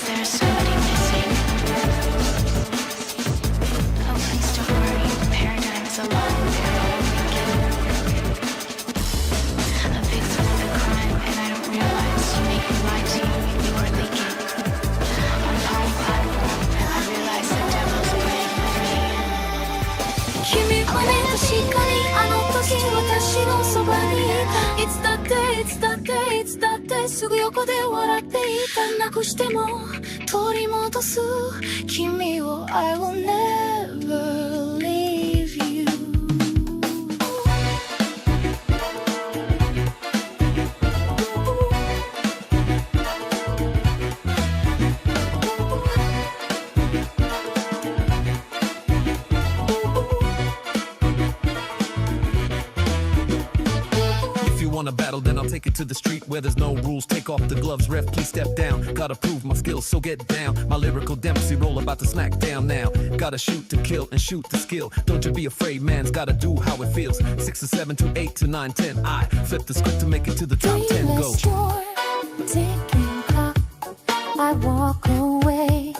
There's somebody missing. Oh, please don't worry. Paradigm is alone. They're all weekend. A victim of a crime, and I don't realize you make me lie to you. You are leaking. On my platform, I realize the devil's playing with me. 君はね、確かにあの時私のそばにいた。いつだっていつだっていつだってすぐ横で笑っていた。なくしても取り戻す君を I will never leave you. Want a battle, then I'll take it to the street where there's no rules. Take off the gloves, ref, please step down. Gotta prove my skills, so get down. My lyrical Dempsey roll about to smack down now. Gotta shoot to kill and shoot to skill. Don't you be afraid, man's gotta do how it feels. 6 to 7 to 8 to 9, 10. I flip the script to make it to the top 10. Go. Ticking clock. I walk away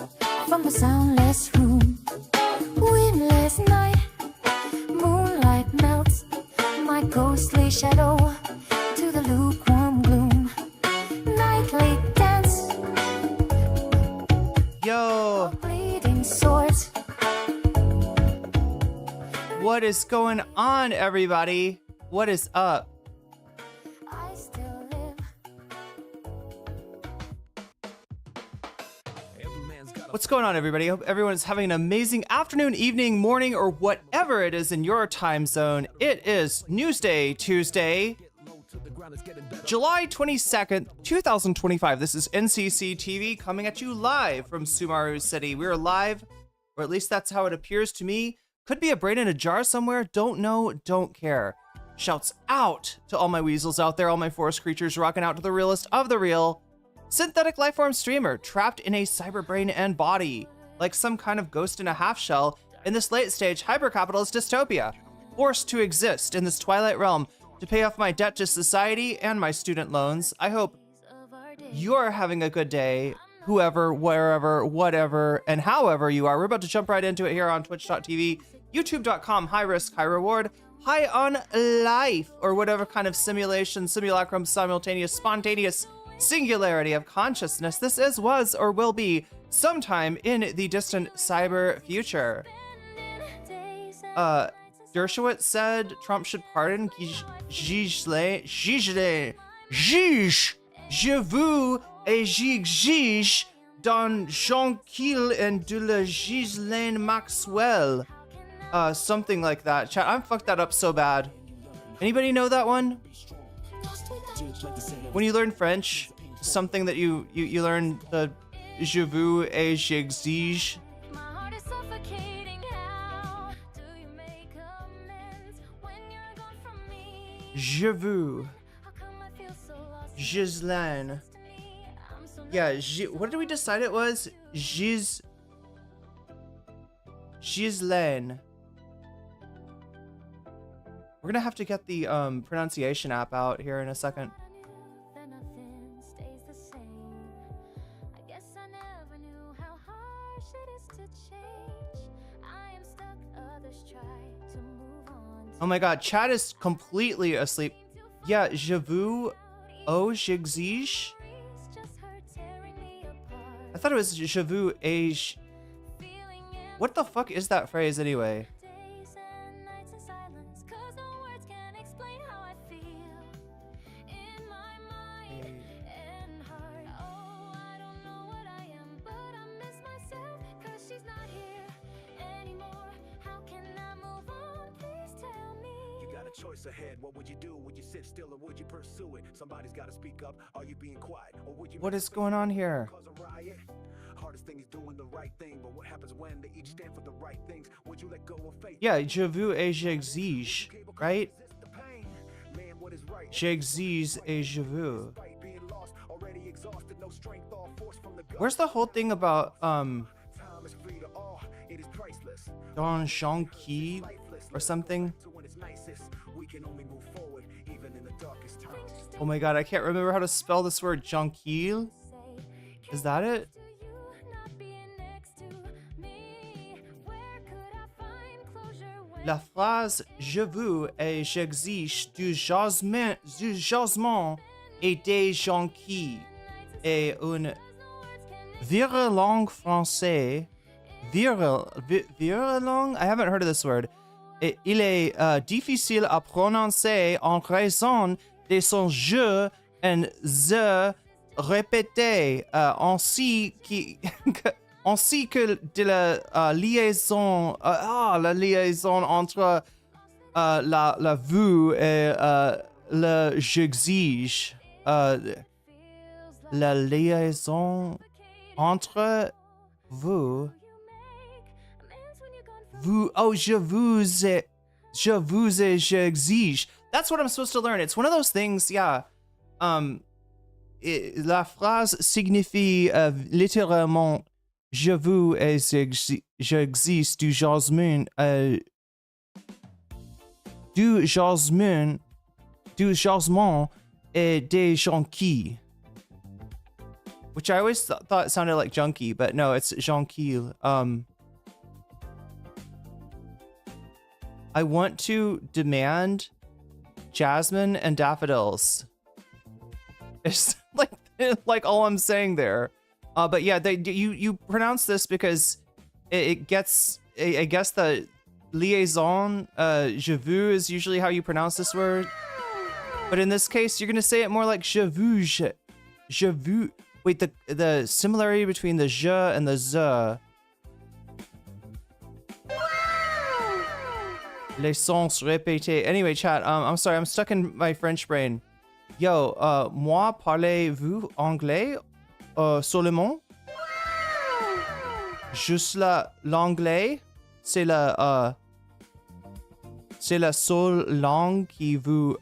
from the soundless room. Windless night, moonlight melts my ghostly shadow to the lukewarm gloom. Nightly dance. Yo, Bleeding swords. what is going on, everybody? What is up? I still live. What's going on, everybody? Hope everyone is having an amazing afternoon, evening, morning, or whatever it is in your time zone. It is Newsday Tuesday, July 22nd, 2025. This is NCC TV coming at you live from Sumaru City. We are live, or at least that's how it appears to me. Could be a brain in a jar somewhere. Don't know, don't care. Shouts out to all my weasels out there, all my forest creatures rocking out to the realest of the real. Synthetic lifeform streamer trapped in a cyber brain and body, like some kind of ghost in a half shell in this late stage hypercapitalist dystopia, forced to exist in this twilight realm to pay off my debt to society and my student loans. I hope you're having a good day, whoever, wherever, whatever, and however you are. We're about to jump right into it here on twitch.tv, youtube.com, high risk, high reward, high on life, or whatever kind of simulation, simulacrum, simultaneous, spontaneous singularity of consciousness this is, was, or will be sometime in the distant cyber future. Dershowitz said Trump should pardon Ghislaine, je vous et j'exige dans Jean-Kiel and de la Ghislaine Maxwell. Something like that. Chat, I fucked that up so bad. Anybody know that one? When you learn French, something that you learn the je vous et j'exige. Je vous. Ghislaine. Yeah, what did we decide it was? Ghislaine. We're gonna have to get the pronunciation app out here in a second. Oh my god, chat is completely asleep. Yeah, je vous au j'exige. I thought it was je vous et what the fuck is that phrase anyway? Choice ahead. What would you do? Would you sit still or would you pursue it? Somebody's got to speak up. Are you being quiet or would you? What is going on here? Cause a riot? Hardest thing is doing the right thing, but what happens when they each stand for the right things? Would you let go of faith? Yeah, je vous et j'exige, right? J'exige et je veux. Where's the whole thing about Don Jean-Qui or something? can only move forward, even in the darkest times. Oh my god, I can't remember how to spell this word. Jonquil? Is that it? La phrase je veux et j'exige du jasmin et des jonquilles est une virulent français. Virulent? I haven't heard of this word. Il est difficile à prononcer en raison de son je and ze répété, ainsi que de la liaison, la liaison entre la vue et le j'exige. La liaison entre vous. Oh, je vous et j'exige. That's what I'm supposed to learn. It's one of those things, yeah. La phrase signifie littéralement je vous et j'exige du jasmin, et des jonquilles. Which I always thought sounded like junkie, but no, it's jonquille. I want to demand jasmine and daffodils. It's like all I'm saying there. But yeah, you pronounce this because it gets, I guess the liaison, je veux is usually how you pronounce this word. But in this case, you're gonna say it more like je veux. Wait, the similarity between the je and the ze. Les sons répétés. Anyway, chat, I'm sorry, I'm stuck in my French brain. Yo, moi, parlez-vous anglais seulement? Juste l'anglais, c'est la seule langue qui vous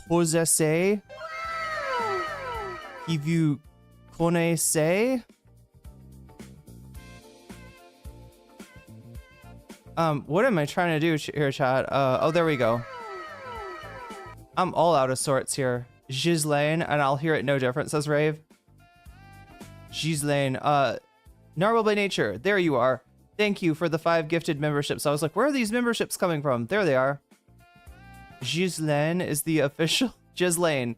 possessez, qui vous connaissez. What am I trying to do here, chat? Oh, there we go. I'm all out of sorts here. Ghislaine, and I'll hear it no different, says Rave. Ghislaine, Narwhal by Nature, there you are. Thank you for the 5 gifted memberships. I was like, where are these memberships coming from? There they are. Ghislaine is the official... Ghislaine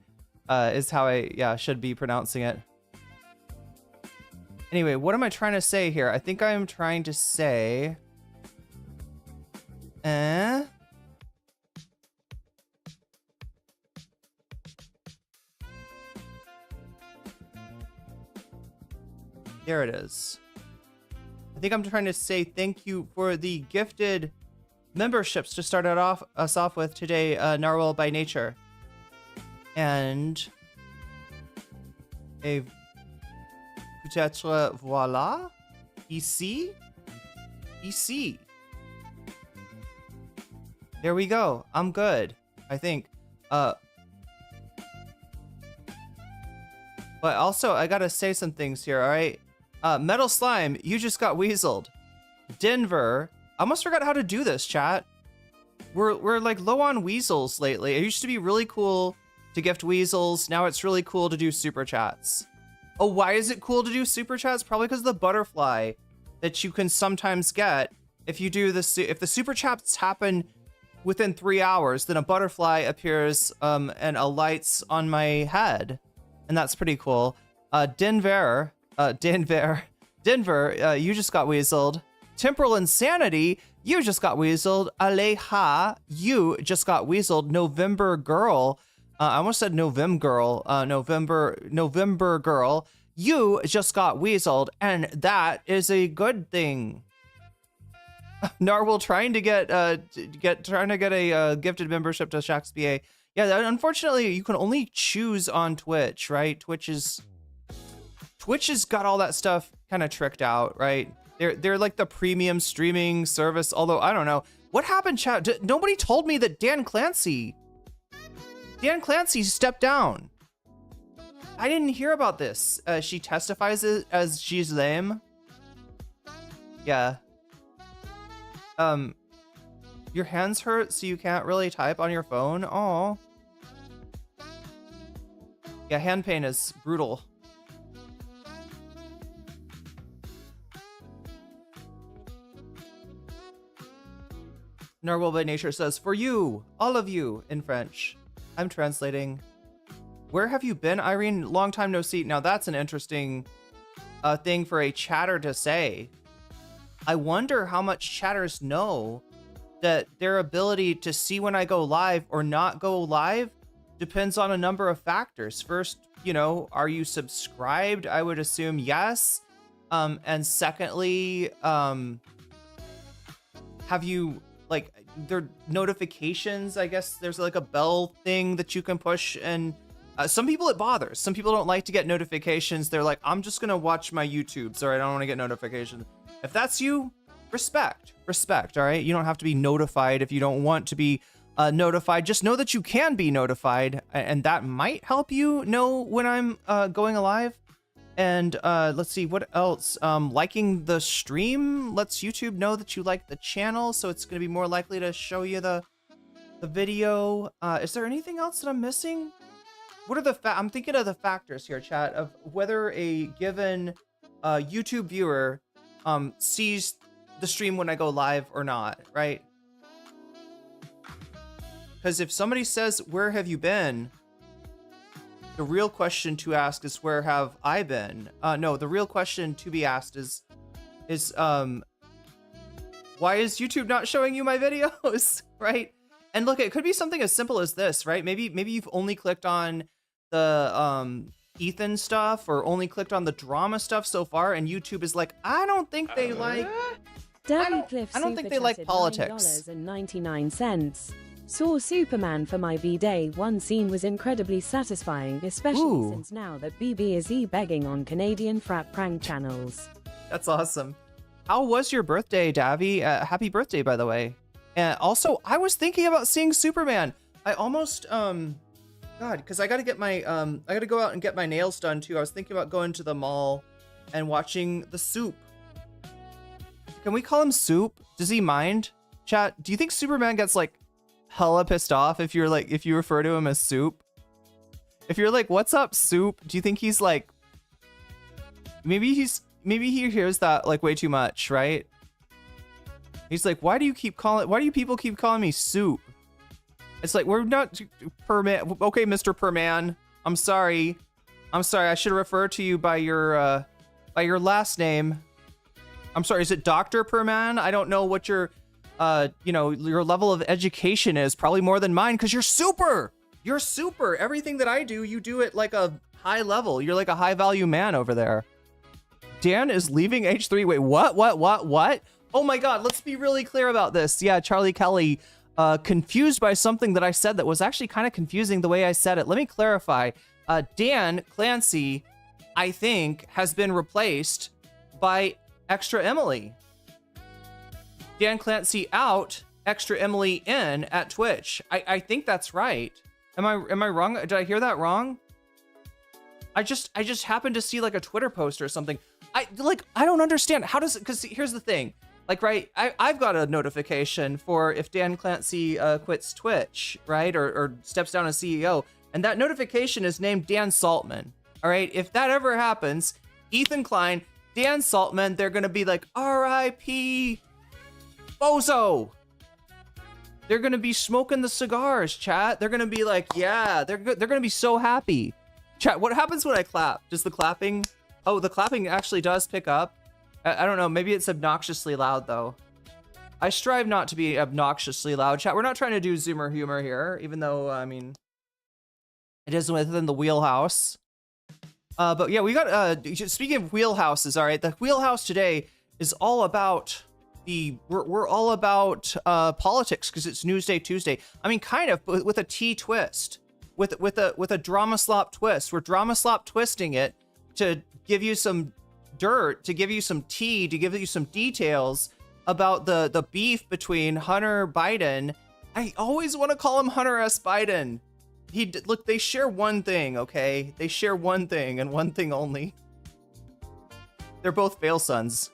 is how I, should be pronouncing it. Anyway, what am I trying to say here? I think I am trying to say... There it is. I think I'm trying to say thank you for the gifted memberships to start us off with today, Narwhal by Nature. And peut-être voilà, ici. There we go. I'm good, I think. But also, I gotta say some things here, alright? Metal Slime, you just got weaseled. Denver, I almost forgot how to do this, chat. We're like low on weasels lately. It used to be really cool to gift weasels. Now it's really cool to do super chats. Oh, why is it cool to do super chats? Probably because of the butterfly that you can sometimes get if you do this. If the super chats happen within 3 hours, then a butterfly appears and alights on my head, and that's pretty cool. Denver, you just got weaseled. Temporal Insanity, you just got weaseled. Aleha, you just got weaseled. November Girl, I almost said November Girl. November Girl, you just got weaseled, and that is a good thing. Narwhal trying to get a gifted membership to Shakespeare. Yeah, unfortunately, you can only choose on Twitch, right? Twitch has got all that stuff kind of tricked out, right? They're like the premium streaming service. Although I don't know what happened, chat. Nobody told me that Dan Clancy stepped down. I didn't hear about this. She testifies as Ghislaine. Yeah. Your hands hurt, so you can't really type on your phone? Oh. Yeah, hand pain is brutal. Narwhal by Nature says, for you, all of you, in French. I'm translating. Where have you been, Irene? Long time no see. Now that's an interesting thing for a chatter to say. I wonder how much chatters know that their ability to see when I go live or not go live depends on a number of factors. First, you know, are you subscribed? I would assume yes. And secondly, have you, like, their notifications? I guess there's like a bell thing that you can push, and some people it bothers. Some people don't like to get notifications. They're like, I'm just gonna watch my YouTubes, or I don't want to get notifications. If that's you, respect, all right? You don't have to be notified if you don't want to be notified. Just know that you can be notified, and that might help you know when I'm going live. And let's see, what else? Liking the stream lets YouTube know that you like the channel, so it's going to be more likely to show you the video. Is there anything else that I'm missing? What are the I'm thinking of the factors here, chat, of whether a given YouTube viewer sees the stream when I go live or not, right? Because if somebody says, where have you been? The real question to ask is, where have I been? No, the real question to be asked is why is YouTube not showing you my videos, right? And look, it could be something as simple as this, right? Maybe you've only clicked on the Ethan stuff, or only clicked on the drama stuff so far, and YouTube is like, I don't think they like. I don't think they like politics. $9.99. Saw Superman for my V-Day. One scene was incredibly satisfying, especially since now that BB is begging on Canadian frat prank channels. That's awesome. How was your birthday, Davy? Happy birthday, by the way. And also, I was thinking about seeing Superman. I almost, God, because I gotta get my, I gotta go out and get my nails done too. I was thinking about going to the mall and watching the Soup. Can we call him Soup? Does he mind? Chat, do you think Superman gets like hella pissed off if you're like, if you refer to him as Soup? If you're like, what's up, Soup? Do you think he's like, maybe he hears that like way too much, right? He's like, why do you people keep calling me Soup? It's like, we're not Perman. Okay, Mr. Perman. I'm sorry. I should refer to you by your last name. I'm sorry. Is it Dr. Perman? I don't know what your, you know, your level of education is. Probably more than mine, because you're super. You're super. Everything that I do, you do it like a high level. You're like a high value man over there. Dan is leaving H3. Wait, what? Oh my God, let's be really clear about this. Yeah, Charlie Kelly, confused by something that I said that was actually kind of confusing the way I said it. Let me clarify. Dan Clancy, I think, has been replaced by Extra Emily. Dan Clancy out, Extra Emily in at Twitch. I think that's right. Am I wrong? Did I hear that wrong? I just happened to see like a Twitter post or something. I don't understand. How does it, because here's the thing. Like, right, I've got a notification for if Dan Clancy quits Twitch, right? Or steps down as CEO. And that notification is named Dan Saltman. All right, if that ever happens, Ethan Klein, Dan Saltman, they're going to be like, R.I.P. Bozo. They're going to be smoking the cigars, chat. They're going to be like, yeah, they're going to be so happy. Chat, what happens when I clap? Does the clapping... Oh, the clapping actually does pick up. I don't know. Maybe it's obnoxiously loud, though. I strive not to be obnoxiously loud. Chat, we're not trying to do Zoomer humor here, even though, I mean, it is within the wheelhouse. But yeah, we got, speaking of wheelhouses, all right, the wheelhouse today is all about we're all about politics, because it's Newsday Tuesday. I mean, kind of, but with a T twist, with a drama slop twist. We're drama slop twisting it to give you some dirt, to give you some tea, to give you some details about the beef between Hunter Biden. I always want to call him Hunter S. Biden. Look, they share one thing, okay? They share one thing and one thing only. They're both fail sons.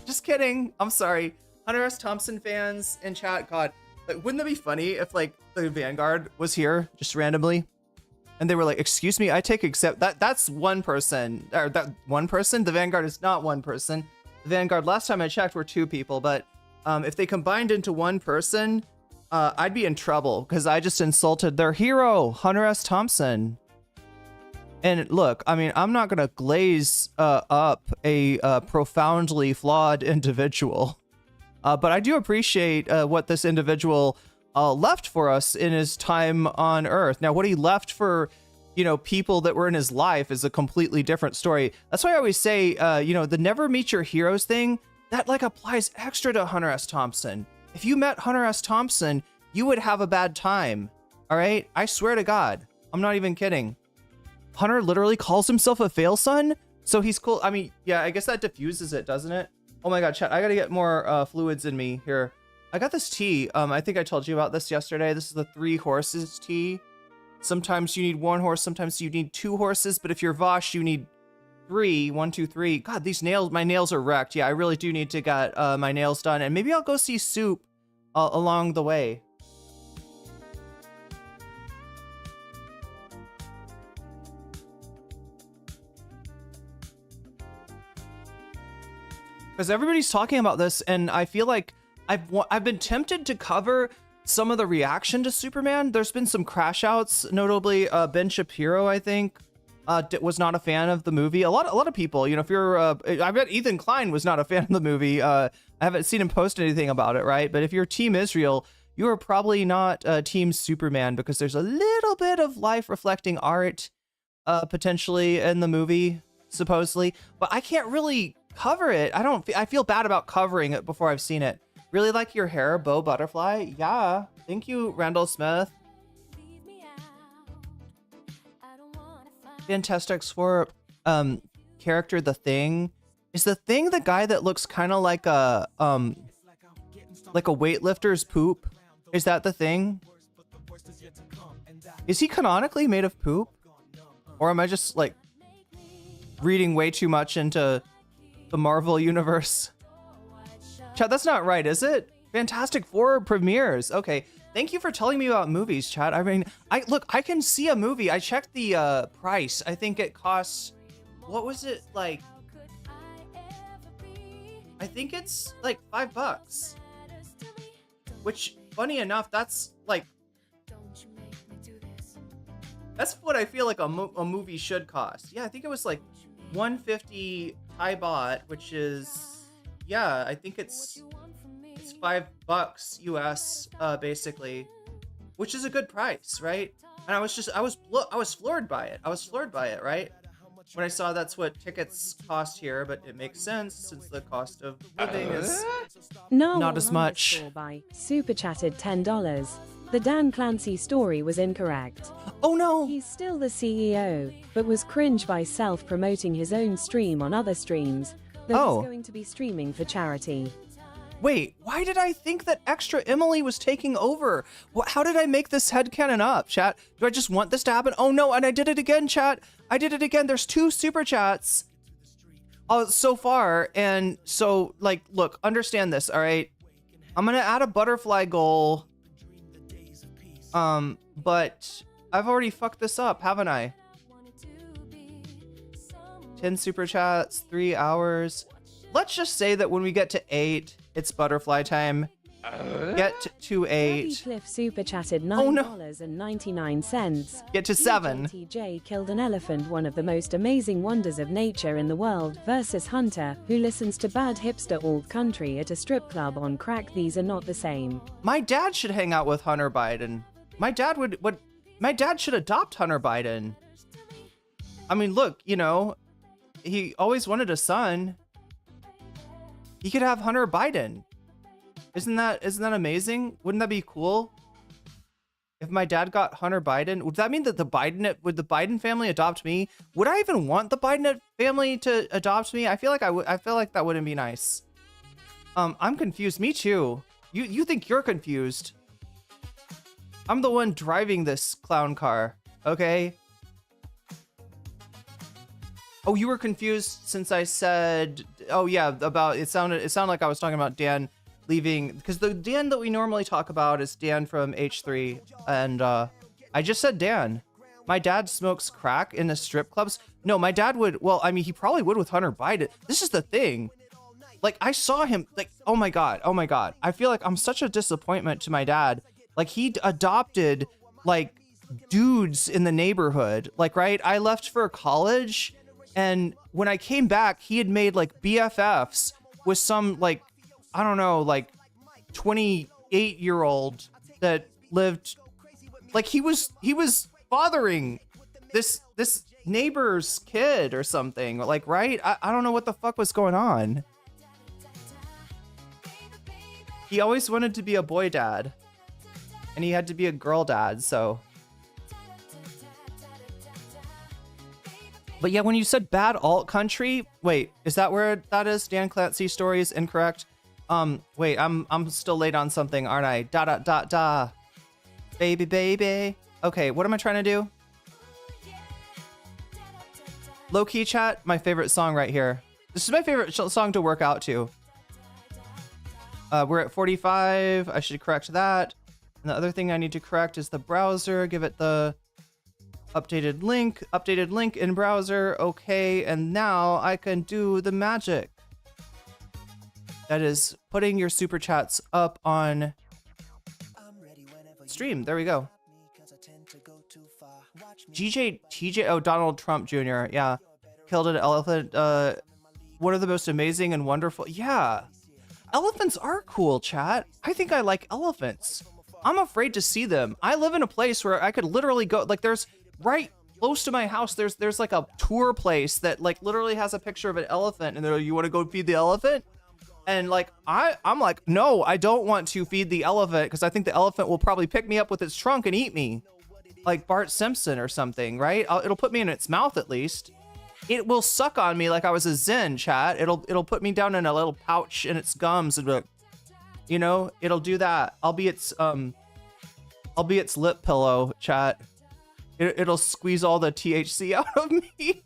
Just kidding. I'm sorry. Hunter S. Thompson fans in chat, God, like, wouldn't that be funny if like the Vanguard was here just randomly, and they were like, "Excuse me, I take except that's one person, or that one person. The Vanguard is not one person. The Vanguard, last time I checked, were two people, but if they combined into one person, I'd be in trouble because I just insulted their hero, Hunter S. Thompson." And look, I mean, I'm not gonna glaze up a profoundly flawed individual, but I do appreciate what this individual left for us in his time on Earth. Now, what he left for, you know, people that were in his life is a completely different story. That's why I always say, you know, the never meet your heroes thing, that like applies extra to Hunter S. Thompson. If you met Hunter S. Thompson, you would have a bad time. All right, I swear to God, I'm not even kidding. Hunter literally calls himself a fail son, so he's cool. I mean, yeah, I guess that diffuses it, doesn't it? Oh my God, chat, I gotta get more fluids in me here. I got this tea. I think I told you about this yesterday. This is the 3 horses tea. Sometimes you need 1 horse, sometimes you need 2 horses, but if you're Vosh, you need 3. 1, 2, 3. God, these nails, my nails are wrecked. Yeah, I really do need to get my nails done, and maybe I'll go see Soup along the way. Because everybody's talking about this, and I feel like I've been tempted to cover some of the reaction to Superman. There's been some crash outs, notably Ben Shapiro, I think, was not a fan of the movie. A lot of people, you know, if you're, I bet Ethan Klein was not a fan of the movie. I haven't seen him post anything about it, right? But if you're Team Israel, you are probably not Team Superman, because there's a little bit of life reflecting art potentially in the movie, supposedly. But I can't really cover it. I feel bad about covering it before I've seen it. Really like your hair, Bo Butterfly. Yeah, thank you, Randall Smith. Fantastic X4 character, the Thing. Is the Thing the guy that looks kind of like a weightlifter's poop? Is that the Thing? Is he canonically made of poop? Or am I just like reading way too much into the Marvel universe? Chat, that's not right, is it? Fantastic Four premieres. Okay, thank you for telling me about movies, chat. I mean, I can see a movie. I checked the price. I think it costs, what was it, like, I think it's like $5. Which, funny enough, that's like, that's what I feel like a movie should cost. Yeah, I think it was like $150 Thai baht, which is, yeah, I think it's $5 US, basically, which is a good price, right? And I was floored by it. Right? When I saw that's what tickets cost here, but it makes sense since the cost of living is not as much. Super chatted $10. The Dan Clancy story was incorrect. Oh no! He's still the CEO, but was cringe by self-promoting his own stream on other streams, though he's going to be streaming for charity. Wait, why did I think that Extra Emily was taking over? How did I make this headcanon up, chat? Do I just want this to happen? Oh no, and I did it again, chat. I did it again. There's 2 super chats so far, and so, like, look, understand this, all right? I'm gonna add a butterfly goal, but I've already fucked this up, haven't I? 10 super chats, 3 hours. Let's just say that when we get to 8, it's butterfly time. Get to 8. Cliff super chatted $9.99. Get to 7. TJ killed an elephant, one of the most amazing wonders of nature in the world, versus Hunter, who listens to bad hipster alt country at a strip club on crack. These are not the same. My dad should hang out with Hunter Biden. My dad my dad should adopt Hunter Biden. I mean, look, you know, he always wanted a son. He could have Hunter Biden. Isn't that amazing? Wouldn't that be cool? If my dad got Hunter Biden, would that mean that would the Biden family adopt me? Would I even want the Biden family to adopt me? I feel like I feel like that wouldn't be nice. I'm confused. Me too. You think you're confused? I'm the one driving this clown car. Okay. Oh, you were confused since I said, oh yeah, about it sounded like I was talking about Dan leaving, because the Dan that we normally talk about is Dan from H3, and I just said Dan. My dad smokes crack in the strip clubs. No, my dad would, well, I mean, he probably would with Hunter Biden. This is the thing. Like, I saw him, like, oh my God. I feel like I'm such a disappointment to my dad. Like, he adopted, like, dudes in the neighborhood. Like, right? I left for college, and when I came back, he had made, like, BFFs with some, like, I don't know, like, 28-year-old that lived, like, he was fathering this neighbor's kid or something, like, right? I don't know what the fuck was going on. He always wanted to be a boy dad, and he had to be a girl dad, so. But yeah, when you said bad alt country, wait, is that where that is? Dan Clancy story is incorrect. Wait, I'm still late on something, aren't I? Da. Baby. Okay, what am I trying to do? Low key chat, my favorite song right here. This is my favorite song to work out to. We're at 45. I should correct that. And the other thing I need to correct is the browser. Give it the updated link in browser. Okay, and now I can do the magic. That is putting your super chats up on stream. There we go. TJ, oh, Donald Trump Jr. Yeah, killed an elephant. One of the most amazing and wonderful. Yeah, elephants are cool, chat. I think I like elephants. I'm afraid to see them. I live in a place where I could literally go, like, there's right close to my house, there's like a tour place that, like, literally has a picture of an elephant, and they're like, you want to go feed the elephant? And, like, I'm like, no, I don't want to feed the elephant, because I think the elephant will probably pick me up with its trunk and eat me, like Bart Simpson or something, right? It'll put me in its mouth at least. It will suck on me like I was a Zen, chat. It'll put me down in a little pouch in its gums and be like, you know, it'll do that. I'll be its lip pillow, chat. It'll squeeze all the THC out of me.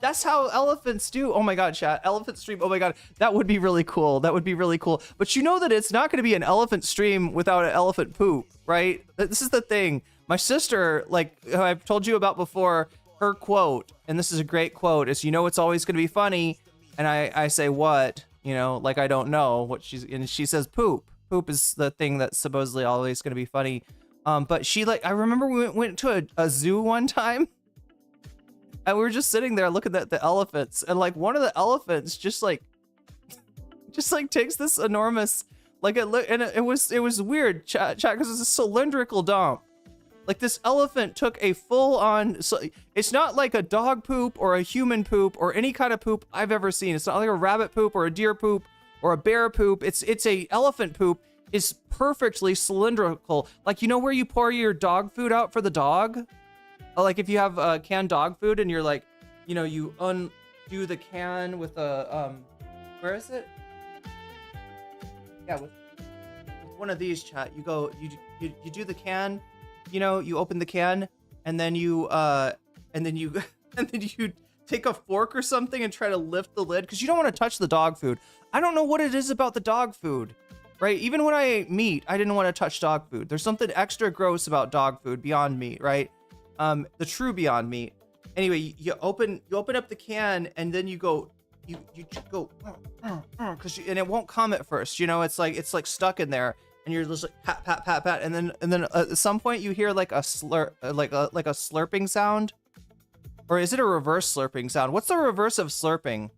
That's how elephants do. Oh my God, chat. Elephant stream. Oh my God. That would be really cool. That would be really cool. But you know that it's not going to be an elephant stream without an elephant poop, right? This is the thing. My sister, like I've told you about before, her quote, and this is a great quote, is, you know, it's always going to be funny. And I say, what? You know, like, I don't know what and she says poop. Poop is the thing that's supposedly always going to be funny. But she, like, I remember we went to a zoo one time, and we were just sitting there looking at the elephants, and, like, one of the elephants just takes this enormous, like, it was weird, chat, because it's a cylindrical dump. Like, this elephant took a full-on, so it's not like a dog poop or a human poop or any kind of poop I've ever seen. It's not like a rabbit poop or a deer poop or a bear poop. It's a elephant poop. Is perfectly cylindrical. Like, you know where you pour your dog food out for the dog? Like, if you have canned dog food and you're like, you know, you undo the can with a, where is it? Yeah, with one of these, chat. You go, you do the can, you know, you open the can, and then you take a fork or something and try to lift the lid, because you don't want to touch the dog food. I don't know what it is about the dog food. Right? Even when I ate meat, I didn't want to touch dog food. There's something extra gross about dog food beyond meat, right? The true beyond meat. Anyway, you open up the can, and then you go, you go, and it won't come at first. You know, it's like stuck in there, and you're just like pat, and then at some point you hear like a slurp, like a slurping sound, or is it a reverse slurping sound? What's the reverse of slurping?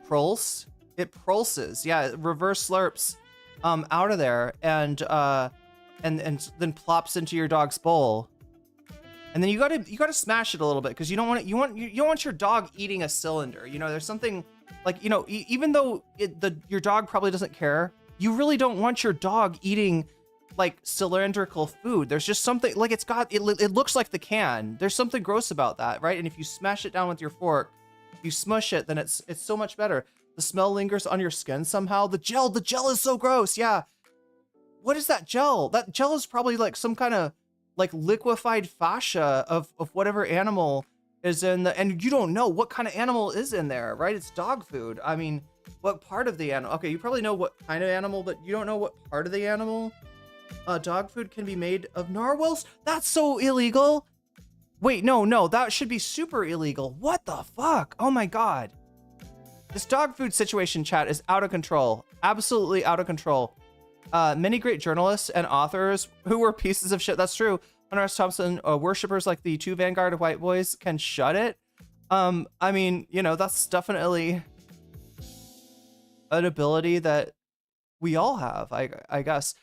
Pulse. It pulses. Yeah, it reverse slurps out of there, and then plops into your dog's bowl. And then you gotta smash it a little bit, because you don't want your dog eating a cylinder. You know, there's something like, you know, even though your dog probably doesn't care, you really don't want your dog eating like cylindrical food. There's just something, like, it looks like the can. There's something gross about that, right? And if you smash it down with your fork, you smush it, then it's so much better. The smell lingers on your skin somehow. The gel is so gross. Yeah. What is that gel? That gel is probably like some kind of like liquefied fascia of whatever animal is in the, and you don't know what kind of animal is in there, right? It's dog food. I mean, what part of the animal? Okay, you probably know what kind of animal, but you don't know what part of the animal. Dog food can be made of narwhals. That's so illegal. Wait, no, that should be super illegal. What the fuck? Oh my God. This dog food situation, chat, is out of control. Absolutely out of control. Many great journalists and authors who were pieces of shit. That's true. Hunter S. Thompson, worshippers like the two Vanguard white boys can shut it. I mean, you know, that's definitely an ability that we all have, I guess.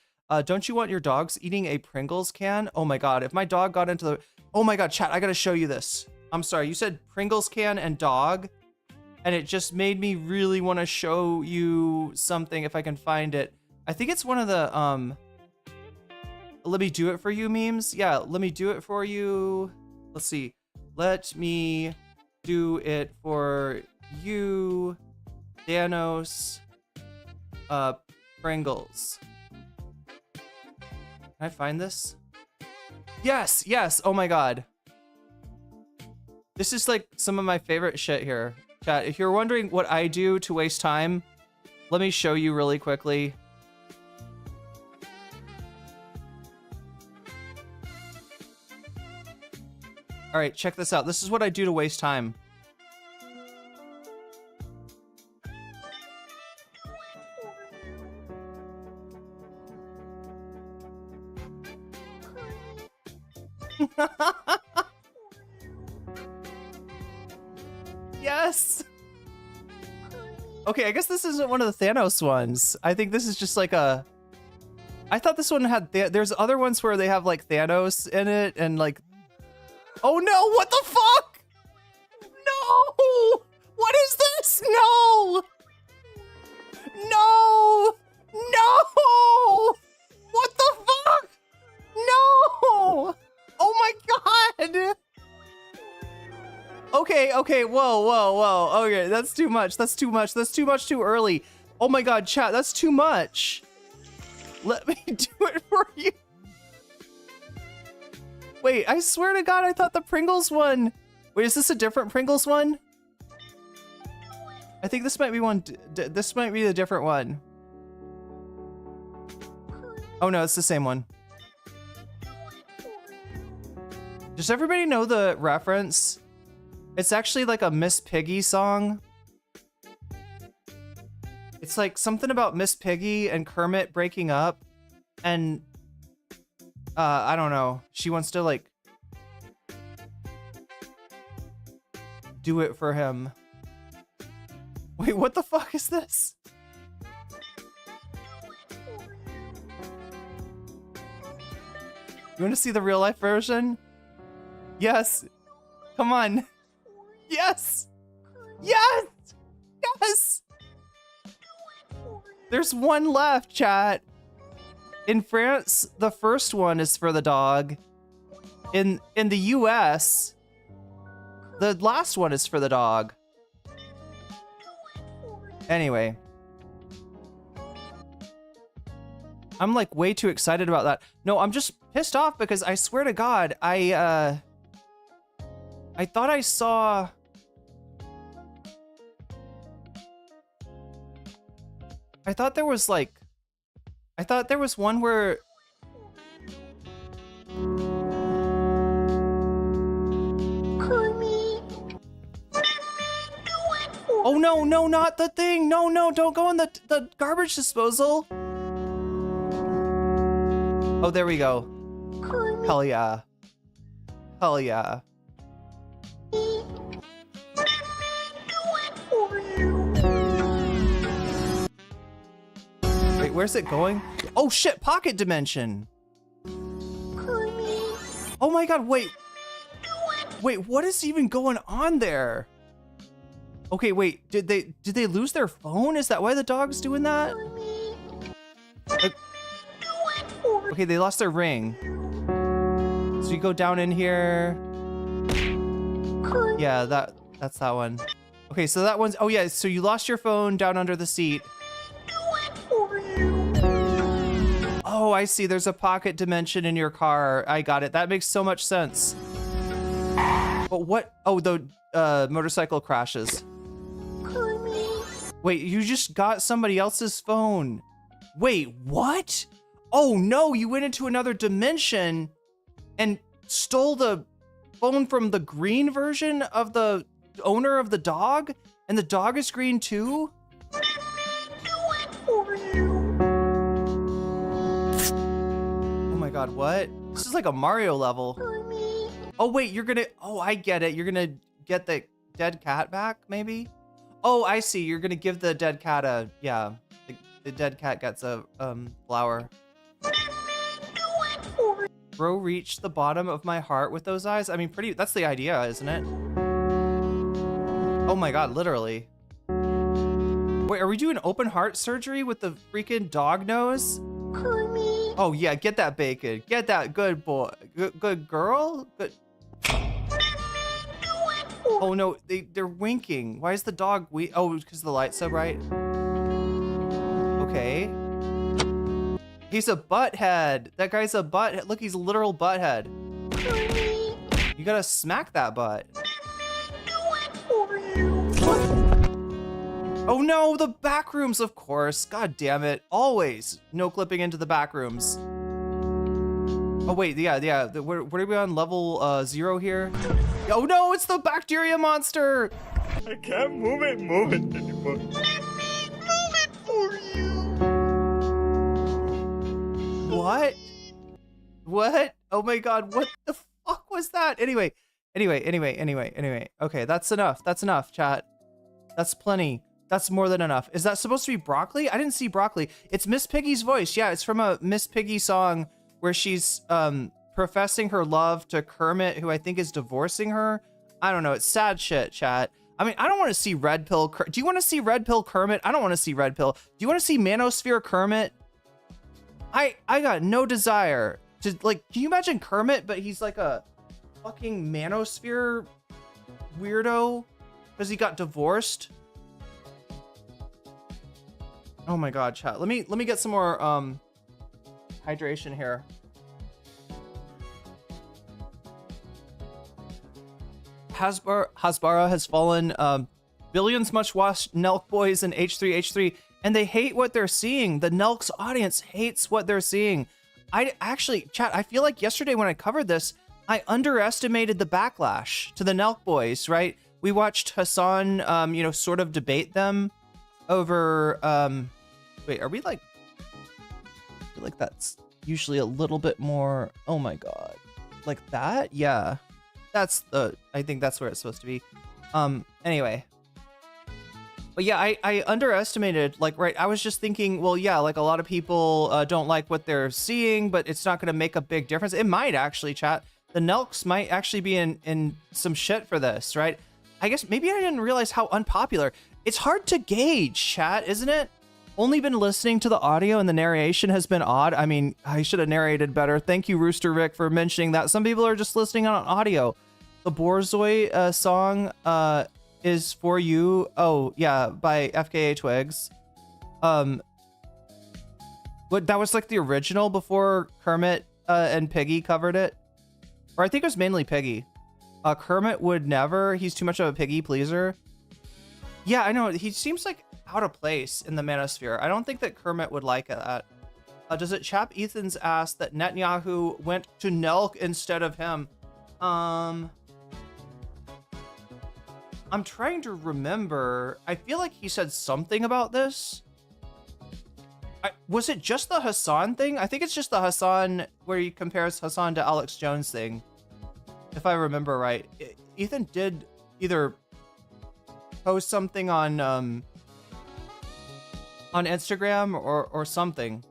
Don't you want your dogs eating a Pringles can? Oh my God, if my dog got into the... Oh my God, chat, I gotta show you this. I'm sorry, you said Pringles can and dog, and it just made me really want to show you something if I can find it. I think it's one of the, let me do it for you memes. Yeah, let me do it for you. Let's see. Let me do it for you, Thanos, Pringles. Can I find this? Yes. Oh my God. This is like some of my favorite shit here. Chat, if you're wondering what I do to waste time, let me show you really quickly. All right, check this out. This is what I do to waste time. Yes. Okay, I guess this isn't one of the Thanos ones. I think this is just like a... I thought this one had... There's other ones where they have like Thanos in it and like... Oh no, what the fuck? No! What is this? No! No! No! What the fuck? No! Oh my God! Okay, whoa. Okay, that's too much. That's too much too early. Oh my God, chat, that's too much. Let me do it for you. Wait, I swear to God, I thought the Pringles one... Wait, is this a different Pringles one? I think this might be one... This might be a different one. Oh no, it's the same one. Does everybody know the reference? It's actually like a Miss Piggy song. It's like something about Miss Piggy and Kermit breaking up. And... I don't know. She wants to like... do it for him. Wait, what the fuck is this? You want to see the real life version? Yes. Come on. Yes. Yes. Yes. There's one left, chat. In France, the first one is for the dog. In the US, the last one is for the dog. Anyway. I'm like way too excited about that. No, I'm just pissed off because I swear to God, I thought I saw... I thought there was like... I thought there was one where... Oh no, not the thing! No, don't go in the garbage disposal! Oh, there we go. Hell yeah. Hell yeah. Wait, where's it going? Oh shit, pocket dimension! Oh my God, wait, what is even going on there? Okay, wait, did they lose their phone? Is that why the dog's doing that? Okay, they lost their ring. So you go down in here. Yeah, that's that one. Okay, so that one's... Oh yeah, so you lost your phone down under the seat. Oh, I see. There's a pocket dimension in your car. I got it. That makes so much sense. But what? Oh, the motorcycle crashes. Wait, you just got somebody else's phone. Wait, what? Oh no, you went into another dimension and stole the phone from the green version of the owner of the dog? And the dog is green too? Oh my god, what? This is like a Mario level. Oh wait, you're gonna, oh, I get it. You're gonna get the dead cat back, maybe? Oh, I see. You're gonna give the dead cat a, yeah. The dead cat gets a flower. Bro reached the bottom of my heart with those eyes. I mean, pretty, that's the idea, isn't it? Oh my god, literally. Wait, are we doing open heart surgery with the freaking dog nose? Oh yeah, get that bacon. Get that good boy. Good girl? Good. Oh no, they're winking. Why is the dog oh, because the light's so bright. Okay. He's a butthead. That guy's a butthead. Look, he's a literal butthead. You gotta smack that butt. Oh no, the back rooms, of course. God damn it. Always no clipping into the back rooms. Oh wait, yeah. What are we on, level 0 here? Oh no, it's the bacteria monster. I can't move it anymore. Let me move it for you. What? What? Oh my god, what the fuck was that? Anyway. Okay, that's enough. That's enough, chat. That's plenty. That's more than enough. Is that supposed to be broccoli? I didn't see broccoli. It's Miss Piggy's voice. Yeah, it's from a Miss Piggy song where she's professing her love to Kermit, who I think is divorcing her. I don't know. It's sad shit, chat. I mean, I don't want to see Red Pill. Do you want to see Red Pill Kermit? I don't want to see Red Pill. Do you want to see Manosphere Kermit? I got no desire to, like, can you imagine Kermit, but he's like a fucking Manosphere weirdo because he got divorced? Oh my god, chat. Let me get some more hydration here. Hasbara has fallen. Billions much watched Nelk boys and H3H3, and they hate what they're seeing. The Nelk's audience hates what they're seeing. I actually, chat, I feel like yesterday when I covered this, I underestimated the backlash to the Nelk boys, right? We watched Hassan, you know, sort of debate them over, wait, are we like, I feel like that's usually a little bit more, oh my god, like that? Yeah, that's the, I think that's where it's supposed to be. Anyway. But yeah, I underestimated, like, right, I was just thinking, well, yeah, like a lot of people don't like what they're seeing, but it's not going to make a big difference. It might actually, chat. The Nelks might actually be in some shit for this, right? I guess maybe I didn't realize how unpopular. It's hard to gauge, chat, isn't it? Only been listening to the audio and the narration has been odd. I mean, I should have narrated better. Thank you, Rooster Rick, for mentioning that. Some people are just listening on audio. The Borzoi song is For You. Oh, yeah, by FKA Twigs. But that was like the original before Kermit and Piggy covered it. Or I think it was mainly Piggy. Kermit would never. He's too much of a Piggy pleaser. Yeah, I know. He seems like out of place in the manosphere. I don't think that Kermit would like that. Does it chap Ethan's ass that Netanyahu went to Nelk instead of him? I'm trying to remember. I feel like he said something about this. Was it just the Hassan thing? I think it's just the Hassan where he compares Hassan to Alex Jones thing. If I remember right. Ethan did either post something on Instagram or something.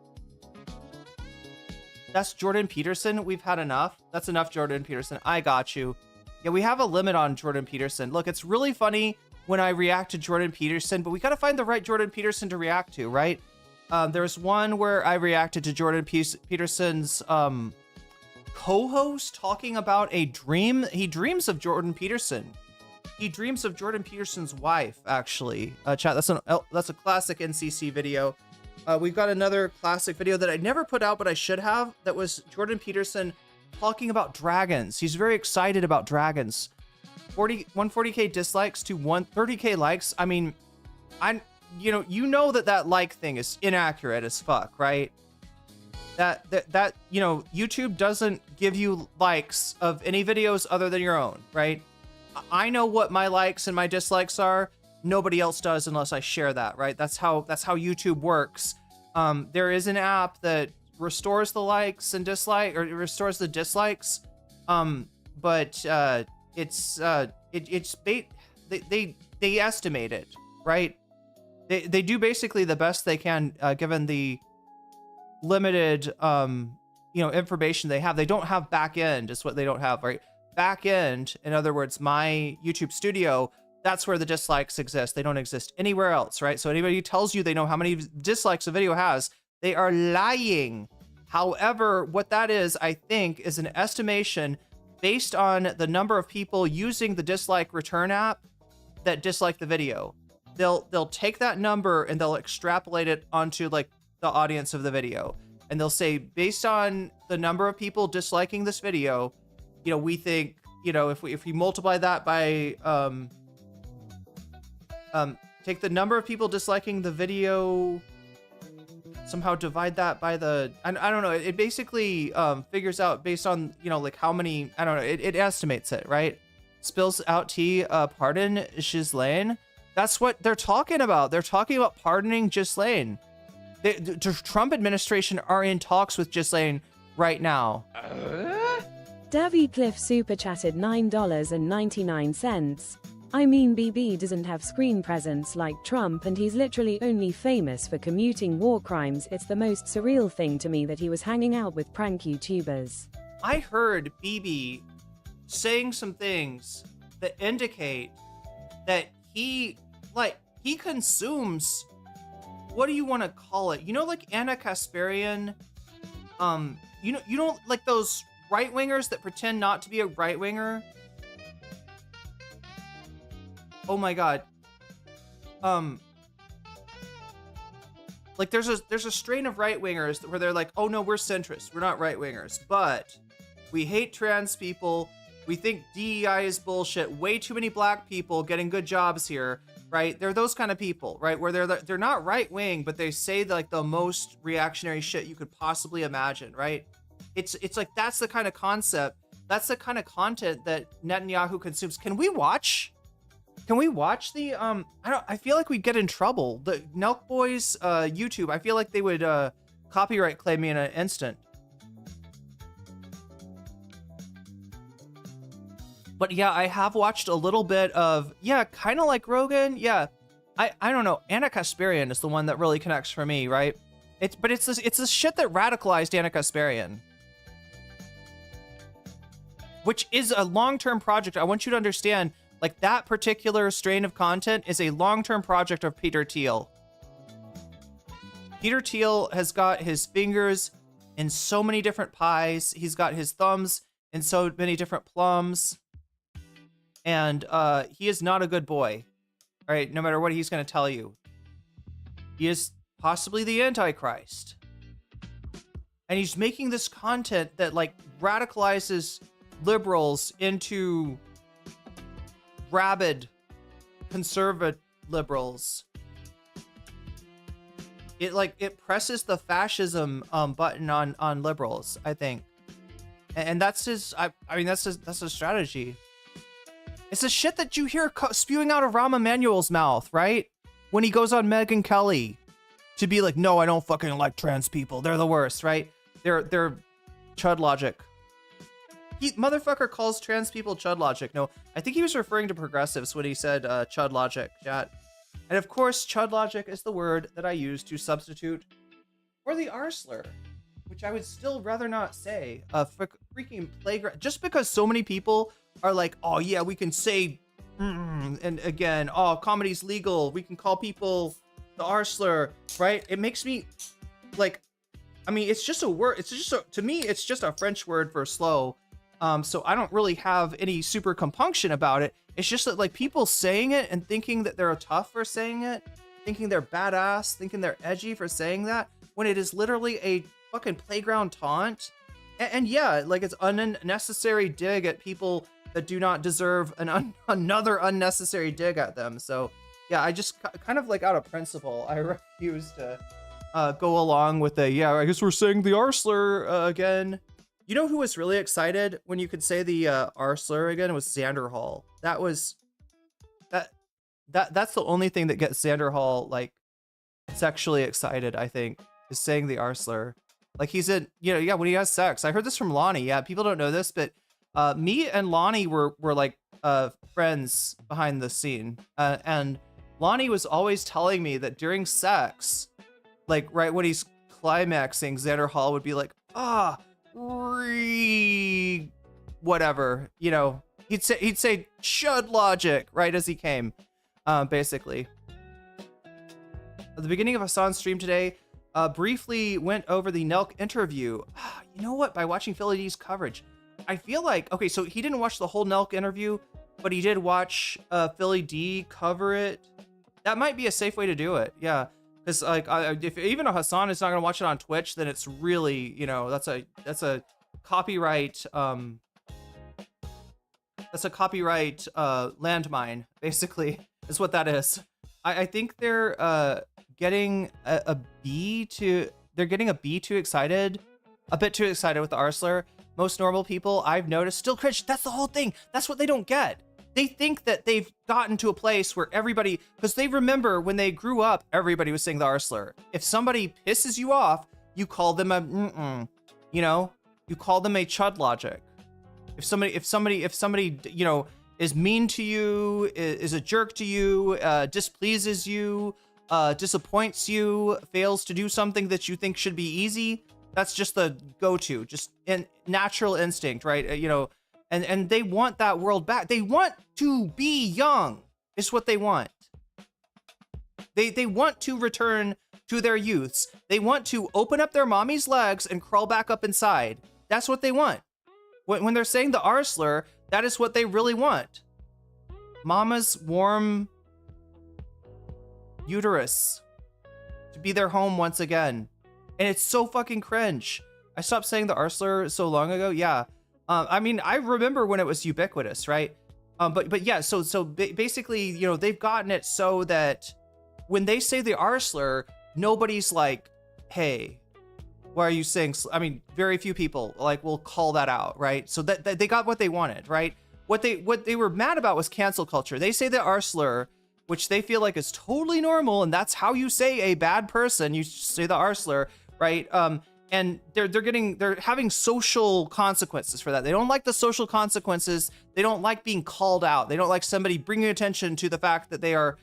That's Jordan Peterson. We've had enough. That's enough, Jordan Peterson. I got you. Yeah, we have a limit on Jordan Peterson. Look, it's really funny when I react to Jordan Peterson, but we got to find the right Jordan Peterson to react to, right? There's one where I reacted to Jordan Peterson's co-host talking about a dream. He dreams of Jordan Peterson. He dreams of Jordan Peterson's wife, actually. Chat, that's a classic NCC video. We've got another classic video that I never put out, but I should have. That was Jordan Peterson talking about dragons. He's very excited about dragons. 140k dislikes to 130k likes. I mean, you know that like thing is inaccurate as fuck, right? That YouTube doesn't give you likes of any videos other than your own, right? I know what my likes and my dislikes are. Nobody else does unless I share that, right? That's how YouTube works. There is an app that restores the likes and dislike, or restores the dislikes. But they estimate it, right? They do basically the best they can, given the limited information they have. They don't have back end, is what they don't have, right? Back end, in other words, my YouTube studio, that's where the dislikes exist. They don't exist anywhere else, right? So anybody who tells you they know how many dislikes a video has, they are lying. However, what that is, I think, is an estimation based on the number of people using the dislike return app that dislike the video. They'll take that number and they'll extrapolate it onto like the audience of the video. And they'll say, based on the number of people disliking this video, we think, if we multiply that by, take the number of people disliking the video, somehow divide that by the, I don't know. It basically figures out based on, like how many, I don't know. It estimates it, right? Spills out tea, pardon Ghislaine. That's what they're talking about. They're talking about pardoning Ghislaine. The Trump administration are in talks with Ghislaine right now. Davy Cliff super chatted $9.99. I mean, BB doesn't have screen presence like Trump, and he's literally only famous for commuting war crimes. It's the most surreal thing to me that he was hanging out with prank YouTubers. I heard BB saying some things that indicate that he consumes, what do you want to call it? Like Anna Kasparian, you know, like those right-wingers that pretend not to be a right-winger. Oh my god. Like there's a strain of right-wingers where they're like, oh no, we're centrists, we're not right-wingers, but we hate trans people, we think DEI is bullshit, way too many black people getting good jobs here, right? They're those kind of people, right? Where they're not right-wing, but they say like the most reactionary shit you could possibly imagine, right? It's like that's the kind of concept, that's the kind of content that Netanyahu consumes. Can we watch the I feel like we'd get in trouble. The Nelk Boys YouTube, I feel like they would copyright claim me in an instant. But yeah, I have watched a little bit of, kind of like Rogan. Yeah, I don't know. Anna Kasparian is the one that really connects for me, right? It's the shit that radicalized Anna Kasparian, which is a long-term project. I want you to understand, like, that particular strain of content is a long-term project of Peter Thiel. Peter Thiel has got his fingers in so many different pies. He's got his thumbs in so many different plums. And he is not a good boy. All right, no matter what he's going to tell you. He is possibly the Antichrist. And he's making this content that, like, radicalizes liberals into conservative liberals. It presses the fascism button on liberals, I think, and that's his. I mean that's his strategy. It's the shit that you hear spewing out of Rahm Emanuel's mouth, right? When he goes on Megyn Kelly to be like, no, I don't fucking like trans people. They're the worst, right? They're chud logic. He motherfucker calls trans people chud logic. No, I think he was referring to progressives when he said chud logic, chat. And of course, chud logic is the word that I use to substitute for the R slur, which I would still rather not say. Freaking playground. Just because so many people are like, oh yeah, we can say, and again, oh, comedy's legal, we can call people the R slur, right? It makes me like, I mean, it's just a word. To me, it's just a French word for slow. So I don't really have any super compunction about it. It's just that, like, people saying it and thinking that they're tough for saying it, thinking they're badass, thinking they're edgy for saying that, when it is literally a fucking playground taunt. And yeah, like, it's unnecessary dig at people that do not deserve another unnecessary dig at them. So yeah, I just kind of like out of principle, I refuse to go along with the, yeah, I guess we're saying the R slur again. You know who was really excited when you could say the R slur again? It was Xander Hall. That's the only thing that gets Xander Hall like sexually excited, I think, is saying the R slur. Like he's in, yeah, when he has sex. I heard this from Lonnie. Yeah, people don't know this, but me and Lonnie were like friends behind the scene. And Lonnie was always telling me that during sex, like right when he's climaxing, Xander Hall would be like, whatever, he'd say chud logic right as he came, basically. At the beginning of Hassan's stream today, briefly went over the Nelk interview. You know what? By watching Philly D's coverage, I feel like, okay, so he didn't watch the whole Nelk interview, but he did watch Philly D cover it. That might be a safe way to do it. Yeah. Because like, if even Hassan is not going to watch it on Twitch, then it's really, that's a copyright, landmine, basically, is what that is. I think they're getting a bit too excited with the R slur. Most normal people I've noticed still cringe. That's the whole thing. That's what they don't get. They think that they've gotten to a place where everybody, because they remember when they grew up, everybody was saying the R slur. If somebody pisses you off, you call them a you call them a chud logic. If somebody is mean to you, is a jerk to you, displeases you, disappoints you, fails to do something that you think should be easy, that's just the go-to, just in natural instinct, right? And they want that world back. They want to be young, is what they want. They want to return to their youths. They want to open up their mommy's legs and crawl back up inside. That's what they want. When they're saying the R slur, that is what they really want. Mama's warm uterus to be their home once again. And it's so fucking cringe. I stopped saying the R slur so long ago. Yeah. I mean, I remember when it was ubiquitous, right? But yeah, so basically, they've gotten it so that when they say the R slur, nobody's like, hey, why are you saying, I mean, very few people like will call that out, right? So that they got what they wanted, right? What they were mad about was cancel culture. They say the R slur, which they feel like is totally normal, and that's how you say a bad person. You say the R slur, right? And they're having social consequences for that. They don't like the social consequences. They don't like being called out. They don't like somebody bringing attention to the fact that they are,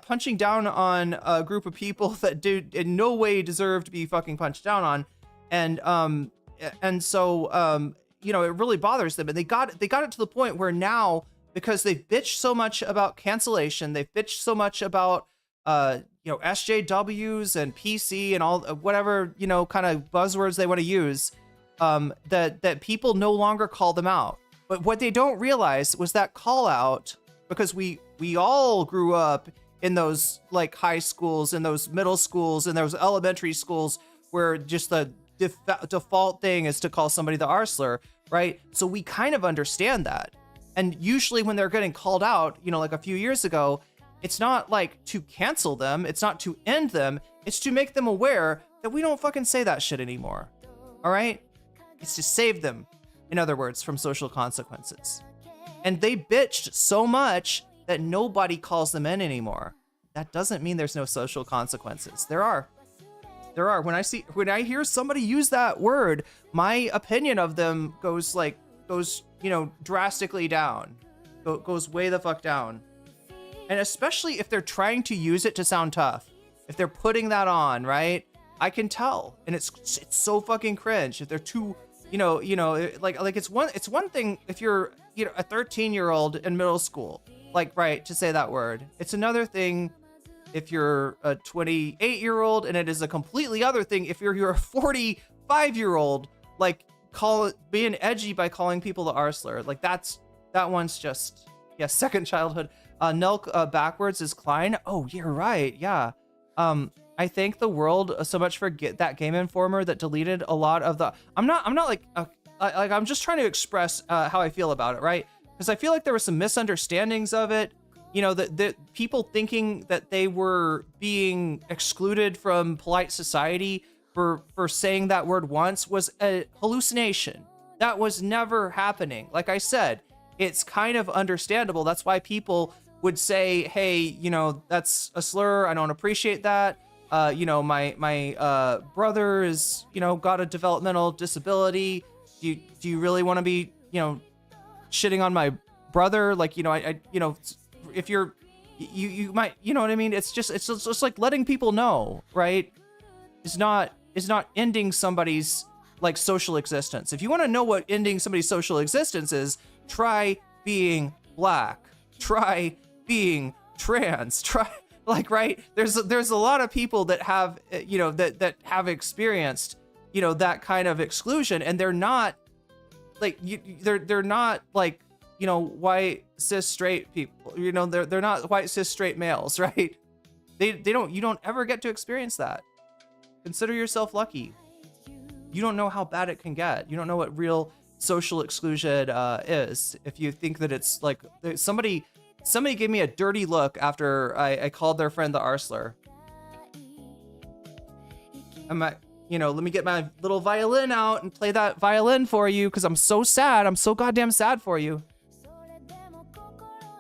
punching down on a group of people that do in no way deserve to be fucking punched down on. And so, it really bothers them. And they got it to the point where now, because they've bitched so much about cancellation, they've bitched so much about, SJWs and PC and all whatever, kind of buzzwords they want to use, that people no longer call them out. But what they don't realize was that call out, because we all grew up in those like high schools and those middle schools and those elementary schools where just the default thing is to call somebody the R slur, right? So we kind of understand that. And usually when they're getting called out, like a few years ago, it's not like to cancel them. It's not to end them. It's to make them aware that we don't fucking say that shit anymore. All right? It's to save them, in other words, from social consequences. And they bitched so much that nobody calls them in anymore. That doesn't mean there's no social consequences. There are. When I hear somebody use that word, my opinion of them goes drastically down. Goes way the fuck down. And especially if they're trying to use it to sound tough. If they're putting that on, right? I can tell. And it's so fucking cringe. If they're too, like it's one thing if you're, a 13-year-old in middle school, like, right, to say that word. It's another thing if you're a 28-year-old, and it is a completely other thing if you're a 45-year-old, like, being edgy by calling people the R slur. Like, that one's just, yeah, second childhood. Nelk backwards is Klein. Oh, you're right. Yeah. I thank the world so much for that Game Informer that deleted a lot of the. I'm not like I'm just trying to express how I feel about it, right? because I feel like there were some misunderstandings of it. You know, that people thinking that they were being excluded from polite society for saying that word once was a hallucination. That was never happening. Like I said, it's kind of understandable. That's why people would say, hey, you know, that's a slur. I don't appreciate that. You know, my brother is, you know, got a developmental disability. Do you really want to be, you know, shitting on my brother? Like, you know, I you know, if you might, you know what I mean? It's just like letting people know, right? Is not ending somebody's like social existence. If you want to know what ending somebody's social existence is, try being black, try being trans, try like, right? There's a lot of people that have, you know, that have experienced, you know, that kind of exclusion, and they're not like they're not like, you know, white cis straight people, you know, they're not white cis straight males, right? You don't ever get to experience that. Consider yourself lucky. You don't know how bad it can get. You don't know what real social exclusion is. If you think that it's like somebody gave me a dirty look after I called their friend the Arsler. You know, let me get my little violin out and play that violin for you because I'm so sad. I'm so goddamn sad for you.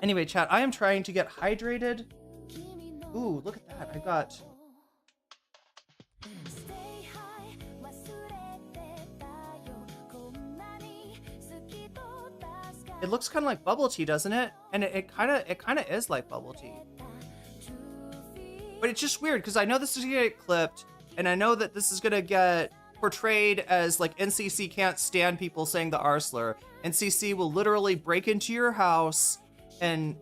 Anyway, chat, I am trying to get hydrated. Ooh, look at that. I got... It looks kind of like bubble tea, doesn't it? And it kind of is like bubble tea. But it's just weird because I know this is gonna get clipped, and I know that this is gonna get portrayed as like NCC can't stand people saying the R slur. NCC will literally break into your house and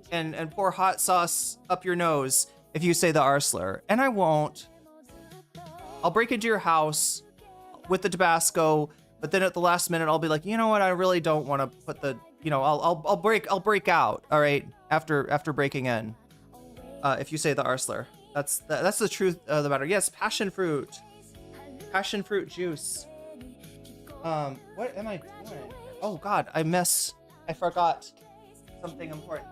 pour hot sauce up your nose if you say the R slur. And I won't. I'll break into your house with the Tabasco, but then at the last minute I'll be like, you know what? I really don't want to put the, you know, I'll break out. All right, after breaking in, if you say the R slur. That's the truth of the matter. Yes, passion fruit juice. What am I doing? Oh God, I forgot something important.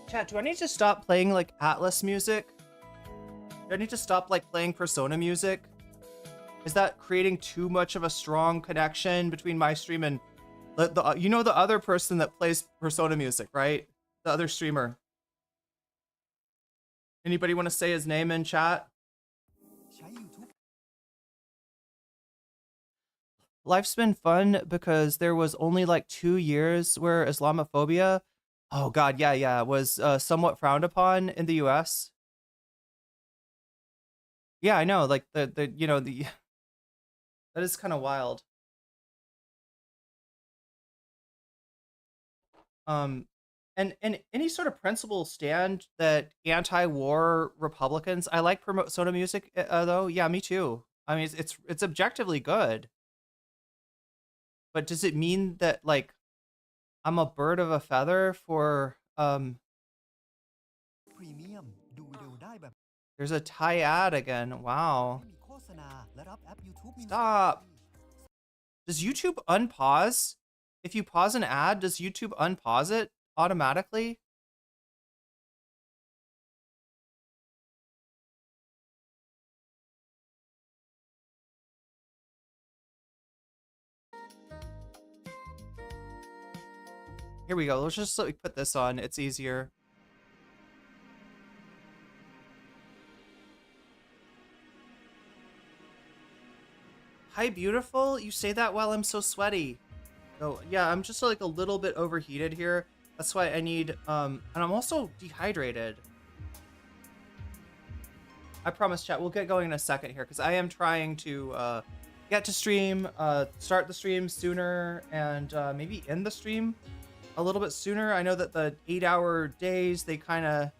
Chat, do I need to stop playing like Atlas music? Do I need to stop like playing Persona music? Is that creating too much of a strong connection between my stream and the you know, the other person that plays Persona music, right? The other streamer. Anybody want to say his name in chat? Life's been fun because there was only like 2 years where Islamophobia, oh God, yeah, was somewhat frowned upon in the US. Yeah, I know, like the you know, the that is kind of wild. And any sort of principle stand that anti-war Republicans, I like Persona music though. Yeah, me too. I mean, it's objectively good. But does it mean that like I'm a bird of a feather for There's a Thai ad again. Wow. Stop. Does YouTube unpause? If you pause an ad, does YouTube unpause it automatically? Here we go. Let's just put this on. It's easier. Hi, beautiful. You say that while I'm so sweaty. Oh, yeah, I'm just like a little bit overheated here. That's why I need, and I'm also dehydrated. I promise, chat, we'll get going in a second here because I am trying to get to stream, start the stream sooner, and maybe end the stream a little bit sooner. I know that the 8-hour days, they kind of,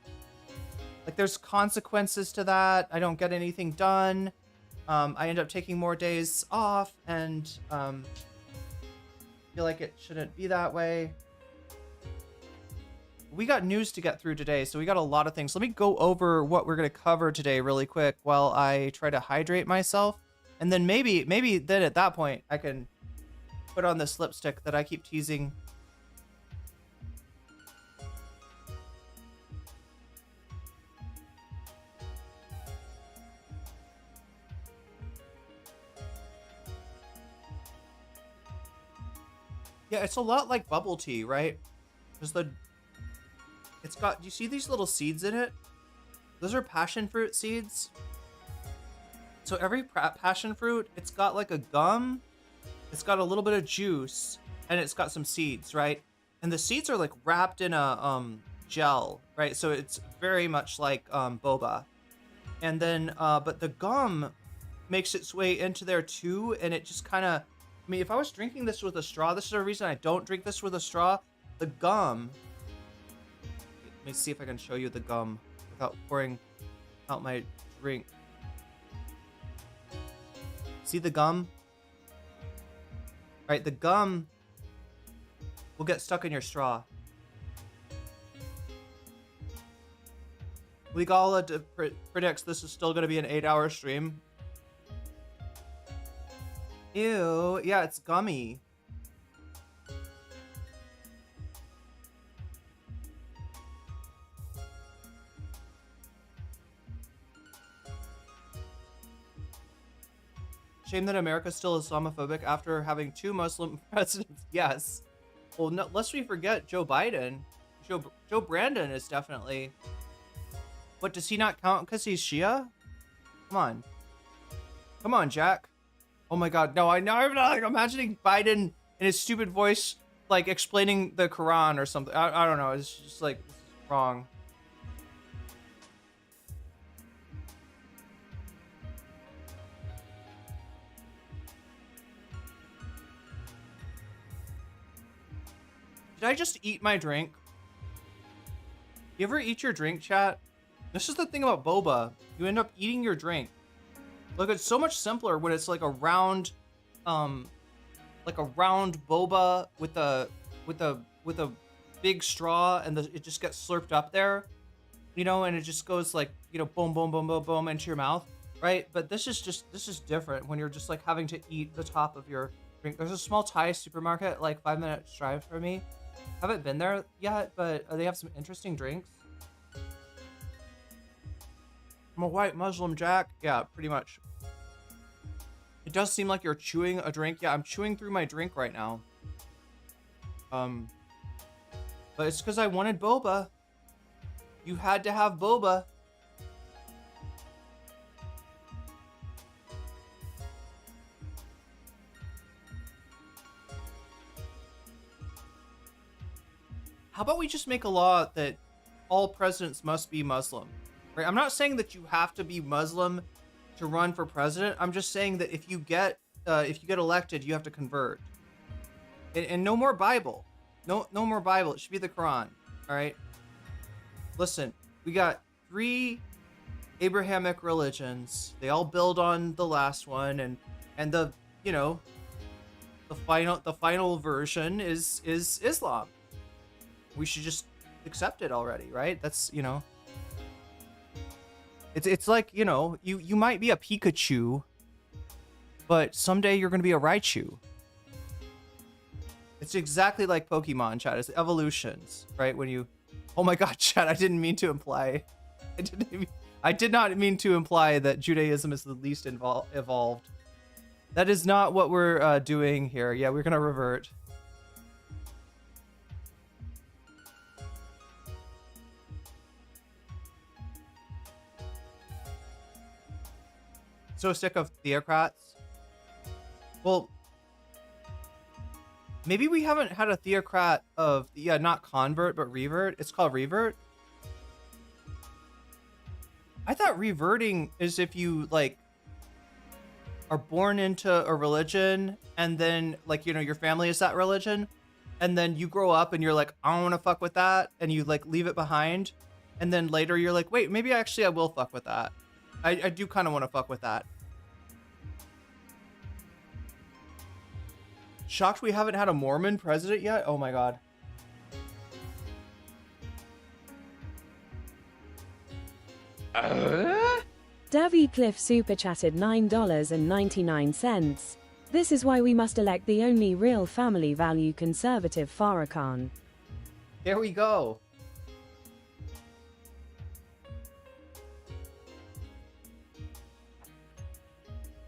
like, there's consequences to that. I don't get anything done. I end up taking more days off, and feel like it shouldn't be that way. we got news to get through today, so we got a lot of things. Let me go over what we're going to cover today really quick while I try to hydrate myself. And then maybe then at that point, I can put on this lipstick that I keep teasing. Yeah, it's a lot like bubble tea, right? Because it's got, do you see these little seeds in it? Those are passion fruit seeds. So every passion fruit, it's got like a gum, it's got a little bit of juice, and it's got some seeds, right? And the seeds are like wrapped in a gel, right? So it's very much like boba. And then, but the gum makes its way into there too, and it just kind of, I mean, if I was drinking this with a straw, this is a reason I don't drink this with a straw. The gum, let me see if I can show you the gum without pouring out my drink. See the gum? All right, the gum will get stuck in your straw. Legala predicts this is still going to be an 8-hour stream. Ew, yeah, it's gummy. Shame that America's still Islamophobic after having 2 Muslim presidents. Yes. Well, no, lest we forget Joe Biden. Joe Brandon is definitely... What, does he not count because he's Shia? Come on. Come on, Jack. Oh my god, no, I'm not like imagining Biden in his stupid voice, like explaining the Quran or something. I don't know, it's just like, this is wrong. Did I just eat my drink? You ever eat your drink, chat? This is the thing about boba. You end up eating your drink. Look, it's so much simpler when it's like a round boba with a big straw, and it just gets slurped up there, you know, and it just goes like, you know, boom, boom, boom, boom, boom into your mouth, right? But this is different when you're just like having to eat the top of your drink. There's a small Thai supermarket like 5 minutes drive from me. Haven't been there yet, but they have some interesting drinks. I'm a white Muslim, Jack. Yeah, pretty much. It does seem like you're chewing a drink. Yeah, I'm chewing through my drink right now. But it's because I wanted boba. You had to have boba. How about we just make a law that all presidents must be Muslim? Right? I'm not saying that you have to be Muslim to run for president. I'm just saying that if you get elected, you have to convert. And no more Bible. No more Bible. It should be the Quran. All right. Listen, we got 3 Abrahamic religions. They all build on the last one, and the, you know, the final version is Islam. We should just accept it already, right? That's, you know, it's like, you know, you might be a Pikachu, but someday you're going to be a Raichu. It's exactly like Pokemon, chat. It's evolutions, right? When you, oh my god, chat, I didn't mean to imply, I did not mean to imply that Judaism is the least evolved. That is not what we're doing here. Yeah, we're going to revert. So sick of theocrats. Well, maybe we haven't had a theocrat of, yeah, not convert, but revert. It's called revert. I thought reverting is if you, like, are born into a religion, and then, like, you know, your family is that religion, and then you grow up and you're like, I don't want to fuck with that, and you, like, leave it behind, and then later you're like, wait, maybe actually I will fuck with that. I do kind of want to fuck with that. Shocked we haven't had a Mormon president yet? Oh my god. Davy Cliff super chatted $9.99. This is why we must elect the only real family value conservative Farrakhan. Here we go.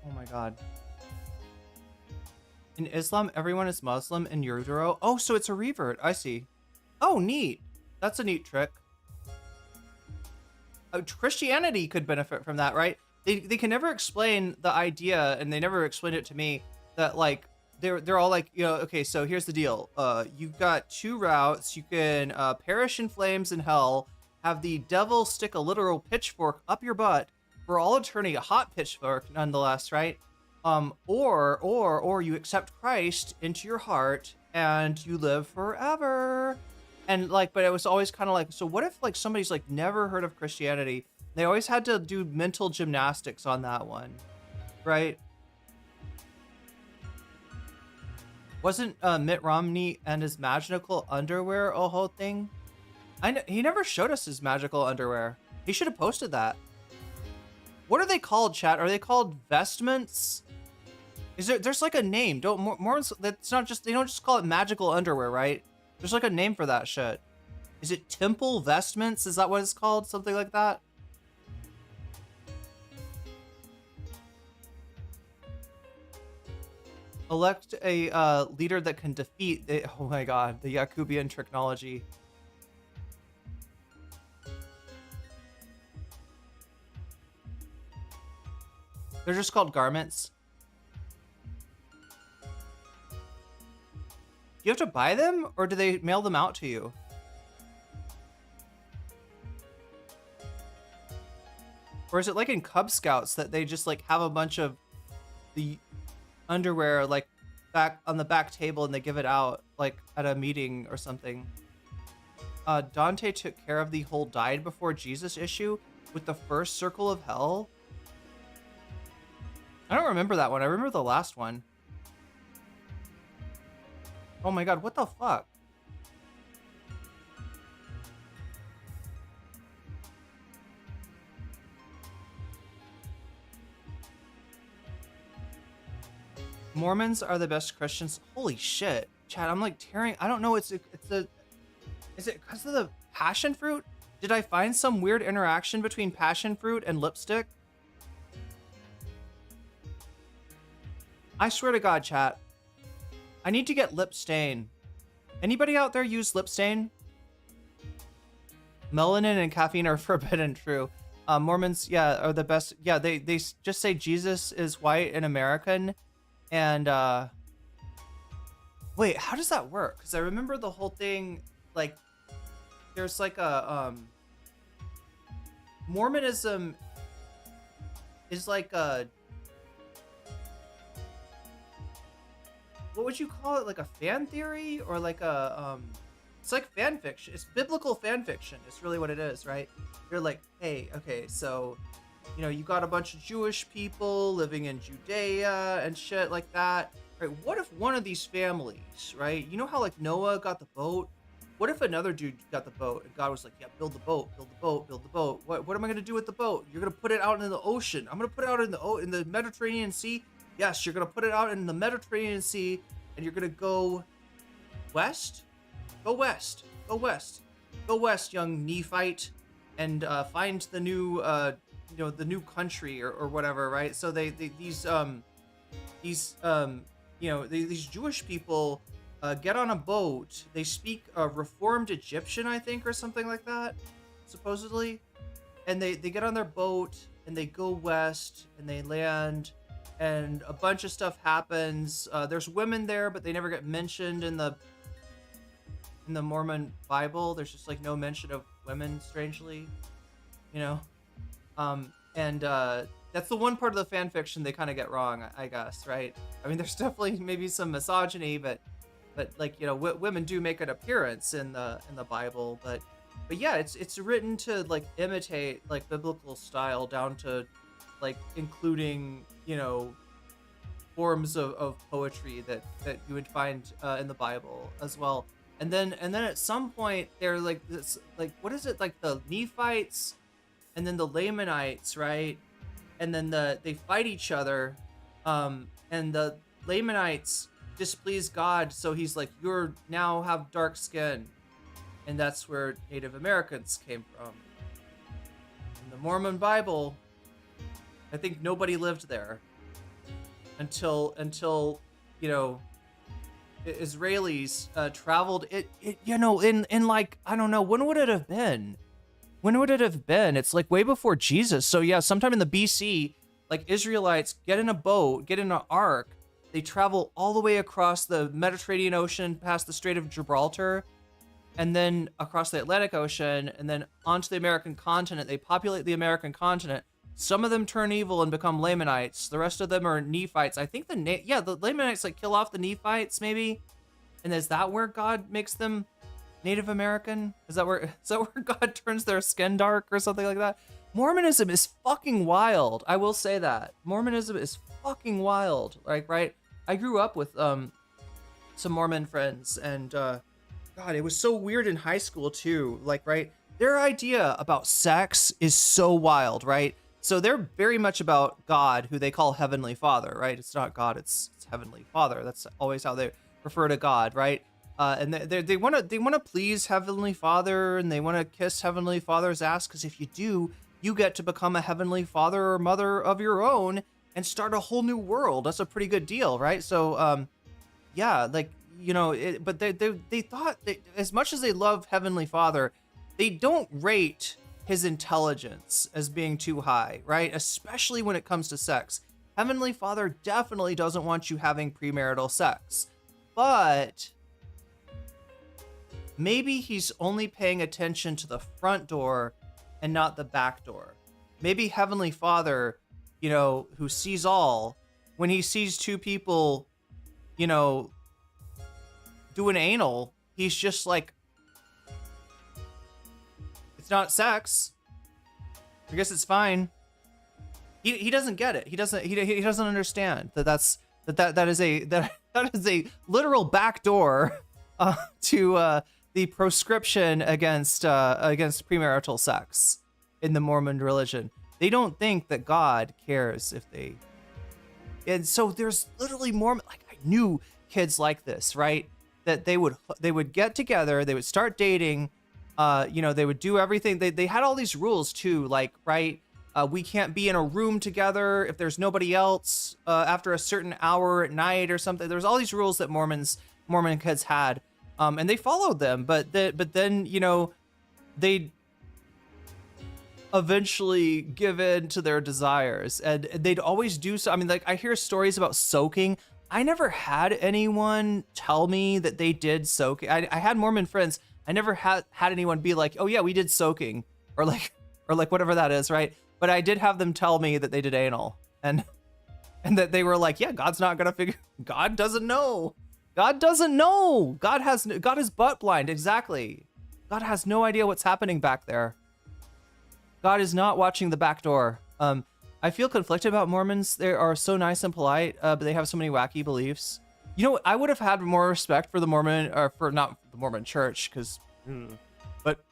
Oh my god. In Islam, everyone is Muslim in utero. Oh, so it's a revert. I see. Oh, neat. That's a neat trick. Christianity could benefit from that, right? They can never explain the idea, and they never explained it to me, that like they're all like, you know, okay, so here's the deal. You've got two routes. You can perish in flames in hell, have the devil stick a literal pitchfork up your butt for all eternity, a hot pitchfork nonetheless, right? Or you accept Christ into your heart and you live forever. And like, but it was always kind of like, so what if like somebody's like never heard of Christianity? They always had to do mental gymnastics on that one, right? Wasn't Mitt Romney and his magical underwear a whole thing? He never showed us his magical underwear. He should have posted that. What are they called, chat? Are they called vestments? There's like a name. Mormons, that's not just, they don't just call it magical underwear, right? There's like a name for that shit. Is it temple vestments? Is that what it's called? Something like that? Elect a leader that can defeat the, oh my god, the Yakubian technology. They're just called garments. Do you have to buy them, or do they mail them out to you? Or is it like in Cub Scouts that they just like have a bunch of the underwear like back on the back table and they give it out like at a meeting or something? Dante took care of the whole died before Jesus issue with the first circle of hell. I don't remember that one. I remember the last one. Oh my god, what the fuck? Mormons are the best Christians. Holy shit. Chad, I'm like tearing. I don't know. Is it because of the passion fruit? Did I find some weird interaction between passion fruit and lipstick? I swear to God, chat. I need to get lip stain. Anybody out there use lip stain? Melanin and caffeine are forbidden, true. Mormons, yeah, are the best. Yeah, they just say Jesus is white and American. And, wait, how does that work? Because I remember the whole thing, like, there's like a, Mormonism is like a, what would you call it? Like a fan theory, or like a it's like fan fiction. It's biblical fan fiction. It's really what it is, right? You're like, hey, okay, so you know, you got a bunch of Jewish people living in Judea and shit like that, right? What if one of these families, right? You know how like Noah got the boat? What if another dude got the boat and God was like, yeah, build the boat, build the boat, build the boat. What am I gonna do with the boat? You're gonna put it out in the ocean. I'm gonna put it out in the Mediterranean Sea. Yes, you're gonna put it out in the Mediterranean Sea, and you're gonna go west. Go west. Go west. Go west, young Nephite, and find the new, you know, the new country or whatever, right? So these Jewish people get on a boat. They speak Reformed Egyptian, I think, or something like that, supposedly, and they get on their boat and they go west and they land. And a bunch of stuff happens. There's women there, but they never get mentioned in the Mormon Bible. There's just like no mention of women, strangely, you know. And that's the one part of the fan fiction they kind of get wrong, I guess, right? I mean, there's definitely maybe some misogyny, but like, you know, women do make an appearance in the Bible, but yeah, it's written to like imitate like biblical style down to like including, you know, forms of poetry that you would find in the Bible as well. And then at some point they're like this, like, what is it, like the Nephites and then the Lamanites, right? And then they fight each other, and the Lamanites displease God, so he's like, you're now have dark skin, and that's where Native Americans came from. In the Mormon Bible, I think nobody lived there until you know, Israelis traveled it you know, in like, I don't know, when would it have been? It's like way before Jesus. So yeah, sometime in the BC, like Israelites get in a boat, get in an ark, they travel all the way across the Mediterranean Ocean, past the Strait of Gibraltar, and then across the Atlantic Ocean, and then onto the American continent. They populate the American continent. Some of them turn evil and become Lamanites. The rest of them are Nephites. I think the Lamanites like kill off the Nephites maybe. And is that where God makes them Native American? Is that where God turns their skin dark or something like that? Mormonism is fucking wild. I will say that. Mormonism is fucking wild. Like, right? I grew up with some Mormon friends, and God, it was so weird in high school too. Like, right? Their idea about sex is so wild, right? So they're very much about God, who they call Heavenly Father, right? It's not God, it's Heavenly Father. That's always how they refer to God, right? And they want to please Heavenly Father, and they want to kiss Heavenly Father's ass, because if you do, you get to become a Heavenly Father or mother of your own and start a whole new world. That's a pretty good deal, right? So, yeah, like, you know, but they thought that as much as they love Heavenly Father, they don't rate his intelligence as being too high, right? Especially when it comes to sex. Heavenly Father definitely doesn't want you having premarital sex, but maybe he's only paying attention to the front door and not the back door. Maybe Heavenly Father, you know, who sees all, when he sees two people, you know, doing anal, he's just like, it's not sex. I guess it's fine. He doesn't get it. He doesn't understand that is a literal backdoor to the proscription against premarital sex in the Mormon religion. They don't think that God cares if they. And so there's literally Mormon, like, I knew kids like this, right? That they would get together, they would start dating. You know, they would do everything. They had all these rules too, like, right, we can't be in a room together if there's nobody else after a certain hour at night or something. There's all these rules that Mormon kids had, and they followed them. But then, you know, they'd eventually give in to their desires, and they'd always do so. I mean, like, I hear stories about soaking. I never had anyone tell me that they did soaking. I had Mormon friends. I never had anyone be like, oh yeah, we did soaking, or like whatever that is, right? But I did have them tell me that they did anal, and that they were like, yeah, God's not gonna figure. God doesn't know. God is butt blind. Exactly. God has no idea what's happening back there. God is not watching the back door. I feel conflicted about Mormons. They are so nice and polite, but they have so many wacky beliefs. You know, I would have had more respect for the Mormon, or for not the Mormon church, but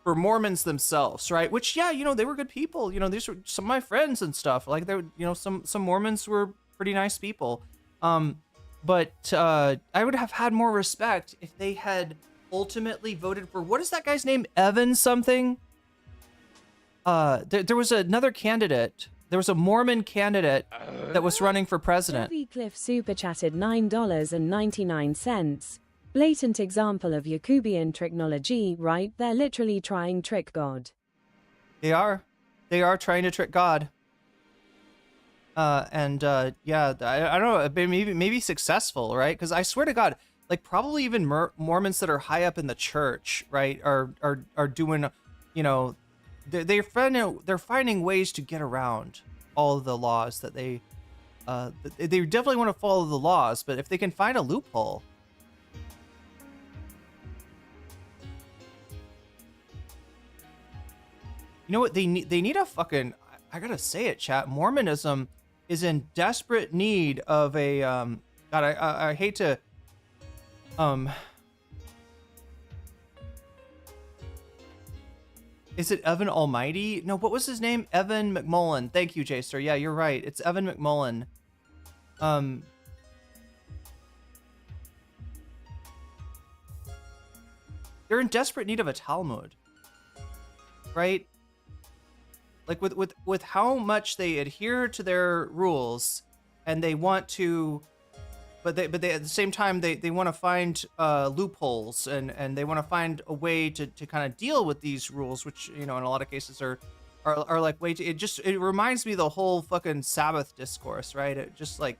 for Mormons themselves, right? Which, yeah, you know, they were good people. You know, these were some of my friends and stuff. Like, they, you know, some Mormons were pretty nice people. But I would have had more respect if they had ultimately voted for, what is that guy's name? Evan something? There was another candidate. There was a Mormon candidate that was running for president. Toby Cliff super chatted $9.99. Blatant example of Yakubian technology, right? They're literally trying trick God. They are trying to trick God. Yeah, I don't know, maybe successful, right? Because I swear to God, like, probably even Mormons that are high up in the church, right, are doing, you know, they're finding ways to get around all of the laws that they definitely want to follow the laws, but if they can find a loophole. You know what, they need a fucking, I gotta say it, chat, Mormonism is in desperate need of a God, I hate to Is it Evan Almighty? No, what was his name? Evan McMullen. Thank you, J-Star. Yeah, you're right. It's Evan McMullen. They're in desperate need of a Talmud, right? Like with how much they adhere to their rules, and they want to, but they at the same time they want to find loopholes, and they want to find a way to kind of deal with these rules, which, you know, in a lot of cases are like way too, it reminds me of the whole fucking Sabbath discourse, right? It just like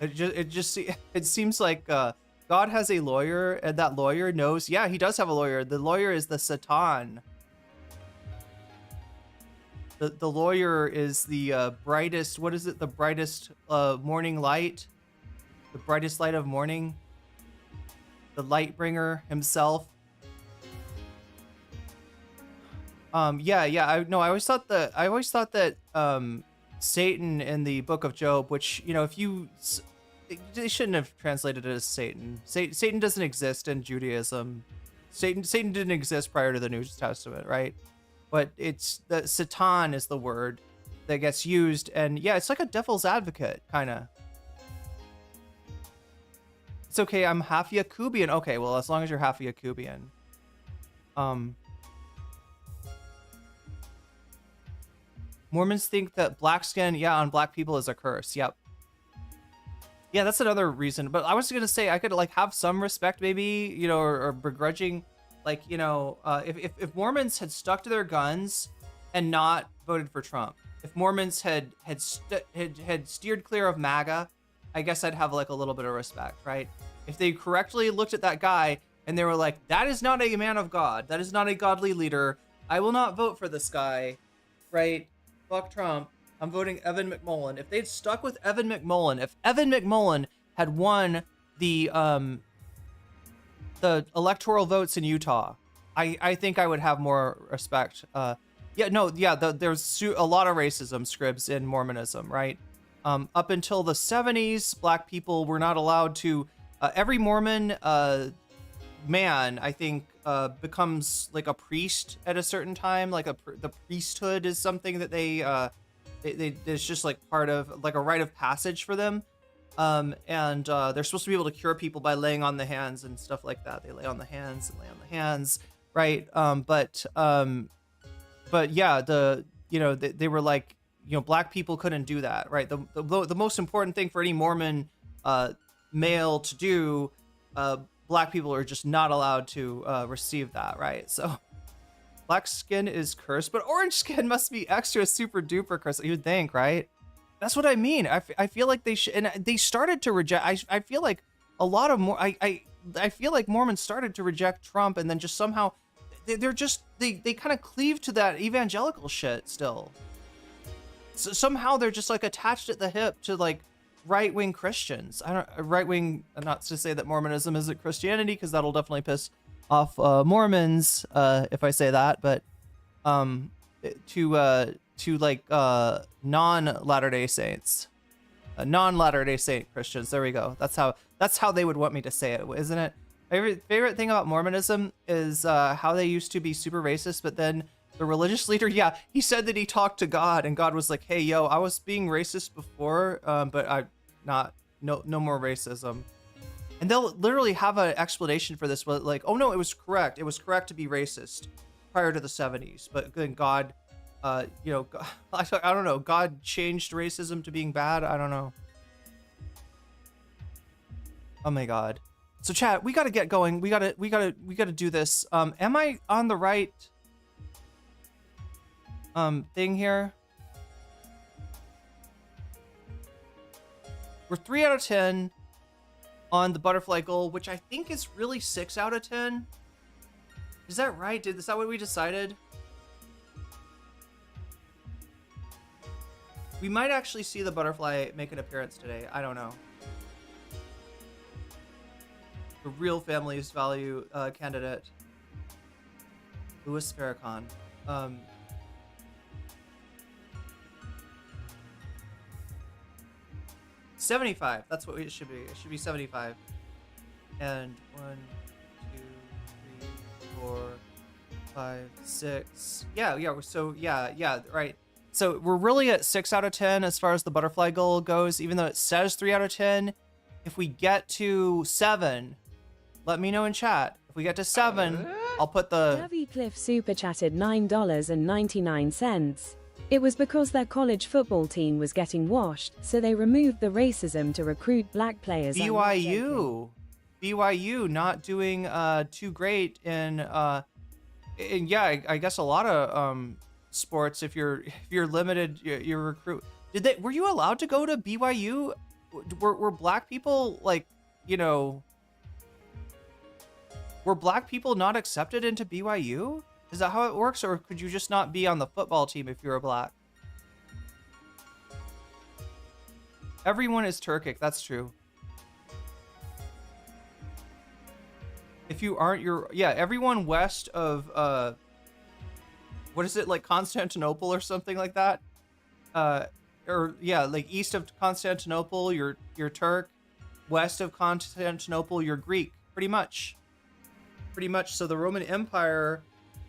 it seems like God has a lawyer, and that lawyer knows, yeah, he does have a lawyer. The lawyer is the Satan. The lawyer is the brightest, what is it? The brightest morning light? The brightest light of morning? The light bringer himself. I always thought that Satan in the book of Job, which, you know, they shouldn't have translated it as Satan. Satan doesn't exist in Judaism. Satan didn't exist prior to the New Testament, right? But it's the Satan is the word that gets used, and yeah, it's like a devil's advocate, kind of. It's okay, I'm half Yacubian. Okay, well, as long as you're half Yacubian. Mormons think that black skin, yeah, on black people is a curse. Yep. Yeah, that's another reason. But I was gonna say I could like have some respect, maybe, you know, or begrudging, like, you know, if Mormons had stuck to their guns and not voted for Trump, if Mormons had steered clear of MAGA, I guess I'd have like a little bit of respect, right? If they correctly looked at that guy and they were like, that is not a man of God, that is not a godly leader, I will not vote for this guy, right? Fuck Trump. I'm voting Evan McMullen. If they'd stuck with Evan McMullen, if Evan McMullen had won the electoral votes in Utah, I think I would have more respect. There's a lot of racism, Scribs, in Mormonism, right? Up until the 70s, black people were not allowed to. Every Mormon man, I think, becomes like a priest at a certain time. Like the priesthood is something that it's just like part of like a rite of passage for them. And they're supposed to be able to cure people by laying on the hands and stuff like that. They lay on the hands and lay on the hands, right? But yeah, they were like, you know, black people couldn't do that, right? The most important thing for any Mormon male to do, black people are just not allowed to receive that, right? So black skin is cursed, but orange skin must be extra super duper cursed, you would think, right? That's what I mean. I feel like they should, and they started to reject. I feel like a lot of more. I feel like Mormons started to reject Trump, and then just somehow they kind of cleave to that evangelical shit still. So somehow they're just like attached at the hip to like right-wing Christians. Right-wing. Not to say that Mormonism isn't Christianity, because that'll definitely piss off Mormons if I say that, but to like non-Latter-day Saints, non-Latter-day Saint Christians. There we go. That's how they would want me to say it, isn't it? My favorite thing about Mormonism is how they used to be super racist, but then the religious leader, yeah, he said that he talked to God, and God was like, hey, yo, I was being racist before, but no more racism. And they'll literally have an explanation for this, but like, oh no, it was correct. It was correct to be racist prior to the 70s, but then God, I don't know, God changed racism to being bad. I don't know. Oh my God. So chat, we gotta get going. We gotta do this. Am I on the right thing here? We're 3 out of 10 on the butterfly goal, which I think is really 6 out of 10. Is that right? Is that what we decided? We might actually see the butterfly make an appearance today. I don't know. The real family's value candidate, Louis Farrakhan. 75. That's what it should be. It should be 75. And 1, 2, 3, 4, 5, 6. Yeah. So yeah, right. So we're really at 6 out of 10 as far as the butterfly goal goes, even though it says 3 out of 10. If we get to 7, let me know in chat. If we get to 7, I'll put the... Davy Cliff super chatted $9.99. It was because their college football team was getting washed, so they removed the racism to recruit black players. BYU not doing too great in yeah, I guess a lot of sports. If you're limited, your recruit. Were you allowed to go to BYU? Were black people like, you know, were black people not accepted into BYU? Is that how it works, or could you just not be on the football team if you were black? Everyone is Turkic. That's true. If you aren't, everyone west of what is it, like Constantinople or something like that? Or yeah, like east of Constantinople, you're Turk. West of Constantinople, you're Greek. Pretty much. So the Roman Empire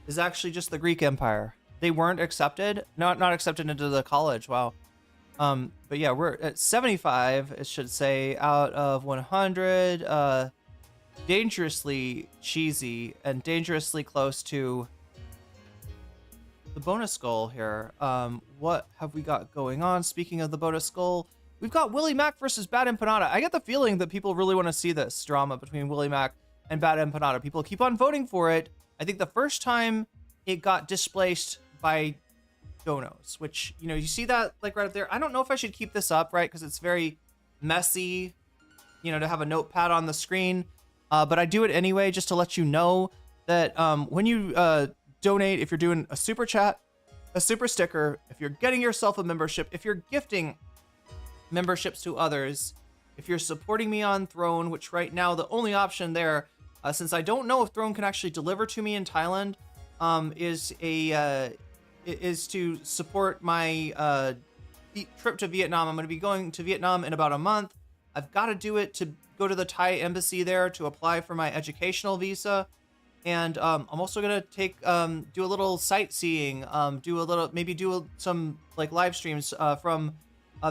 is actually just the Greek Empire. They weren't accepted, not accepted into the college. Wow. But yeah, we're at 75. It should say out of 100. Dangerously cheesy and dangerously close to the bonus goal here. What have we got going on? Speaking of the bonus goal, we've got Willie Mack versus Bad Empanada. I get the feeling that people really want to see this drama between Willie Mack and Bad Empanada. People keep on voting for it. I think the first time it got displaced by donos, which, you know, you see that like right up there. I don't know if I should keep this up, right? Because it's very messy, you know, to have a notepad on the screen. But I do it anyway, just to let you know that when you donate, if you're doing a super chat, a super sticker, if you're getting yourself a membership, if you're gifting memberships to others, if you're supporting me on Throne, which right now the only option there, since I don't know if Throne can actually deliver to me in Thailand, is to support my trip to Vietnam. I'm going to be going to Vietnam in about a month. I've got to do it to go to the Thai embassy there to apply for my educational visa. And I'm also going to take do a little sightseeing, do some like live streams from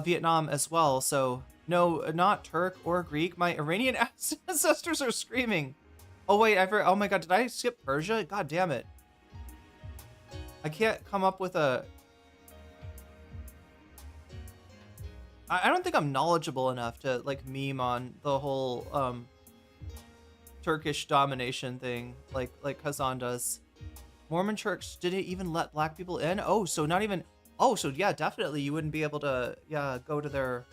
Vietnam as well. So no, not Turk or Greek. My Iranian ancestors are screaming. Oh wait, oh my god, did I skip Persia? God damn it. I can't come up with a... I don't think I'm knowledgeable enough to like meme on the whole Turkish domination thing like Kazan does. Mormon church, did it even let black people in? Oh, so not even... Oh, so yeah, definitely you wouldn't be able to go to their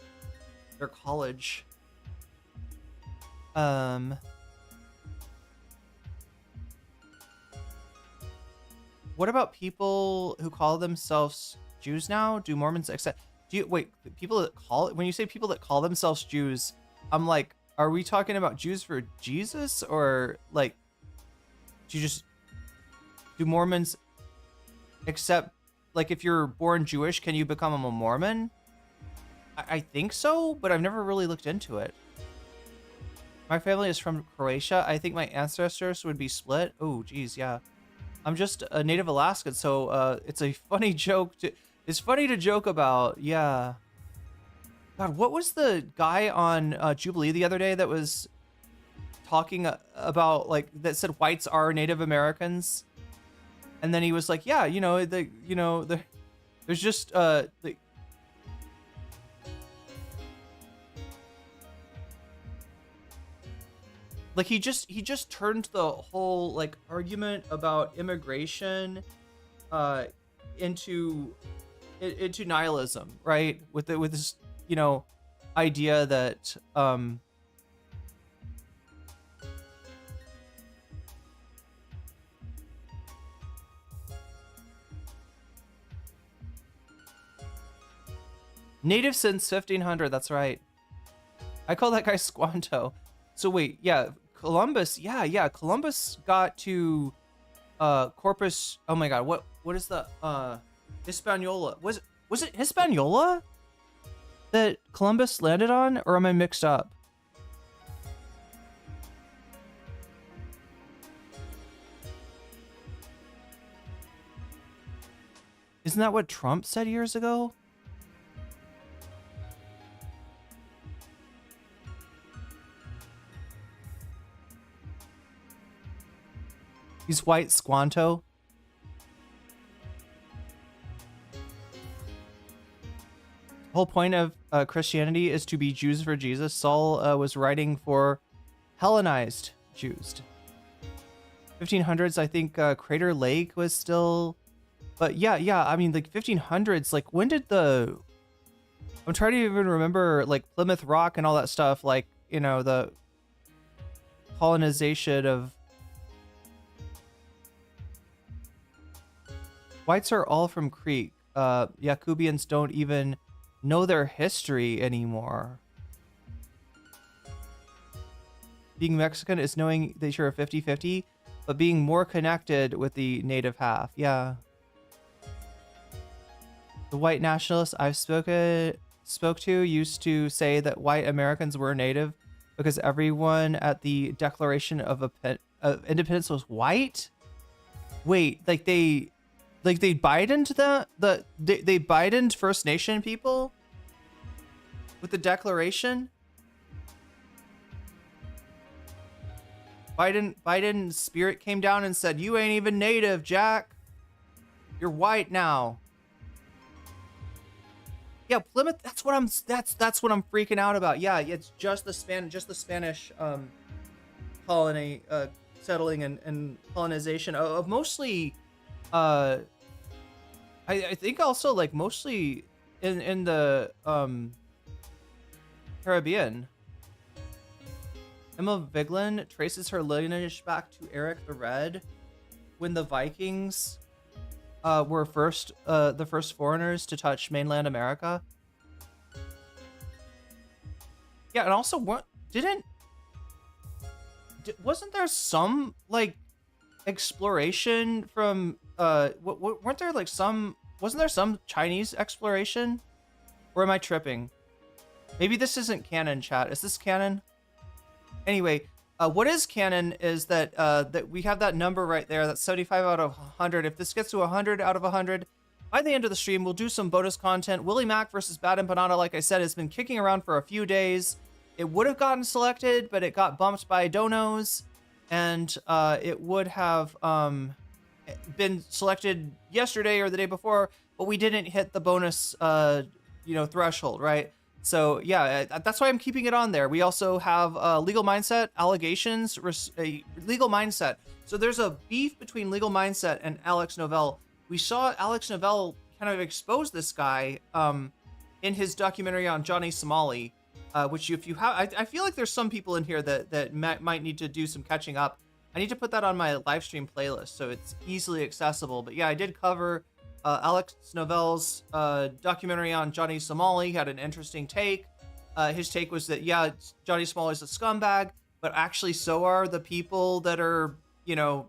college. What about people who call themselves Jews now? Do Mormons accept... people that when you say people that call themselves Jews, I'm like, are we talking about Jews for Jesus, or like, do Mormons accept, like, if you're born Jewish, can you become a Mormon? I think so, but I've never really looked into it. My family is from Croatia. I think my ancestors would be split. Oh, geez, yeah. I'm just a native Alaskan, so it's a funny joke. It's funny to joke about, yeah. God, what was the guy on Jubilee the other day that was talking about, like, that said whites are Native Americans? And then he was like, yeah, there's just like he just turned the whole like argument about immigration into nihilism, right? With this, idea that native since 1500, that's right. I call that guy Squanto. So wait, yeah, Columbus, Columbus got to Corpus. Oh my god, what is the Hispaniola? Was it Hispaniola that Columbus landed on, or am I mixed up? Isn't that what Trump said years ago? He's white Squanto. The whole point of Christianity is to be Jews for Jesus. Saul was writing for Hellenized Jews. 1500s, I think Crater Lake was still... But yeah, I mean, like 1500s, like when did the... I'm trying to even remember like Plymouth Rock and all that stuff, like, you know, the colonization of... Whites are all from Crete. Yacubians don't even know their history anymore. Being Mexican is knowing that you're a 50-50, but being more connected with the native half. Yeah. The white nationalists I've spoke to used to say that white Americans were native because everyone at the Declaration of Independence was white. Wait, like they Bidened they Bidened First Nation people with the Declaration. Biden's spirit came down and said, "You ain't even native, Jack. You're white now." Yeah, Plymouth. That's what I'm freaking out about. Yeah, it's just the Spanish colony settling and colonization of mostly. I think also like mostly in the Caribbean. Emma Vigeland traces her lineage back to Eric the Red, when the Vikings were the first foreigners to touch mainland America. Yeah, and also wasn't there some like exploration from weren't there like wasn't there some Chinese exploration? Or am I tripping? Maybe this isn't canon, chat. Is this canon? Anyway, what is canon is that that we have that number right there. That's 75 out of 100. If this gets to 100 out of 100, by the end of the stream, we'll do some bonus content. Willie Mack versus Bad Empanada, like I said, has been kicking around for a few days. It would have gotten selected, but it got bumped by donos. And it would have been selected yesterday or the day before, but we didn't hit the bonus, threshold, right? So yeah, that's why I'm keeping it on there. We also have Legal Mindset allegations, Legal Mindset. So there's a beef between Legal Mindset and Alex Novell. We saw Alex Novell kind of expose this guy in his documentary on Johnny Somali, which if you have, I feel like there's some people in here that might need to do some catching up. I need to put that on my live stream playlist so it's easily accessible. But yeah, I did cover Alex Novell's documentary on Johnny Somali. He had an interesting take. His take was that, yeah, Johnny Somali's a scumbag, but actually so are the people that are,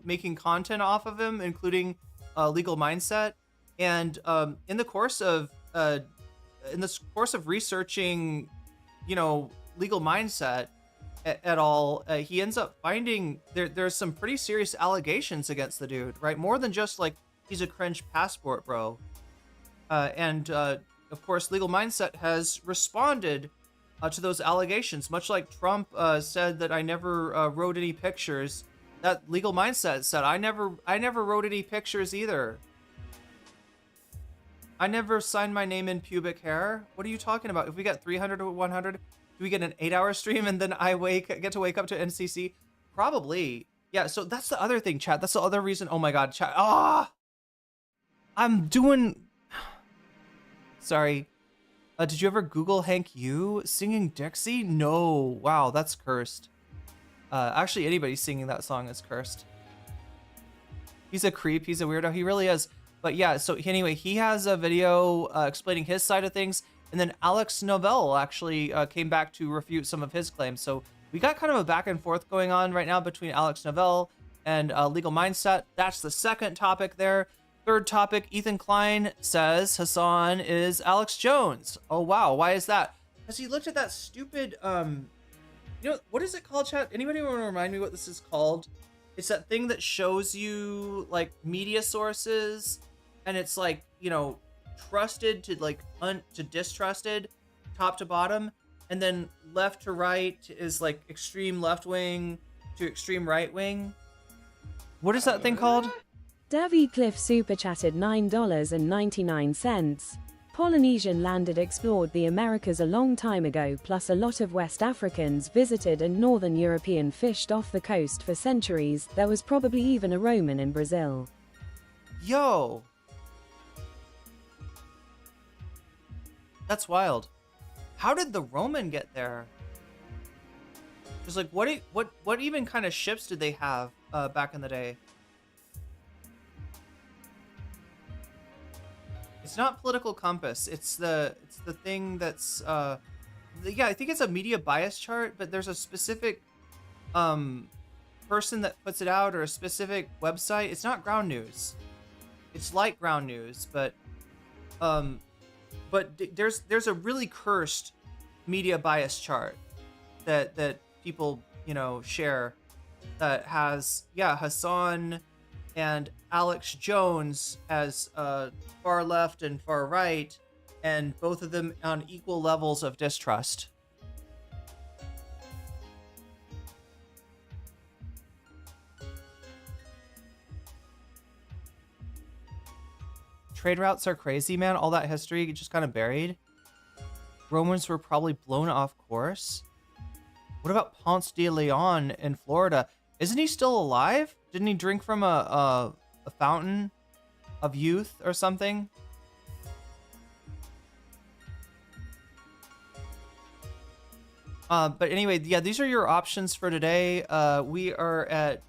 making content off of him, including Legal Mindset. And in the course of researching, Legal Mindset at all, he ends up finding there's some pretty serious allegations against the dude, right? More than just like he's a cringe passport bro. And of course, Legal Mindset has responded to those allegations, much like Trump said that I never wrote any pictures. That Legal Mindset said I never wrote any pictures either. I never signed my name in pubic hair. What are you talking about? If we get 300 to 100, do we get an 8-hour stream and then I get to wake up to NCC? Probably. Yeah, so that's the other thing, chat. That's the other reason. Oh my god, chat. I'm doing... Sorry. Did you ever Google Hank Yu singing Dixie? No. Wow, that's cursed. Actually, anybody singing that song is cursed. He's a creep. He's a weirdo. He really is. But yeah, so anyway, he has a video explaining his side of things. And then Alex Novell actually came back to refute some of his claims. So we got kind of a back and forth going on right now between Alex Novell and Legal Mindset. That's the second topic there. Third topic, Ethan Klein says Hassan is Alex Jones. Oh, wow. Why is that? Because he looked at that stupid, what is it called, chat? Anybody want to remind me what this is called? It's that thing that shows you like media sources and it's like trusted to like to distrusted, top to bottom, and then left to right is like extreme left wing to extreme right wing. What is that thing called? Davy Cliff super chatted $9.99. Polynesian landed explored the Americas a long time ago, plus a lot of West Africans visited and Northern European fished off the coast for centuries. There was probably even a Roman in Brazil. Yo. That's wild. How did the Roman get there? Because like what even kind of ships did they have back in the day? It's not political compass. It's the thing that's yeah, I think it's a media bias chart, but there's a specific person that puts it out or a specific website. It's not ground news. It's like ground news, but there's a really cursed media bias chart that people share that has Hassan and Alex Jones as far left and far right, and both of them on equal levels of distrust. Trade routes are crazy, man. All that history just kind of buried. Romans were probably blown off course. What about Ponce de Leon in Florida? Isn't he still alive? Didn't he drink from a fountain of youth or something? But anyway, yeah, these are your options for today. We are at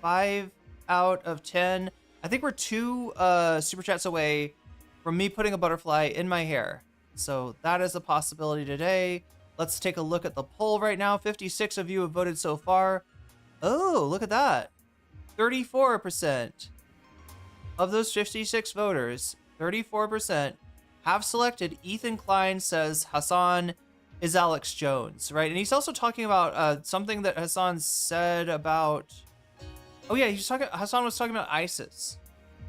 5 out of 10. I think we're 2 super chats away from me putting a butterfly in my hair. So that is a possibility today. Let's take a look at the poll right now. 56 of you have voted so far. Oh, look at that. 34% of those 56 voters, 34% have selected Ethan Klein says Hassan is Alex Jones, right? And he's also talking about something that Hassan said about... Oh yeah, Hassan was talking about ISIS.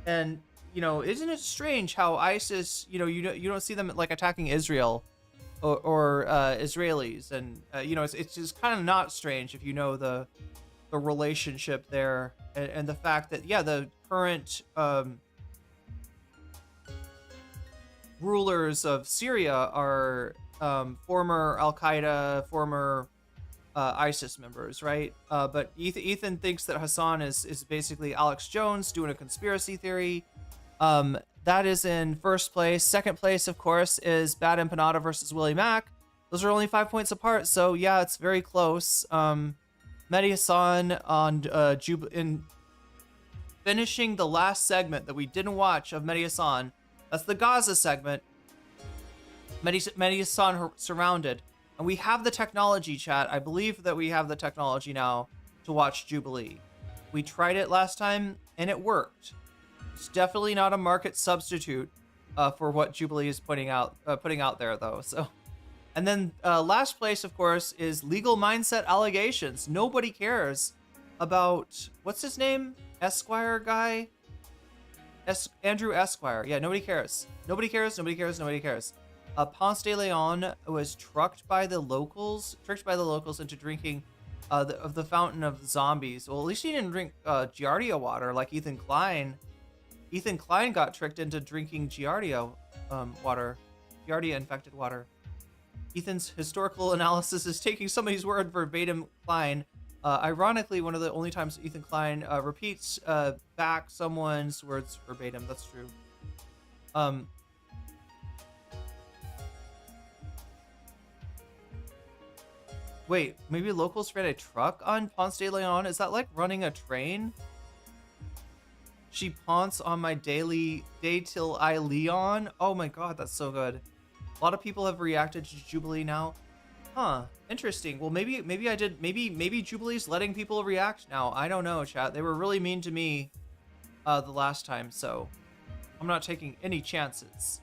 And, isn't it strange how ISIS, you don't see them like attacking Israel or Israelis. And, it's just kind of not strange if you know the relationship there and the fact that, yeah, the current rulers of Syria are former Al-Qaeda, former ISIS members, right? But Ethan thinks that Hassan is basically Alex Jones doing a conspiracy theory. That is in first place. Second place, of course, is Bad Empanada versus Willie Mack. Those are only 5 points apart, so yeah, it's very close. Mehdi Hassan on in finishing the last segment that we didn't watch of Mehdi Hassan. That's the Gaza segment. Mehdi Hassan surrounded. And we have the technology, chat. I believe that we have the technology now to watch Jubilee. We tried it last time, and it worked. It's definitely not a market substitute for what Jubilee is putting out there, though. So, and then last place, of course, is legal mindset allegations. Nobody cares about what's his name, Esquire guy, Andrew Esquire. Yeah, nobody cares. Nobody cares. Nobody cares. Nobody cares. Ponce de Leon was tricked by the locals into drinking of the fountain of zombies. Well, at least he didn't drink Giardia water like Ethan Klein. Ethan Klein got tricked into drinking Giardia water, Giardia infected water. Ethan's historical analysis is taking somebody's word verbatim. Klein. Ironically, one of the only times Ethan Klein repeats back someone's words verbatim. That's true. Wait, maybe locals ran a truck on Ponce de Leon? Is that like running a train? She Ponce on my day till I Leon? Oh my god, that's so good. A lot of people have reacted to Jubilee now. Huh, interesting. Well, maybe I did. Maybe Jubilee's letting people react now. I don't know, chat. They were really mean to me the last time, so I'm not taking any chances.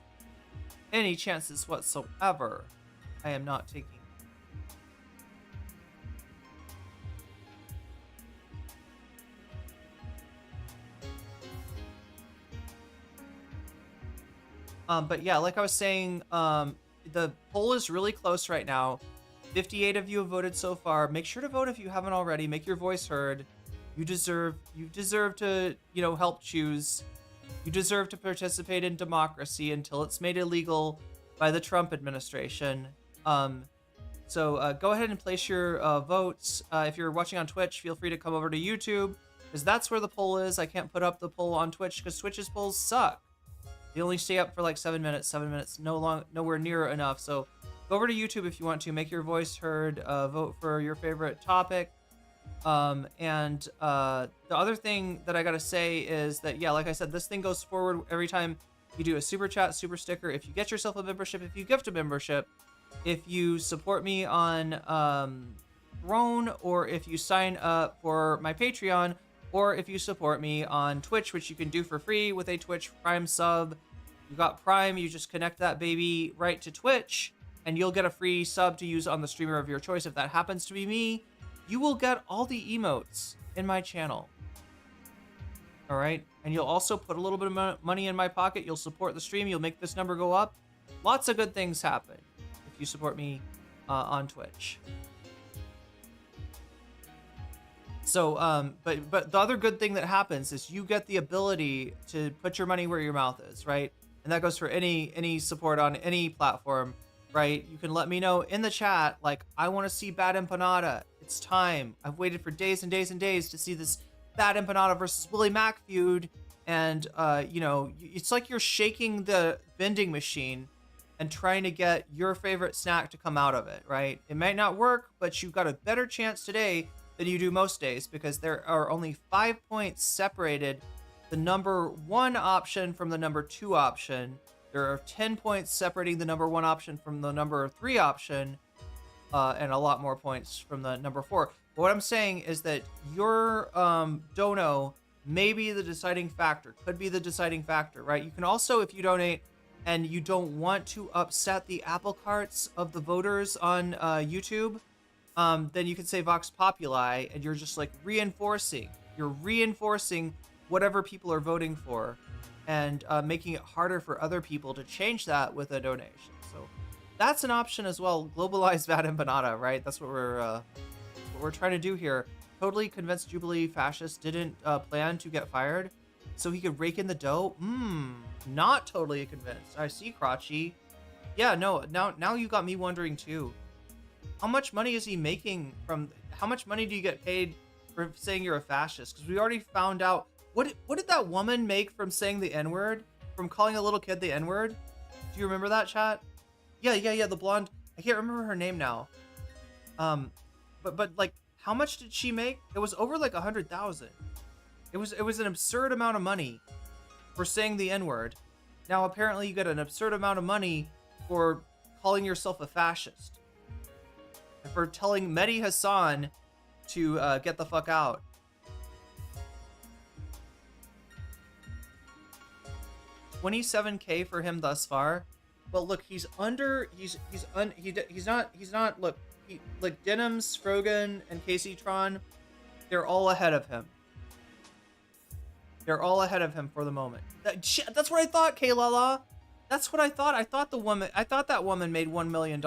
Any chances whatsoever. I am not taking. But yeah, like I was saying, the poll is really close right now. 58 of you have voted so far. Make sure to vote if you haven't already. Make your voice heard. You deserve to, help choose. You deserve to participate in democracy until it's made illegal by the Trump administration. So go ahead and place your votes. If you're watching on Twitch, feel free to come over to YouTube, because that's where the poll is. I can't put up the poll on Twitch because Twitch's polls suck. They only stay up for like 7 minutes. 7 minutes, nowhere near enough. So go over to YouTube if you want to. Make your voice heard. Vote for your favorite topic. And the other thing that I gotta say is that, yeah, like I said, this thing goes forward every time you do a super chat, super sticker. If you get yourself a membership, if you gift a membership, if you support me on Throne, or if you sign up for my Patreon, or if you support me on Twitch, which you can do for free with a Twitch Prime sub. You got Prime, you just connect that baby right to Twitch, and you'll get a free sub to use on the streamer of your choice. If that happens to be me, you will get all the emotes in my channel. All right, and you'll also put a little bit of money in my pocket. You'll support the stream. You'll make this number go up. Lots of good things happen if you support me on Twitch. So, but the other good thing that happens is you get the ability to put your money where your mouth is, right? And that goes for any support on any platform, right? You can let me know in the chat, like, I want to see Bad Empanada. It's time. I've waited for days and days and days to see this Bad Empanada versus Willie Mack feud. And, it's like you're shaking the vending machine and trying to get your favorite snack to come out of it, right? It might not work, but you've got a better chance today than you do most days, because there are only 5 points separated the number 1 option from the number 2 option. There are 10 points separating the number 1 option from the number 3 option, and a lot more points from the number 4. But what I'm saying is that your dono may be the deciding factor, could be the deciding factor, right? You can also, if you donate and you don't want to upset the apple carts of the voters on YouTube, then you can say Vox Populi, and you're just like reinforcing whatever people are voting for, and making it harder for other people to change that with a donation. So that's an option as well. Globalize Bad Empanada, right? That's what we're trying to do here. Totally convinced Jubilee fascist didn't plan to get fired so he could rake in the dough. Not totally convinced. I see, Crotchy. Yeah, no, now you got me wondering too. How much money is he making from? How much money do you get paid for saying you're a fascist? Because we already found out. What did that woman make from saying the N-word? From calling a little kid the N-word? Do you remember that, chat? Yeah. The blonde. I can't remember her name now. But like, how much did she make? It was over like 100,000. It was an absurd amount of money for saying the N-word. Now apparently you get an absurd amount of money for calling yourself a fascist. For telling Mehdi Hassan to get the fuck out. $27K for him thus far. But look, he's not look, like Denims, Frogan, and Casey Tron, they're all ahead of him. They're all ahead of him for the moment. That's what I thought, Kaylala. That's what I thought. I thought that woman made $1 million.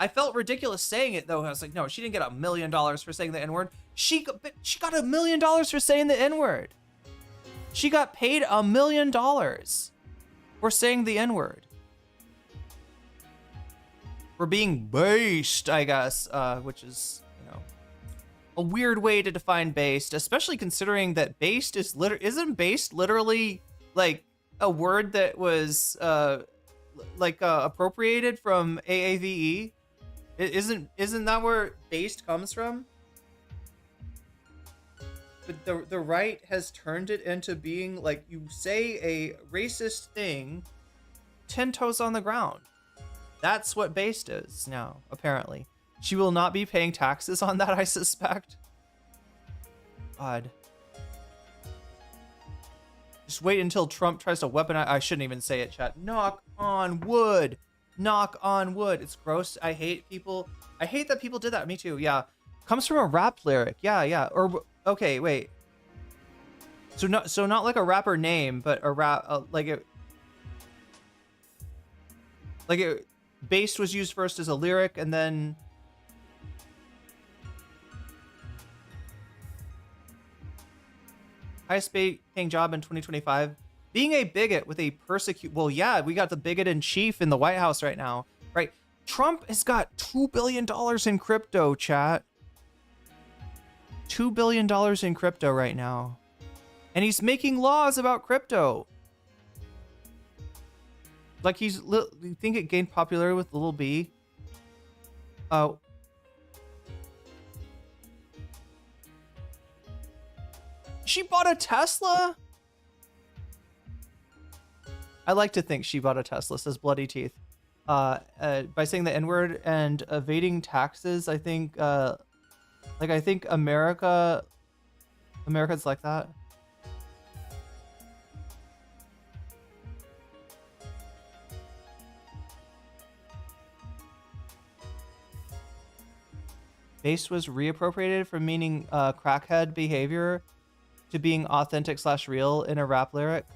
I felt ridiculous saying it though. I was like, no, she didn't get $1 million for saying the N-word. She got $1 million for saying the N-word. She got paid $1 million for saying the N-word. For being based, I guess, which is, a weird way to define based, especially considering that based is isn't based literally like a word that was appropriated from AAVE? Isn't that where based comes from? But the right has turned it into being like, you say a racist thing 10 toes on the ground. That's what based is now, apparently. She will not be paying taxes on that, I suspect. Odd. Just wait until Trump tries to weaponize. I shouldn't even say it, chat. Knock on wood. Knock on wood. It's gross. I hate people. I hate that people did that. Me too. Yeah. Comes from a rap lyric. Yeah. Or okay, wait. So not like a rapper name, but a rap like it. Based was used first as a lyric, and then highest paying job in 2025. Being a bigot with a persecute. Well, yeah, we got the bigot in chief in the White House right now, right? Trump has got $2 billion in crypto, chat. $2 billion in crypto right now. And he's making laws about crypto. Like you think it gained popularity with Little B? She bought a Tesla? I like to think she bought a Tesla, says Bloody Teeth. By saying the N-word and evading taxes, I think, I think America's like that. Base was reappropriated from meaning crackhead behavior to being authentic / real in a rap lyric.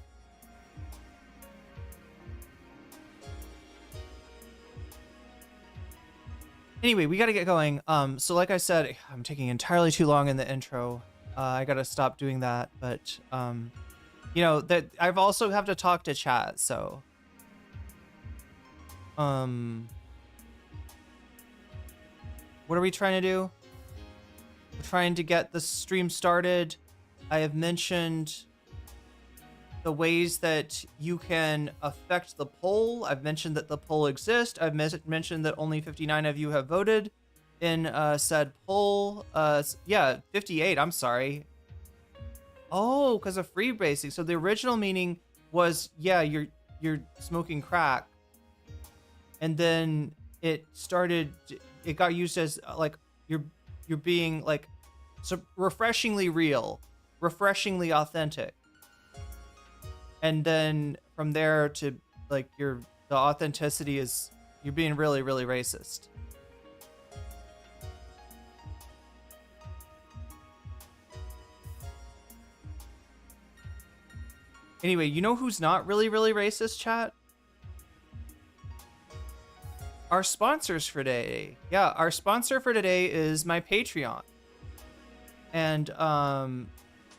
Anyway, we got to get going. So like I said, I'm taking entirely too long in the intro. I got to stop doing that. But, you know, that I've also have to talk to chat. So, what are we trying to do? We're trying to get the stream started. I have mentioned the ways that you can affect the poll. I've mentioned that the poll exists. I've mentioned that only 59 of you have voted in said poll. Yeah, 58, I'm sorry. Oh, because of freebasing. So the original meaning was, yeah, you're smoking crack. And then it got used as like you're being like so refreshingly real, refreshingly authentic. And then from there to like the authenticity is you're being really, really racist. Anyway, you know who's not really, really racist, chat? Our sponsors for today. Yeah, our sponsor for today is my Patreon. And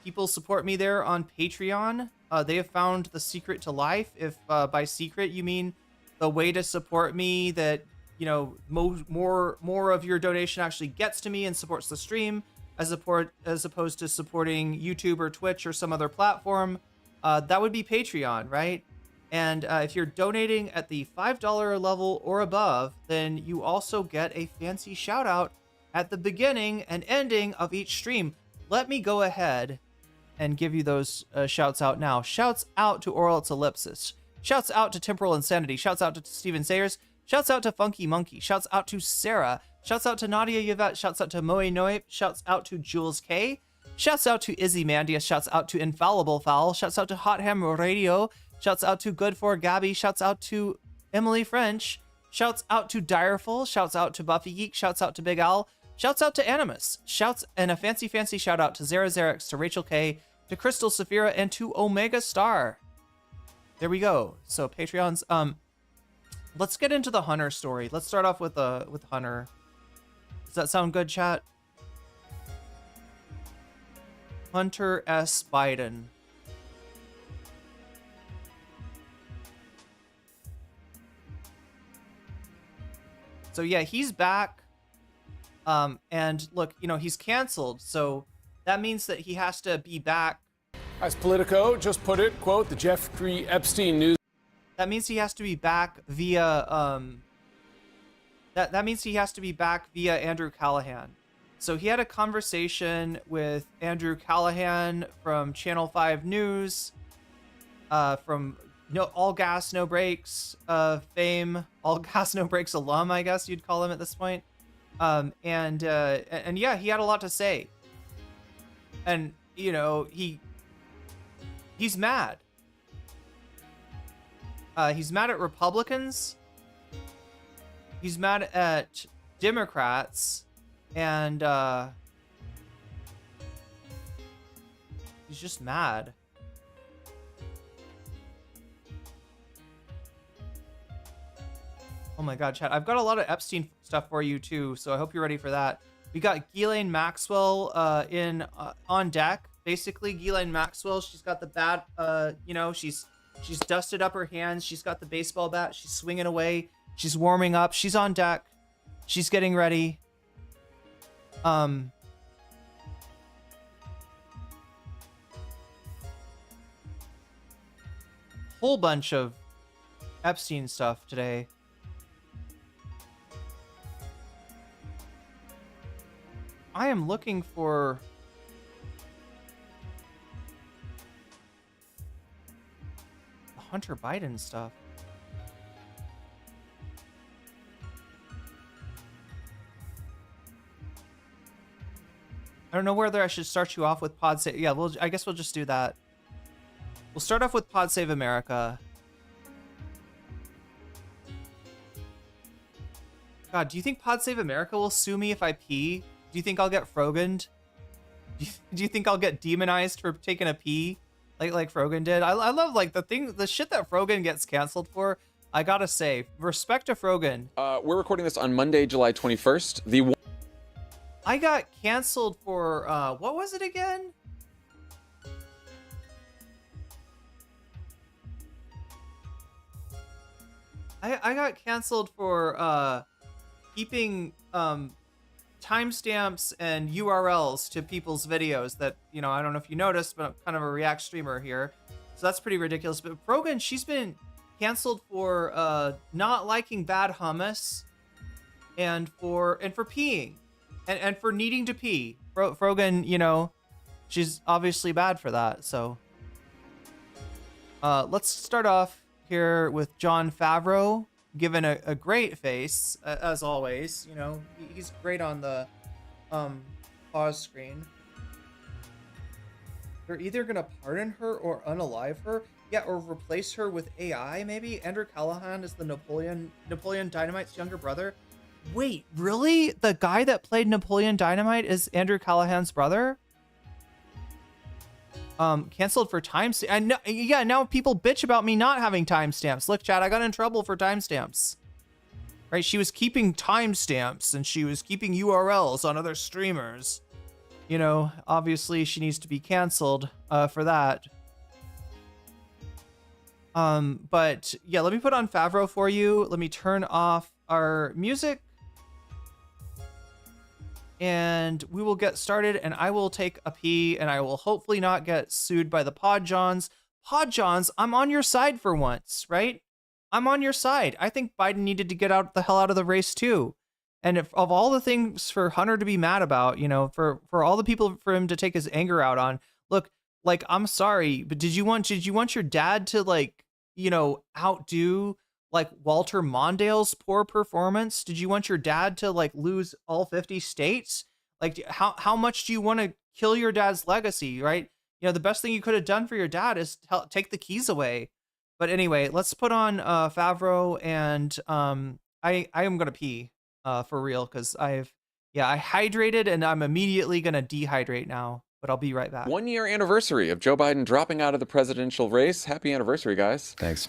people support me there on Patreon. They have found the secret to life. If by secret you mean the way to support me that, you know, more of your donation actually gets to me and supports the stream as opposed to supporting YouTube or Twitch or some other platform, that would be Patreon, right? And if you're donating at the $5 level or above, then you also get a fancy shout out at the beginning and ending of each stream. Let me go ahead and give you those shouts out now. Shouts out to Oral Ellipsis. Shouts out to Temporal Insanity. Shouts out to Steven Sayers. Shouts out to Funky Monkey. Shouts out to Sarah. Shouts out to Nadia Yvette. Shouts out to Moe Noe. Shouts out to Jules K. Shouts out to Izzy Mandia. Shouts out to Infallible Fowl. Shouts out to Hot Ham Radio. Shouts out to Good for Gabby. Shouts out to Emily French. Shouts out to Direful. Shouts out to Buffy Geek. Shouts out to Big Al. Shouts out to Animus. Shouts and a fancy shout out to Zara Xerix, to Rachel K, to Crystal Saphira, and to Omega Star. There we go. So Patreons. Let's get into the Hunter story. Let's start off with Hunter. Does that sound good, chat? Hunter S. Biden. So yeah, he's back. And look, you know, he's canceled, so that means that he has to be back. As Politico just put it, quote, the Jeffrey Epstein news. That means he has to be back via that means he has to be back via Andrew Callahan. So he had a conversation with Andrew Callahan from Channel 5 News, from All Gas No Brakes fame, All Gas No Brakes alum, I guess you'd call him at this point. And yeah, he had a lot to say. And you know, he's mad. He's mad at Republicans. He's mad at Democrats, and he's just mad. Oh my God, chat. I've got a lot of Epstein stuff for you too, so I hope you're ready for that. We got Ghislaine Maxwell on deck. Basically, Ghislaine Maxwell, she's got the bat, she's dusted up her hands. She's got the baseball bat. She's swinging away. She's warming up. She's on deck. She's getting ready. Whole bunch of Epstein stuff today. I am looking for Hunter Biden stuff. I don't know whether I should start you off with Pod Save. Yeah, I guess we'll just do that. We'll start off with Pod Save America. God, do you think Pod Save America will sue me if I pee? Do you think I'll get Froganed? Do you think I'll get demonized for taking a pee like Frogan did? I love like the shit that Frogan gets canceled for. I gotta say, respect to Frogan. We're recording this on Monday, July 21st. I got canceled for what was it again? I got canceled for keeping timestamps and URLs to people's videos that, I don't know if you noticed, but I'm kind of a React streamer here. So that's pretty ridiculous. But Frogan, she's been canceled for not liking bad hummus and for peeing and for needing to pee. Frogan, she's obviously bad for that. So let's start off here with Jon Favreau, given a great face, as always. He's great on the pause screen. They're either going to pardon her or unalive her. Yeah, or replace her with AI, maybe? Andrew Callahan is the Napoleon Dynamite's younger brother. Wait, really? The guy that played Napoleon Dynamite is Andrew Callahan's brother? Canceled for timestamps. And now people bitch about me not having timestamps. Look, chat, I got in trouble for timestamps. Right? She was keeping timestamps and she was keeping URLs on other streamers. Obviously she needs to be canceled for that. But yeah, let me put on Favreau for you. Let me turn off our music. And we will get started, and I will take a pee, and I will hopefully not get sued by the Pod Johns. Pod Johns, I'm on your side for once, right? I'm on your side. I think Biden needed to get the hell out of the race too. And if of all the things for Hunter to be mad about, for all the people for him to take his anger out on, look, like, I'm sorry, but did you want your dad to outdo like Walter Mondale's poor performance? Did you want your dad to lose all 50 states? Like, how much do you want to kill your dad's legacy, right? The best thing you could have done for your dad is take the keys away. But anyway, let's put on Favreau, and I am gonna pee for real, because I hydrated and I'm immediately gonna dehydrate now. But I'll be right back. 1 year anniversary of Joe Biden dropping out of the presidential race. Happy anniversary, guys. Thanks.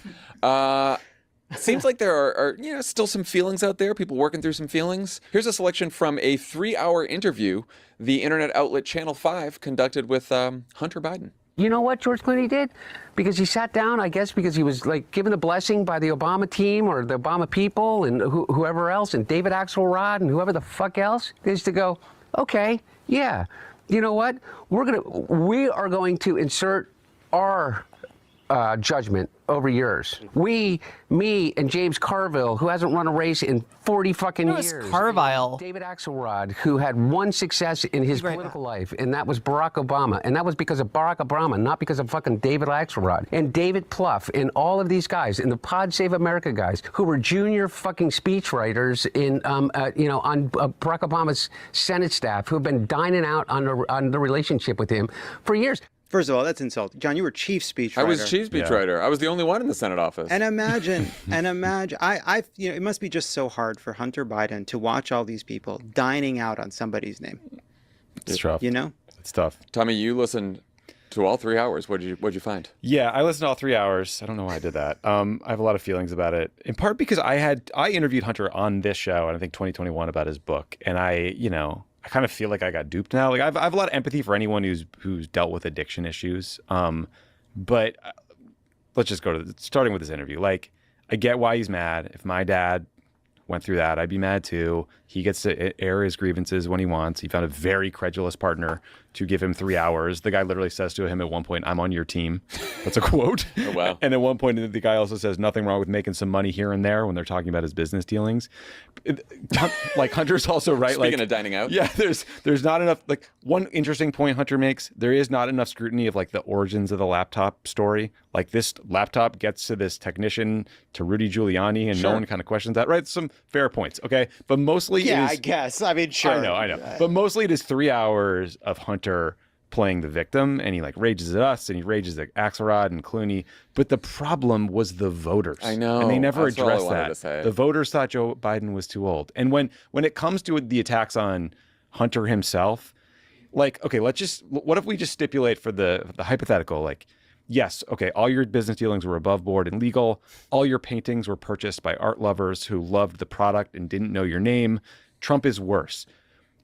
Seems like there are still some feelings out there, people working through some feelings. Here's a selection from a 3-hour interview the internet outlet Channel 5 conducted with Hunter Biden. You know what George Clooney did? Because he sat down, I guess, because he was given a blessing by the Obama team or the Obama people and whoever else, and David Axelrod and whoever the fuck else, is to go, okay, yeah, you know what? We are going to insert our judgment over yours. Me, and James Carville, who hasn't run a race in 40 fucking years. Carville. David Axelrod, who had one success in his political life, and that was Barack Obama. And that was because of Barack Obama, not because of fucking David Axelrod. And David Plouffe, and all of these guys, and the Pod Save America guys, who were junior fucking speechwriters on Barack Obama's Senate staff, who have been dining out on the relationship with him for years. First of all, that's insulting. John, you were chief speechwriter. I was chief speechwriter. I was the only one in the Senate office. And imagine, it must be just so hard for Hunter Biden to watch all these people dining out on somebody's name. It's tough. You know? It's tough. Tommy, you listened To all 3 hours. What'd you find? Yeah, I listened to all 3 hours. I don't know why I did that. I have a lot of feelings about it. In part because I interviewed Hunter on this show, and I think 2021 about his book, and I kind of feel like I got duped now. Like I have a lot of empathy for anyone who's dealt with addiction issues. But let's just go to starting with this interview. Like, I get why he's mad. If my dad went through that, I'd be mad too. He gets to air his grievances when he wants. He found a very credulous partner to give him 3 hours. The guy literally says to him at one point, "I'm on your team." That's a quote. Oh, wow. And at one point, the guy also says, "Nothing wrong with making some money here and there," when they're talking about his business dealings. Like, Hunter's also right. Speaking of dining out. Yeah, there's not enough. Like, one interesting point Hunter makes, there is not enough scrutiny of like the origins of the laptop story. Like, this laptop gets to this technician, to Rudy Giuliani, and no one kind of questions that. Right? Some fair points. Okay. But mostly I guess. I mean, sure. I know. But mostly it is 3 hours of Hunter playing the victim, and he like rages at us, and he rages at Axelrod and Clooney. But the problem was the voters. I know. And they never That's all I addressed wanted that. to say. The voters thought Joe Biden was too old. And when it comes to the attacks on Hunter himself, like, okay, what if we just stipulate for the hypothetical, like, yes, okay, all your business dealings were above board and legal. All your paintings were purchased by art lovers who loved the product and didn't know your name. Trump is worse.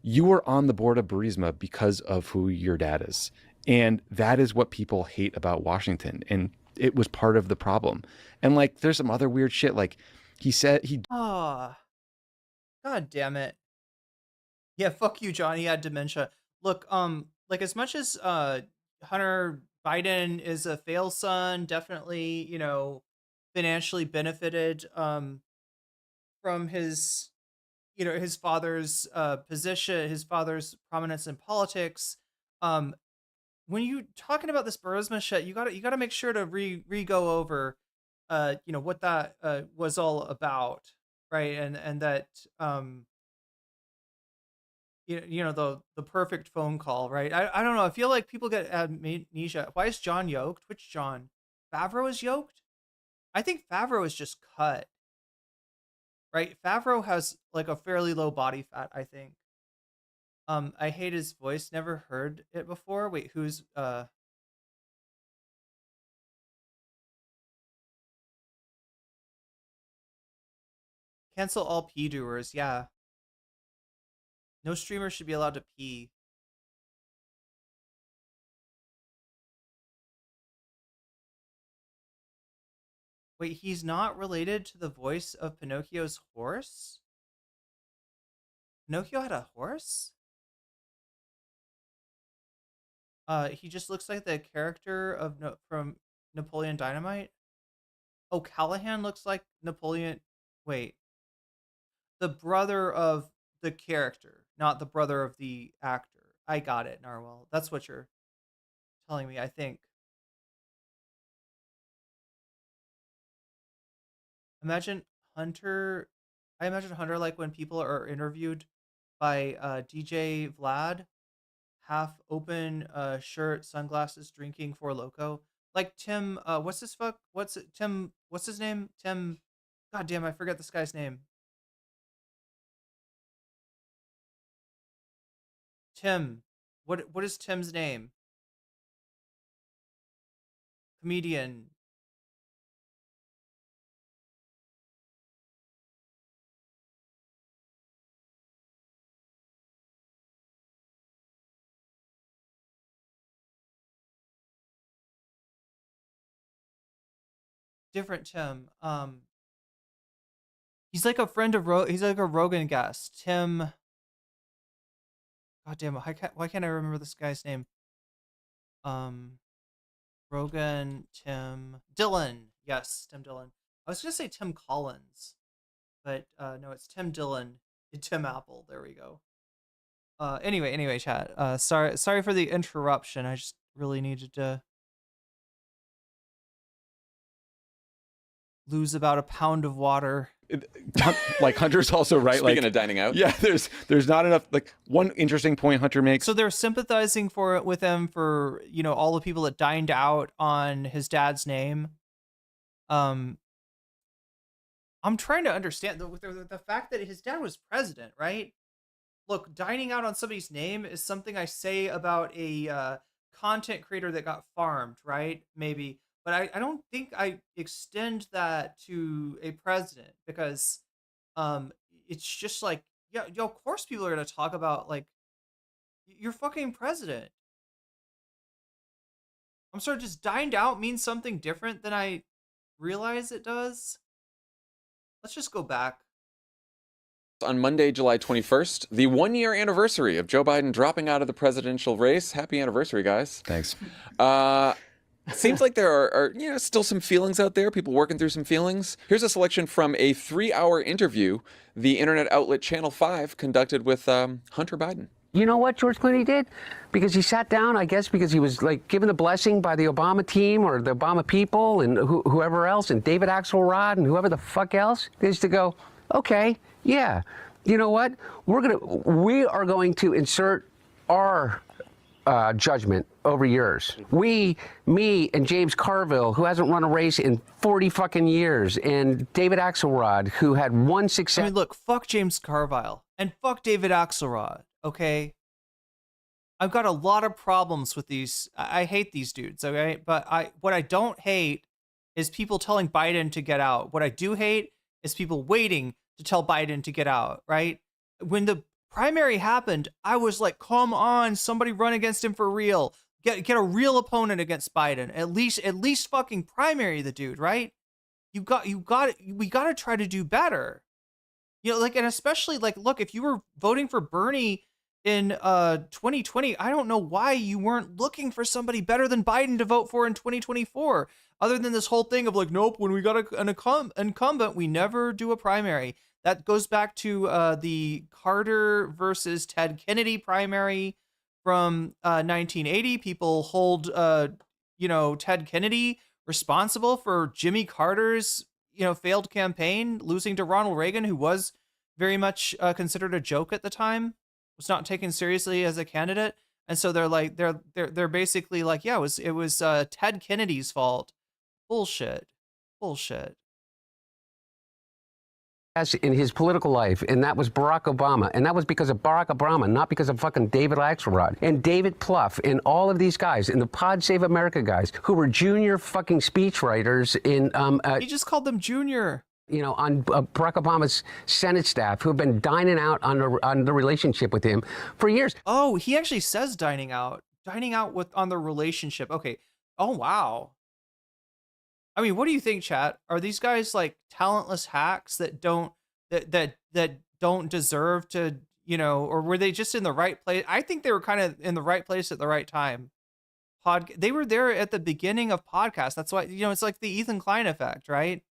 You were on the board of Burisma because of who your dad is. And that is what people hate about Washington. And it was part of the problem. And like, there's some other weird shit. Like, he said God damn it. Yeah, fuck you, John. He had dementia. Look, like, as much as Hunter Biden is a fail son, definitely, financially benefited from his his father's position, his father's prominence in politics. When you talking about this Burisma shit, you gotta make sure to go over what that was all about, right? And that the perfect phone call, right? I don't know. I feel like people get amnesia. Why is John yoked? Which John? Favreau is yoked? I think Favreau is just cut. Right? Favreau has like a fairly low body fat, I think. I hate his voice. Never heard it before. Wait, who's cancel all pee doers? Yeah. No streamer should be allowed to pee. Wait, he's not related to the voice of Pinocchio's horse? Pinocchio had a horse? He just looks like the character of from Napoleon Dynamite. Oh, Callahan looks like Napoleon. Wait. The brother of the character, not the brother of the actor. I got it, Narwhal. That's what you're telling me, I think. I imagine Hunter like when people are interviewed by DJ Vlad, half open shirt, sunglasses, drinking Four Loko. Like Tim, what's his name? Tim, god damn, I forget this guy's name. Tim. What is Tim's name? Comedian. Different Tim. He's like a friend of he's like a Rogan guest. Tim. God damn it! Why can't I remember this guy's name? Rogan, Tim Dillon. Yes, Tim Dillon. I was gonna say Tim Collins, but no, it's Tim Dillon. Tim Apple. There we go. Anyway, chat. Sorry for the interruption. I just really needed to lose about a pound of water. Like, Hunter's also right. Speaking of dining out. Yeah, there's not enough. Like, one interesting point Hunter makes. So they're sympathizing with him for all the people that dined out on his dad's name. I'm trying to understand the fact that his dad was president, right? Look, dining out on somebody's name is something I say about a content creator that got farmed, right? Maybe. But I don't think I extend that to a president because it's just like, yeah, yo, of course people are gonna talk about like you're fucking president. I'm sorry, just dined out means something different than I realize it does. Let's just go back. On Monday, July 21st, the 1-year anniversary of Joe Biden dropping out of the presidential race. Happy anniversary, guys. Thanks. Seems like there are still some feelings out there, people working through some feelings. Here's a selection from a 3-hour interview the internet outlet Channel 5 conducted with Hunter Biden. You know what George Clooney did? Because he sat down, I guess, because he was like given the blessing by the Obama team or the Obama people and whoever else, and David Axelrod and whoever the fuck else, is to go, okay, yeah, you know what? We are going to insert our judgment over yours. Me, and James Carville, who hasn't run a race in 40 fucking years, and David Axelrod, who had one success. I mean, look, fuck James Carville and fuck David Axelrod, okay? I've got a lot of problems with these. I hate these dudes, okay? But what I don't hate is people telling Biden to get out. What I do hate is people waiting to tell Biden to get out, right? When the primary happened, I was like, come on, somebody run against him for real. Get a real opponent against Biden. At least fucking primary the dude, right? We got to try to do better. You know, like, and especially like, look, if you were voting for Bernie in 2020, I don't know why you weren't looking for somebody better than Biden to vote for in 2024. Other than this whole thing of like, nope, when we got an incumbent, we never do a primary. That goes back to the Carter versus Ted Kennedy primary from 1980. People hold, Ted Kennedy responsible for Jimmy Carter's, failed campaign, losing to Ronald Reagan, who was very much considered a joke at the time, was not taken seriously as a candidate. And so they're like, they're basically like, yeah, it was Ted Kennedy's fault. Bullshit. In his political life, and that was Barack Obama, and that was because of Barack Obama, not because of fucking David Axelrod and David Plouffe and all of these guys and the Pod Save America guys who were junior fucking speechwriters in. He just called them junior. On Barack Obama's Senate staff, who have been dining out on the relationship with him for years. Oh, he actually says dining out on the relationship. Okay. Oh wow. I mean, what do you think, chat? Are these guys like talentless hacks that don't deserve to, or were they just in the right place? I think they were kind of in the right place at the right time. They were there at the beginning of podcasts. That's why, it's like the Ethan Klein effect, right?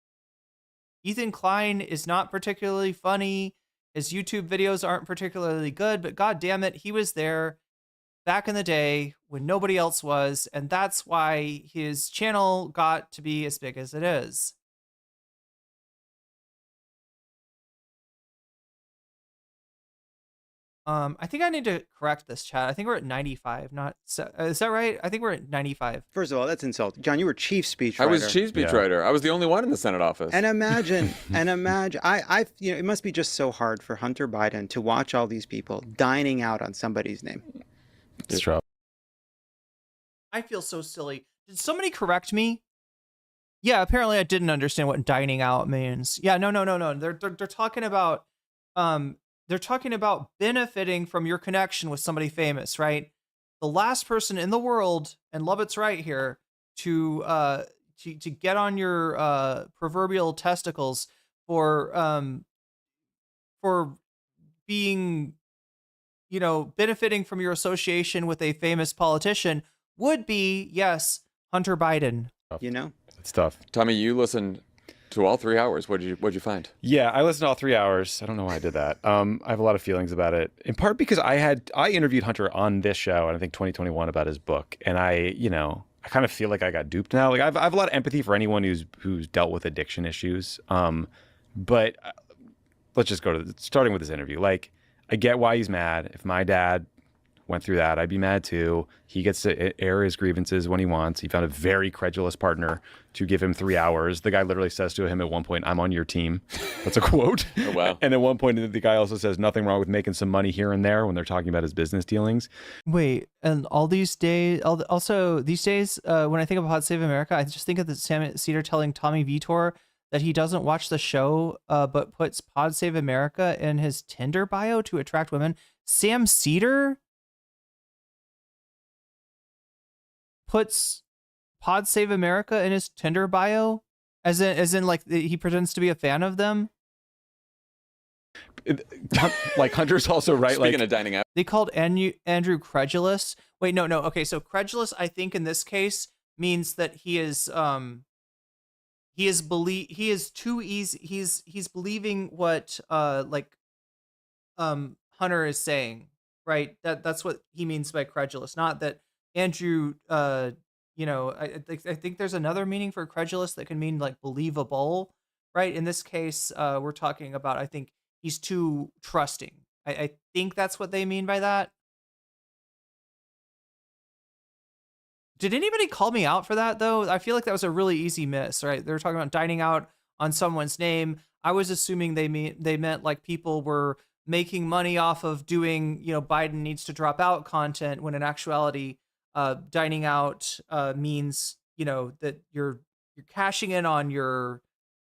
Ethan Klein is not particularly funny. His YouTube videos aren't particularly good, but God damn it, he was there back in the day when nobody else was, and that's why his channel got to be as big as it is. I think I need to correct this, chat. I think we're at 95, not is that right? I think we're at 95. First of all, that's insulting. John, you were chief speechwriter. I was chief speechwriter. I was the only one in the Senate office. And imagine, it must be just so hard for Hunter Biden to watch all these people dining out on somebody's name. It's true. I feel so silly. Did somebody correct me? Yeah, apparently I didn't understand what dining out means. Yeah, no. They're talking about benefiting from your connection with somebody famous, right? The last person in the world, and Lovett's right here, to get on your proverbial testicles for being, benefiting from your association with a famous politician would be, yes, Hunter Biden. It's tough. Tommy, you listened to all 3 hours. What'd you find? Yeah, I listened to all 3 hours. I don't know why I did that. I have a lot of feelings about it. In part because I interviewed Hunter on this show, and I think 2021 about his book, and I kind of feel like I got duped now. Like I have a lot of empathy for anyone who's dealt with addiction issues. But let's just go to starting with this interview. Like, I get why he's mad. If my dad, went through that, I'd be mad too. He gets to air his grievances when he wants. He found a very credulous partner to give him 3 hours. The guy literally says to him at one point, "I'm on your team." That's a quote. Oh, wow. And at one point, the guy also says nothing wrong with making some money here and there when they're talking about his business dealings. Wait, and all these days, also these days, when I think of Pod Save America, I just think of the Sam Cedar telling Tommy Vitor that he doesn't watch the show, but puts Pod Save America in his Tinder bio to attract women. Sam Cedar puts Pod Save America in his Tinder bio, as in like he pretends to be a fan of them. Like Hunter's also right. Speaking like of dining out, They called Andrew credulous. Wait, no. Okay, so credulous, I think in this case means that he is too easy. He's believing what Hunter is saying, right? That's what he means by credulous. Not that Andrew I think there's another meaning for credulous that can mean like believable, right? In this case, we're talking about, I think he's too trusting. I think that's what they mean by that. Did anybody call me out for that though? I feel like that was a really easy miss, right? They were talking about dining out on someone's name. I was assuming they meant like people were making money off of doing, Biden needs to drop out content, when in actuality, dining out means, that you're cashing in on your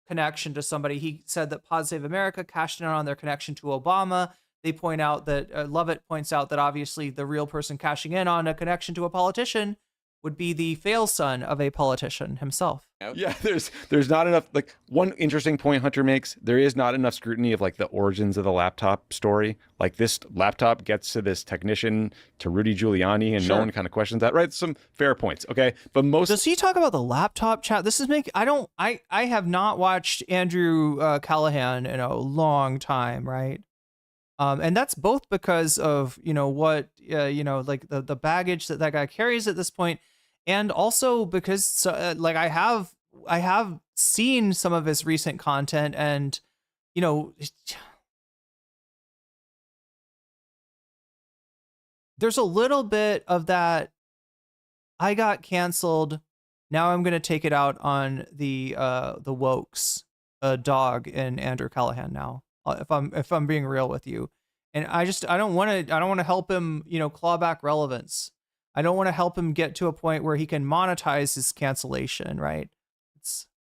connection to somebody. He said that Pod Save America cashed in on their connection to Obama. They point out that Lovett points out that obviously the real person cashing in on a connection to a politician would be the fail son of a politician himself. Yeah, there's not enough. Like, one interesting point Hunter makes, there is not enough scrutiny of like the origins of the laptop story. Like, this laptop gets to this technician, to Rudy Giuliani, and no one kind of questions that, right? Some fair points, okay? But most does he talk about the laptop chat? This is I have not watched Andrew Callahan in a long time, right? And that's both because of what like the baggage that guy carries at this point, and also because like I have seen some of his recent content, and there's a little bit of that. I got canceled. Now I'm gonna take it out on the wokes dog in Andrew Callahan now. If I'm being real with you, and I don't want to help him, claw back relevance. I don't want to help him get to a point where he can monetize his cancellation, right?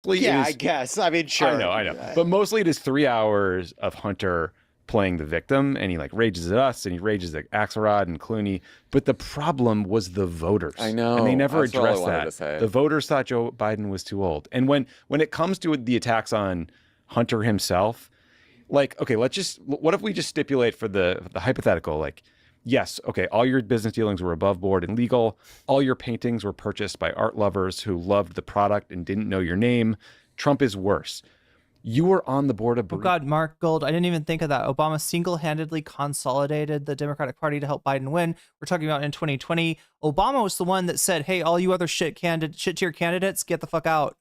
I guess. I mean, sure. I know. But mostly it is 3 hours of Hunter playing the victim, and he like rages at us, and he rages at Axelrod and Clooney. But the problem was the voters. I know. And they never That's all I addressed wanted that. to say. The voters thought Joe Biden was too old. And when it comes to the attacks on Hunter himself, like, okay, what if we just stipulate for the hypothetical, like, yes, okay, all your business dealings were above board and legal. All your paintings were purchased by art lovers who loved the product and didn't know your name. Trump is worse. You were on the board of... Oh God, Mark Gold, I didn't even think of that. Obama single-handedly consolidated the Democratic Party to help Biden win. We're talking about in 2020. Obama was the one that said, hey, all you other shit-tier candidates, get the fuck out.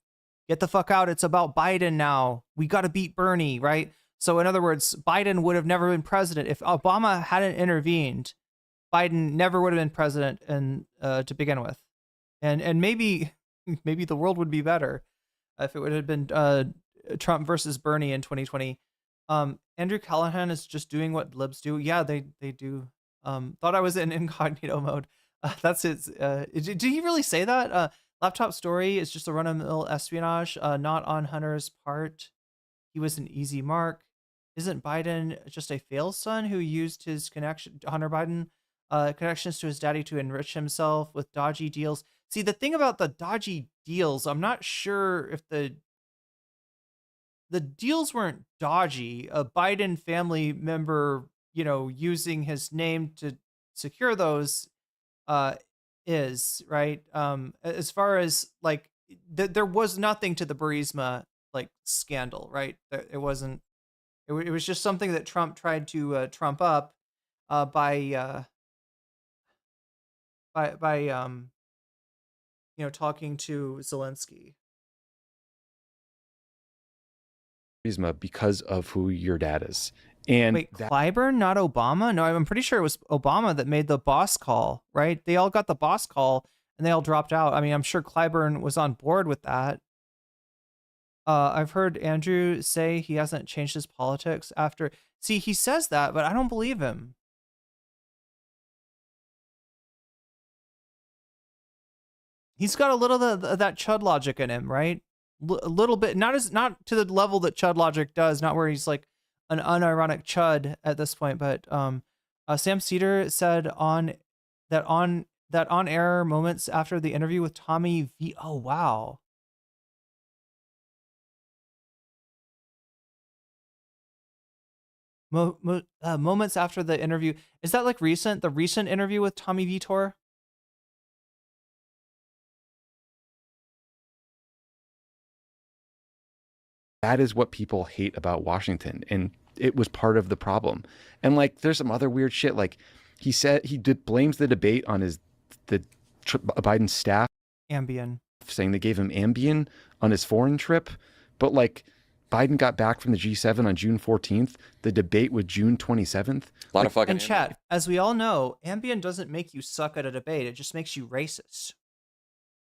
Get the fuck out. It's about Biden now. We got to beat Bernie, right? So in other words, Biden would have never been president. If Obama hadn't intervened, Biden never would have been president to begin with. And maybe the world would be better if it would have been Trump versus Bernie in 2020. Andrew Callahan is just doing what libs do. Yeah, they do. Thought I was in incognito mode. That's it. Did he really say that? Laptop story is just a run-of-the-mill espionage, not on Hunter's part. He was an easy mark. Isn't Biden just a fail son who used his Hunter Biden connections to his daddy to enrich himself with dodgy deals? See, the thing about the dodgy deals, I'm not sure if the deals weren't dodgy. A Biden family member, using his name to secure those is, right? As far as like, there was nothing to the Burisma like scandal, right? It wasn't. It was just something that Trump tried to trump up by talking to Zelensky. Because of who your dad is. And Wait, Clyburn, not Obama? No, I'm pretty sure it was Obama that made the boss call, right? They all got the boss call and they all dropped out. I mean, I'm sure Clyburn was on board with that. I've heard Andrew say he hasn't changed his politics after. See, he says that, but I don't believe him. He's got a little of that Chud logic in him, right? A little bit, not to the level that Chud logic does, not where he's like an unironic Chud at this point, but Sam Cedar said on air moments after the interview with Tommy V. Oh wow. Moments after the interview, is that like the recent interview with Tommy Vitor? That is what people hate about Washington, and it was part of the problem. And like, there's some other weird shit. Like, he said blames the debate on Biden's staff, Ambien, saying they gave him Ambien on his foreign trip, but like, Biden got back from the G7 on June 14th. The debate was June 27th. A lot of fucking. And chat, as we all know, Ambien doesn't make you suck at a debate. It just makes you racist.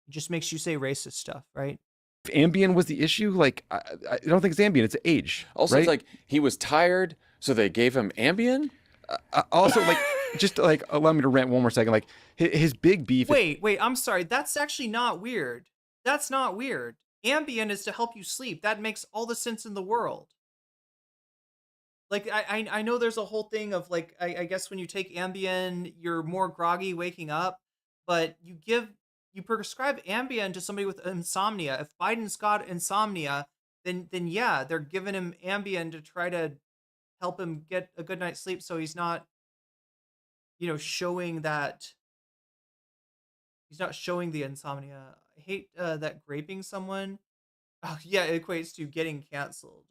It just makes you say racist stuff, right? If Ambien was the issue, like, I don't think it's Ambien, it's age. Also, right? It's like he was tired, so they gave him Ambien. Also, like, just like, allow me to rant one more second. Like, his big beef. Wait, I'm sorry. That's actually not weird. That's not weird. Ambien is to help you sleep. That makes all the sense in the world. Like, I know there's a whole thing of like, I guess when you take Ambien, you're more groggy waking up, but you prescribe Ambien to somebody with insomnia. If Biden's got insomnia, then yeah, they're giving him Ambien to try to help him get a good night's sleep, so he's not, showing that. He's not showing the insomnia. I hate that graping someone. Oh yeah, it equates to getting canceled.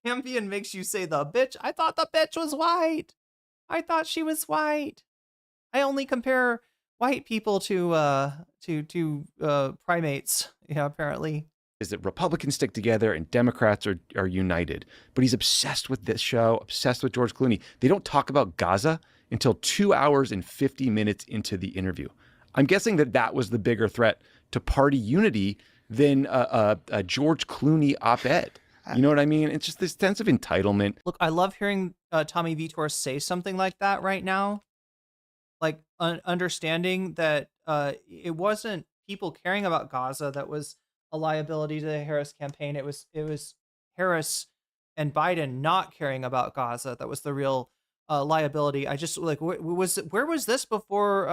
Ambien makes you say the bitch. I thought the bitch was white. I thought she was white. I only compare white people to primates. Yeah, apparently. Is that Republicans stick together and Democrats are united. But he's obsessed with this show, obsessed with George Clooney. They don't talk about Gaza until 2 hours and 50 minutes into the interview. I'm guessing that was the bigger threat to party unity than a George Clooney op-ed. You know what I mean? It's just this sense of entitlement. Look, I love hearing Tommy Vitor say something like that right now. Like, understanding that it wasn't people caring about Gaza that was a liability to the Harris campaign. It was Harris and Biden not caring about Gaza that was the real liability. I just like, where was this before?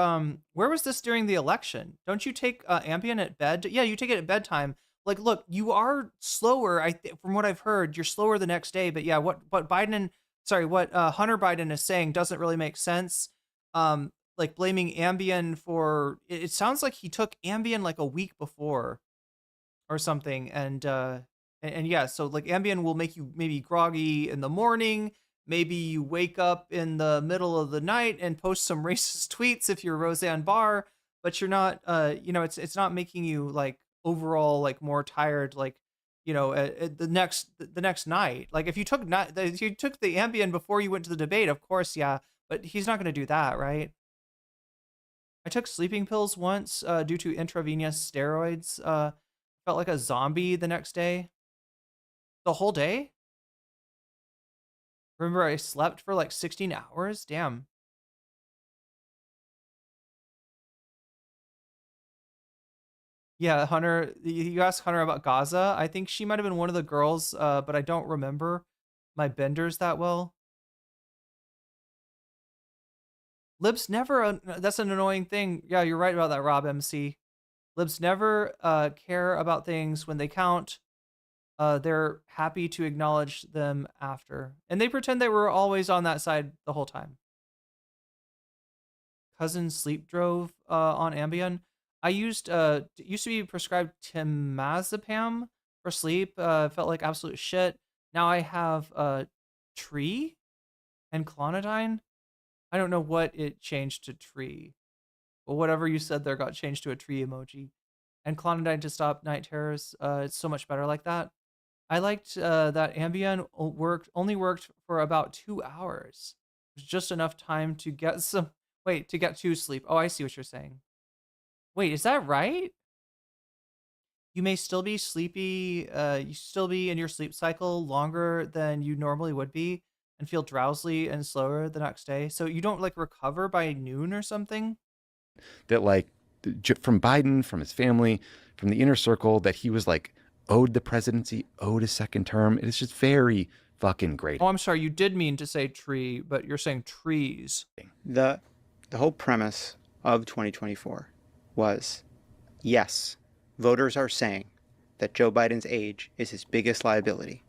Where was this during the election? Don't you take Ambien at bed? Yeah, you take it at bedtime. Like, look, you are slower. From what I've heard, you're slower the next day. But yeah, what Hunter Biden is saying doesn't really make sense. Like blaming Ambien for it sounds like he took Ambien like a week before or something. And yeah, so like Ambien will make you maybe groggy in the morning. Maybe you wake up in the middle of the night and post some racist tweets if you're Roseanne Barr, but you're not, it's not making you like overall like more tired, like, the next night. Like if you took the Ambien before you went to the debate, of course, yeah, but he's not going to do that, right? I took sleeping pills once due to intravenous steroids. Felt like a zombie the next day. The whole day? Remember, I slept for like 16 hours? Damn. Yeah, Hunter, you asked Hunter about Gaza. I think she might have been one of the girls, but I don't remember my benders that well. Libs never, that's an annoying thing. Yeah, you're right about that, Rob MC. Libs never care about things when they count. They're happy to acknowledge them after. And they pretend they were always on that side the whole time. Cousin sleep drove on Ambien. I used to be prescribed temazepam for sleep. Felt like absolute shit. Now I have Tree and Clonidine. I don't know what it changed to Tree. But whatever you said there got changed to a tree emoji. and Clonidine to stop night terrors. It's so much better like that. I liked that Ambien only worked for about 2 hours. It was just enough time to get to get to sleep. Oh, I see what you're saying. Wait, is that right? You may still be sleepy, you still be in your sleep cycle longer than you normally would be and feel drowsy and slower the next day. So you don't like recover by noon or something? That like from Biden, from his family, from the inner circle, that he was like owed the presidency, owed a second term. It is just very fucking great. Oh, I'm sorry. You did mean to say tree, but you're saying trees. The whole premise of 2024 was, yes, voters are saying that Joe Biden's age is his biggest liability.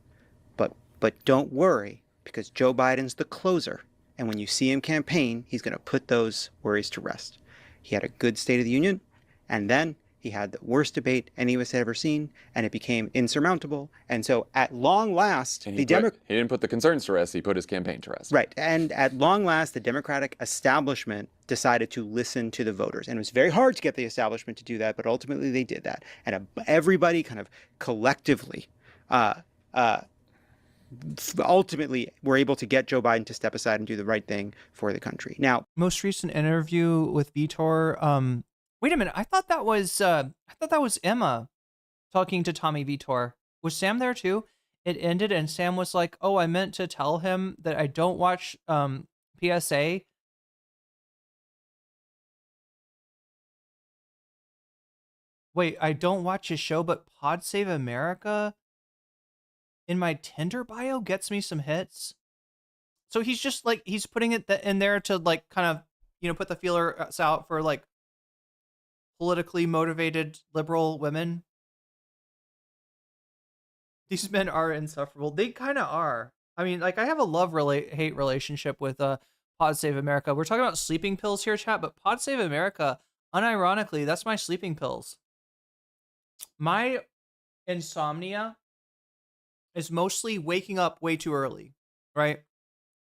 But don't worry, because Joe Biden's the closer. And when you see him campaign, he's going to put those worries to rest. He had a good State of the Union, and then he had the worst debate any of us had ever seen, and it became insurmountable. And so at long last, he didn't put the concerns to rest, he put his campaign to rest. Right. And at long last, the Democratic establishment decided to listen to the voters. And it was very hard to get the establishment to do that, but ultimately they did that. And everybody kind of collectively ultimately were able to get Joe Biden to step aside and do the right thing for the country. Now, most recent interview with Vitor, wait a minute, I thought that was Emma talking to Tommy Vitor. Was Sam there too? It ended and Sam was like, "Oh, I meant to tell him that I don't watch PSA." Wait, I don't watch his show, but Pod Save America in my Tinder bio gets me some hits. So he's just like, he's putting it in there to like kind of, put the feelers out for like politically motivated liberal women. These men are insufferable. They kind of are. I mean, like I have a love-hate relationship with Pod Save America. We're talking about sleeping pills here, chat, but Pod Save America, unironically, that's my sleeping pills. My insomnia is mostly waking up way too early, right?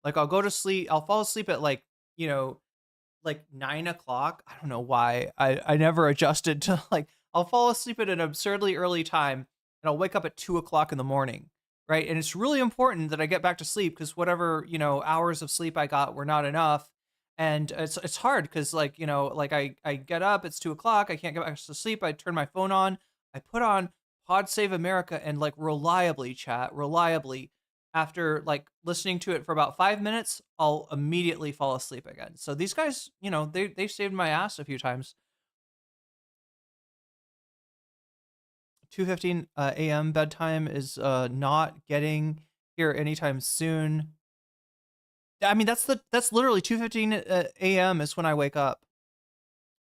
Like I'll go to sleep, I'll fall asleep at like 9 o'clock. I don't know why. I never adjusted to like, I'll fall asleep at an absurdly early time and I'll wake up at 2 o'clock in the morning, right? And it's really important that I get back to sleep because whatever, hours of sleep I got were not enough. And it's hard because like, I get up, it's 2 o'clock, I can't get back to sleep. I turn my phone on, I put on Pod Save America and like reliably, after like listening to it for about 5 minutes, I'll immediately fall asleep again. So these guys, they've saved my ass a few times. 2:15 a.m. bedtime is not getting here anytime soon. I mean, that's literally 2:15 a.m. is when I wake up,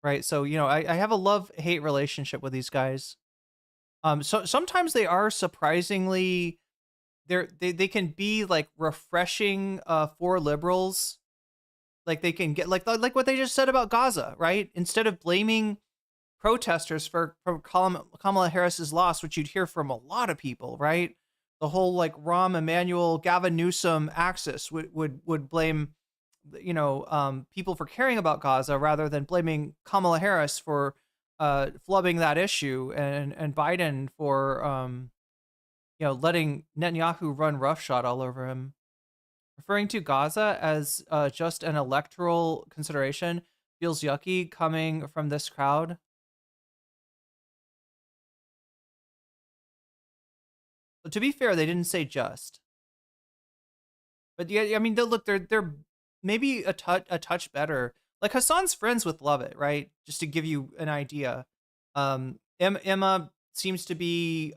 right? So I have a love-hate relationship with these guys. So sometimes they are surprisingly, they can be like refreshing for liberals. Like they can get like what they just said about Gaza, right? Instead of blaming protesters for Kamala Harris's loss, which you'd hear from a lot of people, right? The whole like Rahm Emanuel, Gavin Newsom axis would blame, people for caring about Gaza rather than blaming Kamala Harris for flubbing that issue and Biden for letting Netanyahu run roughshod all over him. Referring to Gaza as just an electoral consideration feels yucky coming from this crowd. But to be fair, they didn't say just. But yeah, I mean, they're maybe a touch better. Like Hassan's friends with Lovett, right? Just to give you an idea. Emma seems to be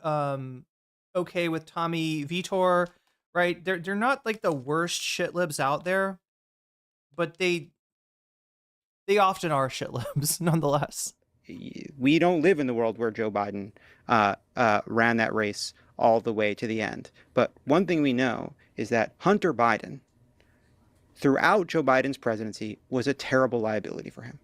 okay with Tommy Vitor, right? They're not like the worst shitlibs out there, but they often are shitlibs nonetheless. We don't live in the world where Joe Biden ran that race all the way to the end. But one thing we know is that Hunter Biden, throughout Joe Biden's presidency, was a terrible liability for him.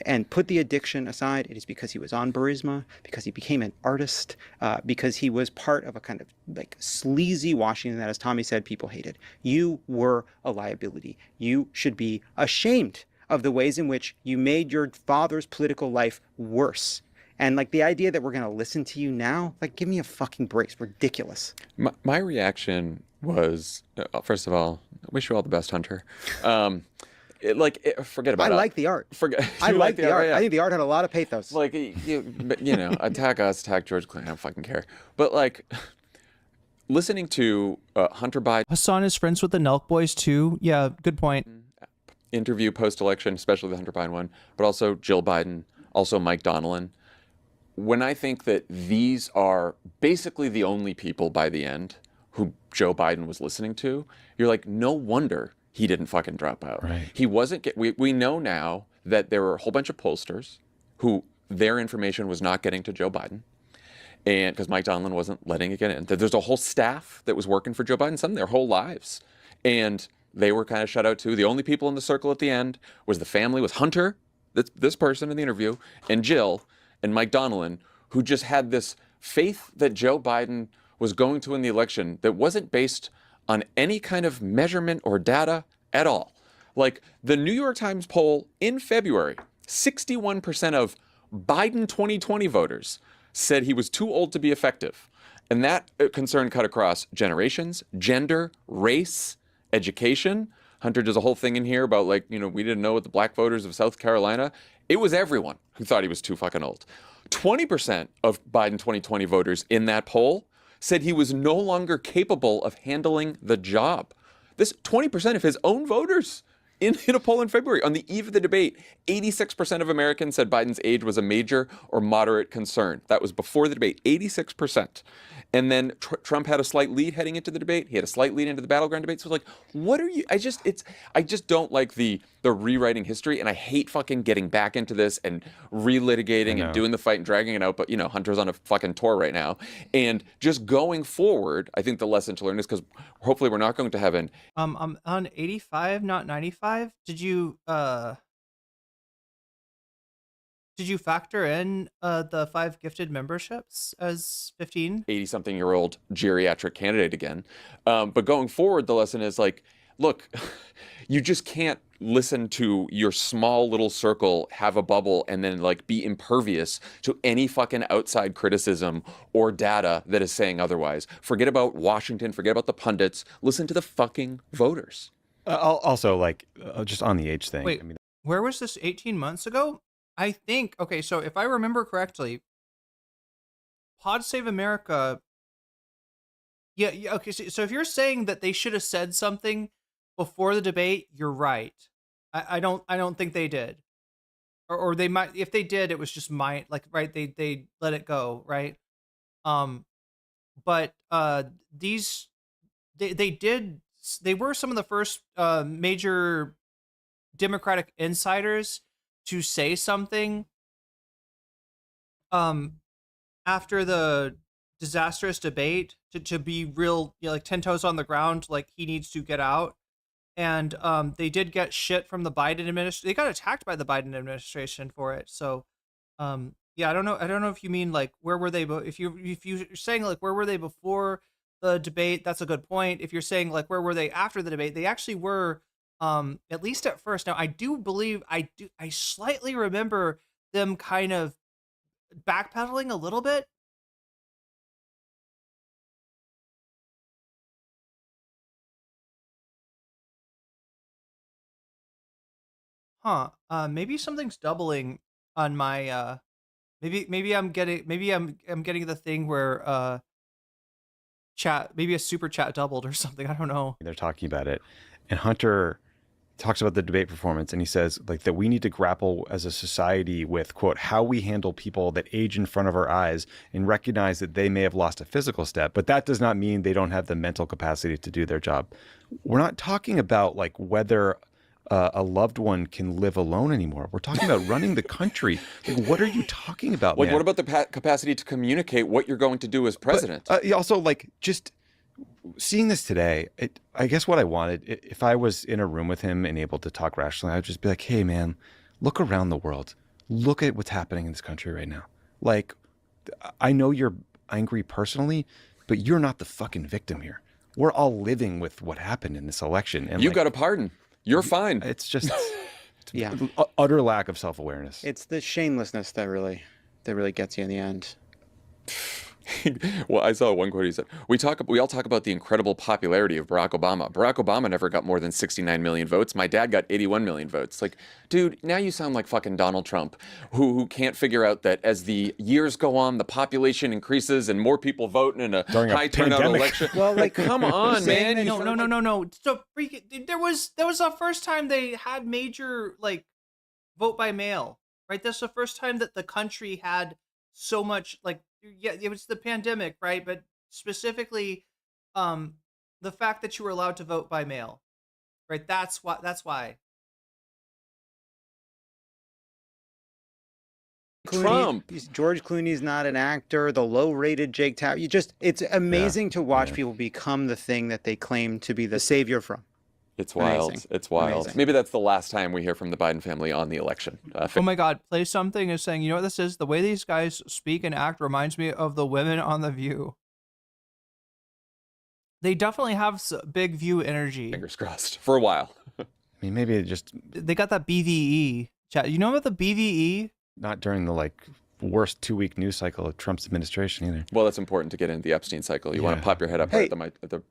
And put the addiction aside, it is because he was on Burisma, because he became an artist, because he was part of a kind of like sleazy Washington that, as Tommy said, people hated. You were a liability. You should be ashamed of the ways in which you made your father's political life worse. And like the idea that we're going to listen to you now, like give me a fucking break. It's ridiculous. My reaction was, first of all, I wish you all the best, Hunter. Forget about it. I like the art. I You like the art. yeah. I think the art had a lot of pathos. Like, you know, attack us, attack George Clooney, I don't fucking care. But like, listening to Hunter Biden. Hassan is friends with the Nelk boys too. Yeah, good point. Interview post-election, especially the Hunter Biden one, but also Jill Biden, also Mike Donnellan. When I think that these are basically the only people by the end who Joe Biden was listening to, you're like, no wonder he didn't fucking drop out. Right. He wasn't, we know now that there were a whole bunch of pollsters who their information was not getting to Joe Biden. And because Mike Donnellan wasn't letting it get in. There's a whole staff that was working for Joe Biden, some of their whole lives. And they were kind of shut out too. The only people in the circle at the end was the family, was Hunter, this person in the interview, and Jill and Mike Donnellan, who just had this faith that Joe Biden was going to win the election that wasn't based on any kind of measurement or data at all. Like the New York Times poll in February, 61% of Biden 2020 voters said he was too old to be effective. And that concern cut across generations, gender, race, education. Hunter does a whole thing in here about like, you know, we didn't know what the black voters of South Carolina. It was everyone who thought he was too fucking old. 20% of Biden 2020 voters in that poll said he was no longer capable of handling the job. This 20% of his own voters in a poll in February. On the eve of the debate, 86% of Americans said Biden's age was a major or moderate concern. That was before the debate, 86%. And then Trump had a slight lead heading into the debate. He had a slight lead into the battleground debate. So like, what are you? I just don't like the rewriting history, and I hate fucking getting back into this and relitigating and doing the fight and dragging it out. But you know, Hunter's on a fucking tour right now, and just going forward, I think the lesson to learn is because hopefully we're not going to have an. I'm on 85, not 95. Did you factor in the 5 gifted memberships as 15? 80-something-year-old geriatric candidate again. But going forward, the lesson is like, look, you just can't listen to your small little circle have a bubble and then like be impervious to any fucking outside criticism or data that is saying otherwise. Forget about Washington, forget about the pundits, listen to the fucking voters. Also, like, just on the age thing. Wait, I mean, where was this 18 months ago? I think, okay, so if I remember correctly, Pod Save America, yeah, okay, so if you're saying that they should have said something before the debate, you're right. I don't think they did. Or they might, if they did, it was just right, they let it go, right? But they were some of the first major Democratic insiders to say something after the disastrous debate to be real, you know, like 10 toes on the ground, like he needs to get out. And they did get shit from the Biden administration. They got attacked by the Biden administration for it. So yeah, I don't know if you mean like where were they if you're saying like where were they before the debate, that's a good point. If you're saying like where were they after the debate, they actually were at least at first. Now I do believe I slightly remember them kind of backpedaling a little bit. Maybe something's doubling on my maybe I'm getting the thing where chat, maybe a super chat doubled or something. I don't know. they're talking about it, and Hunter talks about the debate performance, and he says like that we need to grapple as a society with, quote, how we handle people that age in front of our eyes and recognize that they may have lost a physical step, but that does not mean they don't have the mental capacity to do their job. We're not talking about like whether a loved one can live alone anymore. We're talking about running the country. Like, what are you talking about, Like, man? what about the capacity to communicate what you're going to do as president? But, also, like, just seeing this today, I guess what I wanted, if I was in a room with him and able to talk rationally, I'd just be like, hey, man, look around the world. Look at what's happening in this country right now. Like, I know you're angry personally, but you're not the fucking victim here. We're all living with what happened in this election. And you got a pardon. You're fine. It's just yeah, utter lack of self-awareness. It's the shamelessness that really that really gets you in the end. Well, I saw one quote. He said, we all talk about the incredible popularity of Barack Obama. Barack Obama never got more than 69 million votes. My dad got 81 million votes. Like, dude, now you sound like fucking Donald Trump, who can't figure out that as the years go on, the population increases and more people vote in a high turnout pandemic. election. Well, like, come on, man. No. So there was the first time they had major like vote by mail, right? That's the first time that the country had so much like, yeah, it was the pandemic, right? But specifically, the fact that you were allowed to vote by mail, right? That's why. Trump. George Clooney's not an actor. The low-rated Jake Tapper. It's amazing to watch people become the thing that they claim to be the savior from. It's wild. Amazing. It's wild. Amazing. Maybe that's the last time we hear from the Biden family on the election. Oh my God, Play Something is saying, you know what this is? The way these guys speak and act reminds me of the women on The View. They definitely have big View energy. Fingers crossed. For a while. I mean, maybe it just... They got that BVE. Chat. You know about the BVE? Not during the, like, worst 2-week news cycle of Trump's administration either. Well, that's important to get into the Epstein cycle. You want to pop your head up right at the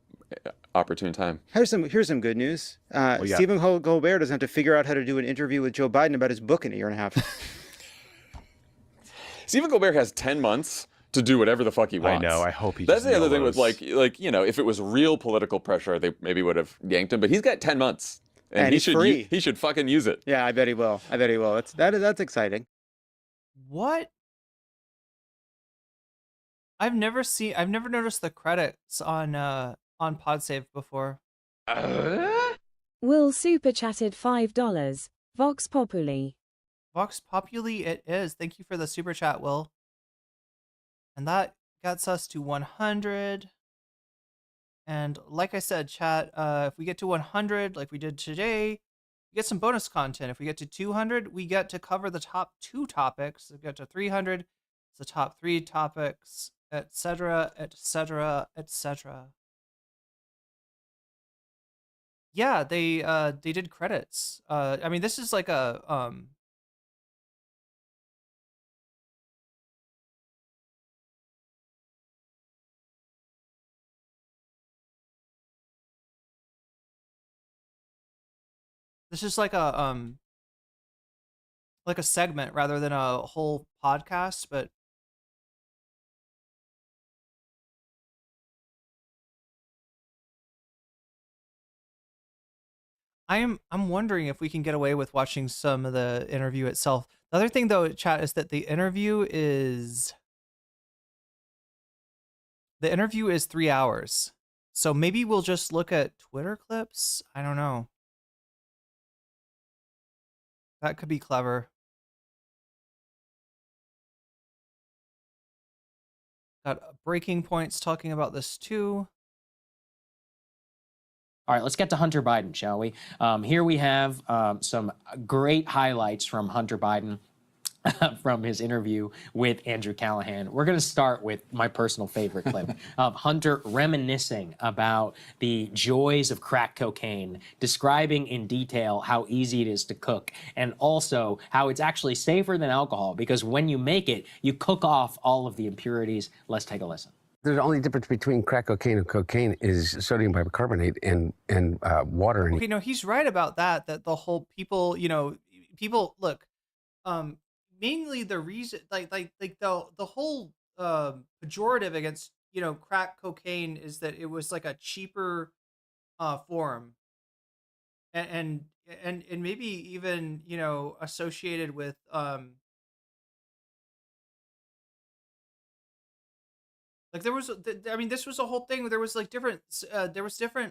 opportune time. Here's some good news. Stephen Colbert doesn't have to figure out how to do an interview with Joe Biden about his book in a year and a half. Stephen Colbert has 10 months to do whatever the fuck he wants. I know. I hope he. That's the other thing with like you know, if it was real political pressure, they maybe would have yanked him. But he's got 10 months, and he should free. He should fucking use it. Yeah, I bet he will. That's exciting. What? I've never noticed the credits on PodSave before. Will super chatted $5. Vox Populi. Vox Populi it is. Thank you for the super chat, Will. And that gets us to 100. And like I said, chat, if we get to 100, like we did today, we get some bonus content. If we get to 200, we get to cover the top 2 topics. If we get to 300, it's the top 3 topics, etc., etc., etc. Yeah, they did credits. I mean, this is like a this is like a segment rather than a whole podcast, but I'm wondering if we can get away with watching some of the interview itself. The other thing though, chat, is that the interview is 3 hours. So maybe we'll just look at Twitter clips. I don't know. That could be clever. Got breaking points talking about this too. All right, let's get to Hunter Biden, shall we? Here we have some great highlights from Hunter Biden from his interview with Andrew Callahan. We're going to start with my personal favorite clip of Hunter reminiscing about the joys of crack cocaine, describing in detail how easy it is to cook, and also how it's actually safer than alcohol because when you make it, you cook off all of the impurities. Let's take a listen. The only difference between crack cocaine and cocaine is sodium bicarbonate and water. Okay, no, he's right about that. That the whole people look. Mainly the reason, like the whole pejorative against crack cocaine is that it was like a cheaper form, and maybe even associated with like there was, I mean, this was a whole thing. There was like different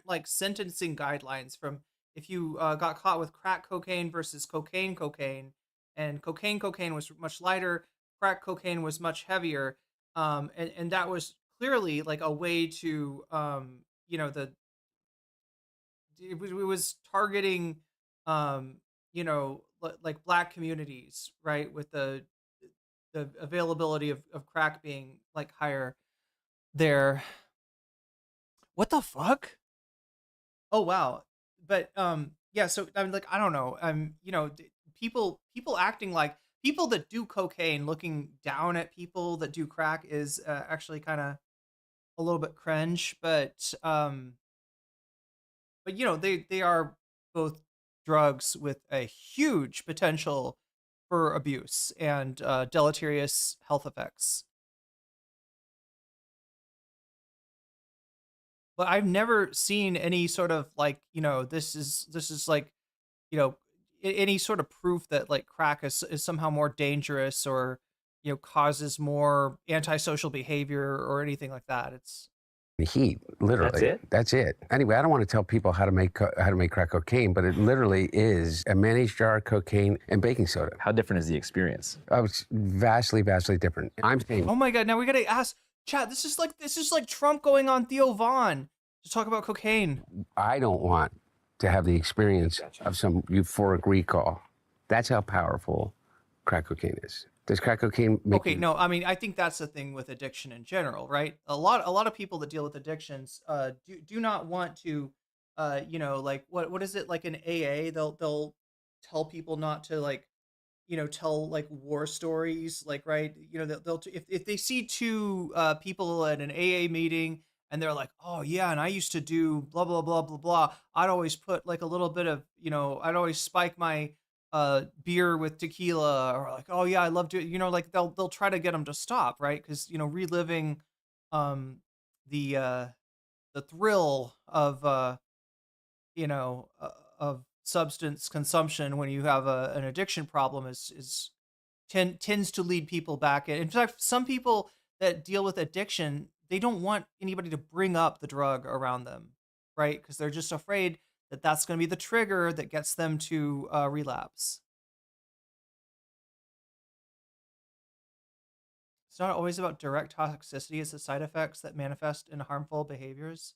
like sentencing guidelines from if you got caught with crack cocaine versus cocaine, and cocaine was much lighter. Crack cocaine was much heavier, and that was clearly like a way to it was targeting like Black communities, right, with the availability of crack being like higher there. What the fuck? Oh wow. But yeah, so I mean, like, I don't know, people acting like people that do cocaine looking down at people that do crack is actually kind of a little bit cringe, but you know, they are both drugs with a huge potential for abuse and deleterious health effects. But I've never seen any sort of like, you know, this is like, you know, any sort of proof that like crack is somehow more dangerous or, you know, causes more antisocial behavior or anything like that. It's The heat, literally. That's it. Anyway, I don't want to tell people how to make crack cocaine, but it literally is a mayonnaise jar, cocaine, and baking soda. How different is the experience? Oh, it's vastly, vastly different. I'm saying, oh my god! Now we gotta ask chat. This is like Trump going on Theo Vaughn to talk about cocaine. I don't want to have the experience of some euphoric recall. That's how powerful crack cocaine is. Does crack cocaine make Okay, no, I mean, I think that's the thing with addiction in general, right? A lot of people that deal with addictions do not want to you know, like what is it, like in AA, they'll tell people not to, like, you know, tell like war stories, like, right? You know, they'll if they see two people at an AA meeting and they're like, "Oh yeah, and I used to do blah blah blah blah blah. I'd always put like a little bit of, you know, I'd always spike my beer with tequila," or like, "Oh yeah, I love to," you know, like they'll try to get them to stop, right? Because, you know, reliving um the thrill of you know, of substance consumption when you have an addiction problem is tends to lead people back. In fact, some people that deal with addiction, they don't want anybody to bring up the drug around them, right? Because they're just afraid that that's going to be the trigger that gets them to relapse. It's not always about direct toxicity, it's the side effects that manifest in harmful behaviors.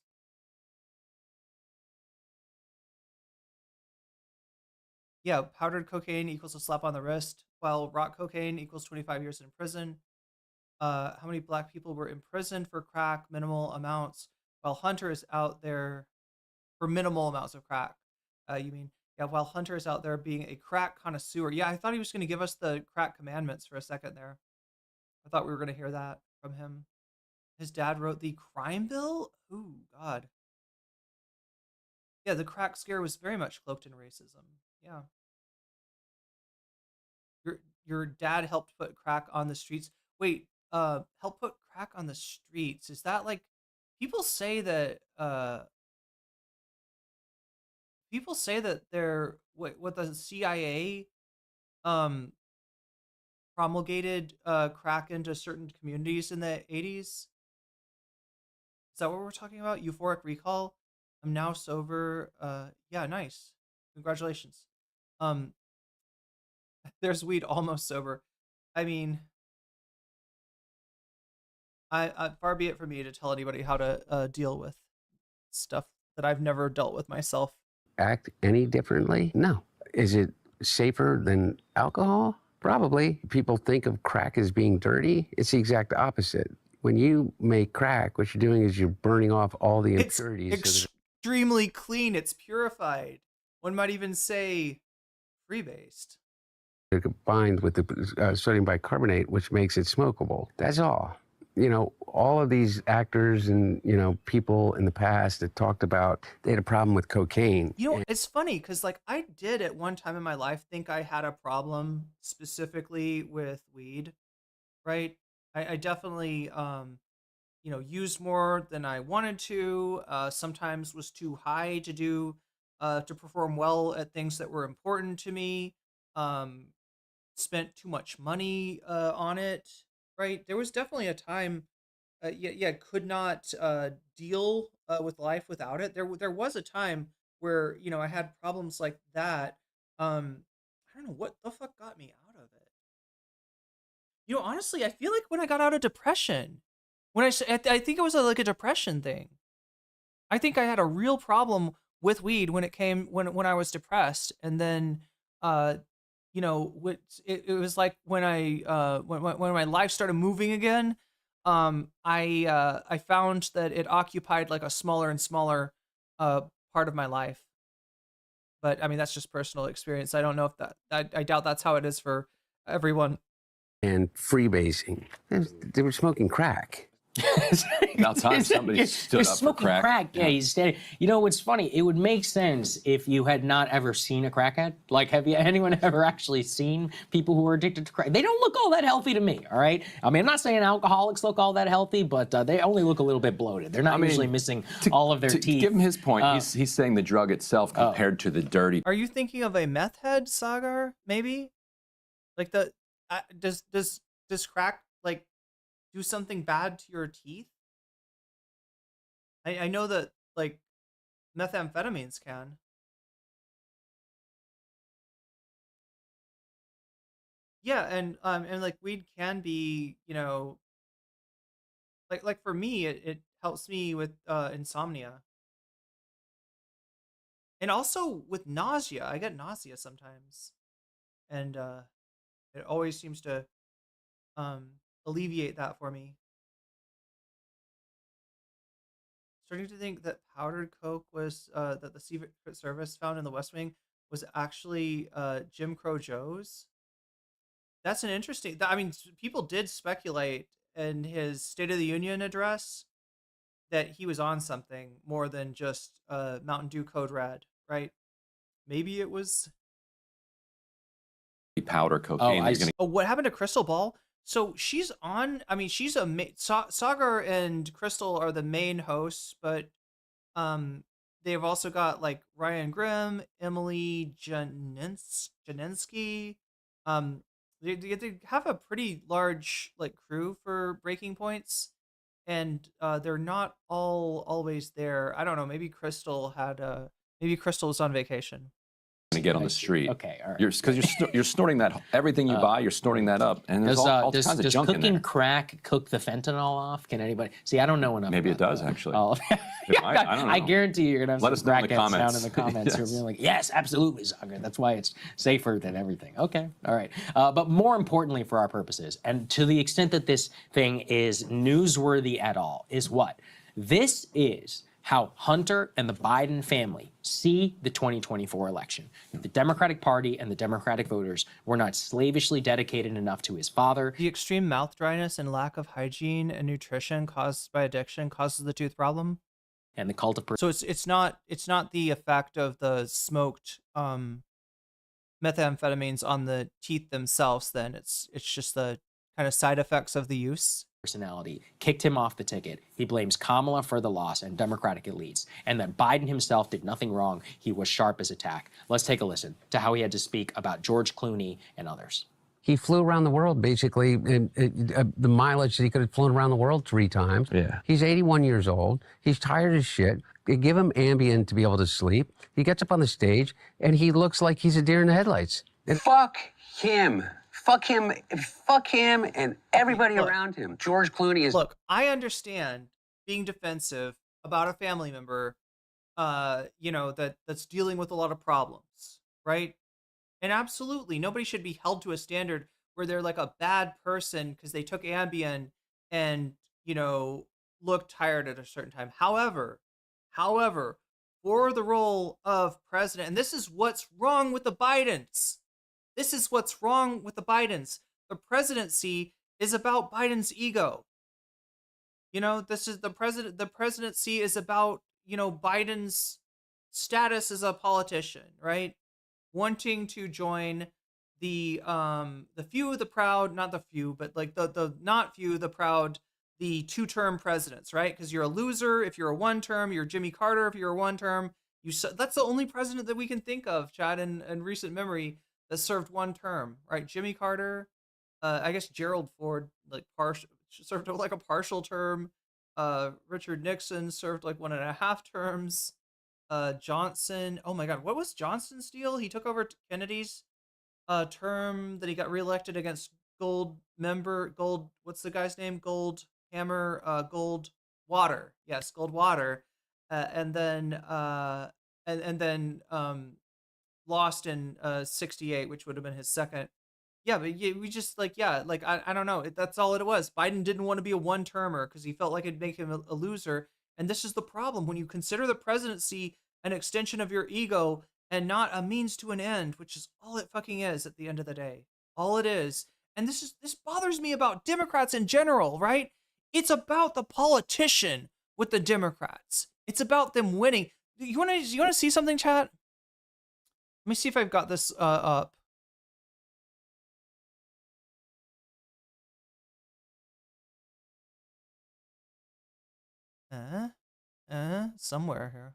Yeah, powdered cocaine equals a slap on the wrist, while rock cocaine equals 25 years in prison. How many black people were imprisoned for crack? Minimal amounts. While Hunter is out there for minimal amounts of crack. You mean, yeah, while Hunter is out there being a crack connoisseur. Yeah, I thought he was going to give us the crack commandments for a second there. I thought we were going to hear that from him. His dad wrote the crime bill? Ooh, God. Yeah, the crack scare was very much cloaked in racism. Yeah. Your dad helped put crack on the streets. Wait, help put crack on the streets. Is that like, people say that they're what the CIA promulgated crack into certain communities in the 80s. Is that what we're talking about? Euphoric recall? I'm now sober. Yeah, nice. Congratulations. There's weed almost sober. I mean, I far be it for me to tell anybody how to deal with stuff that I've never dealt with myself. act any differently? No. Is it safer than alcohol? Probably. People think of crack as being dirty. It's the exact opposite. When you make crack, what you're doing is you're burning off all the impurities. It's extremely clean. It's purified. One might even say free-based. They're combined with the sodium bicarbonate, which makes it smokable. That's all. You know, all of these actors and, you know, people in the past that talked about they had a problem with cocaine. You know, it's funny because, like, I did at one time in my life think I had a problem specifically with weed, right? I definitely, you know, used more than I wanted to, sometimes was too high to do, to perform well at things that were important to me, spent too much money on it, right? There was definitely a time, could not deal with life without it. There was a time where, you know, I had problems like that. I don't know what the fuck got me out of it. You know, honestly, I feel like when I got out of depression, I think it was like a depression thing. I think I had a real problem with weed when I was depressed, and then, you know, it was like when when my life started moving again. I found that it occupied like a smaller and smaller part of my life. But I mean, that's just personal experience. I don't know if I doubt that's how it is for everyone. and freebasing. They were smoking crack. Outside, somebody stood He's up for smoking crack. Yeah, he's standing. You know what's funny? It would make sense if you had not ever seen a crackhead. Like, have anyone ever actually seen people who are addicted to crack? They don't look all that healthy to me. All right. I mean, I'm not saying alcoholics look all that healthy, but they only look a little bit bloated. They're not usually missing all of their teeth. To give him his point, he's saying the drug itself compared to the dirty. Are you thinking of a meth head, Sagar? Maybe, like does crack like do something bad to your teeth? I know that like methamphetamines can. Yeah, and like weed can be, you know, like for me it helps me with insomnia. And also with nausea. I get nausea sometimes. And it always seems to alleviate that for me. Starting to think that powdered coke was that the Secret Service found in the West Wing was actually Jim Crow Joe's. That's an interesting. I mean, people did speculate in his State of the Union address that he was on something more than just Mountain Dew Code Red, right? Maybe it was powder cocaine. What happened to Crystal Ball? So she's on. I mean, she's Sagar and Crystal are the main hosts, but they've also got like Ryan Grimm, Emily Janensky. They have a pretty large like crew for Breaking Points, and they're not all always there. I don't know. Maybe Crystal was on vacation. To get on the street. Okay, all right. Because you're snorting that everything you buy, you're snorting that up, and there's all kinds of junk in there. Does cooking crack cook the fentanyl off? Can anybody see? I don't know enough. Maybe it does actually. Oh. I don't know. I guarantee you're gonna have Let some us know in the crackheads down comments. in the comments who are Yes. being like, "Yes, absolutely, Sagar. That's why it's safer than everything." Okay, all right. But more importantly, for our purposes, and to the extent that this thing is newsworthy at all, is what this is. How Hunter and the Biden family see the 2024 election. The Democratic Party and the Democratic voters were not slavishly dedicated enough to his father. The extreme mouth dryness and lack of hygiene and nutrition caused by addiction causes the tooth problem. And the cult of so it's not the effect of the smoked methamphetamines on the teeth themselves. Then it's just the kind of side effects of the use. Personality kicked him off the ticket. He blames Kamala for the loss and Democratic elites, and that Biden himself did nothing wrong. He was sharp as a tack. Let's take a listen to how he had to speak about George Clooney and others. He flew around the world, basically, the mileage that he could have flown around the world 3 times. Yeah. He's 81 years old. He's tired as shit. They give him Ambien to be able to sleep. He gets up on the stage, and he looks like he's a deer in the headlights. Fuck him. Fuck him and everybody around him. George Clooney is... Look, I understand being defensive about a family member, that's dealing with a lot of problems, right? And absolutely, nobody should be held to a standard where they're like a bad person because they took Ambien and, looked tired at a certain time. However, for the role of president, and this is what's wrong with the Bidens. This is what's wrong with the Bidens. The presidency is about Biden's ego. This is the presidency is about, Biden's status as a politician, right? Wanting to join the few, the proud, not the few, but like the not few, the proud, the 2-term presidents, right? Because you're a loser if you're a 1-term, you're Jimmy Carter if you're a 1-term. That's the only president that we can think of, Chad, in recent memory that served 1 term, right? Jimmy Carter, I guess Gerald Ford, served like a partial term. Richard Nixon served like 1.5 terms. Johnson, oh my God, what was Johnson's deal? He took over Kennedy's term that he got reelected against what's the guy's name? Goldwater. Yes, Goldwater. And then lost in 68, which would have been his second. Yeah, but we just I don't know. That's all it was. Biden didn't want to be a 1-termer because he felt like it'd make him a loser. And this is the problem when you consider the presidency an extension of your ego and not a means to an end, which is all it fucking is at the end of the day. all it is. And this bothers me about Democrats in general, right? It's about the politician with the Democrats. It's about them winning. You want to see something, chat? Let me see if I've got this up. Somewhere here.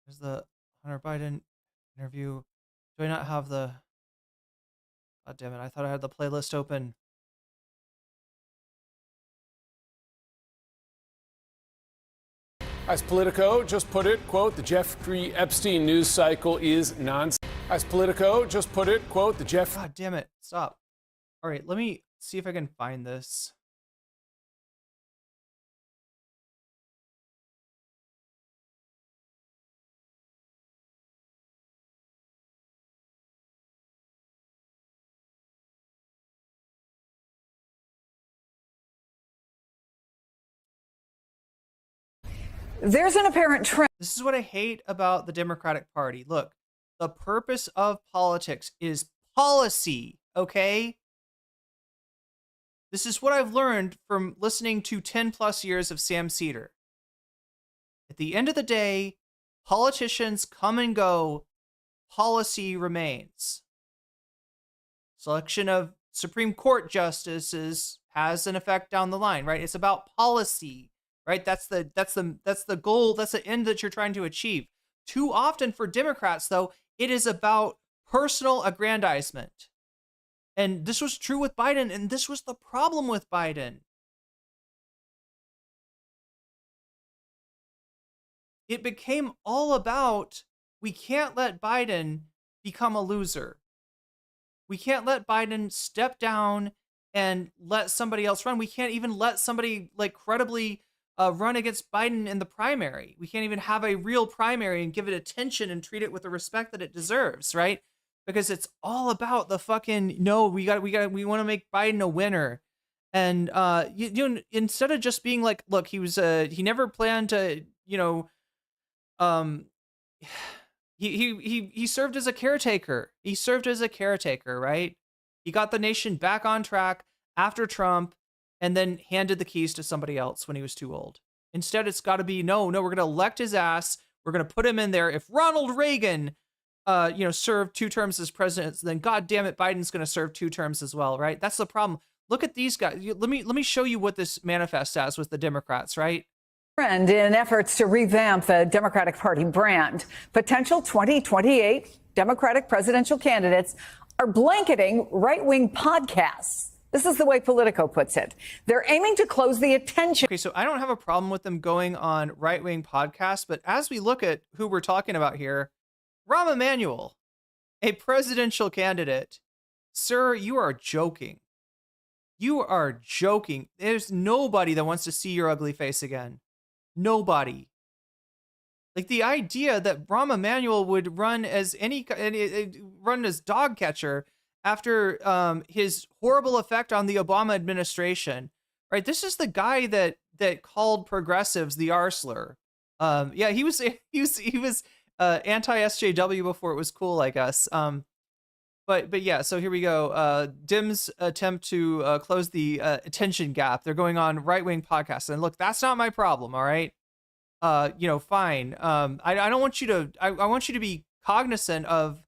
There's the Hunter Biden interview. Do I not have the... God damn it, I thought I had the playlist open. As Politico just put it, quote, the Jeffrey Epstein news cycle is nonsense. As Politico just put it, quote, the Jeff... God damn it, stop. All right, let me see if I can find this. There's an apparent trend. This is what I hate about the Democratic Party. Look, the purpose of politics is policy, okay? This is what I've learned from listening to 10 plus years of Sam Cedar. At the end of the day, politicians come and go, policy remains. Selection of Supreme Court justices has an effect down the line, right? It's about policy. Right? That's the goal. That's the end that you're trying to achieve. Too often for Democrats, though, it is about personal aggrandizement. And this was true with Biden, and this was the problem with Biden. It became all about, we can't let Biden become a loser. We can't let Biden step down and let somebody else run. We can't even let somebody like credibly run against Biden in the primary. We can't even have a real primary and give it attention and treat it with the respect that it deserves, right? Because it's all about the fucking, no, we want to make Biden a winner. And instead of just being like, look, he never planned to, he served as a caretaker. He served as a caretaker, right? He got the nation back on track after Trump, and then handed the keys to somebody else when he was too old. Instead, it's got to be, no, we're going to elect his ass. We're going to put him in there. If Ronald Reagan, served 2 terms as president, then God damn it, Biden's going to serve 2 terms as well, right? That's the problem. Look at these guys. Let me show you what this manifests as with the Democrats, right? Trend in efforts to revamp the Democratic Party brand. Potential 2028 Democratic presidential candidates are blanketing right-wing podcasts. This is the way Politico puts it. They're aiming to close the attention. Okay, so I don't have a problem with them going on right-wing podcasts, but as we look at who we're talking about here, Rahm Emanuel, a presidential candidate. Sir, you are joking. You are joking. There's nobody that wants to see your ugly face again. Nobody. Like the idea that Rahm Emanuel would run as dog catcher after his horrible effect on the Obama administration, right? This is the guy that called progressives the R slur. He was anti-SJW before it was cool, I guess. But yeah, so here we go. Dems attempt to close the attention gap. They're going on right-wing podcasts, and look, that's not my problem. All right, fine. I don't want you to. I want you to be cognizant of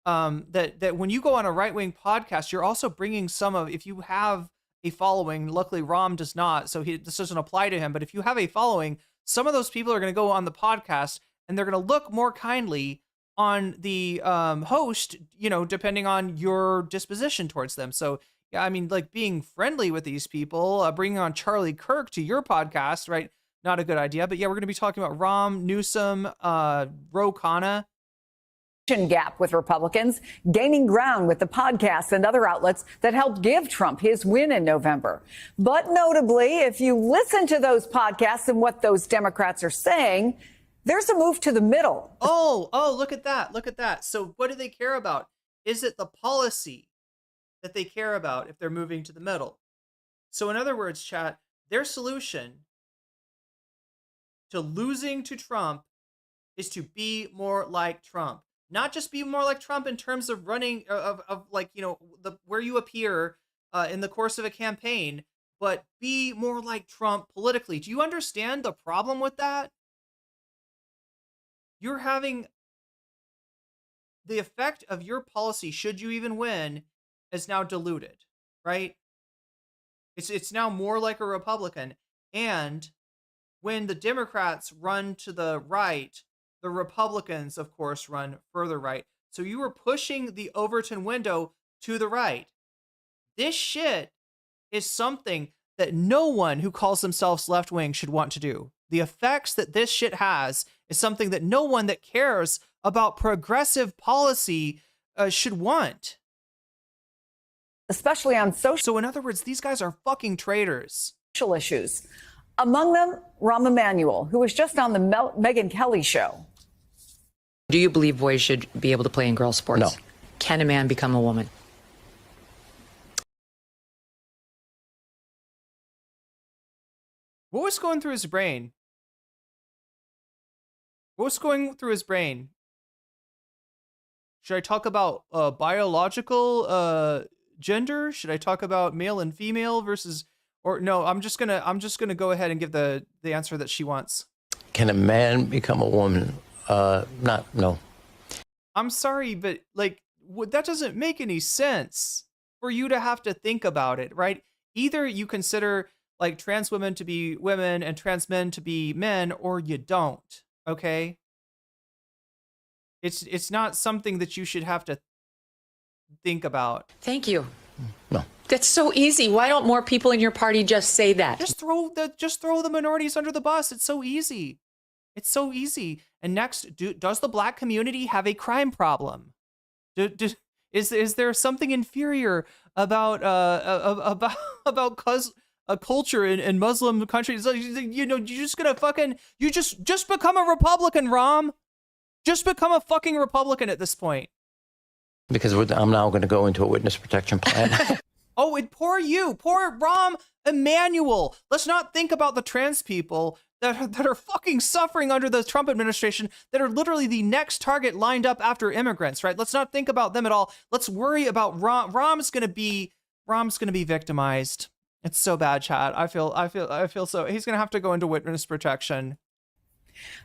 that when you go on a right-wing podcast, you're also bringing some of, if you have a following, luckily Rahm does not, so this doesn't apply to him, but if you have a following, some of those people are going to go on the podcast and they're going to look more kindly on the host, depending on your disposition towards them. So, yeah, I mean, like being friendly with these people, bringing on Charlie Kirk to your podcast, right? Not a good idea. But yeah, we're going to be talking about Rahm, Newsom, Ro Khanna. Gap with Republicans, gaining ground with the podcasts and other outlets that helped give Trump his win in November. But notably, if you listen to those podcasts and what those Democrats are saying, there's a move to the middle. Oh, look at that. Look at that. So what do they care about? Is it the policy that they care about if they're moving to the middle? So in other words, chat, their solution to losing to Trump is to be more like Trump. Not just be more like Trump in terms of running of like, you know, where you appear in the course of a campaign, but be more like Trump politically. Do you understand the problem with that? You're having the effect of your policy, should you even win, is now diluted, right? It's now more like a Republican. And when the Democrats run to the right, the Republicans, of course, run further right. So you were pushing the Overton window to the right. This shit is something that no one who calls themselves left-wing should want to do. The effects that this shit has is something that no one that cares about progressive policy should want. Especially on social. So in other words, these guys are fucking traitors. Social issues. Among them, Rahm Emanuel, who was just on the Megyn Kelly show. Do you believe boys should be able to play in girls' sports? No. Can a man become a woman? What was going through his brain? What was going through his brain? Should I talk about biological gender? Should I talk about male and female versus, or no? I'm just gonna go ahead and give the answer that she wants. Can a man become a woman? No. I'm sorry, but like that doesn't make any sense for you to have to think about it, right? Either you consider like trans women to be women and trans men to be men, or you don't. Okay. It's not something that you should have to think about. Thank you. No. That's so easy. Why don't more people in your party just say that? Just throw the minorities under the bus. It's so easy. It's so easy. And next, does the black community have a crime problem? Is there something inferior about a culture in Muslim countries? You know, you're just gonna just become a Republican, Rahm. Just become a fucking Republican at this point. Because I'm now going to go into a witness protection plan. Oh, and poor Rahm Emanuel. Let's not think about the trans people that are fucking suffering under the Trump administration, that are literally the next target lined up after immigrants, right? Let's not think about them at all. Let's worry about Rahm. Rahm's gonna be victimized. It's so bad, Chad. I feel so. He's gonna have to go into witness protection.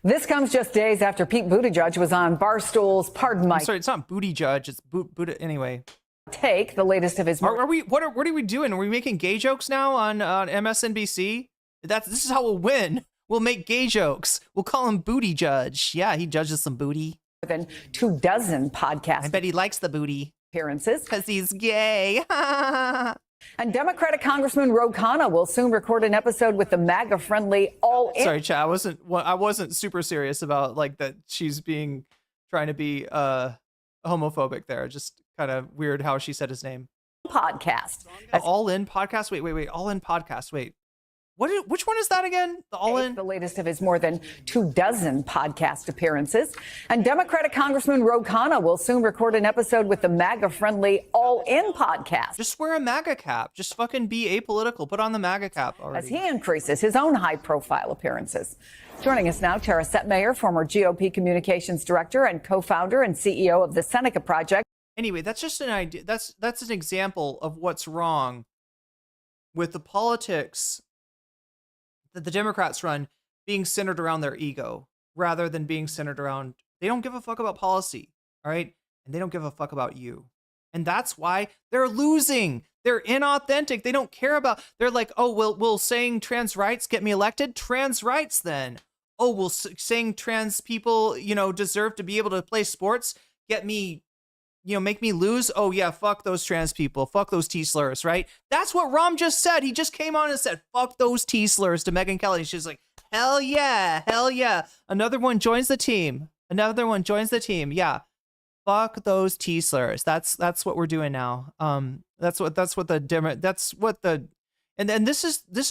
This comes just days after Pete Buttigieg was on Barstool's Pardon My. I'm sorry, it's not Booty Judge. It's Buddha. Anyway. Take the latest of his. What are we doing? Are we making gay jokes now on MSNBC? This is how we'll win. We'll make gay jokes. We'll call him Booty Judge. Yeah, he judges some booty. More than 24 podcasts. I bet he likes the booty appearances because he's gay. And Democratic Congressman Ro Khanna will soon record an episode with the MAGA-friendly All-In. Sorry, Chad, I wasn't super serious about like that she's trying to be homophobic there. Just kind of weird how she said his name. Podcast. The All-In podcast? Wait. All-In podcast. Wait. Which one is that again? The All-In? The latest of his more than 24 podcast appearances. And Democratic Congressman Ro Khanna will soon record an episode with the MAGA-friendly All-In podcast. Just wear a MAGA cap. Just fucking be apolitical. Put on the MAGA cap already. As he increases his own high-profile appearances. Joining us now, Tara Setmayer, former GOP communications director and co-founder and CEO of the Seneca Project. Anyway, that's just an idea. That's an example of what's wrong with the politics that the Democrats run being centered around their ego rather than being centered around, they don't give a fuck about policy, all right? And they don't give a fuck about you. And that's why they're losing. They're inauthentic. They don't care about, they're like, oh, will saying trans rights get me elected? Trans rights then. Oh, will saying trans people, deserve to be able to play sports get me, make me lose? Oh yeah, fuck those trans people. Fuck those T-slurs, right? That's what Rahm just said. He just came on and said, fuck those T-slurs to Megyn Kelly. She's like, hell yeah. Another one joins the team. Yeah. Fuck those T-slurs. That's what we're doing now. And this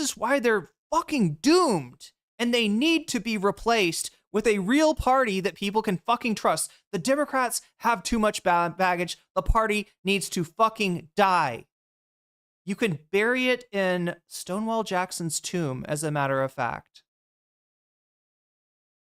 is why they're fucking doomed. And they need to be replaced with a real party that people can fucking trust. The Democrats have too much baggage. The party needs to fucking die. You can bury it in Stonewall Jackson's tomb, as a matter of fact.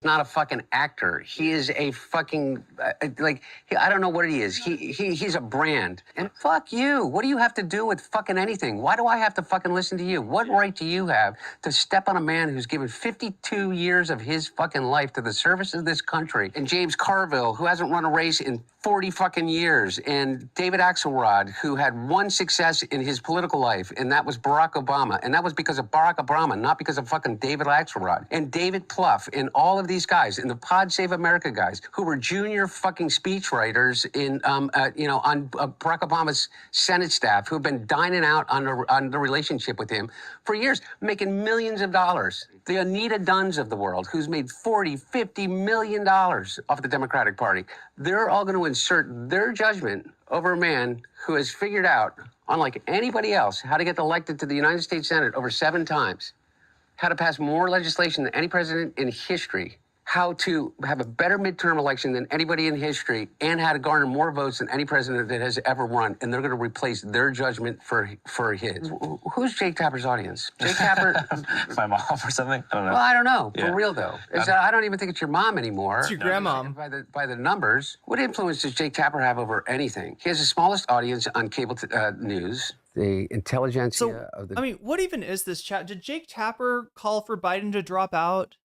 not a fucking actor. He is a fucking, I don't know what he is. He's a brand. And fuck you. What do you have to do with fucking anything? Why do I have to fucking listen to you? What right do you have to step on a man who's given 52 years of his fucking life to the service of this country? And James Carville, who hasn't run a race in 40 fucking years. And David Axelrod, who had one success in his political life, and that was Barack Obama. And that was because of Barack Obama, not because of fucking David Axelrod. And David Plouffe, and all of these guys, and the Pod Save America guys, who were junior fucking speechwriters in, on Barack Obama's Senate staff, who have been dining out on the relationship with him for years, making millions of dollars. The Anita Dunns of the world, who's made $40, $50 million off the Democratic Party. They're all going to insert their judgment over a man who has figured out, unlike anybody else, how to get elected to the United States Senate over 7 times, how to pass more legislation than any president in history, how to have a better midterm election than anybody in history, and how to garner more votes than any president that has ever run. And they're going to replace their judgment for his. Who's Jake Tapper's audience? Jake Tapper? My mom or something? I don't know. Well, I don't know. Yeah. For real, though. I don't even think it's your mom anymore. It's your grandmom. By the numbers, what influence does Jake Tapper have over anything? He has the smallest audience on cable news. The intelligentsia of the... I mean, what even is this chat? Did Jake Tapper call for Biden to drop out?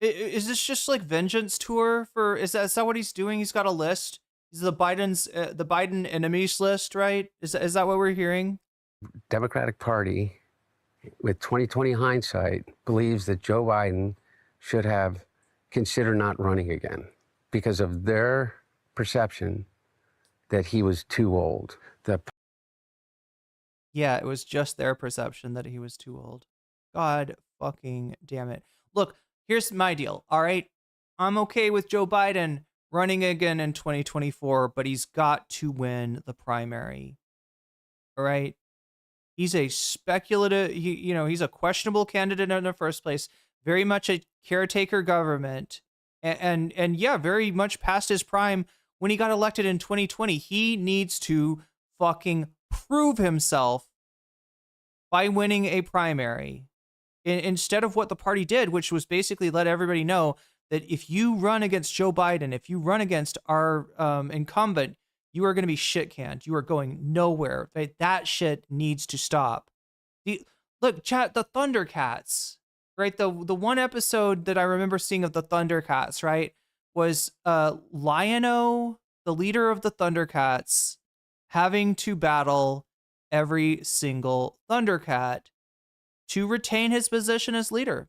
Is this just like vengeance tour for? Is that what he's doing? He's got a list. He's the Biden enemies list, right? Is that what we're hearing? Democratic Party, with 2020 hindsight, believes that Joe Biden should have considered not running again because of their perception that he was too old. Yeah, it was just their perception that he was too old. God fucking damn it. Look, here's my deal, all right? I'm okay with Joe Biden running again in 2024, but he's got to win the primary, all right? He's a speculative, he's a questionable candidate in the first place, very much a caretaker government, and yeah, very much past his prime when he got elected in 2020. He needs to fucking prove himself by winning a primary instead of what the party did, which was basically let everybody know that if you run against Joe Biden, if you run against our incumbent, you are going to be shit canned. You are going nowhere. Right? That shit needs to stop. Look, chat, the Thundercats, right? The one episode that I remember seeing of the Thundercats, right, was Lion-O, the leader of the Thundercats, having to battle every single Thundercat to retain his position as leader,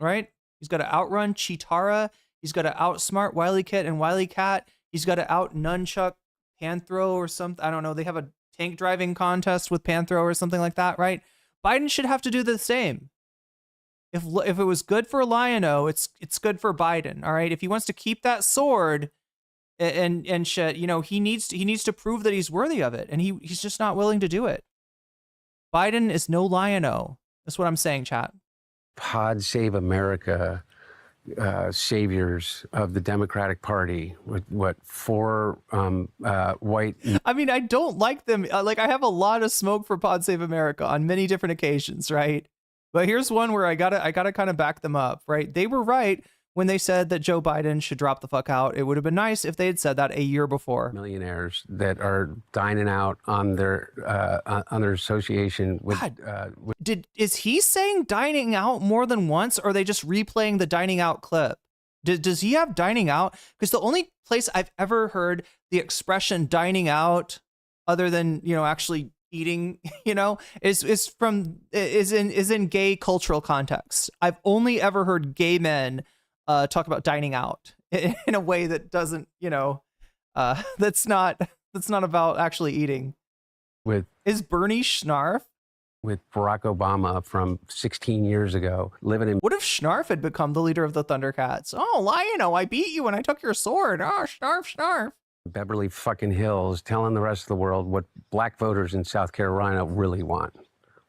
right? He's got to outrun Cheetara. He's got to outsmart Wily Kit and Wily Cat. He's got to out nunchuck Panthro or something. I don't know. They have a tank driving contest with Panthro or something like that, right? Biden should have to do the same. If it was good for Lion-O, it's good for Biden, all right? If he wants to keep that sword and shit, he needs to prove that he's worthy of it, and he's just not willing to do it. Biden is no Lion-O. That's what I'm saying, chat. Pod Save America saviors of the Democratic Party with what 4 white. I mean, I don't like them. I have a lot of smoke for Pod Save America on many different occasions, right? But here's one where I gotta kind of back them up, right? They were right when they said that Joe Biden should drop the fuck out. It would have been nice if they had said that a year before. Millionaires that are dining out on their association with. Is he saying dining out more than once, or are they just replaying the dining out clip? Does he have dining out? Because the only place I've ever heard the expression dining out, other than actually eating, is in gay cultural context. I've only ever heard gay men talk about dining out in a way that doesn't, that's not about actually eating. Is Bernie Schnarf with Barack Obama from 16 years ago living in? What if Schnarf had become the leader of the Thundercats? Oh, Lion-O, I beat you when I took your sword. Oh, Schnarf. Beverly fucking Hills, telling the rest of the world what black voters in South Carolina really want.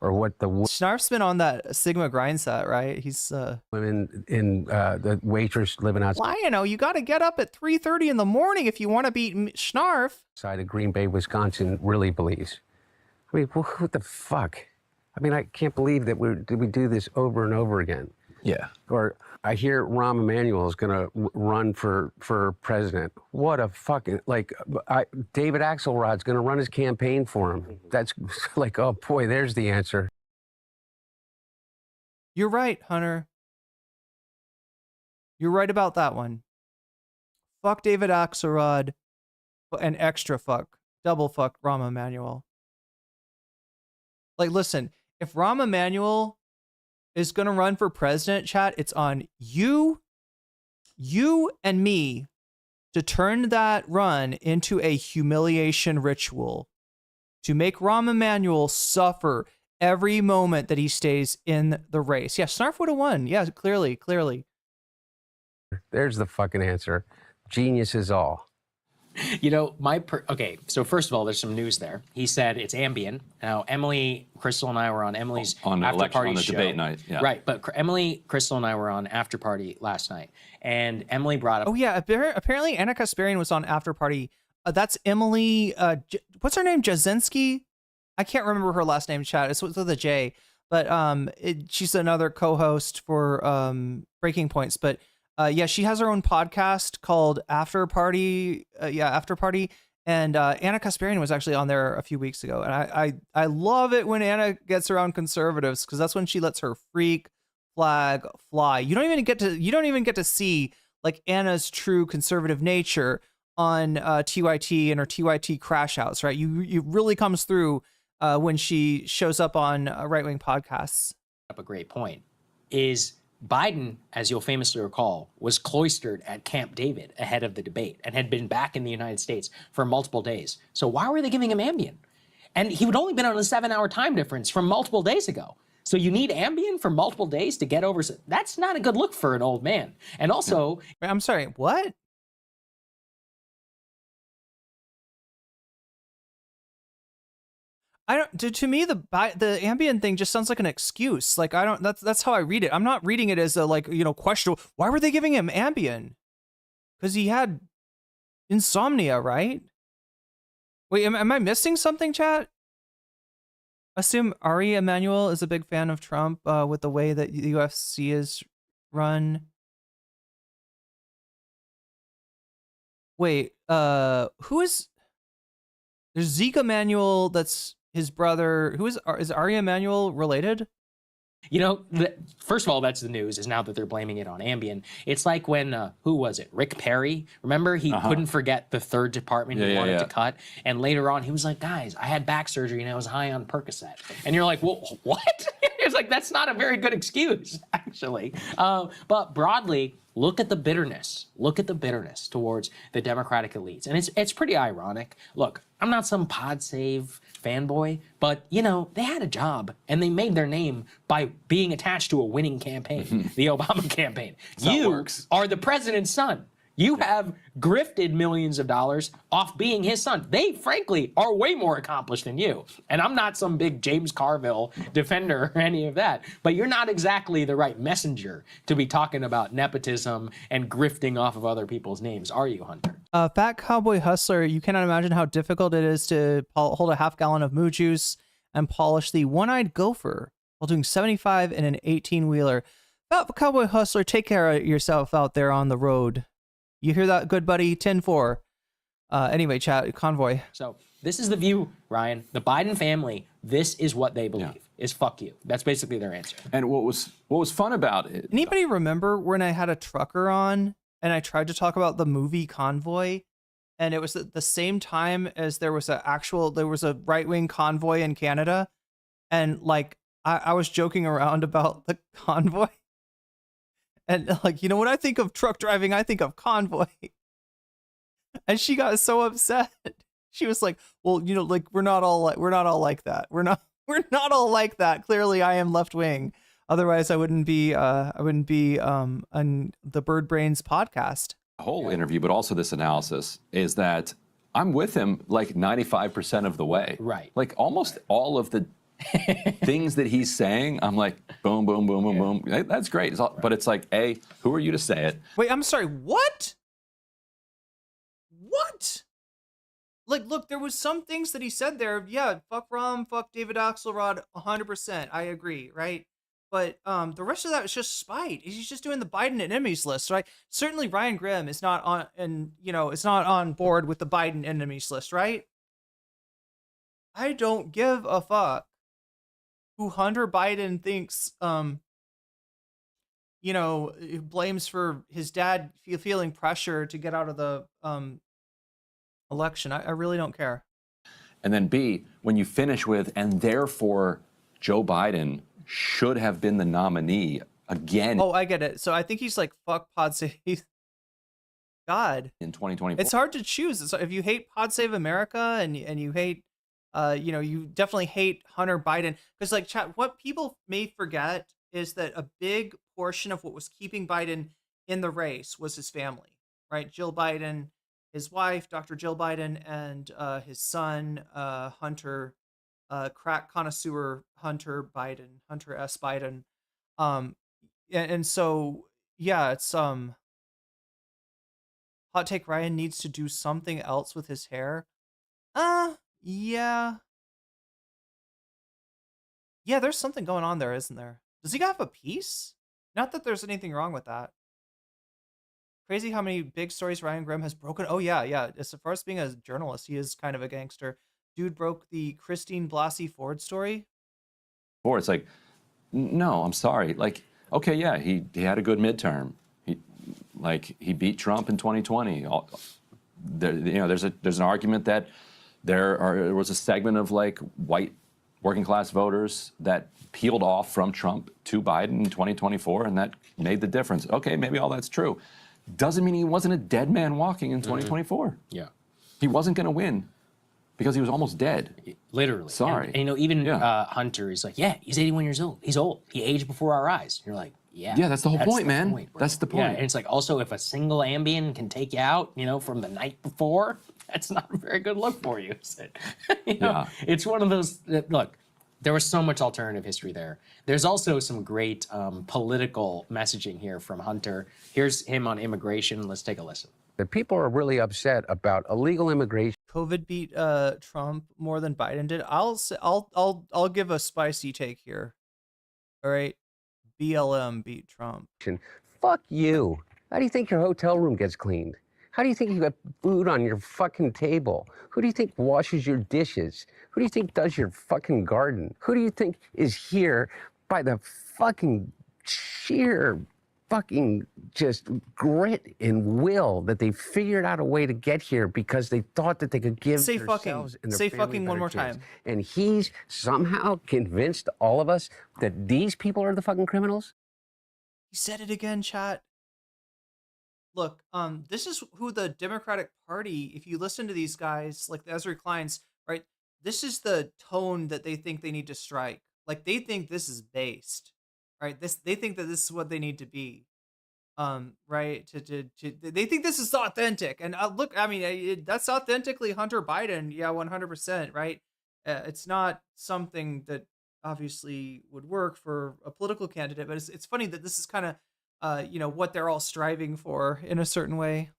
Or what the Schnarf's been on that Sigma grind set, right? He's women in the waitress living outside. Lion-O, you got to get up at 3:30 in the morning if you want to beat Schnarf. Side of Green Bay, Wisconsin, really believes. I mean, what the fuck? I mean, I can't believe that we do this over and over again. Yeah. Or I hear Rahm Emanuel is going to run for president. What a fucking, David Axelrod's going to run his campaign for him. That's like, oh boy, there's the answer. You're right, Hunter. You're right about that one. Fuck David Axelrod and extra fuck, double fuck Rahm Emanuel. Like, listen, if Rahm Emanuel is going to run for president, chat, it's on you and me to turn that run into a humiliation ritual, to make Rahm Emanuel suffer every moment that he stays in the race. Yeah, Snarf would have won. Yeah, clearly. There's the fucking answer. Genius is all. You know, okay, so first of all, there's some news there. He said it's Ambien. Now, Emily, Crystal, and I were on Emily's after party on the show. debate night. Yeah. Right, but Emily, Crystal, and I were on after party last night, and Emily brought up. Oh yeah, apparently Anna Kasparian was on after party. That's Emily. What's her name? Jasinski. I can't remember her last name. Chat. It's with a J, but she's another co-host for Breaking Points, but. Yeah, she has her own podcast called After Party. After Party. And Anna Kasparian was actually on there a few weeks ago. And I love it when Anna gets around conservatives, because that's when she lets her freak flag fly. You don't even get to see like Anna's true conservative nature on TYT and her TYT crash outs, right? You really comes through when she shows up on right-wing podcasts. Up a great point is Biden, as you'll famously recall, was cloistered at Camp David ahead of the debate and had been back in the United States for multiple days. So why were they giving him Ambien? And he would only been on a 7-hour time difference from multiple days ago. So you need Ambien for multiple days to get over. That's not a good look for an old man. And also, I'm sorry, what? I don't. To me, the Ambien thing just sounds like an excuse. Like I don't. That's how I read it. I'm not reading it as a question. Why were they giving him Ambien? Because he had insomnia, right? Wait, am I missing something, chat? Assume Ari Emanuel is a big fan of Trump with the way that the UFC is run. Wait, who is? There's Zeke Emanuel. That's his brother. Who is Ari Emanuel related? You know, first of all, that's the news, is now that they're blaming it on Ambien. It's like when, who was it? Rick Perry? Remember, he couldn't forget the third department he wanted to cut. And later on, he was like, guys, I had back surgery and I was high on Percocet. And you're like, well, what? It's like, that's not a very good excuse, actually. But broadly, look at the bitterness. Look at the bitterness towards the Democratic elites. And it's pretty ironic. Look, I'm not some pod save fanboy, but, you know, they had a job and they made their name by being attached to a winning campaign, the Obama campaign. You are the president's son. You have grifted millions of dollars off being his son. They, frankly, are way more accomplished than you. And I'm not some big James Carville defender or any of that, but you're not exactly the right messenger to be talking about nepotism and grifting off of other people's names, are you, Hunter? Fat Cowboy Hustler, you cannot imagine how difficult it is to hold a half gallon of moo juice and polish the one-eyed gopher while doing 75 in an 18-wheeler. Fat Cowboy Hustler, take care of yourself out there on the road. You hear that, good buddy? 10-4. Anyway, chat, convoy. So this is the view, Ryan. The Biden family, this is what they believe, is fuck you. That's basically their answer. And what was fun about it... Anybody remember when I had a trucker on and I tried to talk about the movie Convoy? And it was at the same time as there was a right-wing convoy in Canada. And like, I was joking around about the convoy. And like, you know, when I think of truck driving, I think of convoy. And she got so upset. She was like, well, you know, like we're not all like that. We're not all like that. Clearly I am left wing. Otherwise I wouldn't be on the Bird Brains podcast. The whole interview, but also this analysis is that I'm with him like 95% of the way. Right. Like almost all of the things that he's saying, I'm like, boom, boom, boom, boom, boom. That's great. But it's like, A, who are you to say it? Wait, I'm sorry, what? What? Like, look, there was some things that he said there. Yeah, fuck Rahm, fuck David Axelrod, 100%. I agree, right? But the rest of that is just spite. He's just doing the Biden enemies list, right? Certainly Ryan Grimm is not on, and is not on board with the Biden enemies list, right? I don't give a fuck who Hunter Biden thinks, blames for his dad feeling pressure to get out of the election. I really don't care. And then B, when you finish with, and therefore Joe Biden should have been the nominee again. Oh, I get it. So I think he's like, fuck Pod Save. God. In 2024. It's hard to choose. So if you hate Pod Save America and you hate, you definitely hate Hunter Biden. Because like, chat, what people may forget is that a big portion of what was keeping Biden in the race was his family, right? Jill Biden, his wife, Dr. Jill Biden, and his son, Hunter, crack connoisseur Hunter Biden, Hunter S. Biden. And so, yeah, it's hot take, Ryan needs to do something else with his hair. Yeah. Yeah, there's something going on there, isn't there? Does he have a piece? Not that there's anything wrong with that. Crazy how many big stories Ryan Grimm has broken. Oh, yeah. As far as being a journalist, he is kind of a gangster. Dude broke the Christine Blasey Ford story. Or it's like, no, I'm sorry. Like, okay, yeah, he had a good midterm. He beat Trump in 2020. There's an argument that there was a segment of like white working class voters that peeled off from Trump to Biden in 2024, and that made the difference. Okay, maybe all that's true. Doesn't mean he wasn't a dead man walking in 2024. Yeah. He wasn't going to win because he was almost dead. Literally. Sorry. And even Hunter is like, yeah, he's 81 years old. He's old. He aged before our eyes. You're like, yeah. Yeah, that's the whole point, man. Bro. That's the point. Yeah, and it's like, also, if a single Ambien can take you out, from the night before, that's not a very good look for you. It's one of those, look, there was so much alternative history there. There's also some great political messaging here from Hunter. Here's him on immigration. Let's take a listen. The people are really upset about illegal immigration. COVID beat Trump more than Biden did. I'll give a spicy take here. All right, BLM beat Trump. Fuck you. How do you think your hotel room gets cleaned? How do you think you got food on your fucking table? Who do you think washes your dishes? Who do you think does your fucking garden? Who do you think is here by the fucking sheer fucking just grit and will that they figured out a way to get here because they thought that they could give themselves and their say family fucking one better more chance. time. And he's somehow convinced all of us that these people are the fucking criminals? He said it again, chat. Look, this is who the Democratic Party, if you listen to these guys, like the Ezra Kleins, right? This is the tone that they think they need to strike. Like, they think this is based, right? They think that this is what they need to be, right? They think this is authentic. And look, I mean, that's authentically Hunter Biden. Yeah, 100%, right? It's not something that obviously would work for a political candidate, but it's funny that this is kind of, what they're all striving for in a certain way.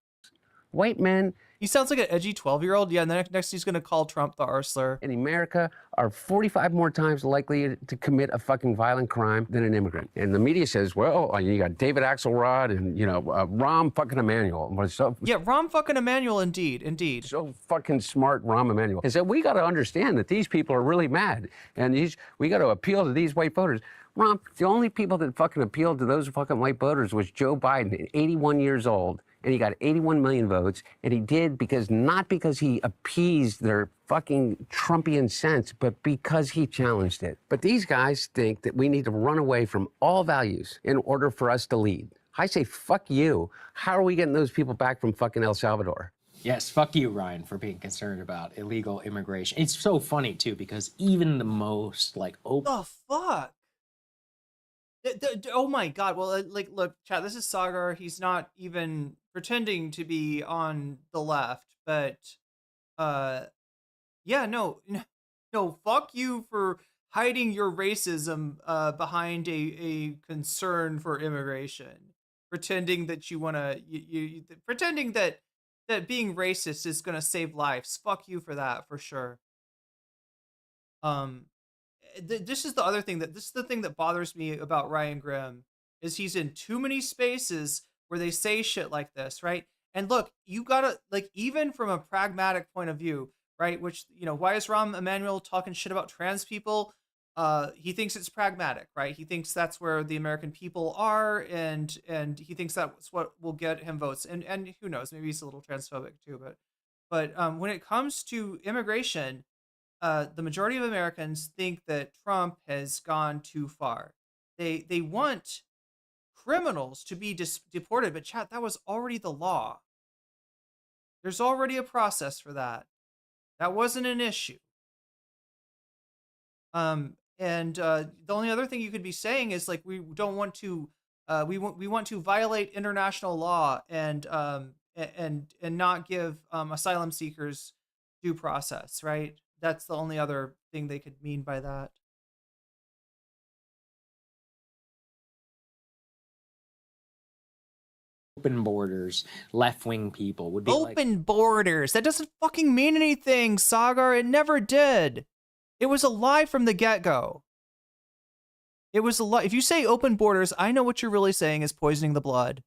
White men. He sounds like an edgy 12-year-old. Yeah, and then next he's going to call Trump the R slur. In America are 45 more times likely to commit a fucking violent crime than an immigrant. And the media says, well, you got David Axelrod and, Rahm fucking Emanuel. Yeah, Rahm fucking Emanuel, indeed. So fucking smart, Rahm Emanuel. And said, we got to understand that these people are really mad. And we got to appeal to these white voters. Rahm, the only people that fucking appealed to those fucking white voters was Joe Biden, 81 years old. And he got 81 million votes, and he did not because he appeased their fucking Trumpian sense, but because he challenged it. But these guys think that we need to run away from all values in order for us to lead. I say, fuck you. How are we getting those people back from fucking El Salvador? Yes, fuck you, Ryan, for being concerned about illegal immigration. It's so funny, too, because even the most, the fuck? Oh my God. Well, look, chat, this is Sagar. He's not even pretending to be on the left, but, yeah, no, fuck you for hiding your racism, behind a concern for immigration. Pretending that you want to, pretending that being racist is going to save lives. Fuck you for that, for sure. this is the other thing this is the thing that bothers me about Ryan Grimm is he's in too many spaces where they say shit like this, right? And look, you gotta, like, even from a pragmatic point of view, right? Which, you know, why is Rahm Emanuel talking shit about trans people? He thinks it's pragmatic, right? He thinks that's where the American people are, and he thinks that's what will get him votes. And who knows, maybe he's a little transphobic too. But when it comes to immigration, the majority of Americans think that Trump has gone too far. They want criminals to be deported, but chat, that was already the law. There's already a process for that. That wasn't an issue. And the only other thing you could be saying is, like, we don't want to we want to violate international law and not give asylum seekers due process, right? That's the only other thing they could mean by that. Open borders, left-wing people would be open borders. That doesn't fucking mean anything, Sagar. It never did. It was a lie from the get-go. It was a lie. If you say open borders, I know what you're really saying is poisoning the blood.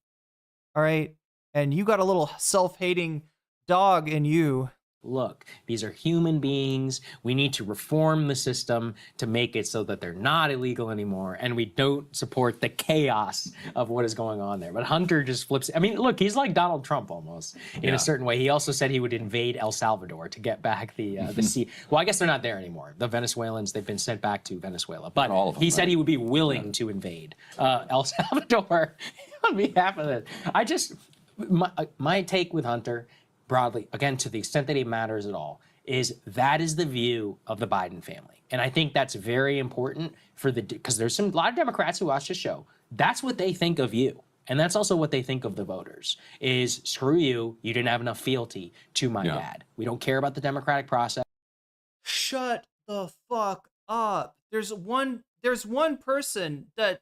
All right? And you got a little self-hating dog in you. Look, these are human beings. We need to reform the system to make it so that they're not illegal anymore. And we don't support the chaos of what is going on there. But Hunter just flips. I mean, look, he's like Donald Trump almost in a certain way. He also said he would invade El Salvador to get back the sea. Well, I guess they're not there anymore. The Venezuelans, they've been sent back to Venezuela. But all of them, he said he would be willing to invade El Salvador on behalf of it. I just, my take with Hunter, broadly, again, to the extent that it matters at all, is that is the view of the Biden family. And I think that's very important for because there's a lot of Democrats who watch the show. That's what they think of you. And that's also what they think of the voters, is screw you, you didn't have enough fealty to my dad. We don't care about the democratic process. Shut the fuck up. There's one person that,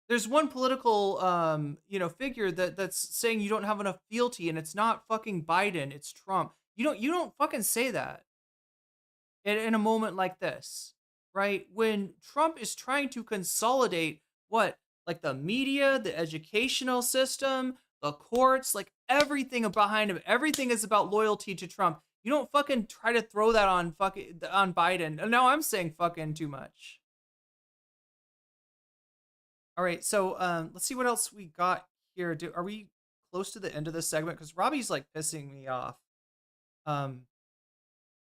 there's one political, figure that's saying you don't have enough fealty, and it's not fucking Biden, it's Trump. You don't fucking say that in a moment like this, right? When Trump is trying to consolidate what, like the media, the educational system, the courts, like everything behind him, everything is about loyalty to Trump. You don't fucking try to throw that on Biden. And now I'm saying fucking too much. All right, so let's see what else we got here. Are we close to the end of this segment? Because Robbie's like pissing me off.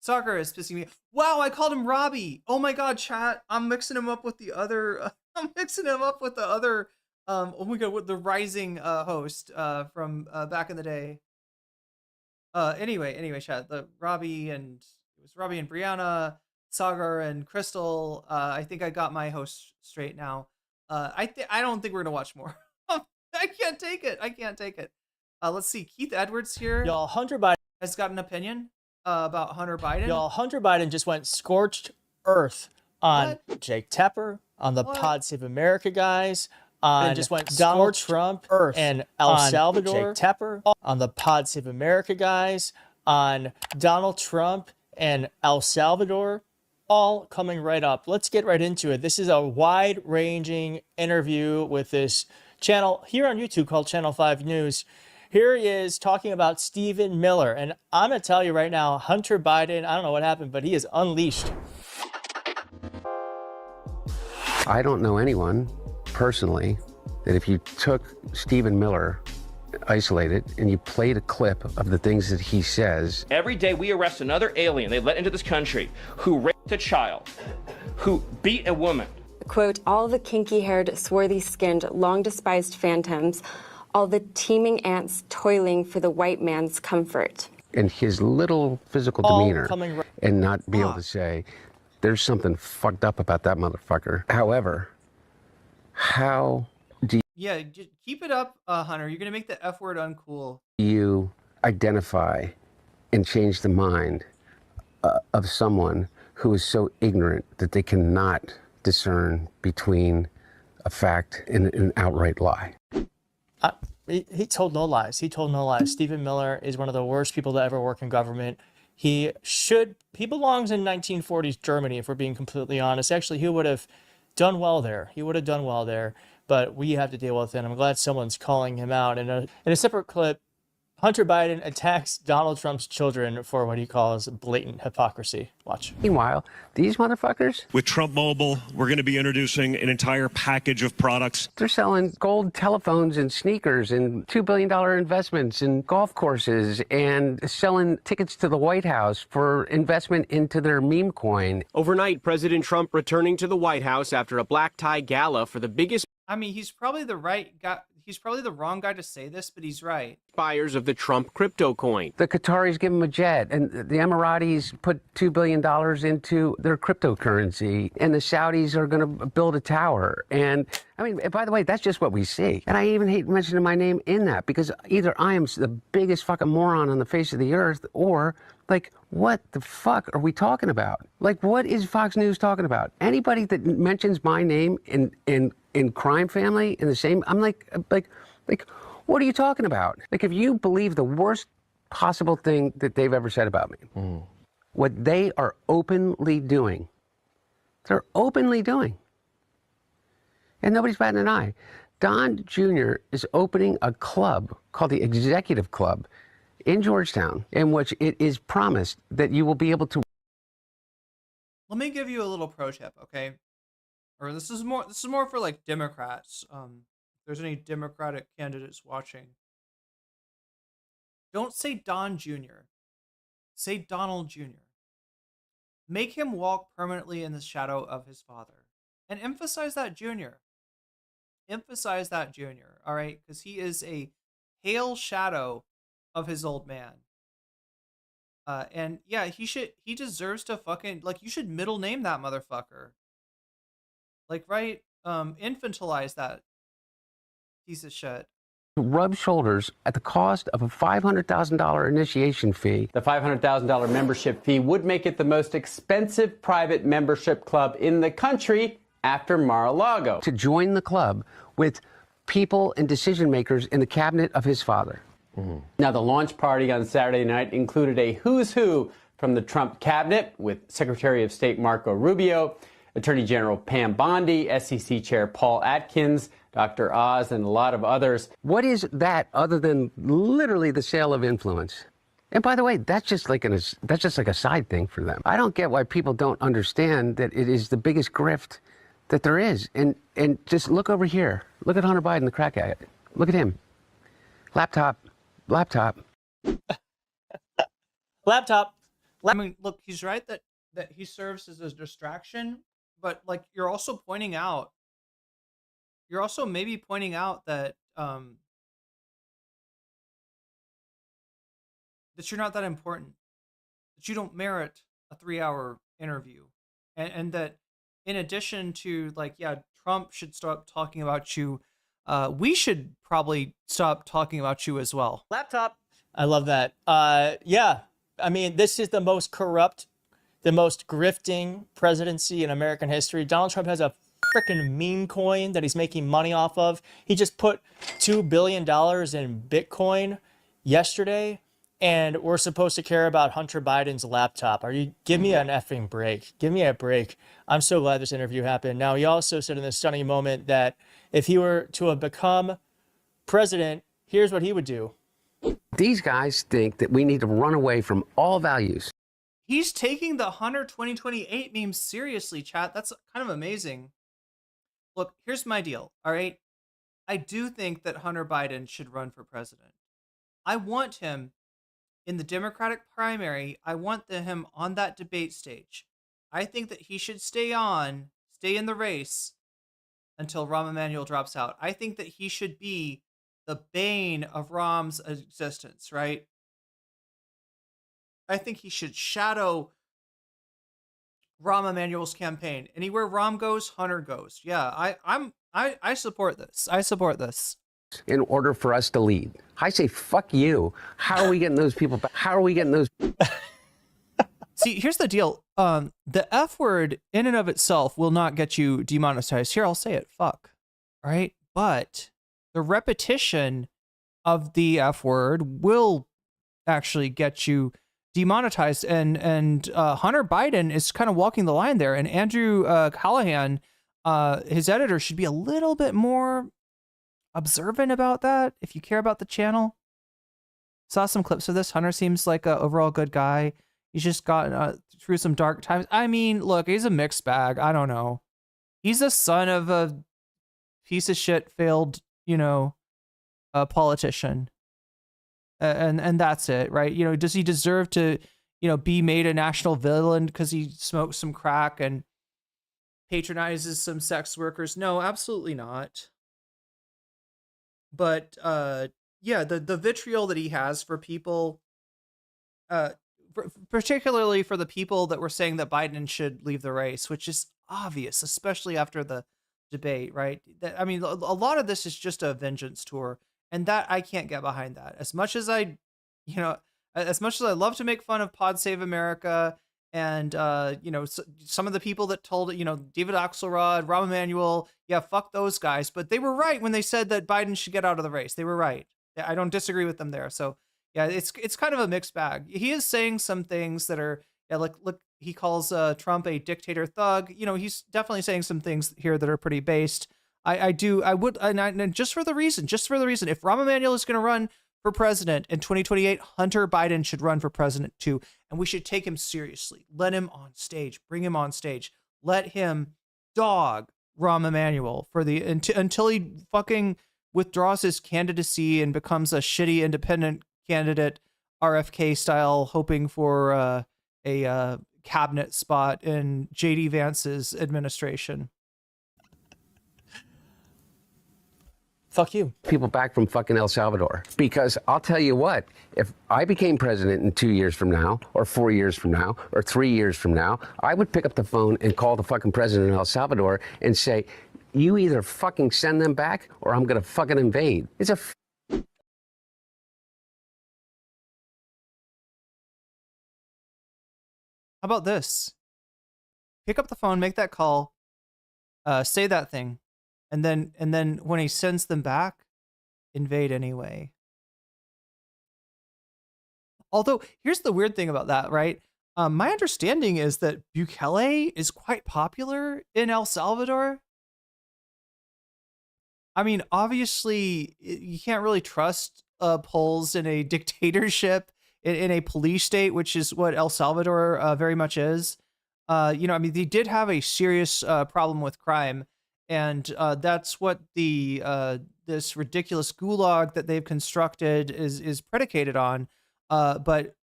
Soccer is pissing me off. Wow, I called him Robbie. Oh my god, chat. I'm mixing him up with the other. I'm mixing him up with the other. Oh my god, with the rising host from back in the day. Anyway, chat. It was Robbie and Brianna, Sagar and Crystal. I think I got my host straight now. I don't think we're gonna watch more. I can't take it. Let's see. Keith Edwards here. Y'all, Hunter Biden has got an opinion about Hunter Biden. Y'all, Hunter Biden just went scorched earth on Jake Tepper, on the Pod Save America guys, on just went Donald Trump earth and El Salvador. Jake Tepper, on the Pod Save America guys, on Donald Trump and El Salvador. All coming right up. Let's get right into it. This is a wide-ranging interview with this channel here on YouTube called Channel 5 News. Here he is talking about Stephen Miller. And I'm going to tell you right now, Hunter Biden, I don't know what happened, but he is unleashed. I don't know anyone personally that if you took Stephen Miller, isolated, and you played a clip of the things that he says. Every day we arrest another alien they let into this country who raped a child, who beat a woman. Quote, all the kinky-haired, swarthy-skinned, long-despised phantoms, all the teeming ants toiling for the white man's comfort. And his little physical demeanor, and not be able to say, there's something fucked up about that motherfucker. However, how do you... Yeah, just keep it up, Hunter. You're going to make the F word uncool. You identify and change the mind of someone who is so ignorant that they cannot discern between a fact and an outright lie? He told no lies. Stephen Miller is one of the worst people to ever work in government. He belongs in 1940s Germany, if we're being completely honest. Actually, he would have done well there. But we have to deal with it. I'm glad someone's calling him out. In a separate clip, Hunter Biden attacks Donald Trump's children for what he calls blatant hypocrisy. Watch. Meanwhile, these motherfuckers, With Trump Mobile, we're going to be introducing an entire package of products. they're selling gold telephones and sneakers and $2 billion investments in golf courses and selling tickets to the White House for investment into their meme coin. Overnight, President Trump returning to the White House after a black tie gala for the biggest I mean, he's probably the right guy. He's probably the wrong guy to say this, but he's right. buyers of the Trump crypto coin. The Qataris give them a jet, and the Emiratis put $2 billion into their cryptocurrency, and the Saudis are going to build a tower. And I mean, by the way, that's just what we see. And I even hate mentioning my name in that, because either I am the biggest fucking moron on the face of the earth, or like, what the fuck are we talking about? Like, what is Fox News talking about? Anybody that mentions my name in Crime Family in the same, I'm like, what are you talking about? Like, if you believe the worst possible thing that they've ever said about me, what they are openly doing, they're openly doing, and nobody's batting an eye. Don Jr. is opening a club called the Executive Club in Georgetown, in which it is promised that you will be able to. Let me give you a little pro tip, okay? Or this is more for like Democrats. If there's any Democratic candidates watching, don't say Don Jr. Say Donald Jr. Make him walk permanently in the shadow of his father, and emphasize that Jr. Emphasize that Jr. All right, because he is a pale shadow of his old man. And yeah, he deserves to fucking, like, you should middle name that motherfucker. Like, right, infantilize that piece of shit. Rub shoulders at the cost of a $500,000 initiation fee. The $500,000 membership fee would make it the most expensive private membership club in the country after Mar-a-Lago. To join the club with people and decision makers in the cabinet of his father. Now, the launch party on Saturday night included a who's who from the Trump cabinet, with Secretary of State Marco Rubio, Attorney General Pam Bondi, SEC Chair Paul Atkins, Dr. Oz, and a lot of others. What is that other than literally the sale of influence? And by the way, that's just like a side thing for them. I don't get why people don't understand that it is the biggest grift that there is. And just look over here. Look at Hunter Biden, the crack addict. Look at him. Laptop. I mean, look, he's right that he serves as a distraction, but like, you're also maybe pointing out that that you're not that important, that you don't merit a 3-hour interview, and that in addition to, like, yeah, Trump should stop talking about you, we should probably stop talking about you as well. Laptop. I love that. Yeah, I mean, this is the most corrupt, the most grifting presidency in American history. Donald Trump has a freaking meme coin that he's making money off of. He just put $2 billion in Bitcoin yesterday, and we're supposed to care about Hunter Biden's laptop. Give me an effing break. Give me a break. I'm so glad this interview happened. Now, he also said in this stunning moment that if he were to have become president, here's what he would do. These guys think that we need to run away from all values. He's taking the Hunter 2028 meme seriously, chat. That's kind of amazing. Look, here's my deal, all right? I do think that Hunter Biden should run for president. I want him in the Democratic primary. I want him on that debate stage. I think that he should stay in the race until Rahm Emanuel drops out. I think that he should be the bane of Rahm's existence, right? I think he should shadow Rahm Emanuel's campaign. Anywhere Rahm goes, Hunter goes. Yeah, I support this. I support this. In order for us to lead. I say, fuck you. How are we getting those people back? How are we getting those? See, here's the deal. The F word in and of itself will not get you demonetized. Here, I'll say it. Fuck. All right. But the repetition of the F word will actually get you demonetized, and Hunter Biden is kind of walking the line there. And Andrew Callahan, his editor, should be a little bit more observant about that if you care about the channel. Saw some clips of this. Hunter seems like a overall good guy. He's just gotten through some dark times. I mean, look, he's a mixed bag. I don't know. He's the son of a piece of shit failed, politician. And that's it, right? Does he deserve to, be made a national villain because he smokes some crack and patronizes some sex workers? No, absolutely not. But yeah, the vitriol that he has for people, particularly for the people that were saying that Biden should leave the race, which is obvious, especially after the debate, right? I mean, a lot of this is just a vengeance tour, and that I can't get behind that. As much as I love to make fun of Pod Save America and some of the people that told David Axelrod, Rahm Emanuel, yeah, fuck those guys, but they were right when they said that Biden should get out of the race. They were right. I don't disagree with them there. So yeah, it's kind of a mixed bag. He is saying some things that are, yeah, like, look, he calls Trump a dictator thug. He's definitely saying some things here that are pretty based. And just for the reason, if Rahm Emanuel is going to run for president in 2028, Hunter Biden should run for president too. And we should take him seriously. Let him on stage, bring him on stage, let him dog Rahm Emanuel until he fucking withdraws his candidacy and becomes a shitty independent candidate, RFK style, hoping for a cabinet spot in JD Vance's administration. Fuck you. People back from fucking El Salvador. Because I'll tell you what, if I became president in 2 years from now, or 4 years from now, or 3 years from now, I would pick up the phone and call the fucking president of El Salvador and say, you either fucking send them back or I'm going to fucking invade. It's a How about this? Pick up the phone, make that call, say that thing, and then when he sends them back, invade anyway. Although, here's the weird thing about that, right? My understanding is that Bukele is quite popular in El Salvador. I mean, obviously, you can't really trust polls in a dictatorship, in a police state, which is what El Salvador very much is. I mean, they did have a serious problem with crime, and that's what this ridiculous gulag that they've constructed is predicated on. But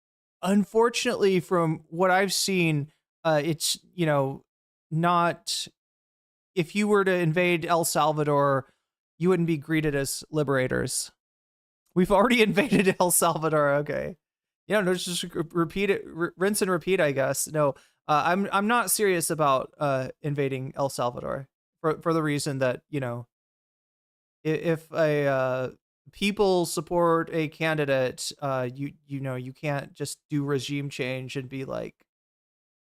unfortunately, from what I've seen, it's not. If you were to invade El Salvador, you wouldn't be greeted as liberators. We've already invaded El Salvador. Okay. No, just repeat it, rinse and repeat, I guess. No, I'm not serious about invading El Salvador for the reason that, if a people support a candidate, you can't just do regime change and be like,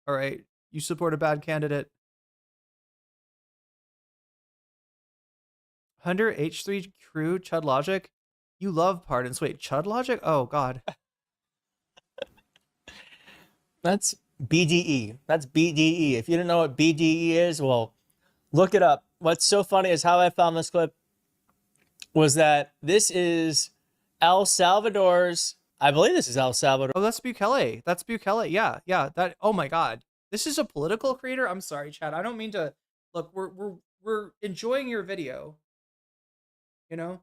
all right, you support a bad candidate. Hunter H3 Crew Chud Logic. You love pardons. Wait, Chud Logic? Oh God. That's BDE. That's BDE. If you don't know what BDE is, well, look it up. What's so funny is how I found this clip was that this is El Salvador's, I believe this is El Salvador. Oh, that's Bukele. That's Bukele. Yeah. That. Oh my God. This is a political creator. I'm sorry, Chad. I don't mean to. Look, we're enjoying your video. I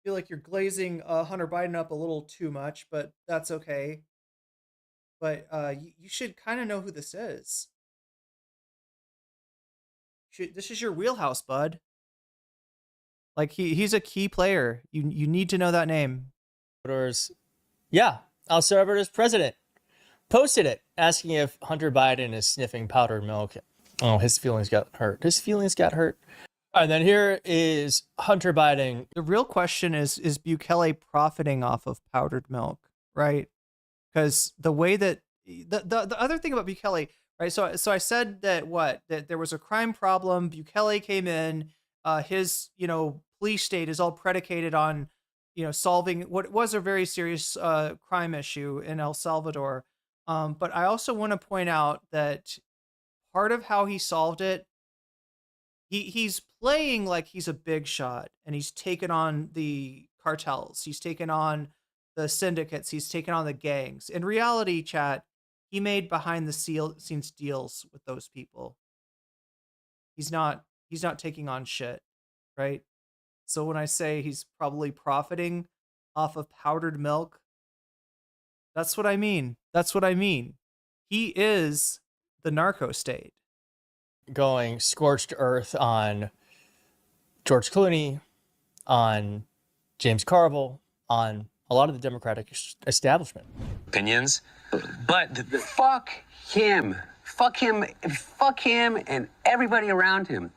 feel like you're glazing Hunter Biden up a little too much, but that's okay. But you should kind of know who this is. This is your wheelhouse, bud. Like he's a key player. You need to know that name. Yeah, El Salvador's president posted it, asking if Hunter Biden is sniffing powdered milk. Oh, his feelings got hurt. And then here is Hunter Biden. The real question is Bukele profiting off of powdered milk, right? Because the way that the other thing about Bukele, right? So I said that there was a crime problem. Bukele came in. His police state is all predicated on solving what was a very serious crime issue in El Salvador. But I also want to point out that part of how he solved it, he's playing like he's a big shot, and he's taken on the cartels, he's taken on the syndicates, he's taken on the gangs. In reality, chat, he made behind the scenes deals with those people. He's not taking on shit, right? So when I say he's probably profiting off of powdered milk, that's what I mean. That's what I mean. He is the narco state. Going scorched earth on George Clooney, on James Carville, on a lot of the Democratic establishment. Opinions, but fuck him. Fuck him. Fuck him and everybody around him.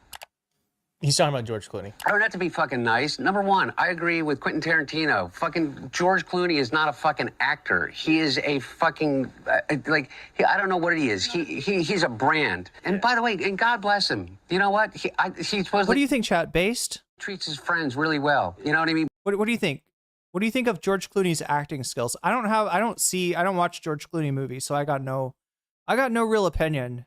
He's talking about George Clooney. I don't have to be fucking nice. Number one, I agree with Quentin Tarantino. Fucking George Clooney is not a fucking actor. He is a fucking, I don't know what he is. He's a brand. And by the way, and God bless him. You know what? He's supposed. What do you think, chat? Based? Treats his friends really well. You know what I mean? What do you think? What do you think of George Clooney's acting skills? I don't watch George Clooney movies, so I got no real opinion.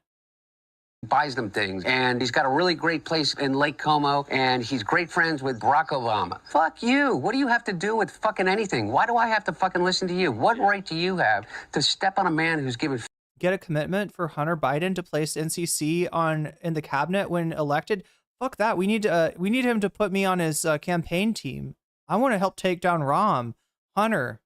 Buys them things, and he's got a really great place in Lake Como, and he's great friends with Barack Obama. Fuck you. What do you have to do with fucking anything? Why do I have to fucking listen to you? What right do you have to step on a man who's given... Get a commitment for Hunter Biden to place NCC in the cabinet when elected? Fuck that. We need him to put me on his campaign team. I want to help take down Rahm. Hunter.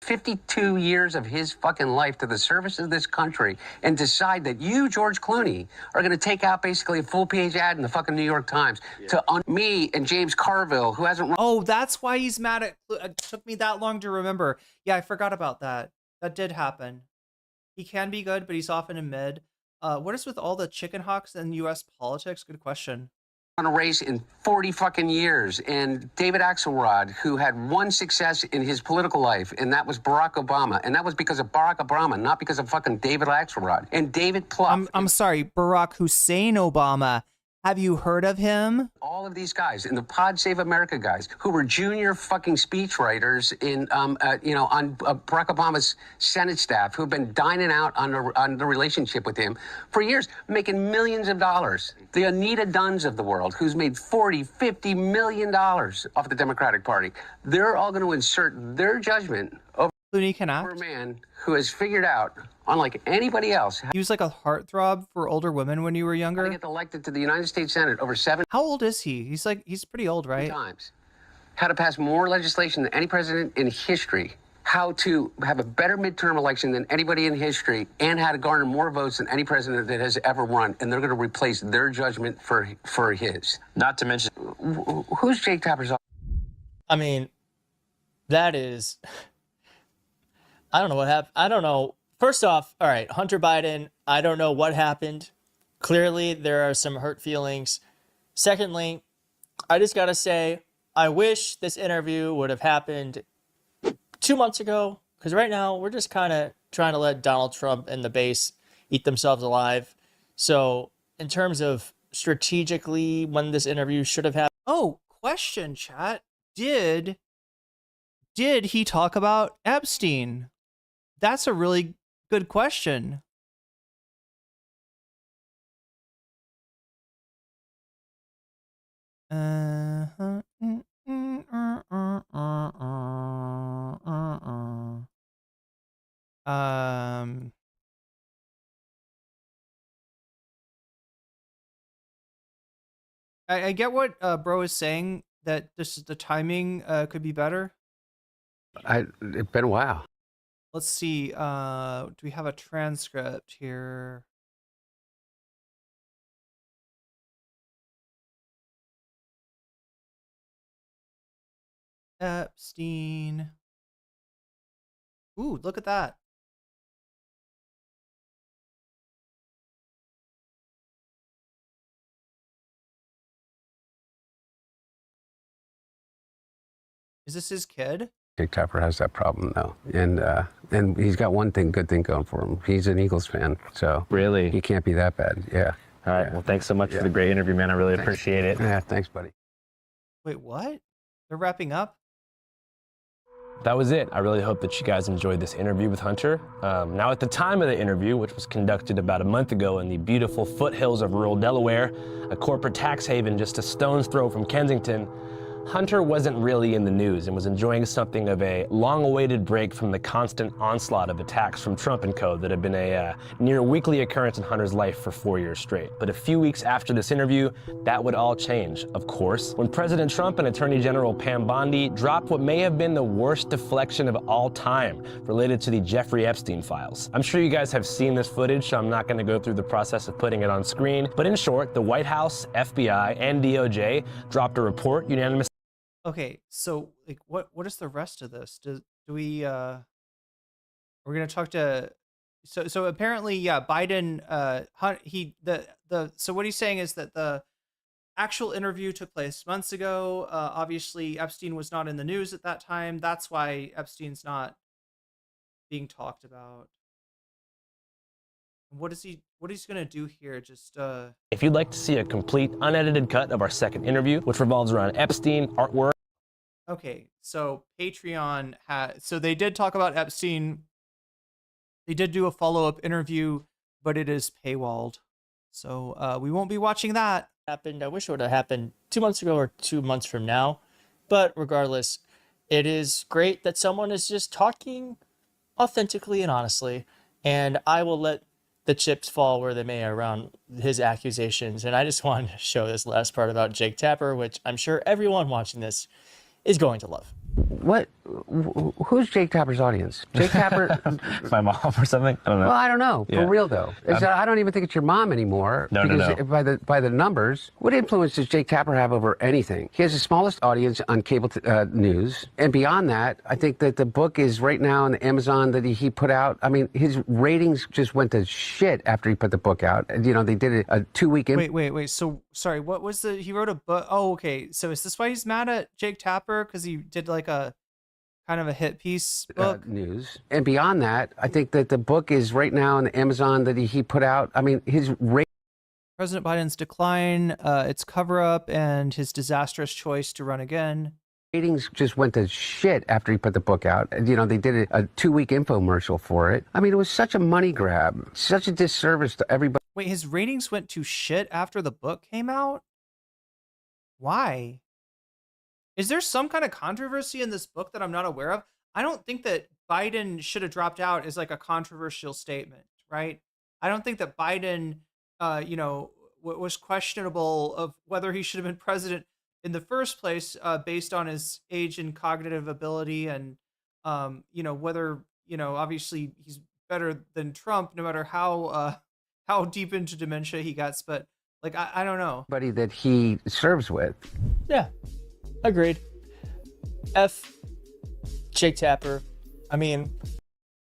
52 years of his fucking life to the service of this country and decide that you, George Clooney, are going to take out basically a full-page ad in the fucking New York Times to me and James Carville, who hasn't... Oh, that's why he's mad at... It took me that long to remember. Yeah, I forgot about that. That did happen. He can be good, but he's often in mid. What is with all the chicken hawks in U.S. politics? Good question. On a race in 40 fucking years, and David Axelrod, who had one success in his political life, and that was Barack Obama, and that was because of Barack Obama, not because of fucking David Axelrod. And David Plouffe. I'm sorry, Barack Hussein Obama. Have you heard of him? All of these guys, and the Pod Save America guys, who were junior fucking speechwriters in, on Barack Obama's Senate staff, who've been dining out on the relationship with him for years, making millions of dollars. The Anita Dunns of the world, who's made $40, $50 million off the Democratic Party. They're all going to insert their judgment over a man who has figured out, unlike anybody else, he was like a heartthrob for older women when you were younger. How to get elected to the United States Senate over 7. How old is he? He's pretty old, right? Times. How to pass more legislation than any president in history. How to have a better midterm election than anybody in history, and how to garner more votes than any president that has ever run. And they're going to replace their judgment for his. Not to mention, who's Jake Tapper's? I mean, that is. I don't know what happened. I don't know. First off, all right, Hunter Biden, I don't know what happened. Clearly, there are some hurt feelings. Secondly, I just got to say, I wish this interview would have happened 2 months ago, because right now we're just kind of trying to let Donald Trump and the base eat themselves alive. So in terms of strategically when this interview should have happened. Oh, question, chat. Did he talk about Epstein? That's a really good question. I get what bro is saying, that the timing could be better. It's been a while. Let's see. Do we have a transcript here? Epstein. Ooh, look at that. Is this his kid? Jake Tapper has that problem though, and he's got good thing going for him. He's an Eagles fan, so really he can't be that bad. Yeah. All right. Well, thanks so much for the great interview, man. I really appreciate it. Yeah. Thanks, buddy. Wait, what? They're wrapping up. That was it. I really hope that you guys enjoyed this interview with Hunter. Now, at the time of the interview, which was conducted about a month ago in the beautiful foothills of rural Delaware, a corporate tax haven just a stone's throw from Kensington, Hunter wasn't really in the news and was enjoying something of a long-awaited break from the constant onslaught of attacks from Trump and co. that had been a near weekly occurrence in Hunter's life for 4 years straight. But a few weeks after this interview, that would all change, of course, when President Trump and Attorney General Pam Bondi dropped what may have been the worst deflection of all time related to the Jeffrey Epstein files. I'm sure you guys have seen this footage, so I'm not going to go through the process of putting it on screen. But in short, the White House, FBI, and DOJ dropped a report unanimously. Okay, so like what is the rest of this? Do we we're gonna talk to so apparently, yeah, Biden so what he's saying is that the actual interview took place months ago. Obviously Epstein was not in the news at that time. That's why Epstein's not being talked about. What he's gonna do here? Just If you'd like to see a complete unedited cut of our second interview, which revolves around Epstein, artwork. Okay, so Patreon so they did talk about Epstein. They did do a follow-up interview, but it is paywalled. So we won't be watching that. Happened. I wish it would have happened 2 months ago or 2 months from now. But regardless, it is great that someone is just talking authentically and honestly. And I will let the chips fall where they may around his accusations. And I just wanted to show this last part about Jake Tapper, which I'm sure everyone watching this is going to love. What? Who's Jake Tapper's audience? Jake Tapper? My mom or something? I don't know. Well, I don't know. Yeah. For real though, I don't even think it's your mom anymore. No. By the numbers, what influence does Jake Tapper have over anything? He has the smallest audience on cable news, and beyond that, I think that the book is right now on the Amazon that he put out. I mean, his ratings just went to shit after he put the book out. You know, they did a 2-week. Wait. So sorry, what was he wrote a book? Oh, okay. So is this why he's mad at Jake Tapper? Because he did like a kind of a hit piece book? News. And beyond that, I think that the book is right now on the Amazon that he put out. I mean, his President Biden's decline, its cover-up, and his disastrous choice to run again. Ratings just went to shit after he put the book out. You know, they did a 2-week infomercial for it. I mean, it was such a money grab, such a disservice to everybody. Wait, his ratings went to shit after the book came out? Why? Is there some kind of controversy in this book that I'm not aware of? I don't think that Biden should have dropped out is like a controversial statement, right? I don't think that Biden, was questionable of whether he should have been president in the first place, based on his age and cognitive ability, and whether obviously he's better than Trump, no matter how deep into dementia he gets. But like I don't know. Everybody that he serves with. Yeah. Agreed. F. Jake Tapper. I mean,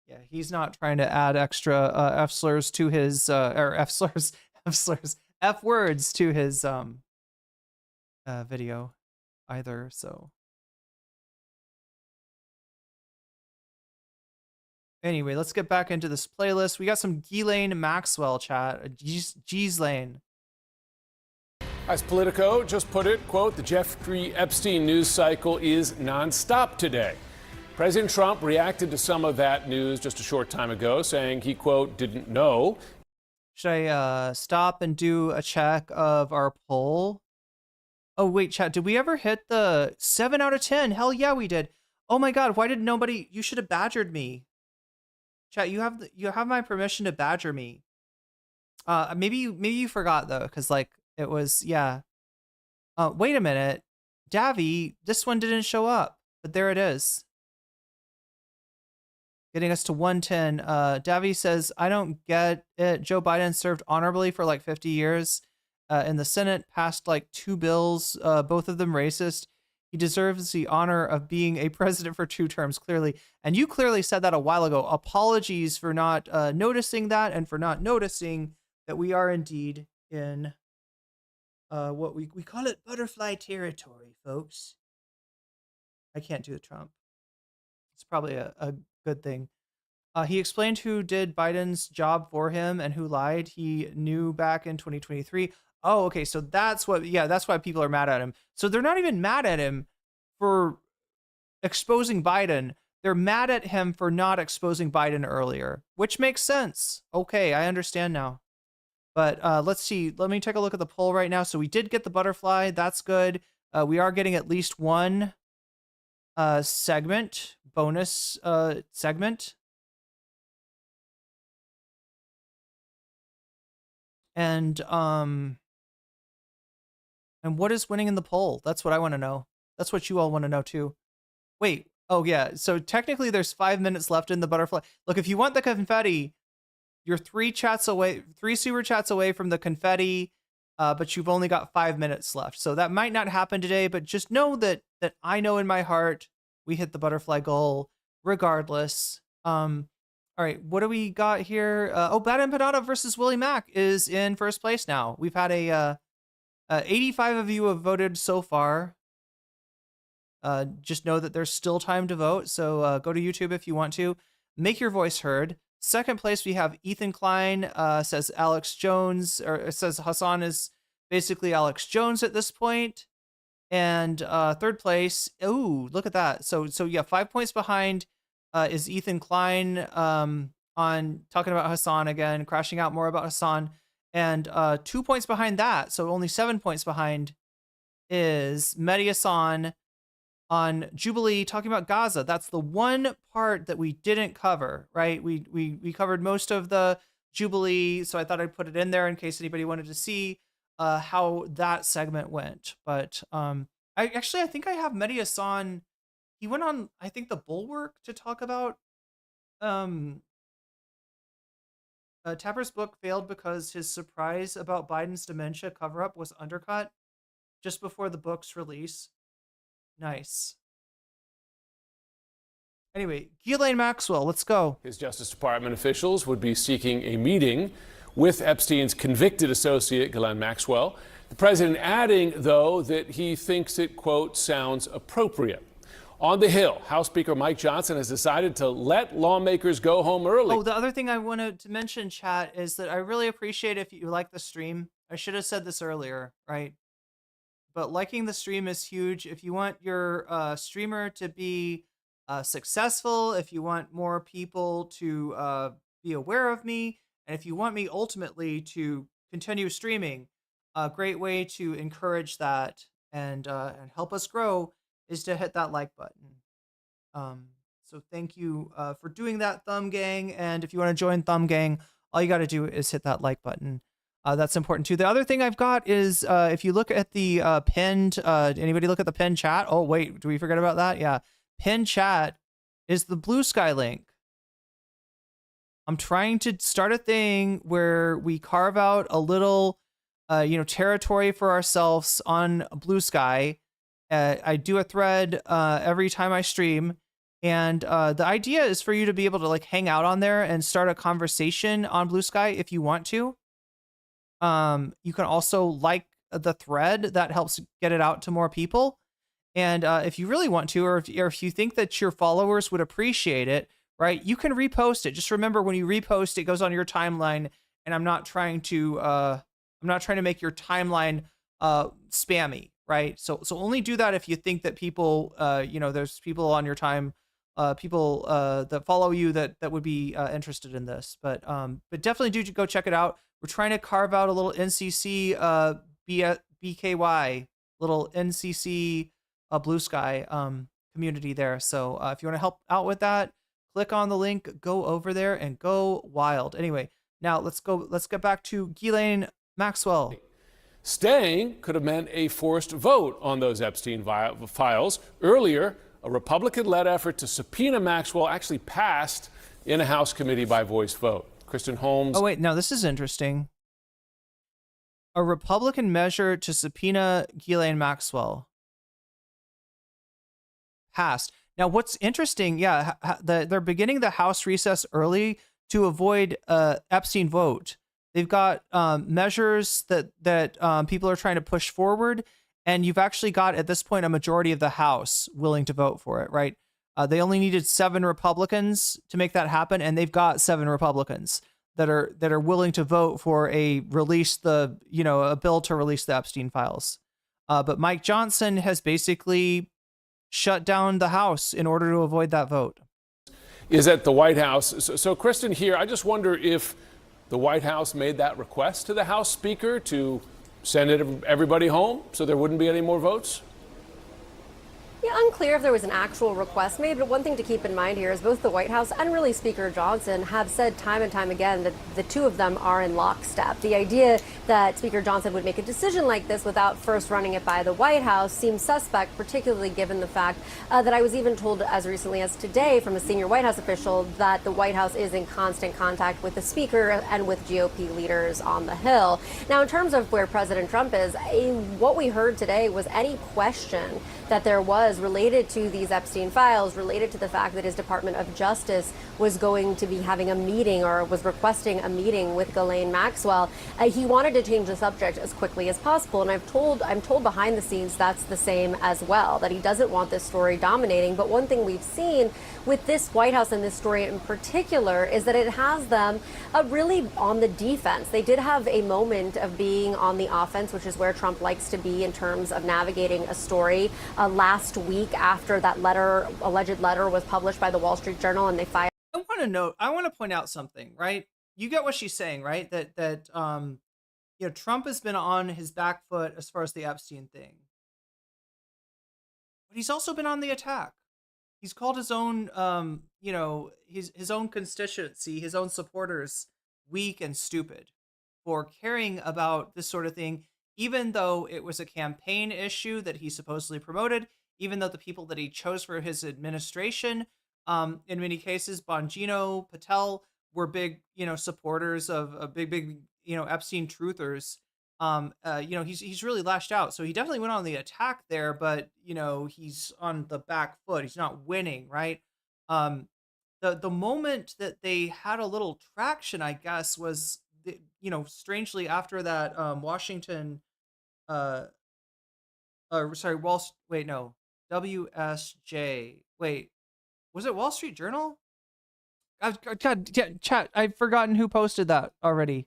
yeah, he's not trying to add extra F slurs to his F words to his video either. So anyway, let's get back into this playlist. We got some Ghislaine Maxwell chat. Ghislaine. As Politico just put it, quote, the Jeffrey Epstein news cycle is nonstop today. President Trump reacted to some of that news just a short time ago, saying he, quote, didn't know. Should I stop and do a check of our poll? Oh, wait, chat, did we ever hit the 7 out of 10? Hell yeah, we did. Oh my God, why did nobody? You should have badgered me. Chat, you have my permission to badger me. Maybe you forgot though, because like, it was, yeah. Wait a minute. Davy, this one didn't show up, but there it is. Getting us to 110. Davy says, I don't get it. Joe Biden served honorably for like 50 years in the Senate, passed like 2 bills, both of them racist. He deserves the honor of being a president for 2 terms, clearly. And you clearly said that a while ago. Apologies for not noticing that, and for not noticing that we are indeed in what we call it butterfly territory, folks. I can't do the Trump. It's probably a good thing. He explained who did Biden's job for him and who lied. He knew back in 2023. Oh, okay. So that's why people are mad at him. So they're not even mad at him for exposing Biden. They're mad at him for not exposing Biden earlier, which makes sense. Okay, I understand now. But let's see. Let me take a look at the poll right now. So we did get the butterfly. That's good. We are getting at least one segment, bonus segment. And what is winning in the poll? That's what I want to know. That's what you all want to know too. Wait. Oh yeah. So technically there's 5 minutes left in the butterfly. Look, if you want the confetti, you're 3 super chats away from the confetti, but you've only got 5 minutes left. So that might not happen today, but just know that I know in my heart we hit the butterfly goal regardless. All right, what do we got here? Bad Empanada versus Willie Mack is in first place now. We've had 85 of you have voted so far. Just know that there's still time to vote. So go to YouTube if you want to. Make your voice heard. Second place, we have Ethan Klein, says Alex Jones, or it says Hassan is basically Alex Jones at this point. And third place, ooh, look at that. So yeah, 5 points behind is Ethan Klein on talking about Hassan again, crashing out more about Hassan. And 2 points behind that, so only 7 points behind, is Mehdi Hassan on Jubilee talking about Gaza. That's the one part that we didn't cover, right? We covered most of the Jubilee, so I thought I'd put it in there in case anybody wanted to see how that segment went. But I think I have Mehdi Hassan. He went on, I think, the Bulwark to talk about Tapper's book failed because his surprise about Biden's dementia cover-up was undercut just before the book's release. Nice. Anyway, Ghislaine Maxwell, let's go. His Justice Department officials would be seeking a meeting with Epstein's convicted associate, Ghislaine Maxwell. The president adding, though, that he thinks it, quote, sounds appropriate. On the Hill, House Speaker Mike Johnson has decided to let lawmakers go home early. Oh, the other thing I wanted to mention, chat, is that I really appreciate if you like the stream. I should have said this earlier, right? But liking the stream is huge. If you want your streamer to be successful, if you want more people to be aware of me, and if you want me ultimately to continue streaming, a great way to encourage that and help us grow is to hit that like button. So thank you for doing that, Thumb Gang. And if you want to join Thumb Gang, all you got to do is hit that like button. That's important too. The other thing I've got is if you look at the pinned, anybody look at the pinned chat? Oh, wait, do we forget about that? Yeah. Pinned chat is the Blue Sky link. I'm trying to start a thing where we carve out a little, territory for ourselves on Blue Sky. I do a thread every time I stream. And the idea is for you to be able to like hang out on there and start a conversation on Blue Sky if you want to. You can also like the thread. That helps get it out to more people. And if you really want to, or if you think that your followers would appreciate it, right, you can repost it. Just remember, when you repost, it goes on your timeline. And I'm not trying to make your timeline spammy, right? So only do that if you think that people, there's people on your time, people that follow you that would be interested in this. But definitely do go check it out. We're trying to carve out a little NCC BKY, little NCC Blue Sky community there. So if you want to help out with that, click on the link, go over there and go wild. Anyway, now let's get back to Ghislaine Maxwell. Staying could have meant a forced vote on those Epstein files. Earlier, a Republican-led effort to subpoena Maxwell actually passed in a House committee by voice vote. Kristen Holmes. Oh, wait, no, this is interesting. A Republican measure to subpoena Ghislaine Maxwell passed. Now, what's interesting, they're beginning the House recess early to avoid Epstein vote. They've got measures that people are trying to push forward, and you've actually got, at this point, a majority of the House willing to vote for it, right? They only needed 7 Republicans to make that happen, and they've got 7 Republicans that are willing to vote for a bill to release the Epstein files. But Mike Johnson has basically shut down the House in order to avoid that vote. Is at the White House. So Kristen, here, I just wonder if the White House made that request to the House Speaker to send everybody home so there wouldn't be any more votes? Yeah, unclear if there was an actual request made, but one thing to keep in mind here is both the White House and really Speaker Johnson have said time and time again that the two of them are in lockstep. The idea that Speaker Johnson would make a decision like this without first running it by the White House seems suspect, particularly given the fact that I was even told as recently as today from a senior White House official that the White House is in constant contact with the Speaker and with GOP leaders on the Hill. Now, in terms of where President Trump is, what we heard today was any question that there was related to these Epstein files, related to the fact that his Department of Justice was going to be having a meeting or was requesting a meeting with Ghislaine Maxwell. He wanted to change the subject as quickly as possible. And I'm told behind the scenes that's the same as well, that he doesn't want this story dominating. But one thing we've seen with this White House and this story in particular is that it has them really on the defense. They did have a moment of being on the offense, which is where Trump likes to be in terms of navigating a story. Last week, after that alleged letter was published by the Wall Street Journal, and they fired. I want to point out something, right? You get what she's saying, right? That Trump has been on his back foot as far as the Epstein thing, but he's also been on the attack. He's called his own, his own constituency, his own supporters, weak and stupid for caring about this sort of thing, even though it was a campaign issue that he supposedly promoted, even though the people that he chose for his administration, in many cases, Bongino, Patel, were big, supporters of big, Epstein truthers. He's really lashed out. So he definitely went on the attack there, but, he's on the back foot. He's not winning, right? The moment that they had a little traction, I guess, was, strangely after that Washington, WSJ. Wait, was it Wall Street Journal? God, yeah, chat, I've forgotten who posted that already.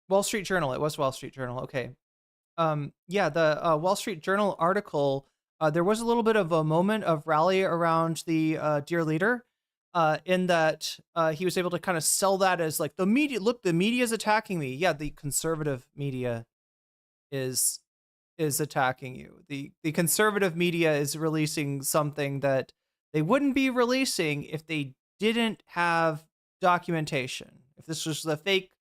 Wall Street Journal. It was Wall Street Journal. Okay. The Wall Street Journal article, there was a little bit of a moment of rally around the dear leader, in that he was able to kind of sell that as like the media. Look, the media is attacking me. Yeah, the conservative media is attacking you. The conservative media is releasing something that they wouldn't be releasing if they didn't have documentation. If this was the fake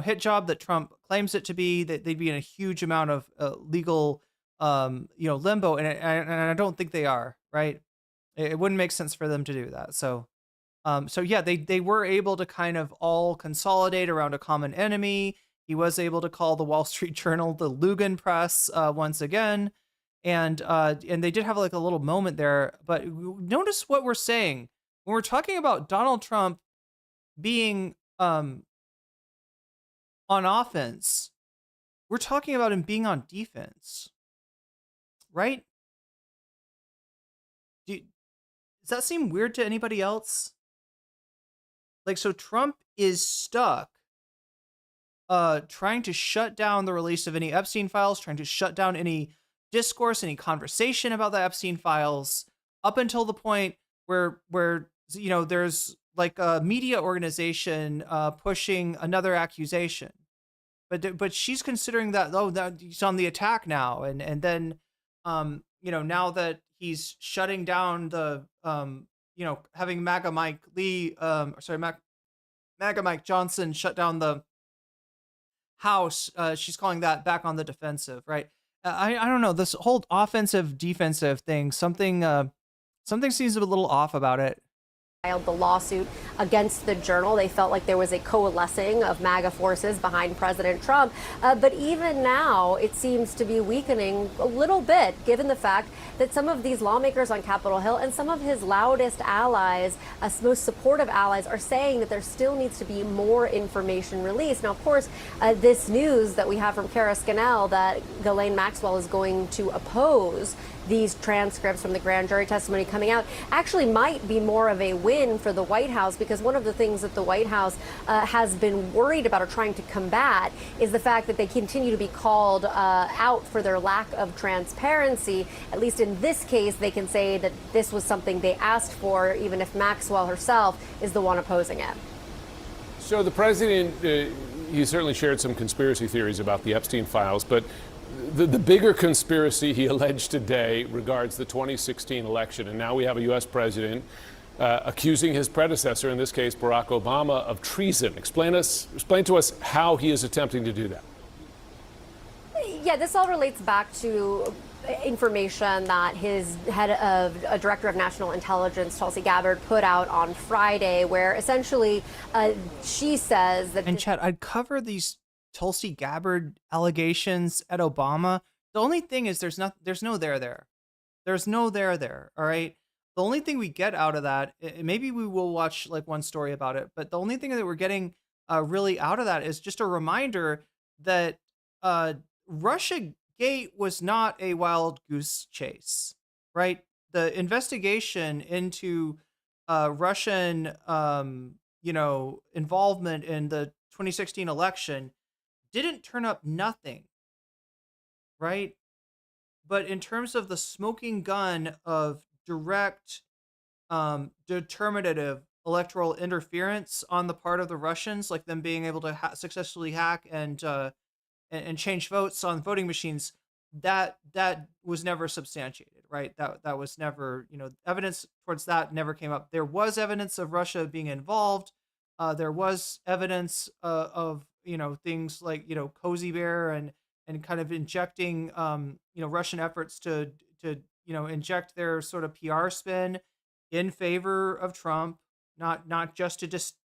hit job that Trump claims it to be, that they'd be in a huge amount of legal, limbo. And I don't think they are, right? It wouldn't make sense for them to do that. So they were able to kind of all consolidate around a common enemy. He was able to call the Wall Street Journal the Lugan Press once again. And they did have like a little moment there, but notice what we're saying when we're talking about Donald Trump being, on offense, we're talking about him being on defense, right? Does that seem weird to anybody else? Like, so Trump is stuck trying to shut down the release of any Epstein files, trying to shut down any discourse, any conversation about the Epstein files, up until the point where there's like a media organization pushing another accusation. But she's considering that, that he's on the attack now. And then, now that he's shutting down the, having MAGA Mike Johnson shut down the House, she's calling that back on the defensive, right? I don't know, this whole offensive defensive thing, something seems a little off about it. Filed the lawsuit against the Journal. They felt like there was a coalescing of MAGA forces behind President Trump. But even now, it seems to be weakening a little bit, given the fact that some of these lawmakers on Capitol Hill and some of his loudest allies, most supportive allies, are saying that there still needs to be more information released. Now, of course, this news that we have from Cara Scannell that Ghislaine Maxwell is going to oppose these transcripts from the grand jury testimony coming out actually might be more of a win for the White House, because one of the things that the White House has been worried about or trying to combat is the fact that they continue to be called out for their lack of transparency. At least in this case, they can say that this was something they asked for, even if Maxwell herself is the one opposing it. So the president, he certainly shared some conspiracy theories about the Epstein files, but the bigger conspiracy he alleged today regards the 2016 election. And now we have a U.S. president accusing his predecessor, in this case Barack Obama, of treason. Explain to us how he is attempting to do that. Yeah, this all relates back to information that his head of director of national intelligence, Tulsi Gabbard, put out on Friday, where essentially she says that. And Chad, I'd cover these Tulsi Gabbard allegations at Obama. The only thing is there's no there there. There's no there there. All right. The only thing we get out of that, maybe we will watch like one story about it, but the only thing that we're getting really out of that is just a reminder that Russia Gate was not a wild goose chase, right? The investigation into Russian, involvement in the 2016 election didn't turn up nothing, right? But in terms of the smoking gun of direct, determinative electoral interference on the part of the Russians, like them being able to successfully hack and change votes on voting machines, that was never substantiated, right? That was never, evidence towards that never came up. There was evidence of Russia being involved. There was evidence of things like Cozy Bear and kind of injecting Russian efforts to inject their sort of PR spin in favor of Trump, not just to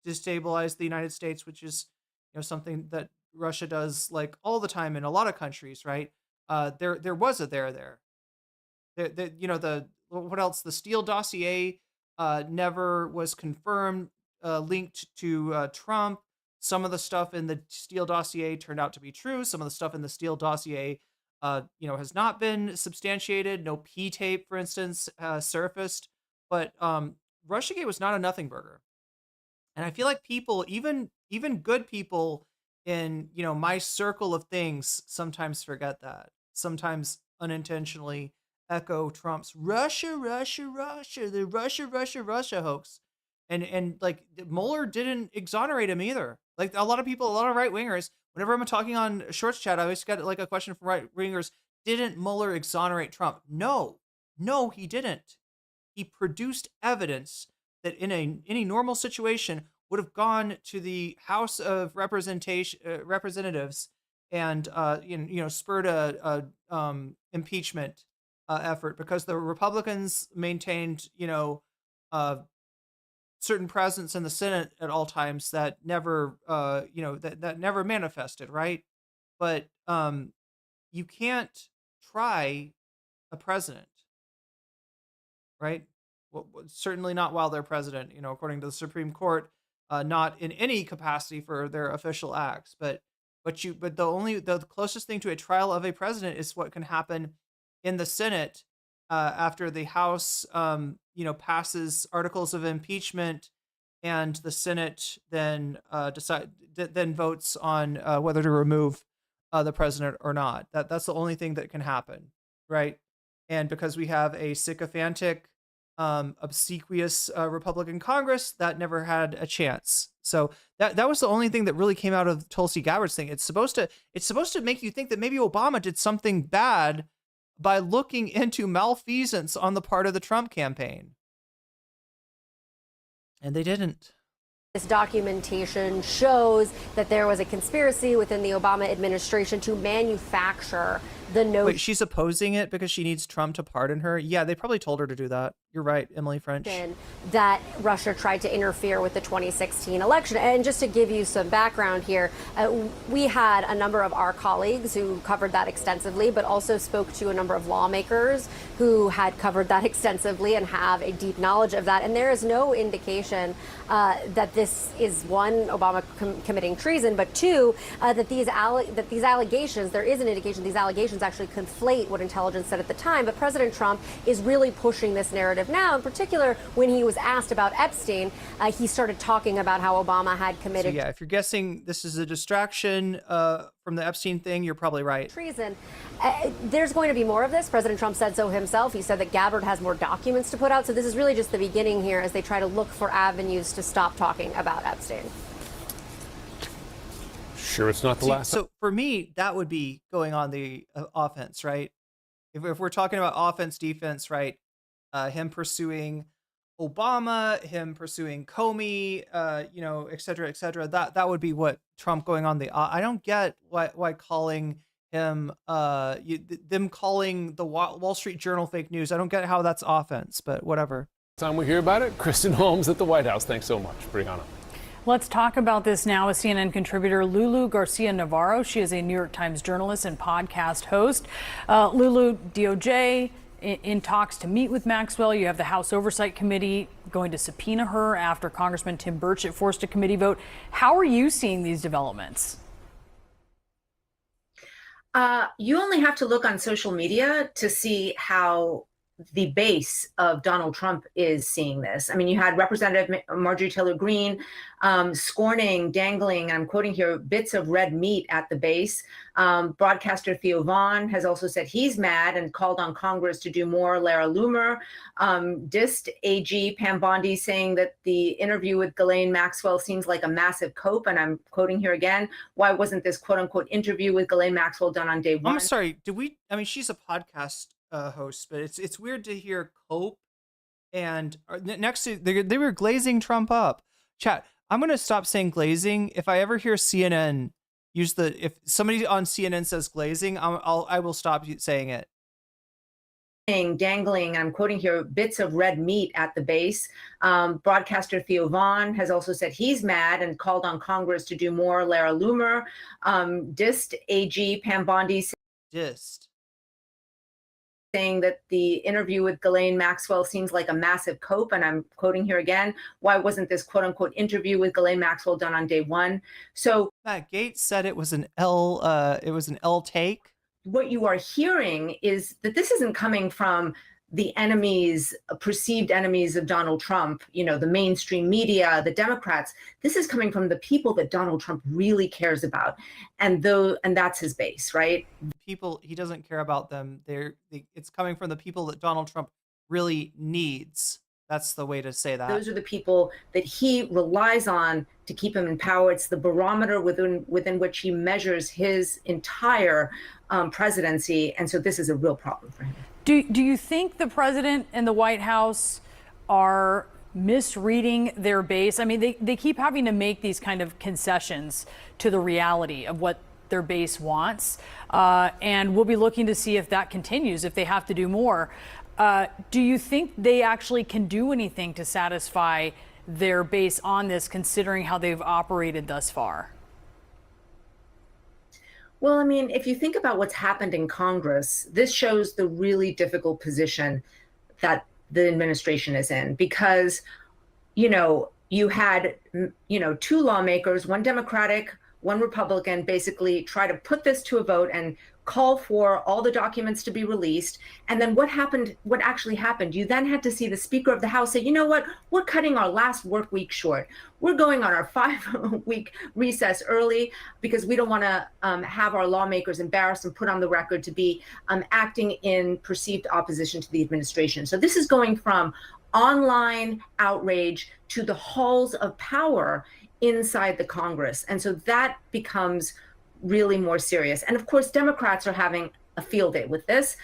destabilize the United States, which is something that Russia does like all the time in a lot of countries, right? There was a there. What else? The Steele dossier never was confirmed, linked to Trump. Some of the stuff in the Steele dossier turned out to be true. Some of the stuff in the Steele dossier, has not been substantiated. No P tape, for instance, surfaced. But Russiagate was not a nothing burger, and I feel like people, even good people in my circle of things, sometimes forget that. Sometimes unintentionally echo Trump's Russia, the Russia hoax. And like Mueller didn't exonerate him either. Like a lot of people, a lot of right wingers, whenever I'm talking on Shorts Chat, I always get like a question from right wingers. Didn't Mueller exonerate Trump? No, he didn't. He produced evidence that in any normal situation would have gone to the House of Representatives and spurred a impeachment effort, because the Republicans maintained certain presence in the Senate at all times that never that never manifested, right? But you can't try a president, right? Well, certainly not while they're president, according to the Supreme Court. Not in any capacity for their official acts, but the closest thing to a trial of a president is what can happen in the Senate after the House passes articles of impeachment, and the Senate then votes on whether to remove the president or not. That's the only thing that can happen, right? And because we have a sycophantic, obsequious Republican Congress, that never had a chance. So that was the only thing that really came out of Tulsi Gabbard's thing. It's supposed to make you think that maybe Obama did something bad by looking into malfeasance on the part of the Trump campaign. And they didn't. This documentation shows that there was a conspiracy within the Obama administration to manufacture the notion. Wait, she's opposing it because she needs Trump to pardon her? Yeah, they probably told her to do that. You're right, Emily French. That Russia tried to interfere with the 2016 election. And just to give you some background here, we had a number of our colleagues who covered that extensively, but also spoke to a number of lawmakers who had covered that extensively and have a deep knowledge of that. And there is no indication that this is, one, Obama committing treason, but two, that these allegations, there is an indication these allegations Republicans actually conflate what intelligence said at the time, but President Trump is really pushing this narrative now. In particular, when he was asked about Epstein, he started talking about how Obama had committed. So yeah, if you're guessing this is a distraction from the Epstein thing, you're probably right. Treason. There's going to be more of this. President Trump said so himself. He said that Gabbard has more documents to put out. So this is really just the beginning here as they try to look for avenues to stop talking about Epstein. Sure, it's not the last. So for me, that would be going on the offense, right? If we're talking about offense, defense, right? Him pursuing Obama, him pursuing Comey, et cetera, et cetera. That would be what Trump going on the. I don't get why calling him, them calling the Wall Street Journal fake news. I don't get how that's offense, but whatever. Time we hear about it. Kristen Holmes at the White House. Thanks so much, Brianna. Let's talk about this now with CNN contributor Lulu Garcia-Navarro. She is a New York Times journalist and podcast host. Lulu, DOJ in talks to meet with Maxwell. You have the House Oversight Committee going to subpoena her after Congressman Tim Burchett forced a committee vote. How are you seeing these developments? You only have to look on social media to see how the base of Donald Trump is seeing this. I mean, you had Representative Marjorie Taylor Greene scorning, dangling, I'm quoting here, bits of red meat at the base. Broadcaster Theo Vaughn has also said he's mad and called on Congress to do more. Lara Loomer dissed AG Pam Bondi, saying that the interview with Ghislaine Maxwell seems like a massive cope. And I'm quoting here again, why wasn't this quote unquote interview with Ghislaine Maxwell done on day one? I'm sorry, she's a podcast host, but it's weird to hear cope and next to they were glazing Trump up. Chat, I'm gonna stop saying glazing. If I ever hear CNN use if somebody on CNN says glazing, I will stop saying it. Dangling, I'm quoting here, bits of red meat at the base. Broadcaster Theo Vaughn has also said he's mad and called on Congress to do more. Lara Loomer dissed AG Pam Bondi. Dissed. Saying that the interview with Ghislaine Maxwell seems like a massive cope. And I'm quoting here again, why wasn't this quote unquote interview with Ghislaine Maxwell done on day one? So Matt Gaetz said it was an L take. What you are hearing is that this isn't coming from the enemies, perceived enemies of Donald Trump, the mainstream media, the Democrats. This is coming from the people that Donald Trump really cares about. And that's his base, right? People, he doesn't care about them. It's coming from the people that Donald Trump really needs. That's the way to say that. Those are the people that he relies on to keep him in power. It's the barometer within which he measures his entire presidency. And so this is a real problem for him. Do you think the president and the White House are misreading their base? I mean, they keep having to make these kind of concessions to the reality of what their base wants. And we'll be looking to see if that continues, if they have to do more. Do you think they actually can do anything to satisfy their base on this, considering how they've operated thus far? Well, I mean, if you think about what's happened in Congress, this shows the really difficult position that the administration is in, because, you had, two lawmakers, one Democratic, one Republican, basically try to put this to a vote and call for all the documents to be released. And then what actually happened? You then had to see the Speaker of the House say, you know what, we're cutting our last work week short. We're going on our 5-week recess early because we don't want to have our lawmakers embarrassed and put on the record to be acting in perceived opposition to the administration. So this is going from online outrage to the halls of power inside the Congress. And so that becomes really more serious. And of course, Democrats are having a field day with this.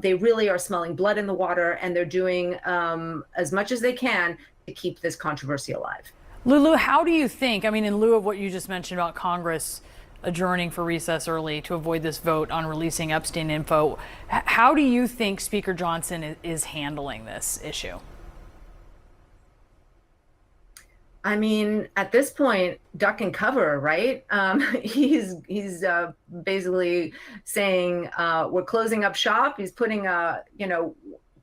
They really are smelling blood in the water, and they're doing as much as they can to keep this controversy alive. Lulu, how do you think, in lieu of what you just mentioned about Congress adjourning for recess early to avoid this vote on releasing Epstein info, how do you think Speaker Johnson is handling this issue? At this point, duck and cover, right? He's basically saying we're closing up shop. He's putting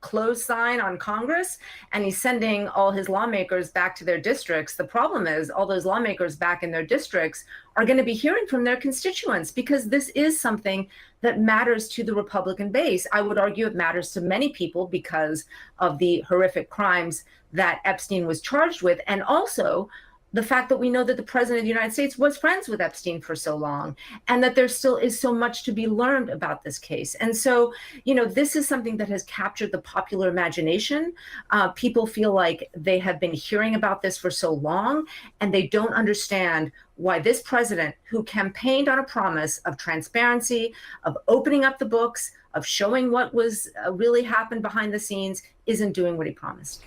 close sign on Congress, and he's sending all his lawmakers back to their districts. The problem is all those lawmakers back in their districts are going to be hearing from their constituents, because this is something that matters to the Republican base. I would argue it matters to many people because of the horrific crimes that Epstein was charged with, and also the fact that we know that the president of the United States was friends with Epstein for so long, and that there still is so much to be learned about this case. And so, this is something that has captured the popular imagination. People feel like they have been hearing about this for so long, and they don't understand why this president, who campaigned on a promise of transparency, of opening up the books, of showing what was really happened behind the scenes, isn't doing what he promised.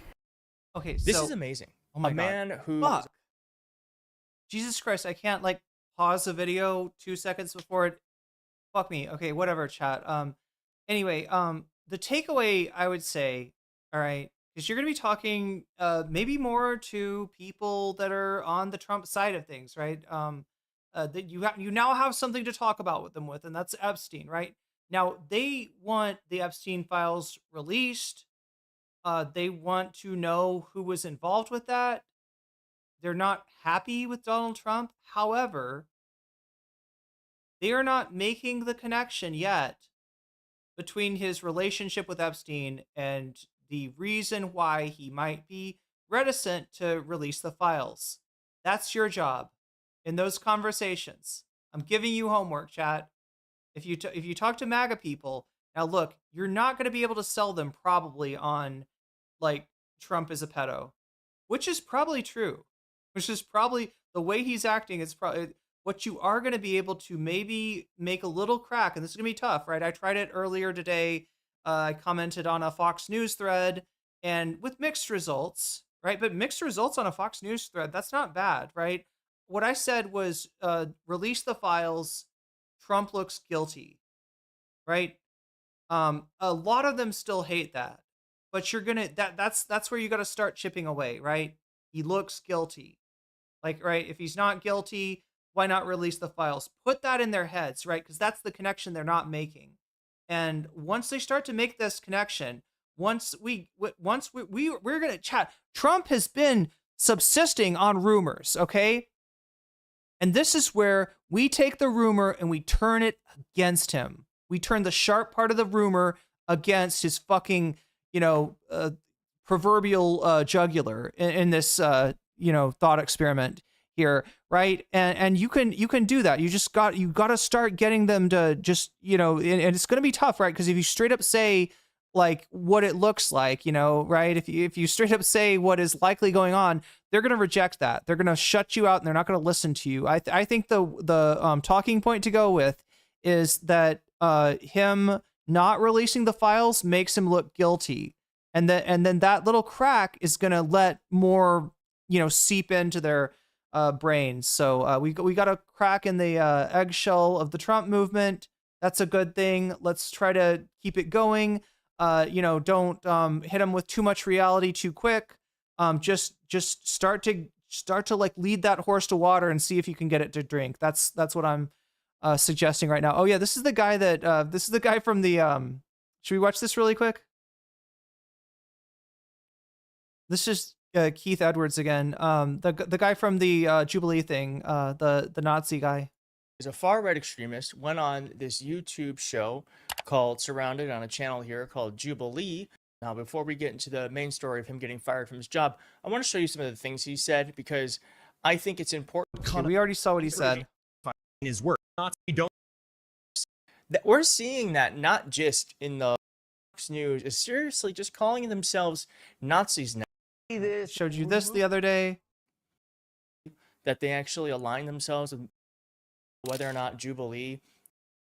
Okay, This is amazing. Oh my a man God. who Fuck. Jesus Christ, I can't pause the video 2 seconds before it. Fuck me. Okay, whatever, chat. Anyway, the takeaway I would say, all right, because you're gonna be talking maybe more to people that are on the Trump side of things, right? That you now have something to talk about with them with, and that's Epstein, right? Now they want the Epstein files released. They want to know who was involved with that. They're not happy with Donald Trump. However, they are not making the connection yet between his relationship with Epstein and the reason why he might be reticent to release the files. That's your job in those conversations. I'm giving you homework, chat. If you talk to MAGA people, now look, you're not going to be able to sell them probably on Trump is a pedo, which is probably true. Which is probably the way he's acting. Is probably what you are going to be able to maybe make a little crack, and this is going to be tough, right? I tried it earlier today. I commented on a Fox News thread, and with mixed results, right? But mixed results on a Fox News thread, that's not bad, right? What I said was release the files. Trump looks guilty, right? A lot of them still hate that, but you're gonna that's where you got to start chipping away, right? He looks guilty. Right, if he's not guilty, why not release the files? Put that in their heads, right? Because that's the connection they're not making. And once they start to make this connection, we're gonna chat. Trump has been subsisting on rumors, okay? And this is where we take the rumor and we turn it against him. We turn the sharp part of the rumor against his fucking, proverbial jugular in this thought experiment here, right? And you can do that. You got to start getting them to just, and it's going to be tough, right? Because if you straight up say what it looks like, right? If you straight up say what is likely going on, they're going to reject that. They're going to shut you out and they're not going to listen to you. I think the talking point to go with is that him not releasing the files makes him look guilty. And then that little crack is going to let more seep into their brains. So we got a crack in the eggshell of the Trump movement. That's a good thing. Let's try to keep it going. Don't hit them with too much reality too quick. Just start to lead that horse to water and see if you can get it to drink. That's what I'm suggesting right now. Oh yeah, this is the guy from the. Should we watch this really quick? This is Keith Edwards again, the guy from the Jubilee thing, the Nazi guy. Is a far-right extremist, went on this YouTube show called Surrounded on a channel here called Jubilee. Now, before we get into the main story of him getting fired from his job, I want to show you some of the things he said because I think it's important. Okay, we already saw what he said. His work. We're seeing that not just in the Fox News, is seriously just calling themselves Nazis now. Showed you this the other day. That they actually align themselves with whether or not Jubilee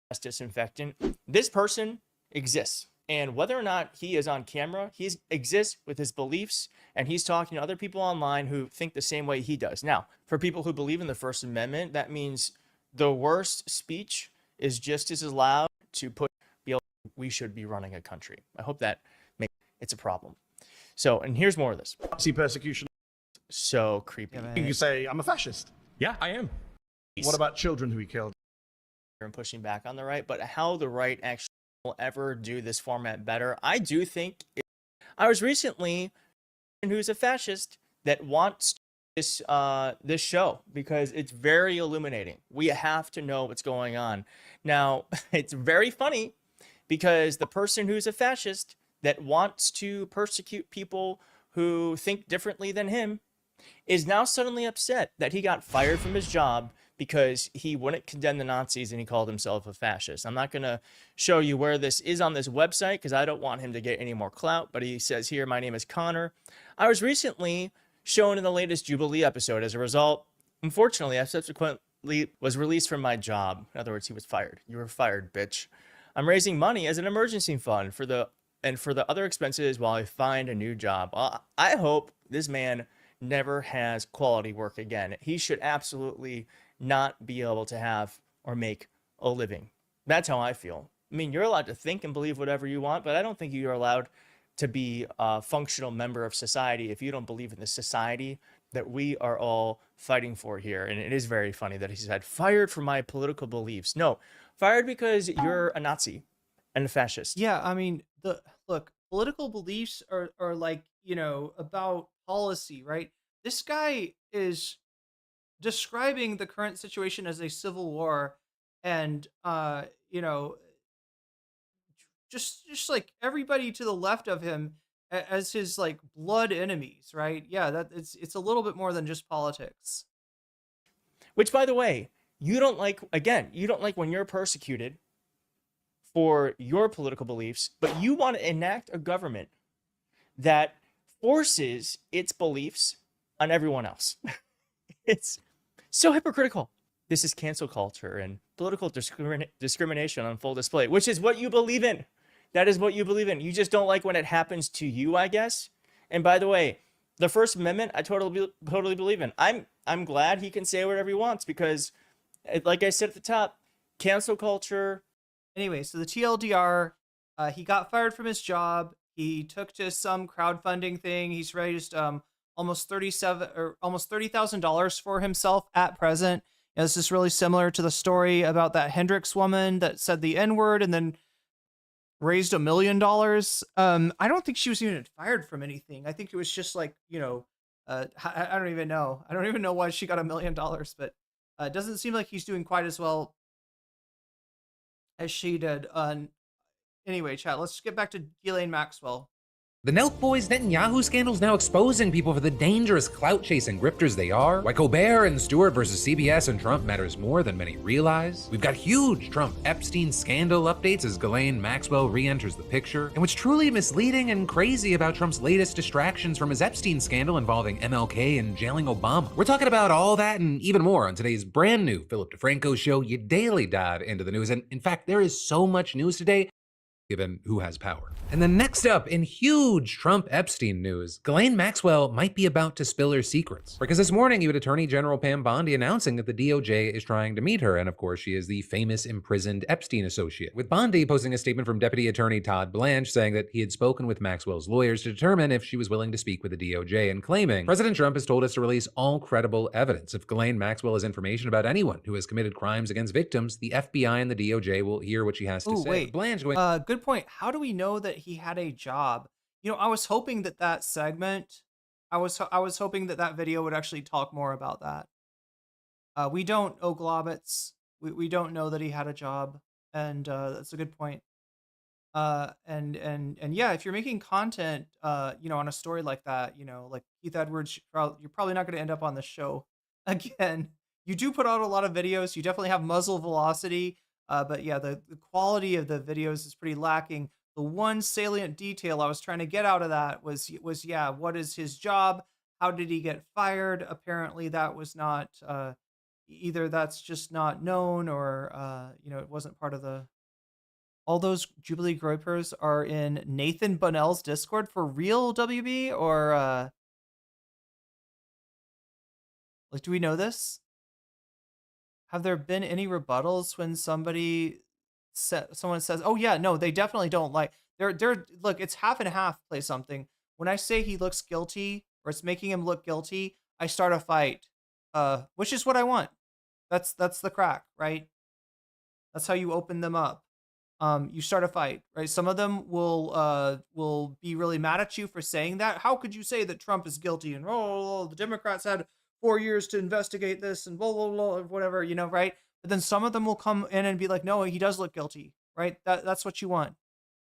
is disinfectant. This person exists. And whether or not he is on camera, he exists with his beliefs, and he's talking to other people online who think the same way he does. Now, for people who believe in the First Amendment, that means the worst speech is just as allowed to we should be running a country. I hope that makes it's a problem. So, and here's more of this. See persecution. So creepy. You can say, I'm a fascist. Yeah, I am. What about children who he killed? And pushing back on the right, but how the right actually will ever do this format better, I do think I was recently who's a fascist that wants this this show because it's very illuminating. We have to know what's going on. Now, it's very funny because the person who's a fascist that wants to persecute people who think differently than him is now suddenly upset that he got fired from his job because he wouldn't condemn the Nazis and he called himself a fascist. I'm not going to show you where this is on this website because I don't want him to get any more clout, but he says here, my name is Connor. I was recently shown in the latest Jubilee episode. As a result, unfortunately, I subsequently was released from my job. In other words, he was fired. You were fired, bitch. I'm raising money as an emergency fund for the other expenses while I find a new job. I hope this man never has quality work again. He should absolutely not be able to have or make a living. That's how I feel. I mean, you're allowed to think and believe whatever you want, but I don't think you're allowed to be a functional member of society if you don't believe in the society that we are all fighting for here. And it is very funny that he said, fired for my political beliefs. No, fired because you're a Nazi and a fascist. Yeah, I mean, look, political beliefs are like, about policy, right? This guy is describing the current situation as a civil war and just like everybody to the left of him as his like blood enemies, right? Yeah, that it's a little bit more than just politics. Which, by the way, you don't like when you're persecuted for your political beliefs, but you want to enact a government that forces its beliefs on everyone else. It's so hypocritical. This is cancel culture and political discrimination on full display, which is what you believe in. That is what you believe in. You just don't like when it happens to you, I guess. And by the way, the First Amendment, I totally believe in. I'm glad he can say whatever he wants because, like I said at the top, cancel culture. Anyway, so the TLDR, he got fired from his job. He took to some crowdfunding thing. He's raised almost $30,000 for himself at present. This is really similar to the story about that Hendricks woman that said the N-word and then raised $1 million. I don't think she was even fired from anything. I think it was just like, I don't even know. I don't even know why she got $1 million, but it doesn't seem like he's doing quite as well as she did. Anyway, chat, let's get back to Ghislaine Maxwell. The Nelk Boys Netanyahu scandal is now exposing people for the dangerous clout-chasing grifters they are. Why Colbert and Stewart versus CBS and Trump matters more than many realize. We've got huge Trump Epstein scandal updates as Ghislaine Maxwell re-enters the picture. And what's truly misleading and crazy about Trump's latest distractions from his Epstein scandal involving MLK and jailing Obama. We're talking about all that and even more on today's brand new Philip DeFranco show. You daily dive into the news. And in fact, there is so much news today, given who has power. And then next up, in huge Trump Epstein news, Ghislaine Maxwell might be about to spill her secrets. Because this morning you had Attorney General Pam Bondi announcing that the DOJ is trying to meet her, and of course she is the famous imprisoned Epstein associate. With Bondi posting a statement from Deputy Attorney Todd Blanche saying that he had spoken with Maxwell's lawyers to determine if she was willing to speak with the DOJ, and claiming, President Trump has told us to release all credible evidence. If Ghislaine Maxwell has information about anyone who has committed crimes against victims, the FBI and the DOJ will hear what she has to say. Wait. Blanche going, Good point. How do we know that he had a job? I was hoping that segment, I was hoping that video would actually talk more about that. We don't, Globbits. We don't know that he had a job, and that's a good point. And yeah, if you're making content, on a story like that, like Keith Edwards, you're probably not going to end up on the show again. You do put out a lot of videos. You definitely have muzzle velocity. But yeah, the quality of the videos is pretty lacking. The one salient detail I was trying to get out of that was yeah, what is his job? How did he get fired? Apparently that was not, either that's just not known or, it wasn't part of the, all those Jubilee Groypers are in Nathan Bunnell's Discord for real, WB, or, like, do we know this? Have there been any rebuttals when someone says, "Oh yeah, no, they definitely don't like." They're look, it's half and half. Play something. When I say he looks guilty or it's making him look guilty, I start a fight, which is what I want. That's the crack, right? That's how you open them up. you start a fight, right? Some of them will be really mad at you for saying that. How could you say that Trump is guilty? And the Democrats had 4 years to investigate this and blah blah blah, whatever, right? But then some of them will come in and be like, no, he does look guilty, right? That's what you want.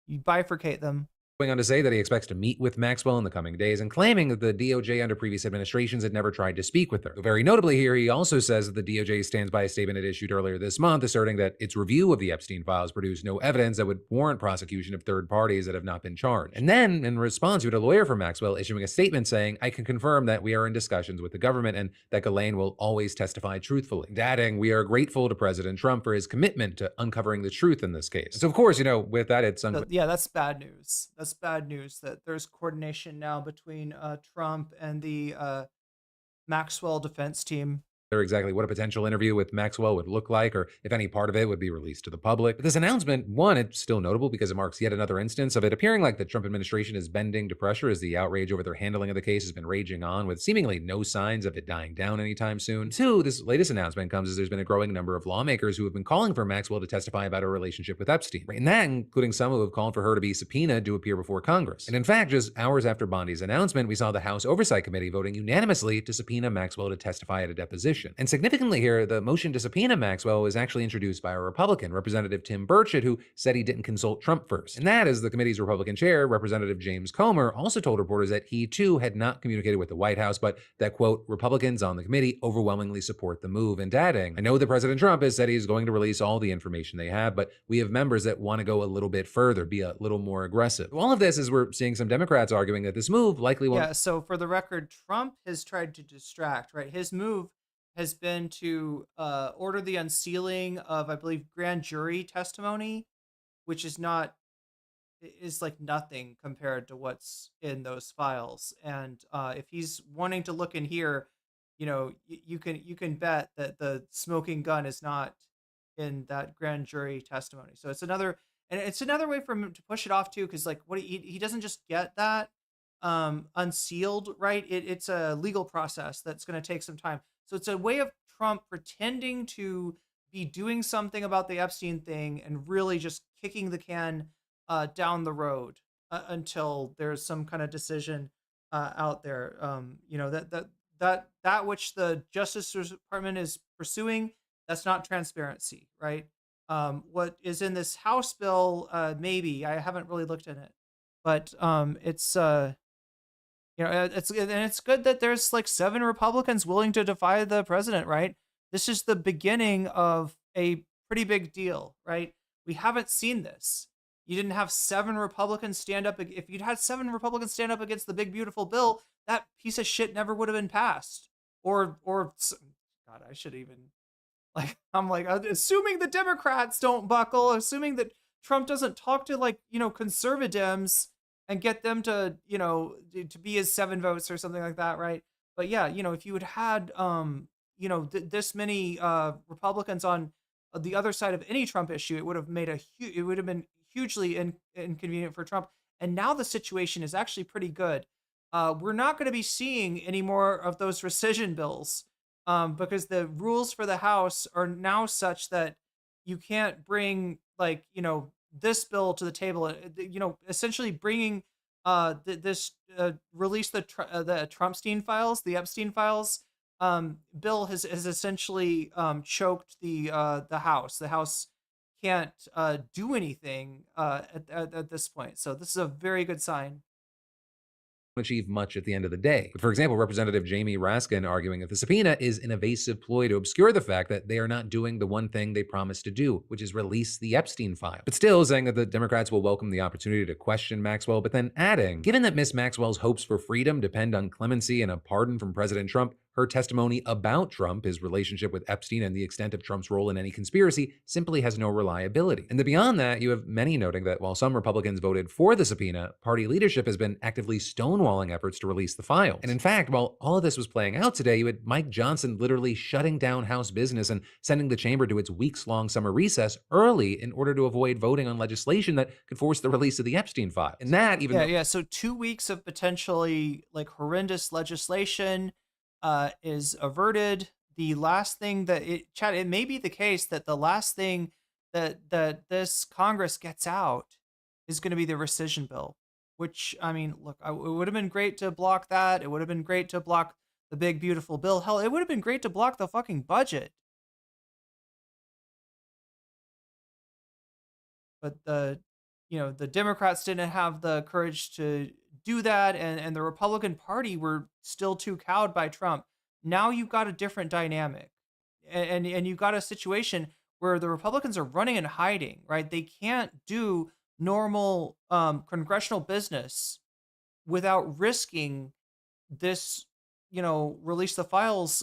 You bifurcate them. Going on to say that he expects to meet with Maxwell in the coming days and claiming that the DOJ under previous administrations had never tried to speak with her. So very notably here, he also says that the DOJ stands by a statement it issued earlier this month asserting that its review of the Epstein files produced no evidence that would warrant prosecution of third parties that have not been charged. And then, in response, you had a lawyer for Maxwell issuing a statement saying, I can confirm that we are in discussions with the government and that Ghislaine will always testify truthfully. And adding, we are grateful to President Trump for his commitment to uncovering the truth in this case. So of course, with that, it's yeah, that's bad news. That's bad news that there's coordination now between Trump and the Maxwell defense team. Exactly what a potential interview with Maxwell would look like, or if any part of it would be released to the public. But this announcement, one, it's still notable because it marks yet another instance of it appearing like the Trump administration is bending to pressure as the outrage over their handling of the case has been raging on, with seemingly no signs of it dying down anytime soon. Two, this latest announcement comes as there's been a growing number of lawmakers who have been calling for Maxwell to testify about her relationship with Epstein, and that including some who have called for her to be subpoenaed to appear before Congress. And in fact, just hours after Bondi's announcement, we saw the House Oversight Committee voting unanimously to subpoena Maxwell to testify at a deposition. And significantly here, the motion to subpoena Maxwell was actually introduced by a Republican, Representative Tim Burchett, who said he didn't consult Trump first. And that, as the committee's Republican chair, Representative James Comer, also told reporters that he too had not communicated with the White House, but that, quote, Republicans on the committee overwhelmingly support the move, and adding, I know that President Trump has said he's going to release all the information they have, but we have members that want to go a little bit further, be a little more aggressive. All of this is we're seeing some Democrats arguing that this move likely won't. Yeah, so for the record, Trump has tried to distract, right? His move has been to order the unsealing of, I believe, grand jury testimony, which is like nothing compared to what's in those files. And if he's wanting to look in here, you can bet that the smoking gun is not in that grand jury testimony. So it's another way for him to push it off too, because like he doesn't just get that unsealed, right? It's a legal process that's going to take some time. So it's a way of Trump pretending to be doing something about the Epstein thing and really just kicking the can down the road until there's some kind of decision out there. That which the Justice Department is pursuing, that's not transparency, right? What is in this House bill, maybe. I haven't really looked at it, but it's it's good that there's like 7 Republicans willing to defy the president, right? This is the beginning of a pretty big deal, right? We haven't seen this. You didn't have 7 Republicans stand up. If you'd had 7 Republicans stand up against the big, beautiful bill, that piece of shit never would have been passed. Or God, I should even, assuming the Democrats don't buckle, assuming that Trump doesn't talk to conservatives and get them to, to be his 7 votes or something like that, right? But yeah, if you had this many Republicans on the other side of any Trump issue, it would have been hugely inconvenient for Trump. And now the situation is actually pretty good. We're not going to be seeing any more of those rescission bills because the rules for the House are now such that you can't bring this bill to the table, essentially bringing release the Trumpstein files, the Epstein files bill has essentially choked the House. The House can't do anything at this point. So this is a very good sign. Achieve much at the end of the day. But for example, Representative Jamie Raskin arguing that the subpoena is an evasive ploy to obscure the fact that they are not doing the one thing they promised to do, which is release the Epstein file. But still saying that the Democrats will welcome the opportunity to question Maxwell, but then adding, given that Miss Maxwell's hopes for freedom depend on clemency and a pardon from President Trump, her testimony about Trump, his relationship with Epstein, and the extent of Trump's role in any conspiracy simply has no reliability. And beyond that, you have many noting that while some Republicans voted for the subpoena, party leadership has been actively stonewalling efforts to release the files. And in fact, while all of this was playing out today, you had Mike Johnson literally shutting down House business and sending the chamber to its weeks-long summer recess early in order to avoid voting on legislation that could force the release of the Epstein files. And that even so 2 weeks of potentially horrendous legislation is averted. The last thing that it may be the case that the last thing that this Congress gets out is going to be the rescission bill, which, I mean, look, it would have been great to block that. It would have been great to block the big, beautiful bill. Hell, it would have been great to block the fucking budget. But the Democrats didn't have the courage to do that, and the Republican Party were still too cowed by Trump. Now you've got a different dynamic, and you've got a situation where the Republicans are running and hiding, right? They can't do normal congressional business without risking this, release the files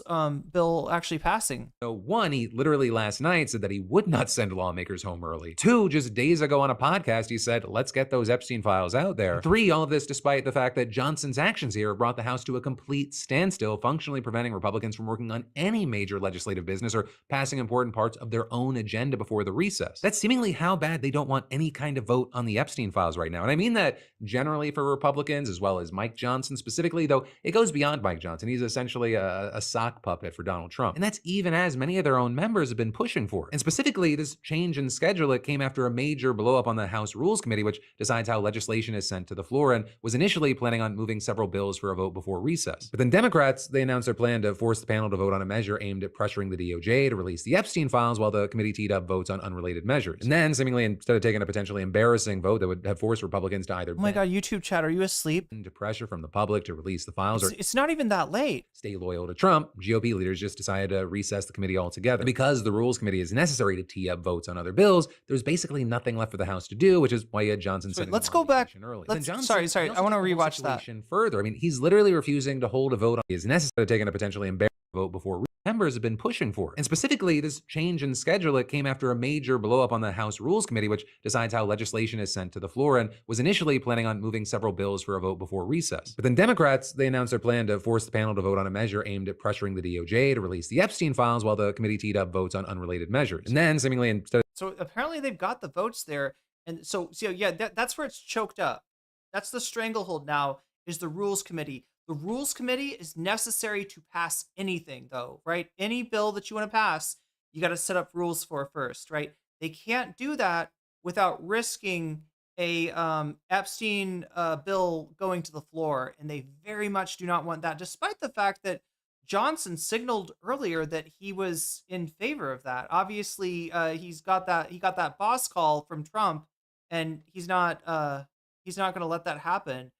bill actually passing. So one, he literally last night said that he would not send lawmakers home early. Two, just days ago on a podcast, he said, let's get those Epstein files out there. Three, all of this despite the fact that Johnson's actions here brought the House to a complete standstill, functionally preventing Republicans from working on any major legislative business or passing important parts of their own agenda before the recess. That's seemingly how bad they don't want any kind of vote on the Epstein files right now. And I mean that generally for Republicans, as well as Mike Johnson specifically, though it goes beyond Mike Johnson. And he's essentially a sock puppet for Donald Trump. And that's even as many of their own members have been pushing for. And specifically, this change in schedule, it came after a major blow-up on the House Rules Committee, which decides how legislation is sent to the floor and was initially planning on moving several bills for a vote before recess. But then Democrats, they announced their plan to force the panel to vote on a measure aimed at pressuring the DOJ to release the Epstein files while the committee teed up votes on unrelated measures. And then, seemingly, instead of taking a potentially embarrassing vote that would have forced Republicans to either oh my God, YouTube chat, are you asleep? To pressure from the public to release the files, it's not even that late. Stay loyal to Trump, GOP leaders just decided to recess the committee altogether. Because the Rules Committee is necessary to tee up votes on other bills, there's basically nothing left for the House to do, which is why you had Johnson sending let's go back. Early. Sorry, I want to rewatch that. Further, I mean, he's literally refusing to hold a vote on is necessary, taking a potentially embarrassing vote before members have been pushing for. And specifically, this change in schedule, it came after a major blow-up on the House Rules Committee, which decides how legislation is sent to the floor and was initially planning on moving several bills for a vote before recess. But then Democrats, they announced their plan to force the panel to vote on a measure aimed at pressuring the DOJ to release the Epstein files while the committee teed up votes on unrelated measures. And then, seemingly instead So apparently they've got the votes there. And so yeah, that's where it's choked up. That's the stranglehold now, is the Rules Committee. The Rules Committee is necessary to pass anything, though, right? Any bill that you want to pass, you got to set up rules for first, right? They can't do that without risking a Epstein bill going to the floor, and they very much do not want that, despite the fact that Johnson signaled earlier that he was in favor of that. Obviously, he got that boss call from Trump, and he's not going to let that happen.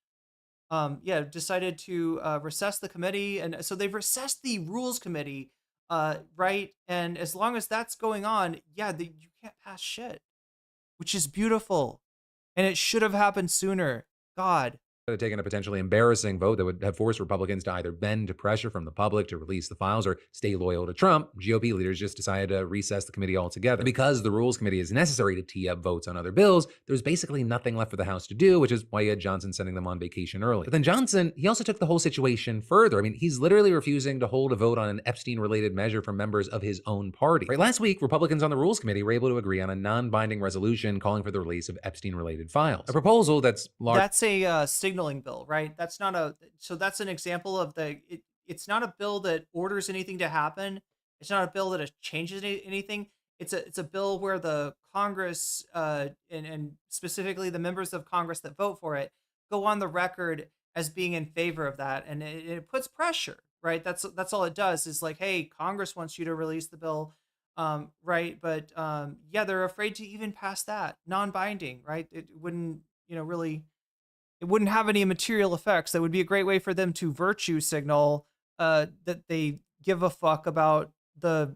Decided to recess the committee, and so they've recessed the Rules Committee, right? And as long as that's going on, you can't pass shit, which is beautiful, and it should have happened sooner. God. Taken a potentially embarrassing vote that would have forced Republicans to either bend to pressure from the public to release the files or stay loyal to Trump, GOP leaders just decided to recess the committee altogether. And because the Rules Committee is necessary to tee up votes on other bills, there's basically nothing left for the House to do, which is why you had Johnson sending them on vacation early. But then Johnson, he also took the whole situation further. I mean, he's literally refusing to hold a vote on an Epstein-related measure from members of his own party. Right, last week, Republicans on the Rules Committee were able to agree on a non-binding resolution calling for the release of Epstein-related files. A proposal that's large. That's a signaling bill, right? That's an example of it's not a bill that orders anything to happen. It's not a bill that changes anything. It's a bill where the Congress and specifically the members of Congress that vote for it go on the record as being in favor of that, and it puts pressure, right? That's all it does, is like, hey, Congress wants you to release the bill, right? But they're afraid to even pass that non-binding, right? It wouldn't, really. It wouldn't have any material effects. That would be a great way for them to virtue signal that they give a fuck about the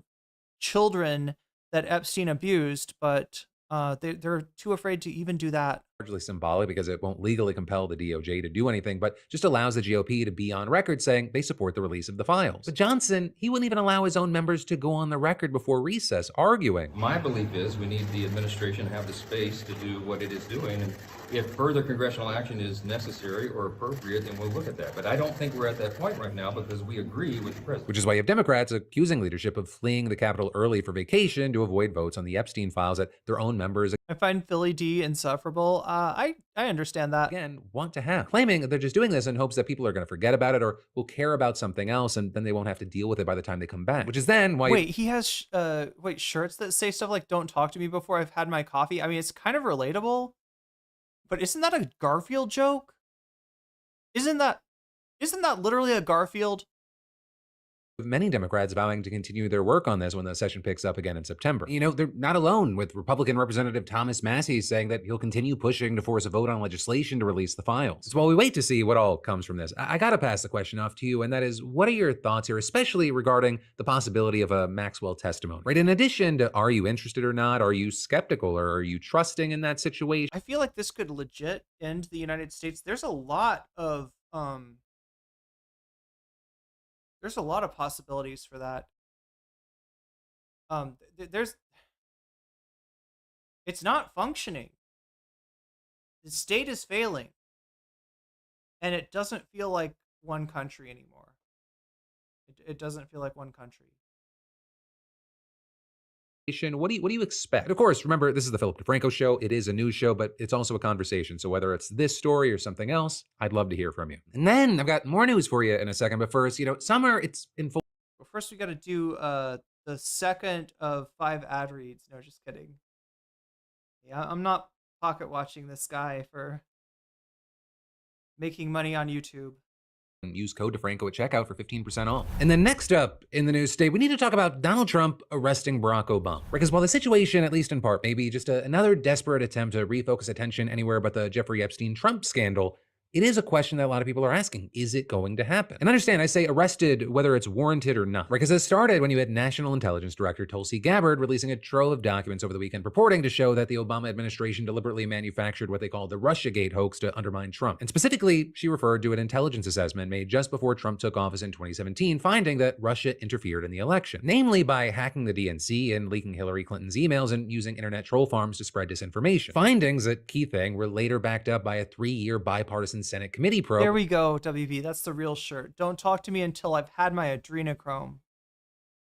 children that Epstein abused, but they're too afraid to even do that. Largely symbolic because it won't legally compel the DOJ to do anything, but just allows the GOP to be on record saying they support the release of the files. But Johnson, he wouldn't even allow his own members to go on the record before recess, arguing. My belief is we need the administration to have the space to do what it is doing, and if further congressional action is necessary or appropriate, then we'll look at that. But I don't think we're at that point right now because we agree with the president. Which is why you have Democrats accusing leadership of fleeing the Capitol early for vacation to avoid votes on the Epstein files that their own members. I find Philly D insufferable. I understand that. Again, want to have. Claiming they're just doing this in hopes that people are going to forget about it or will care about something else, and then they won't have to deal with it by the time they come back. Which is then why... Wait, he has shirts that say stuff like "Don't talk to me before I've had my coffee." I mean, it's kind of relatable, but isn't that a Garfield joke? Isn't that literally a Garfield? Many Democrats vowing to continue their work on this when the session picks up again in September. You know, they're not alone, with Republican Representative Thomas Massie saying that he'll continue pushing to force a vote on legislation to release the files. So while we wait to see what all comes from this, I gotta pass the question off to you, and that is, what are your thoughts here, especially regarding the possibility of a Maxwell testimony? Right, in addition to, are you interested or not? Are you skeptical, or are you trusting in that situation? I feel like this could legit end the United States. There's a lot of possibilities for that. It's not functioning. The state is failing. And it doesn't feel like one country anymore. It doesn't feel like one country. What do you expect? Of course, remember, this is the Philip DeFranco show. It is a news show, but it's also a conversation. So whether it's this story or something else, I'd love to hear from you. And then I've got more news for you in a second. But first, summer, it's in full. Well, first we got to do the second of 5 ad reads. No, just kidding. Yeah, I'm not pocket watching this guy for making money on YouTube. Use code DeFranco at checkout for 15% off. And then next up in the news today, we need to talk about Donald Trump arresting Barack Obama. Because while the situation, at least in part, may be just another desperate attempt to refocus attention anywhere but the Jeffrey Epstein Trump scandal, it is a question that a lot of people are asking. Is it going to happen? And understand, I say arrested whether it's warranted or not. Right? Because it started when you had National Intelligence Director Tulsi Gabbard releasing a trove of documents over the weekend purporting to show that the Obama administration deliberately manufactured what they called the Russiagate hoax to undermine Trump. And specifically, she referred to an intelligence assessment made just before Trump took office in 2017, finding that Russia interfered in the election. Namely by hacking the DNC and leaking Hillary Clinton's emails and using internet troll farms to spread disinformation. Findings, a key thing, were later backed up by a 3-year bipartisan Senate committee probe. There we go, WB. That's the real shirt. Don't talk to me until I've had my adrenochrome.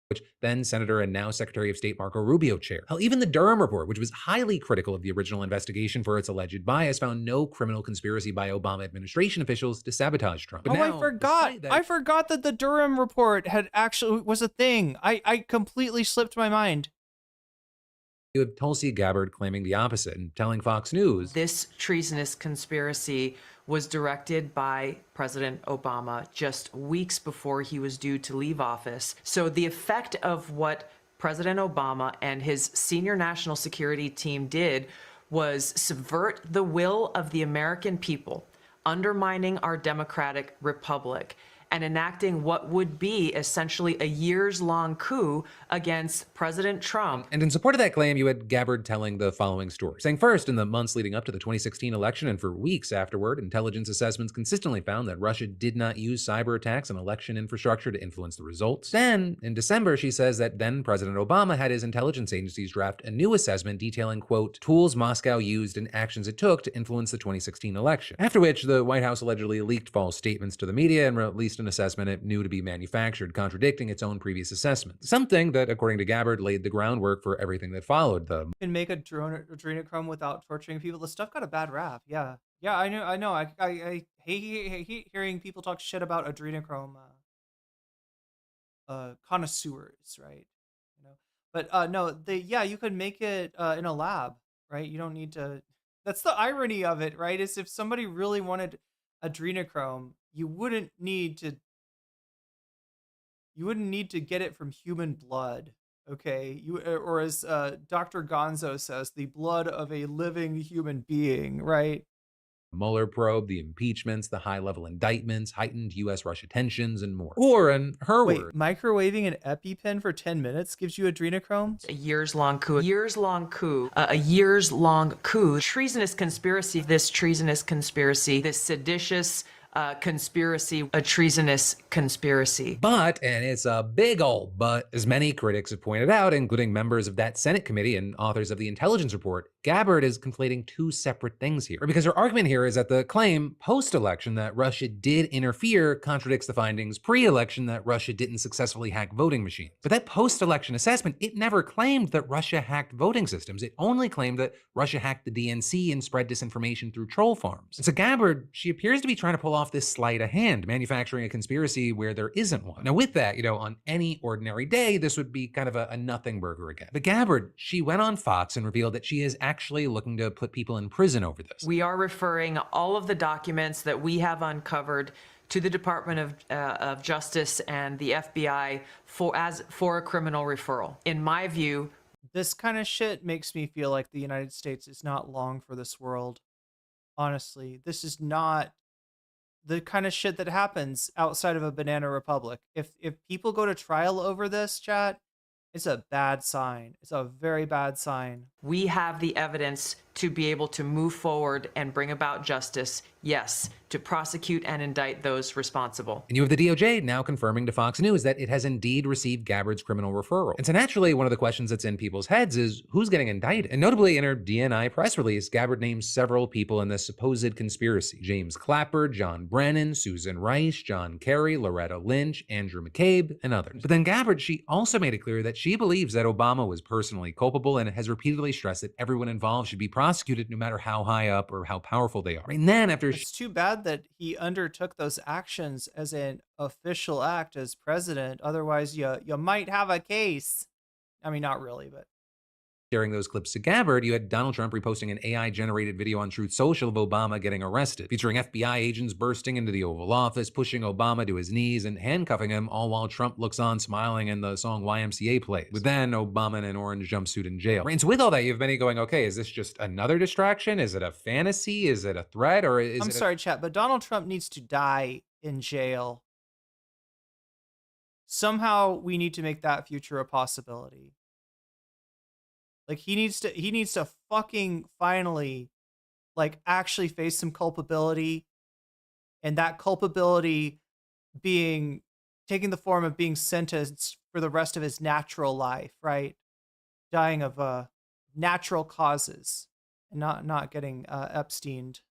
Which then Senator and now Secretary of State Marco Rubio chaired. Hell, even the Durham report, which was highly critical of the original investigation for its alleged bias, found no criminal conspiracy by Obama administration officials to sabotage Trump. But now, I forgot that the Durham report had actually was a thing. I completely slipped my mind. You have Tulsi Gabbard claiming the opposite and telling Fox News, this treasonous conspiracy was directed by President Obama just weeks before he was due to leave office. So the effect of what President Obama and his senior national security team did was subvert the will of the American people, undermining our democratic republic, and enacting what would be essentially a years-long coup against President Trump. And in support of that claim, you had Gabbard telling the following story, saying first, in the months leading up to the 2016 election and for weeks afterward, intelligence assessments consistently found that Russia did not use cyber attacks and election infrastructure to influence the results. Then, in December, she says that then President Obama had his intelligence agencies draft a new assessment detailing, quote, tools Moscow used and actions it took to influence the 2016 election. After which, the White House allegedly leaked false statements to the media and released an assessment it knew to be manufactured, contradicting its own previous assessment. Something that, according to Gabbard, laid the groundwork for everything that followed. You can make adrenochrome without torturing people. The stuff got a bad rap. Yeah, I know. I hate hearing people talk shit about adrenochrome connoisseurs, right? But no, you could make it in a lab, right? You don't need to. That's the irony of it, right? Is if somebody really wanted adrenochrome, you wouldn't need to get it from human blood, okay? Or as Dr. Gonzo says, the blood of a living human being, right? Mueller probe, the impeachments, the high-level indictments, heightened U.S.-Russia tensions, and more. Or, in her words, microwaving an EpiPen for 10 minutes gives you adrenochrome? A years-long coup. A years-long coup. Treasonous conspiracy. This treasonous conspiracy. This seditious conspiracy, a treasonous conspiracy. But, and it's a big old but, as many critics have pointed out, including members of that Senate committee and authors of the intelligence report, Gabbard is conflating two separate things here. Because her argument here is that the claim post-election that Russia did interfere contradicts the findings pre-election that Russia didn't successfully hack voting machines. But that post-election assessment, it never claimed that Russia hacked voting systems. It only claimed that Russia hacked the DNC and spread disinformation through troll farms. And so Gabbard, she appears to be trying to pull off this sleight of hand, manufacturing a conspiracy where there isn't one. Now with that, on any ordinary day, this would be kind of a nothing burger again. But Gabbard, she went on Fox and revealed that she is actually looking to put people in prison over this. We are referring all of the documents that we have uncovered to the Department of Justice and the FBI for a criminal referral. In my view, this kind of shit makes me feel like the United States is not long for this world. Honestly, this is not the kind of shit that happens outside of a banana republic. If people go to trial over this, chat, it's a bad sign. It's a very bad sign. We have the evidence to be able to move forward and bring about justice, yes, to prosecute and indict those responsible. And you have the DOJ now confirming to Fox News that it has indeed received Gabbard's criminal referral. And so naturally, one of the questions that's in people's heads is who's getting indicted? And notably, in her DNI press release, Gabbard names several people in this supposed conspiracy. James Clapper, John Brennan, Susan Rice, John Kerry, Loretta Lynch, Andrew McCabe, and others. But then Gabbard, she also made it clear that she believes that Obama was personally culpable and has repeatedly stressed that everyone involved should be prosecuted no matter how high up or how powerful they are. And then after it's too bad that he undertook those actions as an official act as president. Otherwise, you might have a case. I mean, not really, but sharing those clips to Gabbard, you had Donald Trump reposting an AI-generated video on Truth Social of Obama getting arrested, featuring FBI agents bursting into the Oval Office, pushing Obama to his knees and handcuffing him, all while Trump looks on smiling and the song YMCA plays, with then Obama in an orange jumpsuit in jail. And so with all that, you've many going, okay, is this just another distraction? Is it a fantasy? Is it a threat? Or is I'm sorry, chat, but Donald Trump needs to die in jail. Somehow we need to make that future a possibility. Like he needs to fucking finally actually face some culpability, and that culpability being taking the form of being sentenced for the rest of his natural life, right? Dying of natural causes and not getting Epsteined.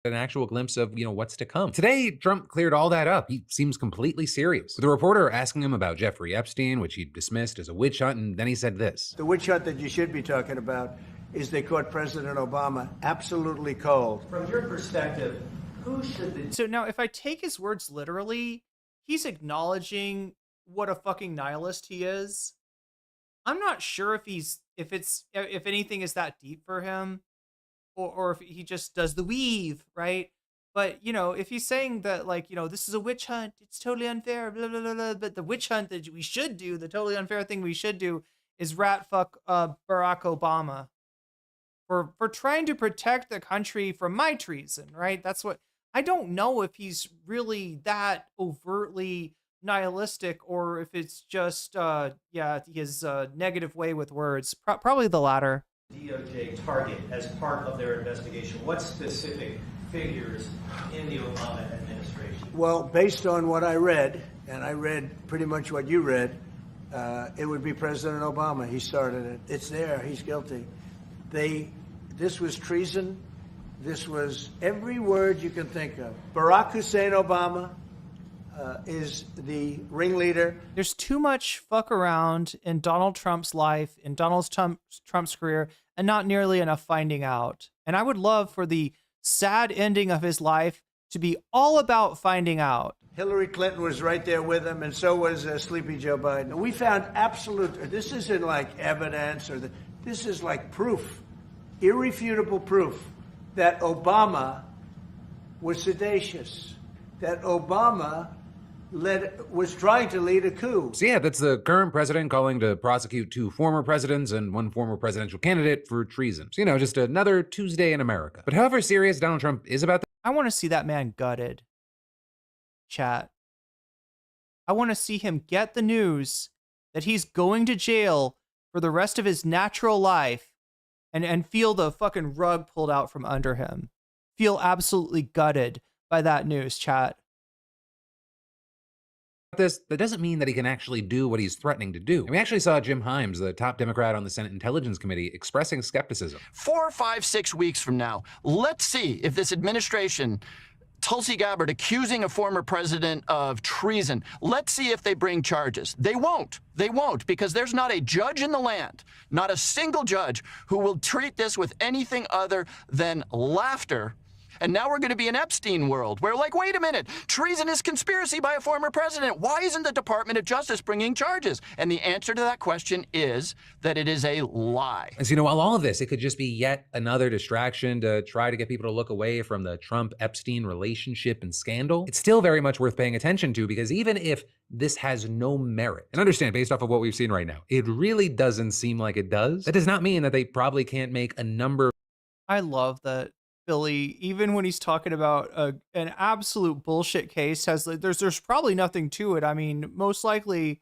An actual glimpse of, what's to come. Today, Trump cleared all that up. He seems completely serious. With a reporter asking him about Jeffrey Epstein, which he dismissed as a witch hunt, and then he said this. The witch hunt that you should be talking about is they caught President Obama absolutely cold. From your perspective, who should So now, if I take his words literally, he's acknowledging what a fucking nihilist he is. I'm not sure if anything is that deep for him. Or if he just does the weave, right? But, if he's saying that, this is a witch hunt, it's totally unfair, blah, blah, blah, blah. But the witch hunt that we should do, the totally unfair thing we should do, is rat fuck Barack Obama for trying to protect the country from my treason, right? That's what, I don't know if he's really that overtly nihilistic or if it's just, his negative way with words. Probably the latter. DOJ target as part of their investigation? What specific figures in the Obama administration? Well, based on what I read, and I read pretty much what you read, it would be President Obama. He started it. It's there. He's guilty. This was treason. This was every word you can think of. Barack Hussein Obama is the ringleader. There's too much fuck around in Donald Trump's life, in Donald Trump's career, and not nearly enough finding out. And I would love for the sad ending of his life to be all about finding out. Hillary Clinton was right there with him, and so was Sleepy Joe Biden. We found absolute, this isn't like evidence, this is like proof, irrefutable proof that Obama was seditious, that Obama was trying to lead a coup. So yeah, that's the current president calling to prosecute 2 former presidents and 1 former presidential candidate for treason. So, just another Tuesday in America. But however serious Donald Trump is about I want to see that man gutted. Chat. I want to see him get the news that he's going to jail for the rest of his natural life and feel the fucking rug pulled out from under him. Feel absolutely gutted by that news, chat. This, that doesn't mean that he can actually do what he's threatening to do. And we actually saw Jim Himes, the top Democrat on the Senate Intelligence Committee, expressing skepticism. 4, 5, 6 weeks from now, let's see if this administration, Tulsi Gabbard accusing a former president of treason, let's see if they bring charges. They won't. They won't, because there's not a judge in the land, not a single judge, who will treat this with anything other than laughter. And now we're going to be an Epstein world where, like, wait a minute, treason is conspiracy by a former president. Why isn't the Department of Justice bringing charges? And the answer to that question is that it is a lie. And so, you know, while all of this, it could just be yet another distraction to try to get people to look away from the Trump-Epstein relationship and scandal, it's still very much worth paying attention to, because even if this has no merit, and understand, based off of what we've seen right now, it really doesn't seem like it does. That does not mean that they probably can't make a number. I love that Billy, even when he's talking about an absolute bullshit case, has there's probably nothing to it. I mean, most likely,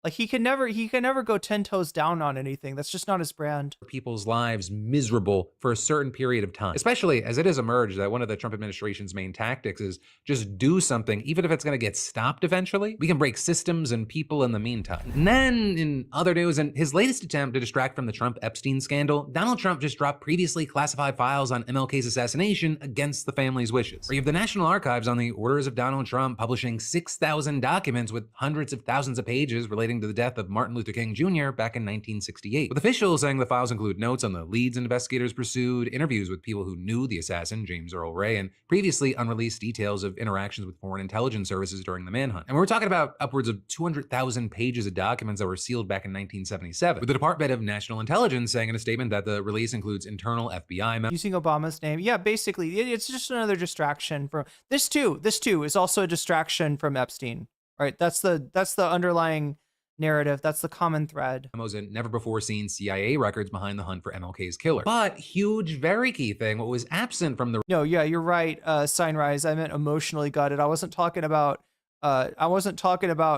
like, he can never go 10 toes down on anything. That's just not his brand. People's lives miserable for a certain period of time, especially as it has emerged that one of the Trump administration's main tactics is just do something, even if it's going to get stopped eventually. We can break systems and people in the meantime. And then in other news, in his latest attempt to distract from the Trump-Epstein scandal, Donald Trump just dropped previously classified files on MLK's assassination against the family's wishes. You have the National Archives on the orders of Donald Trump publishing 6,000 documents with hundreds of thousands of pages relating to the death of Martin Luther King Jr. back in 1968, with officials saying the files include notes on the leads investigators pursued, interviews with people who knew the assassin, James Earl Ray, and previously unreleased details of interactions with foreign intelligence services during the manhunt. And we're talking about upwards of 200,000 pages of documents that were sealed back in 1977, with the Department of National Intelligence saying in a statement that the release includes internal FBI members. Using Obama's name. Yeah, basically, it's just another distraction from this too. This too is also a distraction from Epstein. Right? That's the underlying narrative. That's the common thread. Memos and never before seen CIA records behind the hunt for MLK's killer. But huge, very key thing, what was absent from the— No, yeah, you're right, Signrise. I meant emotionally gutted. I wasn't talking about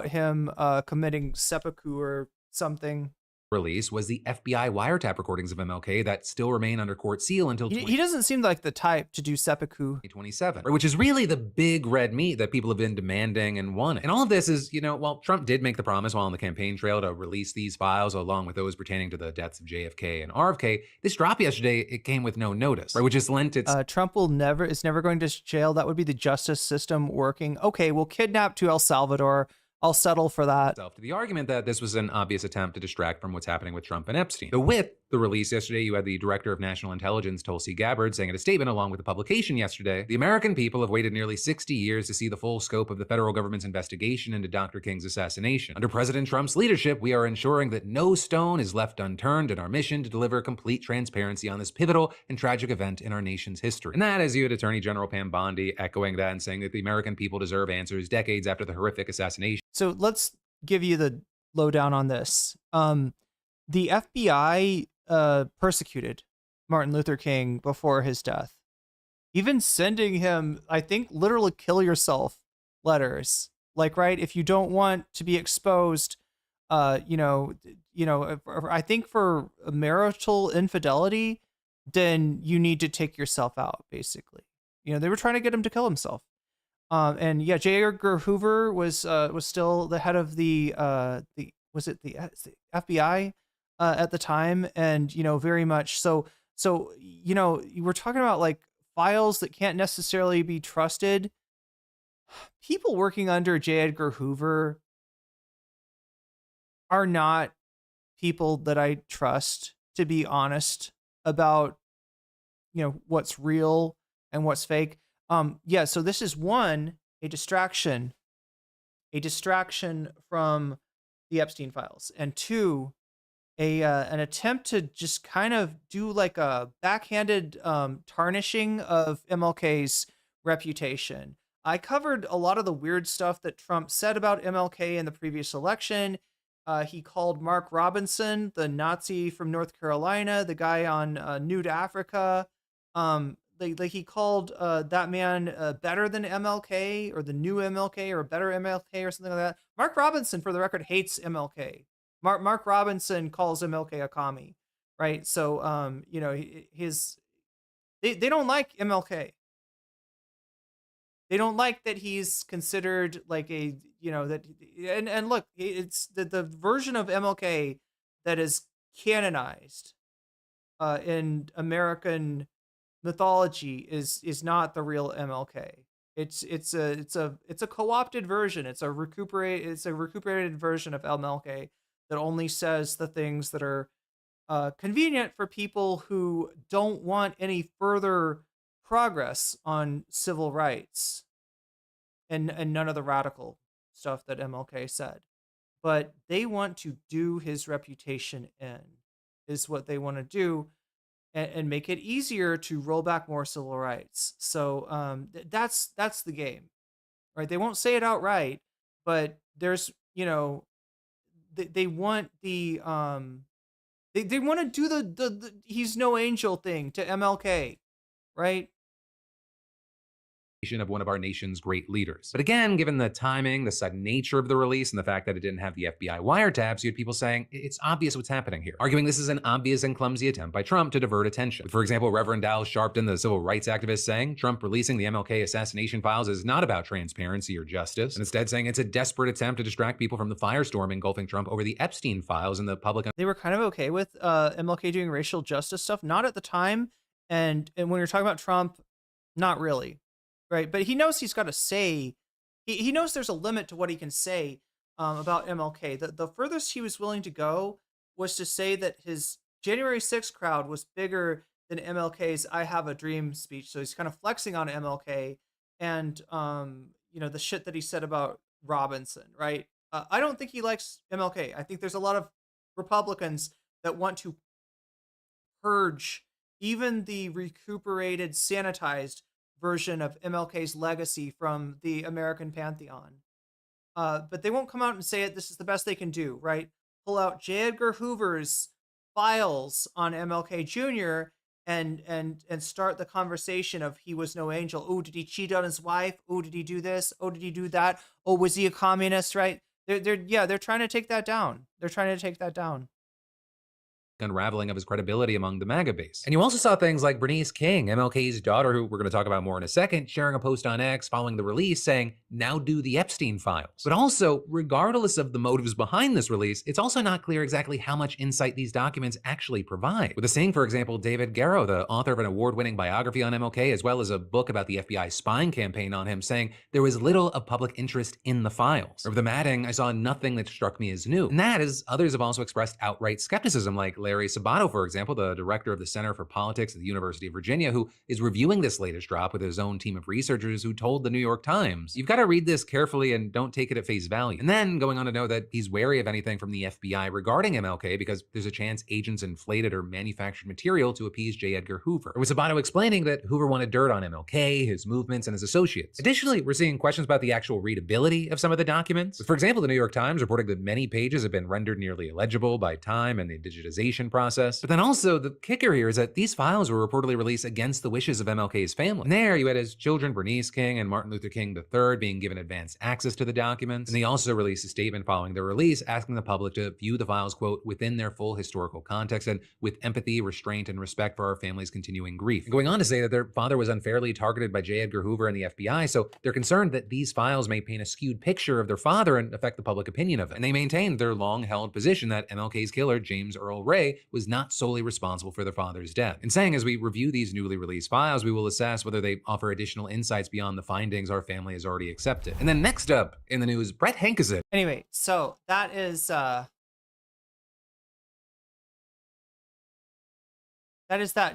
him committing seppuku or something. Release was the FBI wiretap recordings of MLK that still remain under court seal until he doesn't seem like the type to do seppuku. 2027, which is really the big red meat that people have been demanding and wanting. And all of this is, you know, while Trump did make the promise while on the campaign trail to release these files along with those pertaining to the deaths of JFK and RFK, this drop yesterday, it came with no notice, right? Which just lent its— Trump is never going to jail. That would be the justice system working. Okay, we'll kidnap to El Salvador. I'll settle for that. To the argument that this was an obvious attempt to distract from what's happening with Trump and Epstein. So with the release yesterday, you had the Director of National Intelligence, Tulsi Gabbard, saying in a statement along with the publication yesterday, the American people have waited nearly 60 years to see the full scope of the federal government's investigation into Dr. King's assassination. Under President Trump's leadership, we are ensuring that no stone is left unturned in our mission to deliver complete transparency on this pivotal and tragic event in our nation's history. And that, as you had Attorney General Pam Bondi echoing that and saying that the American people deserve answers decades after the horrific assassination. So let's give you the lowdown on this. The FBI persecuted Martin Luther King before his death, even sending him, I think, literally kill yourself letters. Like, right, if you don't want to be exposed, I think for marital infidelity, then you need to take yourself out, basically. You know, they were trying to get him to kill himself. And yeah, J. Edgar Hoover was still the head of the FBI at the time, and very much so we're talking about like files that can't necessarily be trusted. People working under J. Edgar Hoover are not people that I trust to be honest about what's real and what's fake. So this is one, a distraction from the Epstein files, and two, an attempt to just kind of do like a backhanded tarnishing of MLK's reputation. I covered a lot of the weird stuff that Trump said about MLK in the previous election. He called Mark Robinson, the Nazi from North Carolina, the guy on Nude Africa. He called that man better than MLK, or the new MLK, or a better MLK, or something like that. Mark Robinson, for the record, hates MLK. Mark Robinson calls MLK a commie, right? So they don't like MLK. They don't like that he's considered like a, that, and look, it's the version of MLK that is canonized in American mythology is not the real MLK. It's a co-opted version. It's a recuperated version of MLK that only says the things that are convenient for people who don't want any further progress on civil rights and none of the radical stuff that MLK said. But they want to do his reputation in, is what they want to do, and make it easier to roll back more civil rights. So that's the game, right? They won't say it outright, but there's, they want the they want to do the he's no angel thing to MLK, right? Of one of our nation's great leaders. But again, given the timing, the sudden nature of the release, and the fact that it didn't have the FBI wiretaps, you had people saying, it's obvious what's happening here, arguing this is an obvious and clumsy attempt by Trump to divert attention. With, for example, Reverend Al Sharpton, the civil rights activist, saying Trump releasing the MLK assassination files is not about transparency or justice, and instead saying it's a desperate attempt to distract people from the firestorm engulfing Trump over the Epstein files and the public. They were kind of okay with MLK doing racial justice stuff, not at the time, and when you're talking about Trump, not really. Right, but he knows he's got to say, he knows there's a limit to what he can say about MLK. The furthest he was willing to go was to say that his January 6th crowd was bigger than MLK's "I Have a Dream" speech. So he's kind of flexing on MLK and the shit that he said about Robinson. Right, I don't think he likes MLK. I think there's a lot of Republicans that want to purge even the recuperated, sanitized version of MLK's legacy from the American pantheon. But they won't come out and say it. This is the best they can do, right? Pull out J. Edgar Hoover's files on MLK Jr. and start the conversation of he was no angel. Oh, did he cheat on his wife? Oh, did he do this? Oh, did he do that? Oh, was he a communist? Right? They're trying to take that down. They're trying to take that down. Unraveling of his credibility among the MAGA base. And you also saw things like Bernice King, MLK's daughter, who we're going to talk about more in a second, sharing a post on X following the release saying, now do the Epstein files. But also, regardless of the motives behind this release, it's also not clear exactly how much insight these documents actually provide. With the saying, for example, David Garrow, the author of an award-winning biography on MLK, as well as a book about the FBI spying campaign on him, saying there was little of public interest in the files. Over the matting, I saw nothing that struck me as new. And that is, others have also expressed outright skepticism, like Larry Sabato, for example, the director of the Center for Politics at the University of Virginia, who is reviewing this latest drop with his own team of researchers, who told the New York Times, you've got to read this carefully and don't take it at face value. And then going on to note that he's wary of anything from the FBI regarding MLK because there's a chance agents inflated or manufactured material to appease J. Edgar Hoover. With Sabato explaining that Hoover wanted dirt on MLK, his movements, and his associates. Additionally, we're seeing questions about the actual readability of some of the documents. For example, the New York Times reporting that many pages have been rendered nearly illegible by time and the digitization process. But then also, the kicker here is that these files were reportedly released against the wishes of MLK's family. And there, you had his children, Bernice King and Martin Luther King III, being given advanced access to the documents. And they also released a statement following their release asking the public to view the files, quote, within their full historical context and with empathy, restraint, and respect for our family's continuing grief. And going on to say that their father was unfairly targeted by J. Edgar Hoover and the FBI, so they're concerned that these files may paint a skewed picture of their father and affect the public opinion of it. And they maintained their long-held position that MLK's killer, James Earl Ray, was not solely responsible for their father's death. And saying, as we review these newly released files, we will assess whether they offer additional insights beyond the findings our family has already accepted. And then next up in the news, Brett Hankison. Anyway, so that is that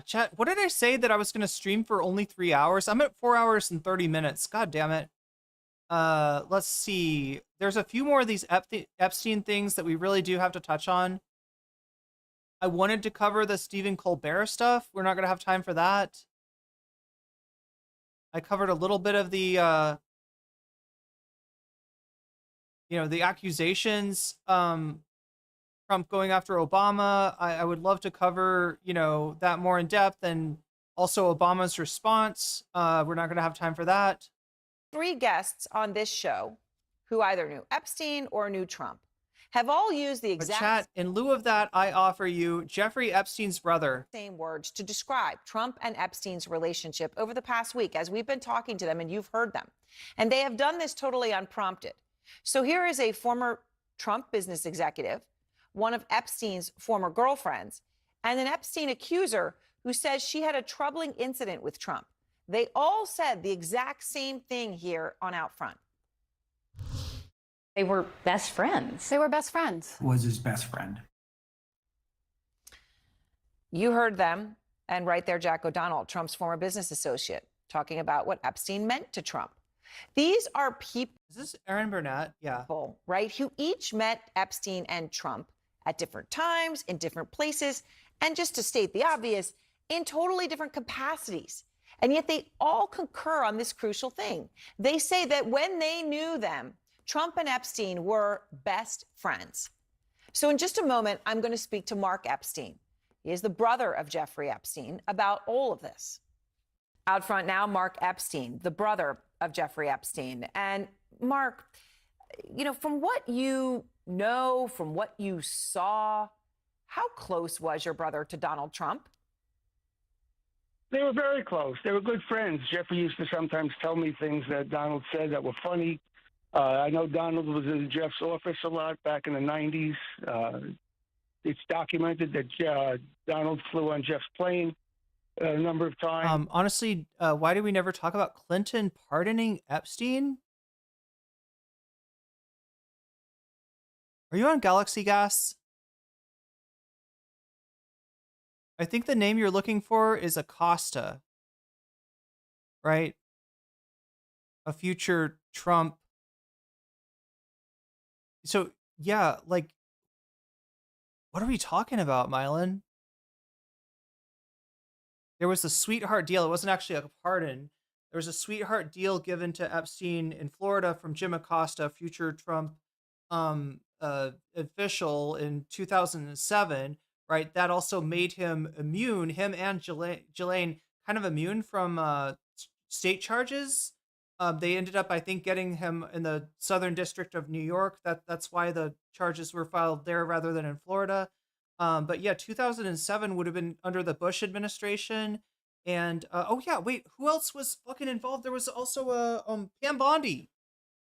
chat. What did I say that I was going to stream for only 3 hours? I'm at 4 hours and 30 minutes. God damn it. Let's see. There's a few more of these Epstein things that we really do have to touch on. I wanted to cover the Stephen Colbert stuff. We're not going to have time for that. I covered a little bit of the, the accusations, Trump going after Obama. I would love to cover, that more in depth, and also Obama's response. We're not going to have time for that. 3 guests on this show who either knew Epstein or knew Trump have all used the But exact chat, in lieu of that, I offer you Jeffrey Epstein's brother. same words to describe Trump and Epstein's relationship over the past week as we've been talking to them and you've heard them. And they have done this totally unprompted. So here is a former Trump business executive, one of Epstein's former girlfriends, and an Epstein accuser who says she had a troubling incident with Trump. They all said the exact same thing here on Out Front. They were best friends. They were best friends. Was his best friend. You heard them, and right there, Jack O'Donnell, Trump's former business associate, talking about what Epstein meant to Trump. These are people. Is this Aaron Burnett? Yeah. Right? Who each met Epstein and Trump at different times, in different places, and just to state the obvious, in totally different capacities. And yet they all concur on this crucial thing. They say that when they knew them, Trump and Epstein were best friends. So in just a moment, I'm going to speak to Mark Epstein. He is the brother of Jeffrey Epstein about all of this. Out front now, Mark Epstein, the brother of Jeffrey Epstein. And Mark, you know, from what you know, from what you saw, how close was your brother to Donald Trump? They were very close. They were good friends. Jeffrey used to sometimes tell me things that Donald said that were funny. I know Donald was in Jeff's office a lot back in the 90s. It's documented that Donald flew on Jeff's plane a number of times. Honestly, why did we never talk about Clinton pardoning Epstein? Are you on Galaxy Gas? I think the name you're looking for is Acosta, right? A future Trump. So, yeah, like, what are we talking about, Mylan? There was a sweetheart deal. It wasn't actually a pardon. There was a sweetheart deal given to Epstein in Florida from Jim Acosta, future Trump official in 2007, right? That also made him immune, him and Ghislaine kind of immune from state charges. They ended up, I think, getting him in the Southern District of New York. That's why the charges were filed there rather than in Florida. But yeah, 2007 would have been under the Bush administration. And oh yeah, wait, who else was fucking involved? There was also Pam Bondi.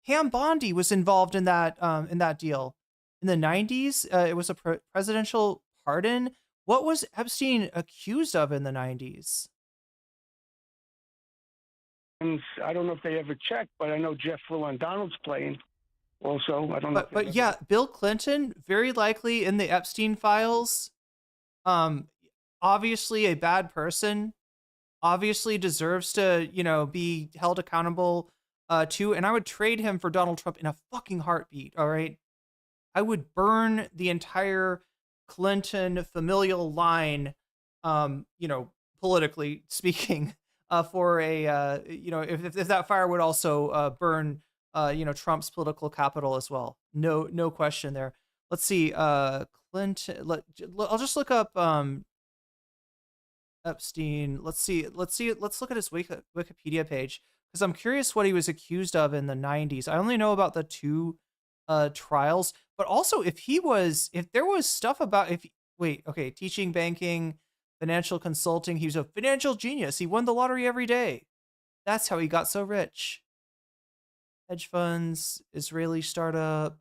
Pam Bondi was involved in that deal in the 90s. It was a presidential pardon. What was Epstein accused of in the 90s? I don't know if they ever checked, but I know Jeff flew on Donald's plane. Also, I don't know. But yeah, Bill Clinton, very likely in the Epstein files. Obviously a bad person. Obviously deserves to, you know, be held accountable too. And I would trade him for Donald Trump in a fucking heartbeat. All right, I would burn the entire Clinton familial line. You know, politically speaking. For a, you know, if that fire would also burn, you know, Trump's political capital as well. No question there. Let's see, Clinton. I'll just look up Epstein. Let's look at his Wikipedia page because I'm curious what he was accused of in the 90s. I only know about the two trials, but also if there was stuff about teaching, banking, financial consulting. He was a financial genius. He won the lottery every day. That's how he got so rich. Hedge funds, Israeli startup.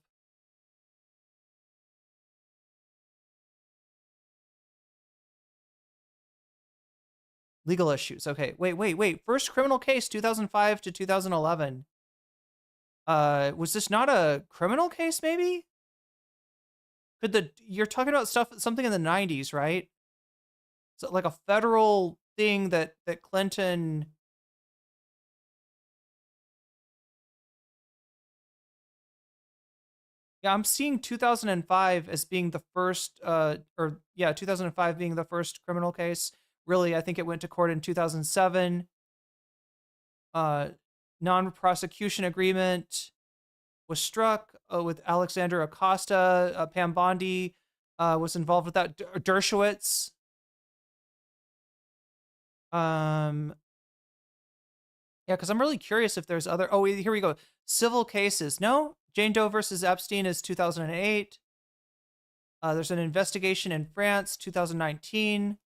Legal issues. Okay, wait. First criminal case, 2005 to 2011. Was this not a criminal case, maybe? You're talking about something in the 90s, right? So like a federal thing that Clinton. Yeah, I'm seeing 2005 as being the first, 2005 being the first criminal case. Really, I think it went to court in 2007. Non-prosecution agreement was struck with Alexander Acosta. Pam Bondi was involved with that. Dershowitz. Yeah, because I'm really curious if there's other. Oh, here we go. Civil cases. No, Jane Doe versus Epstein is 2008. There's an investigation in France, 2019.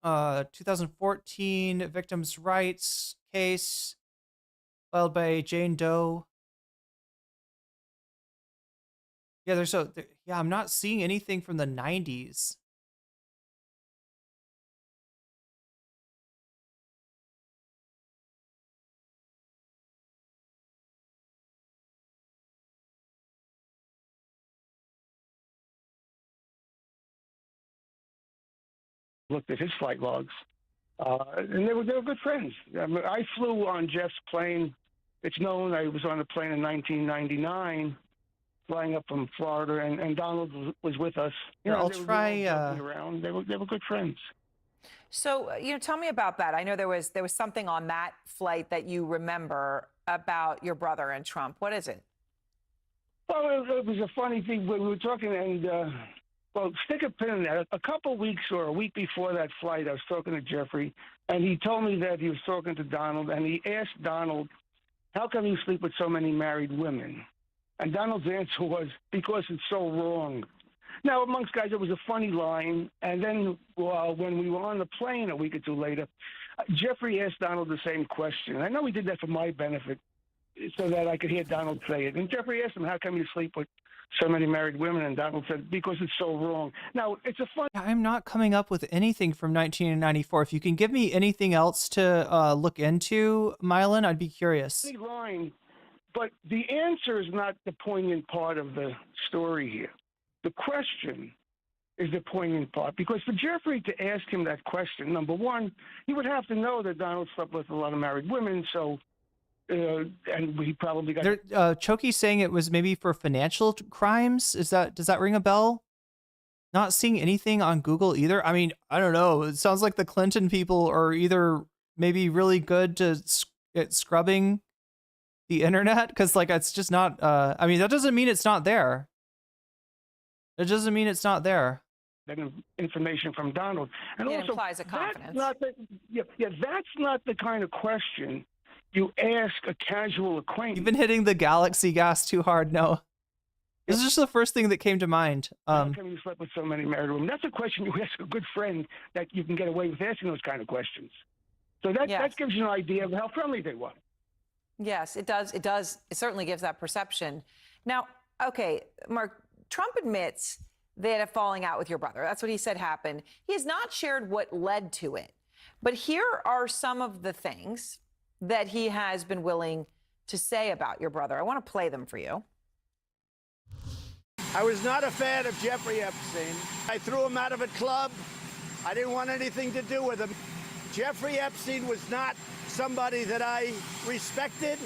2014 victims' rights case filed by Jane Doe. Yeah, I'm not seeing anything from the 90s. Looked at his flight logs, and they were good friends. I mean, I flew on Jeff's plane. It's known I was on a plane in 1999, flying up from Florida, and Donald was with us. Here, I'll they were try. joking around. They were good friends. So, tell me about that. I know there was something on that flight that you remember about your brother and Trump. What is it? Well, it was a funny thing. We were talking, and well, stick a pin in that. A couple weeks or a week before that flight, I was talking to Jeffrey, and he told me that he was talking to Donald, and he asked Donald, how come you sleep with so many married women? And Donald's answer was, because it's so wrong. Now, amongst guys, it was a funny line. And then when we were on the plane a week or two later, Jeffrey asked Donald the same question. I know he did that for my benefit so that I could hear Donald say it. And Jeffrey asked him, how come you sleep with so many married women? And Donald said, because it's so wrong. Now, it's a fun... I'm not coming up with anything from 1994. If you can give me anything else to look into, Mylan, I'd be curious. Line, but the answer is not the poignant part of the story here. The question is the poignant part, because for Jeffrey to ask him that question, number one, he would have to know that Donald slept with a lot of married women, so and he probably got... Choki's saying it was maybe for financial crimes. Does that ring a bell? Not seeing anything on Google either. I mean, I don't know. It sounds like the Clinton people are either maybe really good at scrubbing the internet, because like it's just not. I mean, that doesn't mean it's not there. It doesn't mean it's not there. That information from Donald, and it also implies a confidence. That's not the kind of question you ask a casual acquaintance. You've been hitting the galaxy gas too hard. No, this is just the first thing that came to mind. How come you slept with so many married women? That's a question you ask a good friend that you can get away with asking those kind of questions. So that gives you an idea of how friendly they were. Yes, it does. It does. It certainly gives that perception. Now, okay, Mark, Trump admits they had a falling out with your brother. That's what he said happened. He has not shared what led to it. But here are some of the things that he has been willing to say about your brother. I want to play them for you. I was not a fan of Jeffrey Epstein. I threw him out of a club. I didn't want anything to do with him. Jeffrey Epstein was not somebody that I respected.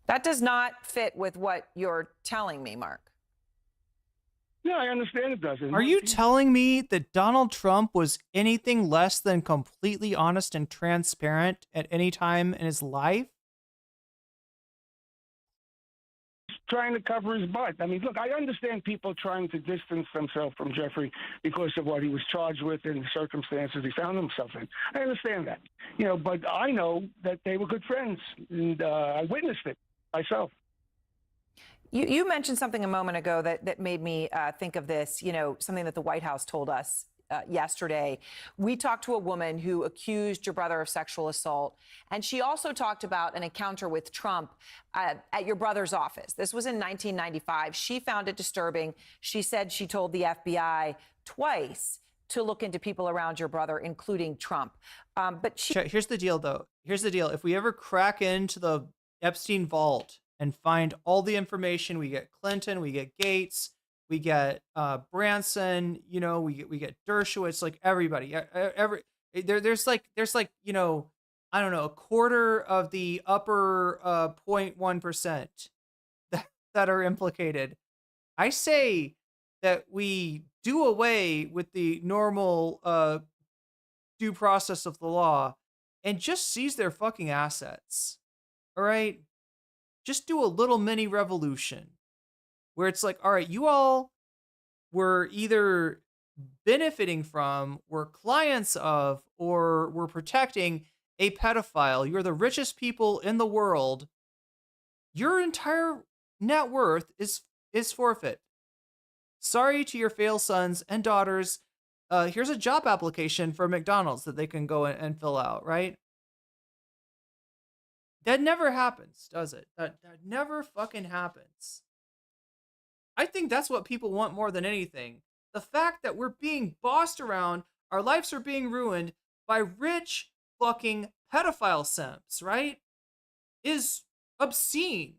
That does not fit with what you're telling me, Mark. Yeah, I understand it doesn't. Are you telling me that Donald Trump was anything less than completely honest and transparent at any time in his life? Trying to cover his butt. I mean, look, I understand people trying to distance themselves from Jeffrey because of what he was charged with and the circumstances he found himself in. I understand that, but I know that they were good friends, and I witnessed it myself. You mentioned something a moment ago that made me think of this, something that the White House told us yesterday. We talked to a woman who accused your brother of sexual assault, and she also talked about an encounter with Trump at your brother's office. This was in 1995. She found it disturbing. She said she told the FBI twice to look into people around your brother, including Trump. Here's the deal, though. Here's the deal. If we ever crack into the Epstein vault and find all the information, we get Clinton, we get Gates, we get Branson, we get Dershowitz, like everybody. There's like I don't know, a quarter of the upper 0.1% that are implicated. I say that we do away with the normal due process of the law and just seize their fucking assets. All right? Just do a little mini revolution where it's like, all right, you all were either benefiting from, were clients of, or were protecting a pedophile. You're the richest people in the world. Your entire net worth is forfeit. Sorry to your fail sons and daughters. Here's a job application for McDonald's that they can go and fill out, right? That never happens, does it? That never fucking happens. I think that's what people want more than anything. The fact that we're being bossed around, our lives are being ruined by rich fucking pedophile simps, right? Is obscene.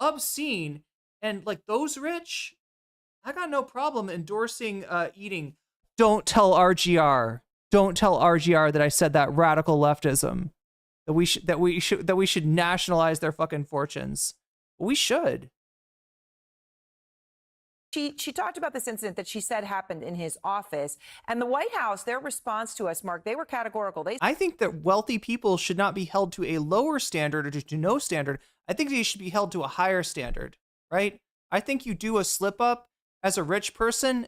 Obscene. And like those rich, I got no problem endorsing eating. Don't tell RGR. Don't tell RGR that I said that radical leftism. That we should nationalize their fucking fortunes. We should. She talked about this incident that she said happened in his office, and the White House, their response to us, Mark, they were categorical. I think that wealthy people should not be held to a lower standard or to no standard. I think they should be held to a higher standard, right? I think you do a slip up as a rich person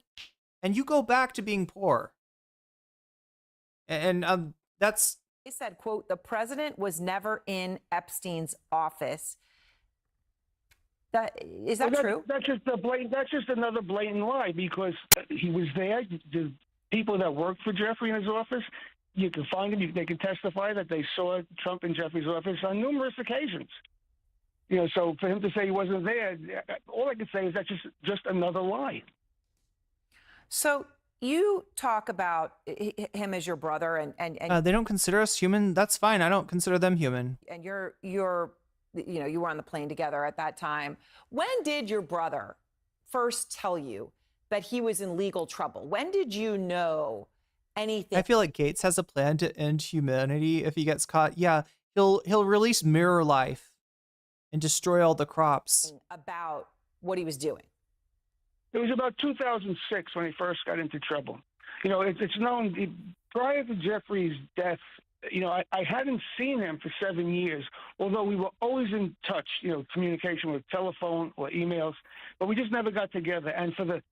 and you go back to being poor. And that's... They said, quote, the president was never in Epstein's office. Is that true? That's just another blatant lie, because he was there. The people that worked for Jeffrey in his office, you can find them. They can testify that they saw Trump in Jeffrey's office on numerous occasions. You know, so for him to say he wasn't there, all I can say is that's just another lie. So you talk about him as your brother, and they don't consider us human. That's fine. I don't consider them human. And you're you know, you were on the plane together at that time. When did your brother first tell you that he was in legal trouble? When did you know anything? I feel like Gates has a plan to end humanity if he gets caught. Yeah, he'll release Mirror Life and destroy all the crops. About what he was doing. It was about 2006 when he first got into trouble. You know, it's known prior to Jeffrey's death. You know, I hadn't seen him for 7 years, although we were always in touch, you know, communication with telephone or emails, but we just never got together. And for the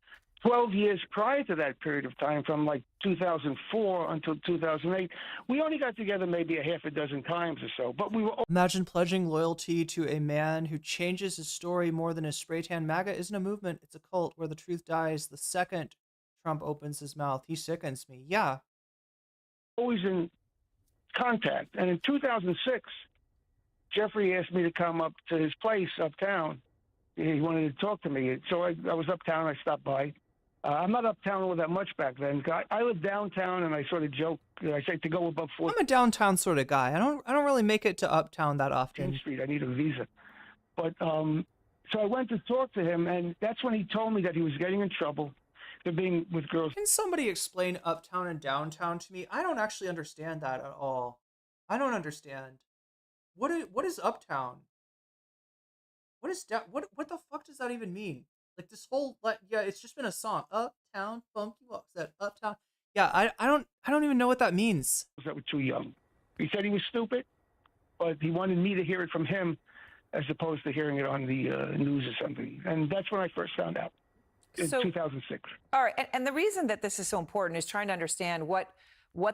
12 years prior to that period of time, from like 2004 until 2008, we only got together maybe a half a dozen times or so, but we were... Imagine pledging loyalty to a man who changes his story more than his spray tan. MAGA isn't a movement, it's a cult where the truth dies the second Trump opens his mouth. He sickens me. Yeah. Always in contact. And in 2006, Jeffrey asked me to come up to his place uptown. He wanted to talk to me. So I was uptown. I stopped by. I'm not uptown all that much back then. I live downtown, and I sort of joke. I say to go above 4th. I'm a downtown sort of guy. I don't really make it to uptown that often. Street. I need a visa. But so I went to talk to him, and that's when he told me that he was getting in trouble. They're being with girls. Can somebody explain uptown and downtown to me? I don't actually understand that at all. I don't understand. What is uptown? What is that? What the fuck does that even mean? Like this whole yeah, it's just been a song. Uptown, funky walks that uptown. Yeah, I don't even know what that means. That were too young. He said he was stupid, but he wanted me to hear it from him, as opposed to hearing it on the news or something. And that's when I first found out. In 2006. All right, and the reason that this is so important is trying to understand what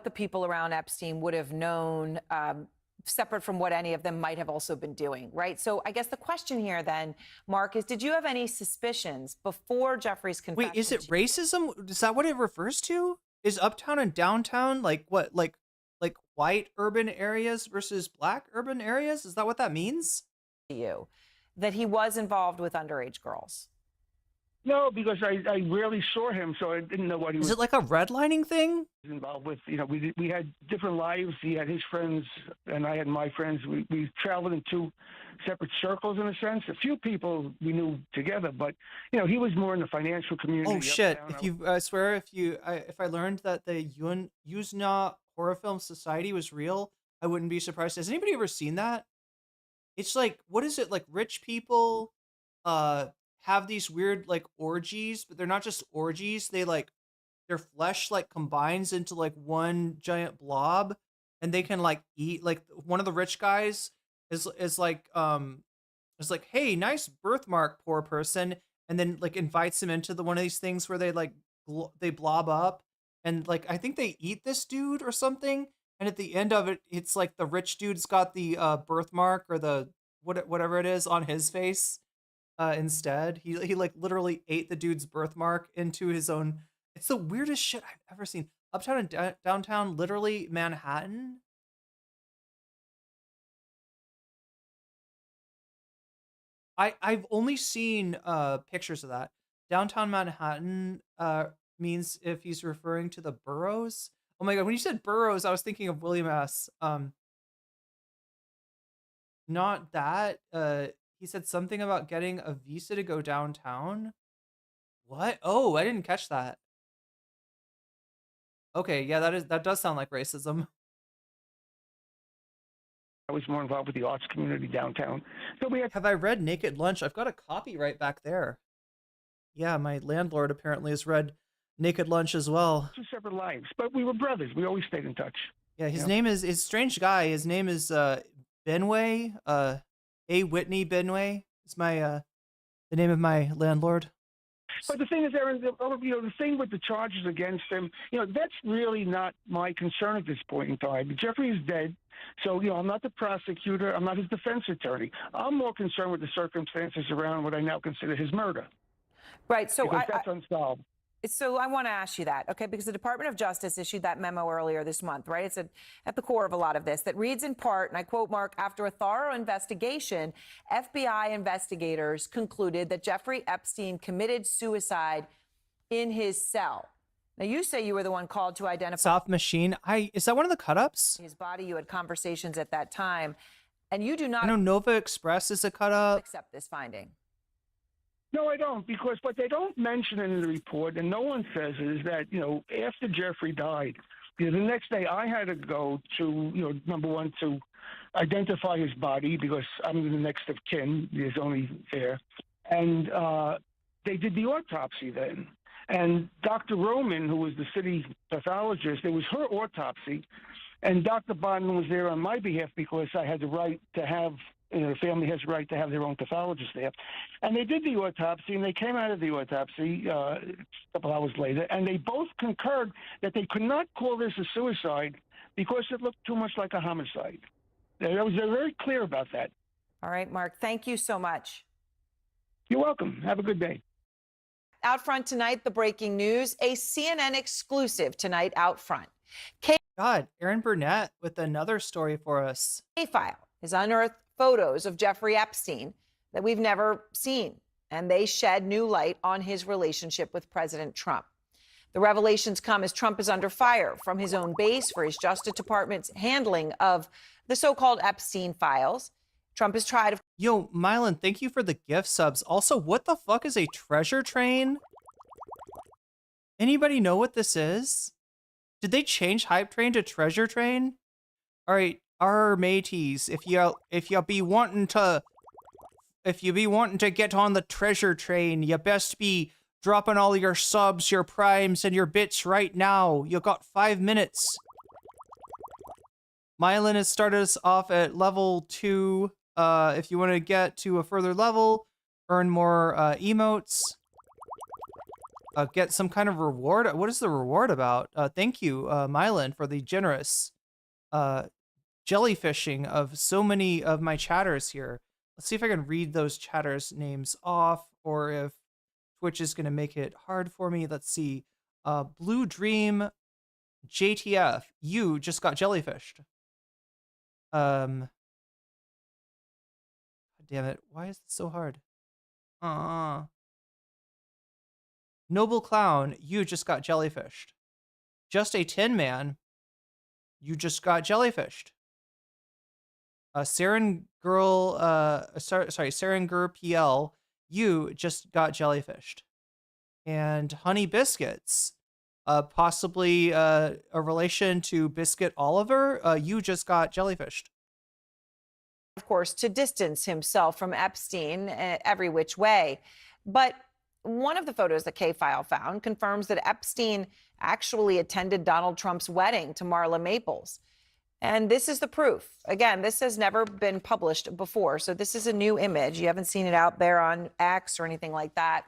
the people around Epstein would have known, separate from what any of them might have also been doing, right? So I guess the question here then, Mark, is did you have any suspicions before Jeffrey's confession? Wait, is it racism? Is that what it refers to? Is uptown and downtown like what? Like white urban areas versus black urban areas? Is that what that means? To you, that he was involved with underage girls. No, because I rarely saw him, so I didn't know what he was. Is it like a redlining thing? Involved with, you know, we had different lives. He had his friends, and I had my friends. We traveled in two separate circles, in a sense. A few people we knew together, but you know, he was more in the financial community. Oh shit! I swear, if I learned that the Yuzna Horror Film Society was real, I wouldn't be surprised. Has anybody ever seen that? It's like, what is it like? Rich people, have these weird like orgies, but they're not just orgies. They like their flesh like combines into like one giant blob, and they can like eat. Like one of the rich guys is like, hey, nice birthmark, poor person, and then like invites him into one of these things where they like they blob up, and like I think they eat this dude or something, and at the end of it, it's like the rich dude's got the birthmark or the whatever it is on his face instead. He like literally ate the dude's birthmark into his own. It's the weirdest shit I've ever seen. Uptown and downtown, literally Manhattan. I've only seen pictures of that. Downtown Manhattan means if he's referring to the boroughs. Oh my god, when you said boroughs, I was thinking of William S. Not that. He said something about getting a visa to go downtown. What? Oh, I didn't catch that. Okay, yeah, that does sound like racism. I was more involved with the arts community downtown. So we had. Have I read Naked Lunch? I've got a copy right back there. Yeah, my landlord apparently has read Naked Lunch as well. 2 separate lives, but we were brothers. We always stayed in touch. Yeah, his name is strange guy. His name is Benway. A. Whitney Benway is my the name of my landlord. But the thing is, Aaron, the thing with the charges against him, that's really not my concern at this point in time. Jeffrey is dead, so, I'm not the prosecutor. I'm not his defense attorney. I'm more concerned with the circumstances around what I now consider his murder. Right, so that's unsolved. So I want to ask you that, okay? Because the Department of Justice issued that memo earlier this month, right? It's at the core of a lot of this that reads in part, and I quote, Mark, after a thorough investigation, FBI investigators concluded that Jeffrey Epstein committed suicide in his cell. Now, you say you were the one called to identify. Soft Machine. Is that one of the cut-ups? His body. You had conversations at that time, and you do not. I know Nova Express is a cut-up. Accept this finding. No, I don't, because what they don't mention in the report, and no one says it, is that, after Jeffrey died, the next day I had to go to, number one, to identify his body because I'm the next of kin. There's only heir. And they did the autopsy then. And Dr. Roman, who was the city pathologist, it was her autopsy. And Dr. Bondman was there on my behalf because I had the right to have, the family has the right to have their own pathologist there. And they did the autopsy, and they came out of the autopsy a couple hours later, and they both concurred that they could not call this a suicide because it looked too much like a homicide. They're very clear about that. All right, Mark, thank you so much. You're welcome. Have a good day. Out front tonight, the breaking news, a CNN exclusive tonight out front. God, Aaron Burnett with another story for us. K-File has unearthed photos of Jeffrey Epstein that we've never seen, and they shed new light on his relationship with President Trump. The revelations come as Trump is under fire from his own base for his Justice Department's handling of the so-called Epstein files. Trump has tried. Yo, Mylan, thank you for the gift subs. Also, what the fuck is a treasure train? Anybody know what this is? Did they change Hype Train to Treasure Train? All right, our mateys, if you be wanting to get on the Treasure Train, you best be dropping all your subs, your primes, and your bits right now. You got 5 minutes. Mylan has started us off at level 2. If you want to get to a further level, earn more emotes, get some kind of reward. What is the reward about? Thank you, Mylan, for the generous jellyfishing of so many of my chatters here. Let's see if I can read those chatters' names off, or if Twitch is going to make it hard for me. Let's see. Blue Dream JTF, you just got jellyfished. Damn it, why is this so hard? Noble Clown, you just got jellyfished. Just a Tin Man, you just got jellyfished. Saren Girl, Saren Gur PL, you just got jellyfished. And Honey Biscuits, possibly a relation to Biscuit Oliver, you just got jellyfished. Of course, to distance himself from Epstein every which way. But one of the photos that K-File found confirms that Epstein actually attended Donald Trump's wedding to Marla Maples. And this is the proof. Again, this has never been published before, so this is a new image. You haven't seen it out there on X or anything like that.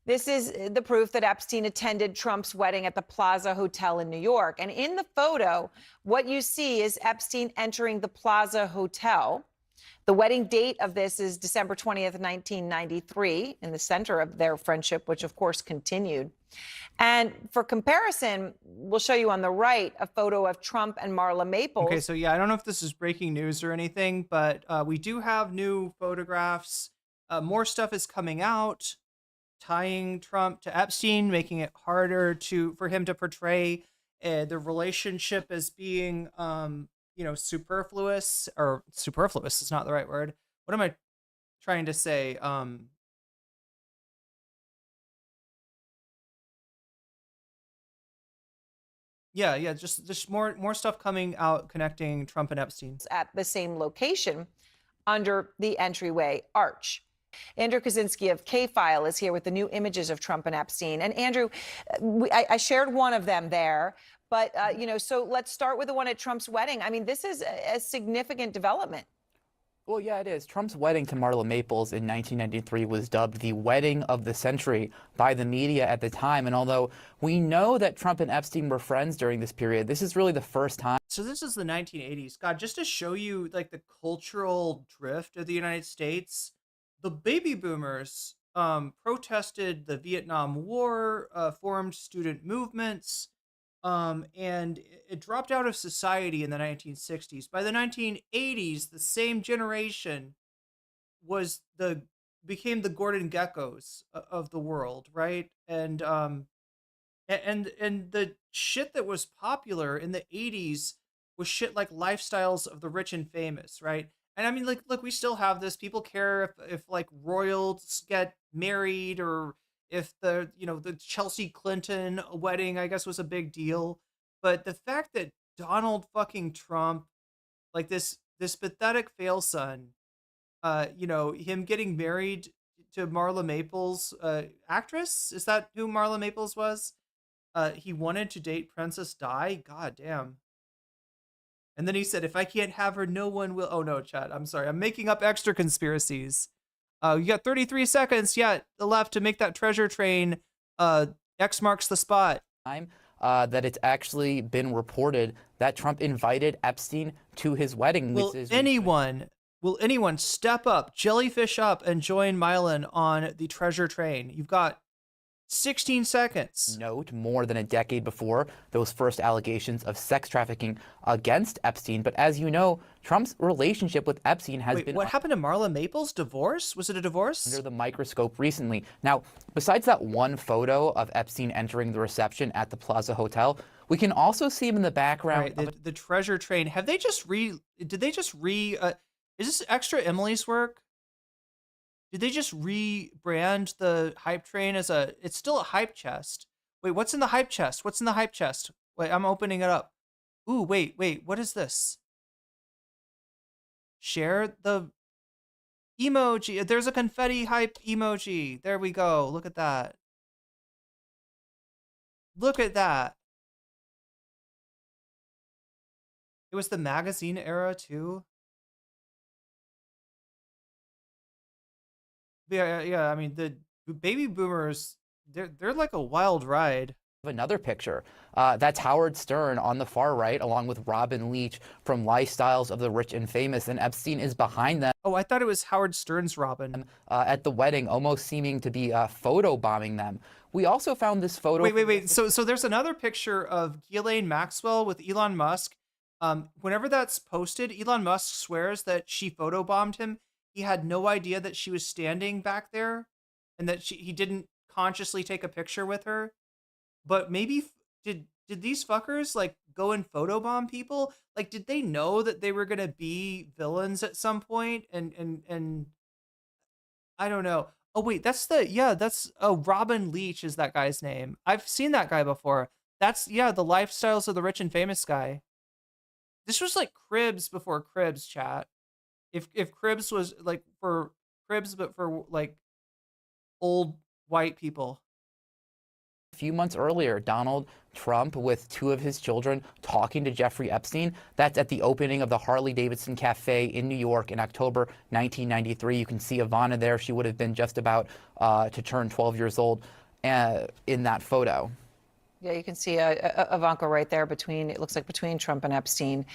This is the proof that Epstein attended Trump's wedding at the Plaza Hotel in New York. And in the photo, what you see is Epstein entering the Plaza Hotel. The wedding date of this is December 20th, 1993, in the center of their friendship, which of course continued. And for comparison, we'll show you on the right a photo of Trump and Marla Maples. Okay, so yeah, I don't know if this is breaking news or anything, but we do have new photographs. More stuff is coming out, tying Trump to Epstein, making it harder for him to portray the relationship as being, superfluous, or superfluous is not the right word. What am I trying to say? Yeah, just more stuff coming out connecting Trump and Epstein. At the same location under the entryway arch. Andrew Kaczynski of K-File is here with the new images of Trump and Epstein. And Andrew, I shared one of them there, but, so let's start with the one at Trump's wedding. I mean, this is a significant development. Well, yeah, it is. Trump's wedding to Marla Maples in 1993 was dubbed the wedding of the century by the media at the time. And although we know that Trump and Epstein were friends during this period, this is really the first time. So this is the 1980s. God, just to show you like the cultural drift of the United States, the baby boomers protested the Vietnam War, formed student movements, and it dropped out of society in the 1960s. By the 1980s, the same generation became the Gordon Geckos of the world, right? And the shit that was popular in the 80s was shit like lifestyles of the rich and famous, right? And I mean, like, look, we still have this. People care if like royals get married, or if the Chelsea Clinton wedding, I guess, was a big deal. But the fact that Donald fucking Trump, like this pathetic fail son, him getting married to Marla Maples, actress, is that who Marla Maples was? He wanted to date Princess Di. God damn. And then he said, if I can't have her, no one will. Oh, no, chat. I'm sorry. I'm making up extra conspiracies. You got 33 seconds left to make that treasure train. X marks the spot. That it's actually been reported that Trump invited Epstein to his wedding. Will anyone step up, jellyfish up, and join Mylan on the treasure train? You've got 16 seconds. Note, more than a decade before those first allegations of sex trafficking against Epstein. But as you know, Trump's relationship with Epstein has been... What happened to Marla Maples' divorce? Was it a divorce? Under the microscope recently. Now, besides that one photo of Epstein entering the reception at the Plaza Hotel, we can also see him in the background. Right, the treasure train. Have they just is this extra Emily's work? Did they just rebrand the hype train as it's still a hype chest. Wait, what's in the hype chest? What's in the hype chest? Wait, I'm opening it up. Ooh, wait, what is this? Share the emoji. There's a confetti hype emoji. There we go. Look at that. Look at that. It was the magazine era too. Yeah. I mean, the baby boomers, they're like a wild ride. Another picture. That's Howard Stern on the far right, along with Robin Leach from Lifestyles of the Rich and Famous, and Epstein is behind them. Oh, I thought it was Howard Stern's Robin. At the wedding, almost seeming to be photobombing them. We also found this photo. Wait. So there's another picture of Ghislaine Maxwell with Elon Musk. Whenever that's posted, Elon Musk swears that she photobombed him. He had no idea that she was standing back there, and that he didn't consciously take a picture with her. But maybe did these fuckers like go and photobomb people? Like, did they know that they were gonna be villains at some point? And I don't know. Oh wait, that's Robin Leach is that guy's name. I've seen that guy before. That's the Lifestyles of the Rich and Famous guy. This was like Cribs before Cribs, chat. If Cribs was like for Cribs, but for like old white people. A few months earlier, Donald Trump with two of his children talking to Jeffrey Epstein. That's at the opening of the Harley-Davidson Cafe in New York in October 1993. You can see Ivana there. She would have been just about to turn 12 years old in that photo. Yeah, you can see Ivanka right there between, it looks like between Trump and Epstein.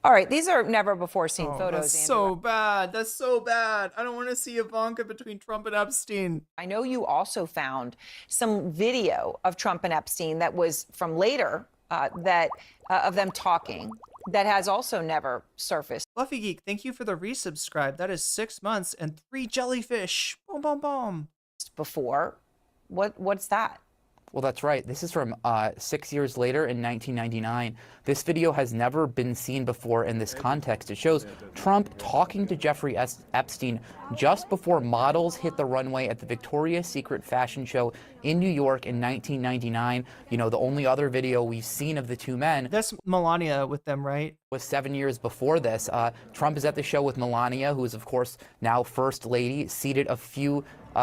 All right, these are never before seen photos. That's so bad. That's so bad. I don't want to see Ivanka between Trump and Epstein. I know you also found some video of Trump and Epstein that was from later of them talking that has also never surfaced. Fluffy Geek, thank you for the resubscribe. That is 6 months and 3 jellyfish. Boom, boom, boom. Before, what's that? Well, that's right. This is from 6 years later in 1999. This video has never been seen before in this context. It shows Trump talking to Jeffrey Epstein just before models hit the runway at the Victoria's Secret fashion show in New York in 1999. You know, the only other video we've seen of the two men. That's Melania with them, right? Was 7 years before this. Trump is at the show with Melania, who is, of course, now First Lady, seated a few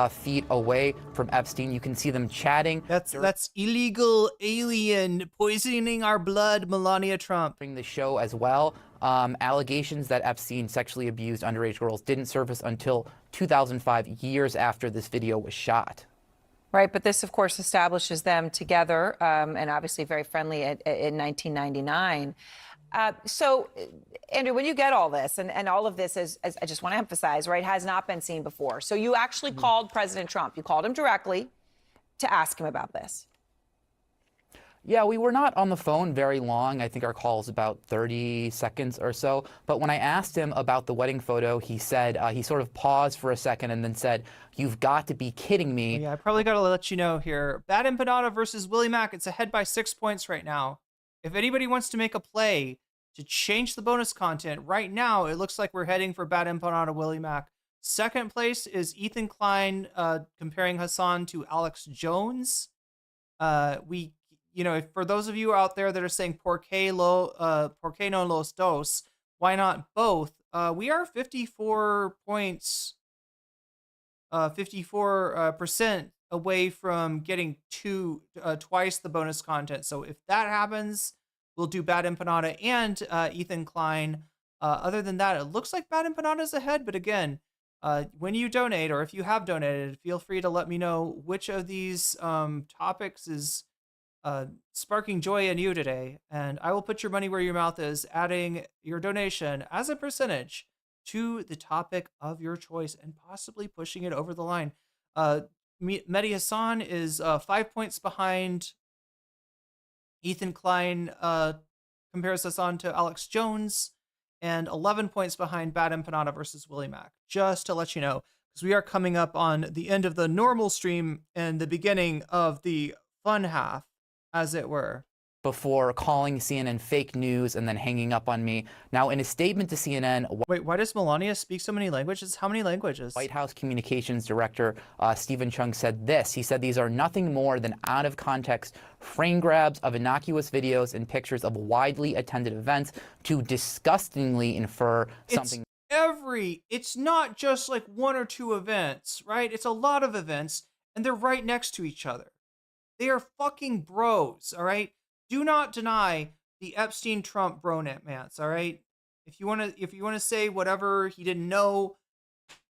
feet away from Epstein. You can see them chatting. That's illegal alien poisoning our blood, Melania Trump. During the show as well, allegations that Epstein sexually abused underage girls didn't surface until 2005, years after this video was shot. Right, but this, of course, establishes them together and obviously very friendly in 1999. So, Andrew, when you get all this, and all of this, as I just want to emphasize, right, has not been seen before. So you actually called President Trump. You called him directly to ask him about this. Yeah, we were not on the phone very long. I think our call is about 30 seconds or so. But when I asked him about the wedding photo, he said, he sort of paused for a second and then said, "You've got to be kidding me." Yeah, I probably got to let you know here. Bad Empanada versus Willie Mack. It's ahead by 6 points right now. If anybody wants to make a play to change the bonus content, right now it looks like we're heading for Bad Empanada Willie Mack. Second place is Ethan Klein comparing Hassan to Alex Jones. You know, for those of you out there that are saying por qué no los dos, why not both? We are 54 points, 54% away from getting twice the bonus content. So if that happens, we'll do Bad Empanada and Ethan Klein. Other than that, it looks like Bad Empanada is ahead. But again, when you donate, or if you have donated, feel free to let me know which of these topics is sparking joy in you today. And I will put your money where your mouth is, adding your donation as a percentage to the topic of your choice and possibly pushing it over the line. Mehdi Hassan is 5 points behind. Ethan Klein compares Hassan to Alex Jones, and 11 points behind Bad Empanada versus Willie Mack. Just to let you know, because we are coming up on the end of the normal stream and the beginning of the fun half, as it were. Before calling CNN fake news and then hanging up on me. Now, in a statement to CNN... Wait, why does Melania speak so many languages? How many languages? White House Communications Director Stephen Chung said this. He said these are nothing more than out-of-context frame grabs of innocuous videos and pictures of widely attended events to disgustingly infer something... It's not just like one or two events, right? It's a lot of events, and they're right next to each other. They are fucking bros, all right? Do not deny the Epstein-Trump bromance, all right? If you want to say whatever he didn't know,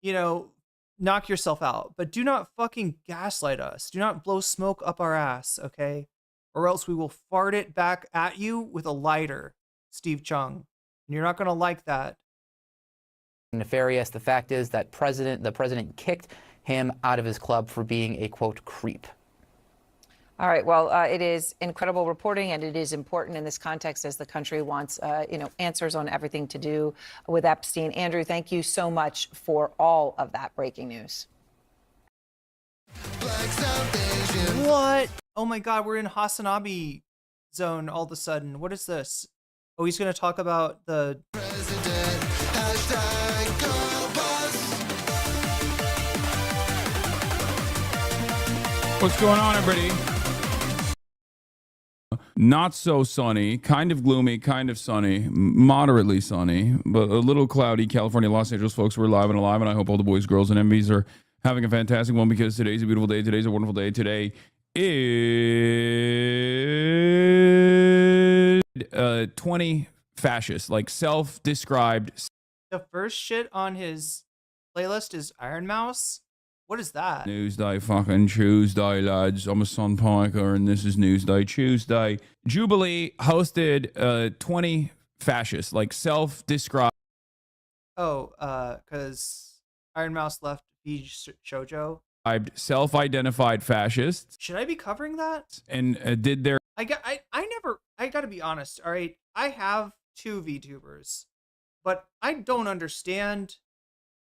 you know, knock yourself out. But do not fucking gaslight us. Do not blow smoke up our ass, okay? Or else we will fart it back at you with a lighter, Steve Chung. And you're not going to like that. Nefarious. The fact is that the president kicked him out of his club for being a, quote, creep. All right. Well, it is incredible reporting, and it is important in this context as the country wants, answers on everything to do with Epstein. Andrew, thank you so much for all of that breaking news. What? Oh my God, we're in Hasanabi zone all of a sudden. What is this? Oh, he's going to talk about the president. What's going on, everybody? Not so sunny, kind of gloomy, kind of sunny, moderately sunny, but a little cloudy. California, Los Angeles, folks, we're live and alive, and I hope all the boys, girls, and MVs are having a fantastic one, because today's a beautiful day. Today's a wonderful day. Today is 20 fascists, like self-described. The first shit on his playlist is Iron Mouse. What is that? Newsday fucking Tuesday, lads. I'm a Son Piker, and this is Newsday Tuesday. Jubilee hosted 20 fascists, like self-described. Oh, because Iron Mouse left B Shoujo. Self-identified fascists. Should I be covering that? And did their... I gotta be honest, all right? I have 2 VTubers, but I don't understand,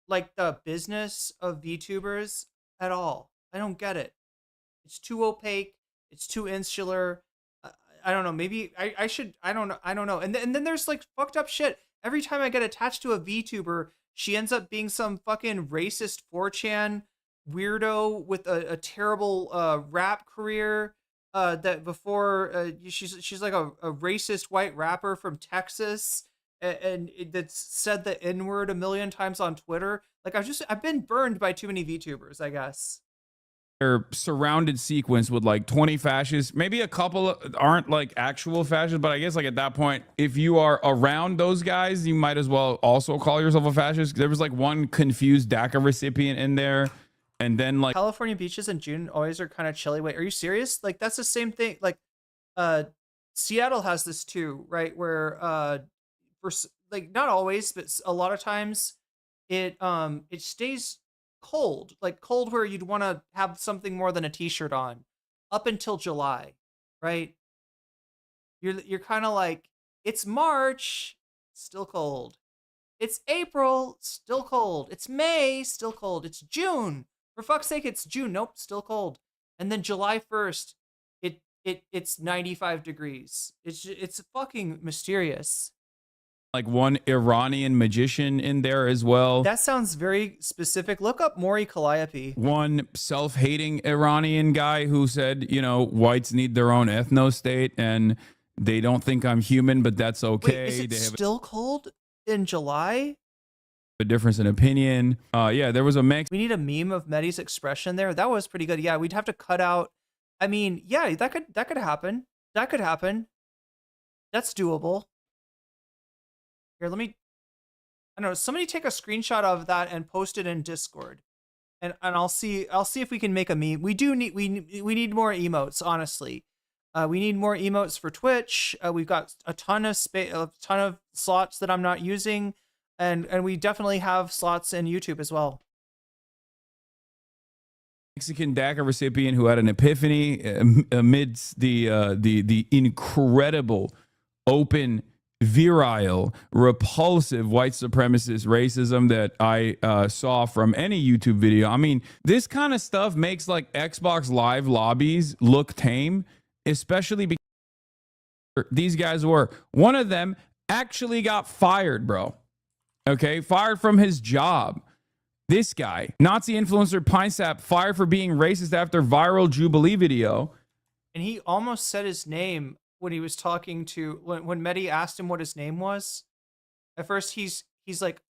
like, the business of VTubers at all. I don't get it. It's too opaque. It's too insular. I don't know. Maybe I should. I don't know. And then there's like fucked up shit. Every time I get attached to a VTuber, she ends up being some fucking racist 4chan weirdo with a terrible rap career. That before she's like a racist white rapper from Texas. And that's said the N-word a million times on Twitter. Like I've been burned by too many VTubers, I guess. Their surrounded sequence with like 20 fascists. Maybe a couple aren't like actual fascists, but I guess like at that point, if you are around those guys, you might as well also call yourself a fascist. There was like one confused DACA recipient in there. And then like California beaches in June always are kind of chilly. Wait, are you serious? Like that's the same thing. Like Seattle has this too, right? Where for like not always, but a lot of times it stays cold, like cold where you'd want to have something more than a t-shirt on up until July, right? You're kind of like, it's March, still cold. It's April, still cold. It's May, still cold. It's June. For fuck's sake, it's June. Nope, still cold. And then July 1st, it's 95 degrees. It's fucking mysterious. Like one Iranian magician in there as well. That sounds very specific. Look up Maury Calliope. One self-hating Iranian guy who said, you know, whites need their own ethno-state and they don't think I'm human, but that's okay. Wait, is it they have still cold in July? a difference in opinion. Yeah, there was a mix. We need a meme of Mehdi's expression there. That was pretty good. Yeah, we'd have to cut out. I mean, yeah, that could happen. That could happen. That's doable. Here, I don't know, somebody take a screenshot of that and post it in Discord. And I'll see if we can make a meme. We need more emotes, honestly. We need more emotes for Twitch. We've got a ton of slots that I'm not using, and we definitely have slots in YouTube as well. Mexican DACA recipient who had an epiphany amidst the incredible, open, virile, repulsive white supremacist racism that I saw from any YouTube video. I mean, this kind of stuff makes like Xbox Live lobbies look tame, especially because these guys were. One of them actually got fired, bro. Okay, fired from his job. This guy, Nazi influencer PineSap, fired for being racist after viral Jubilee video. And he almost said his name when he was talking to, when Mehdi asked him what his name was. At first he's like,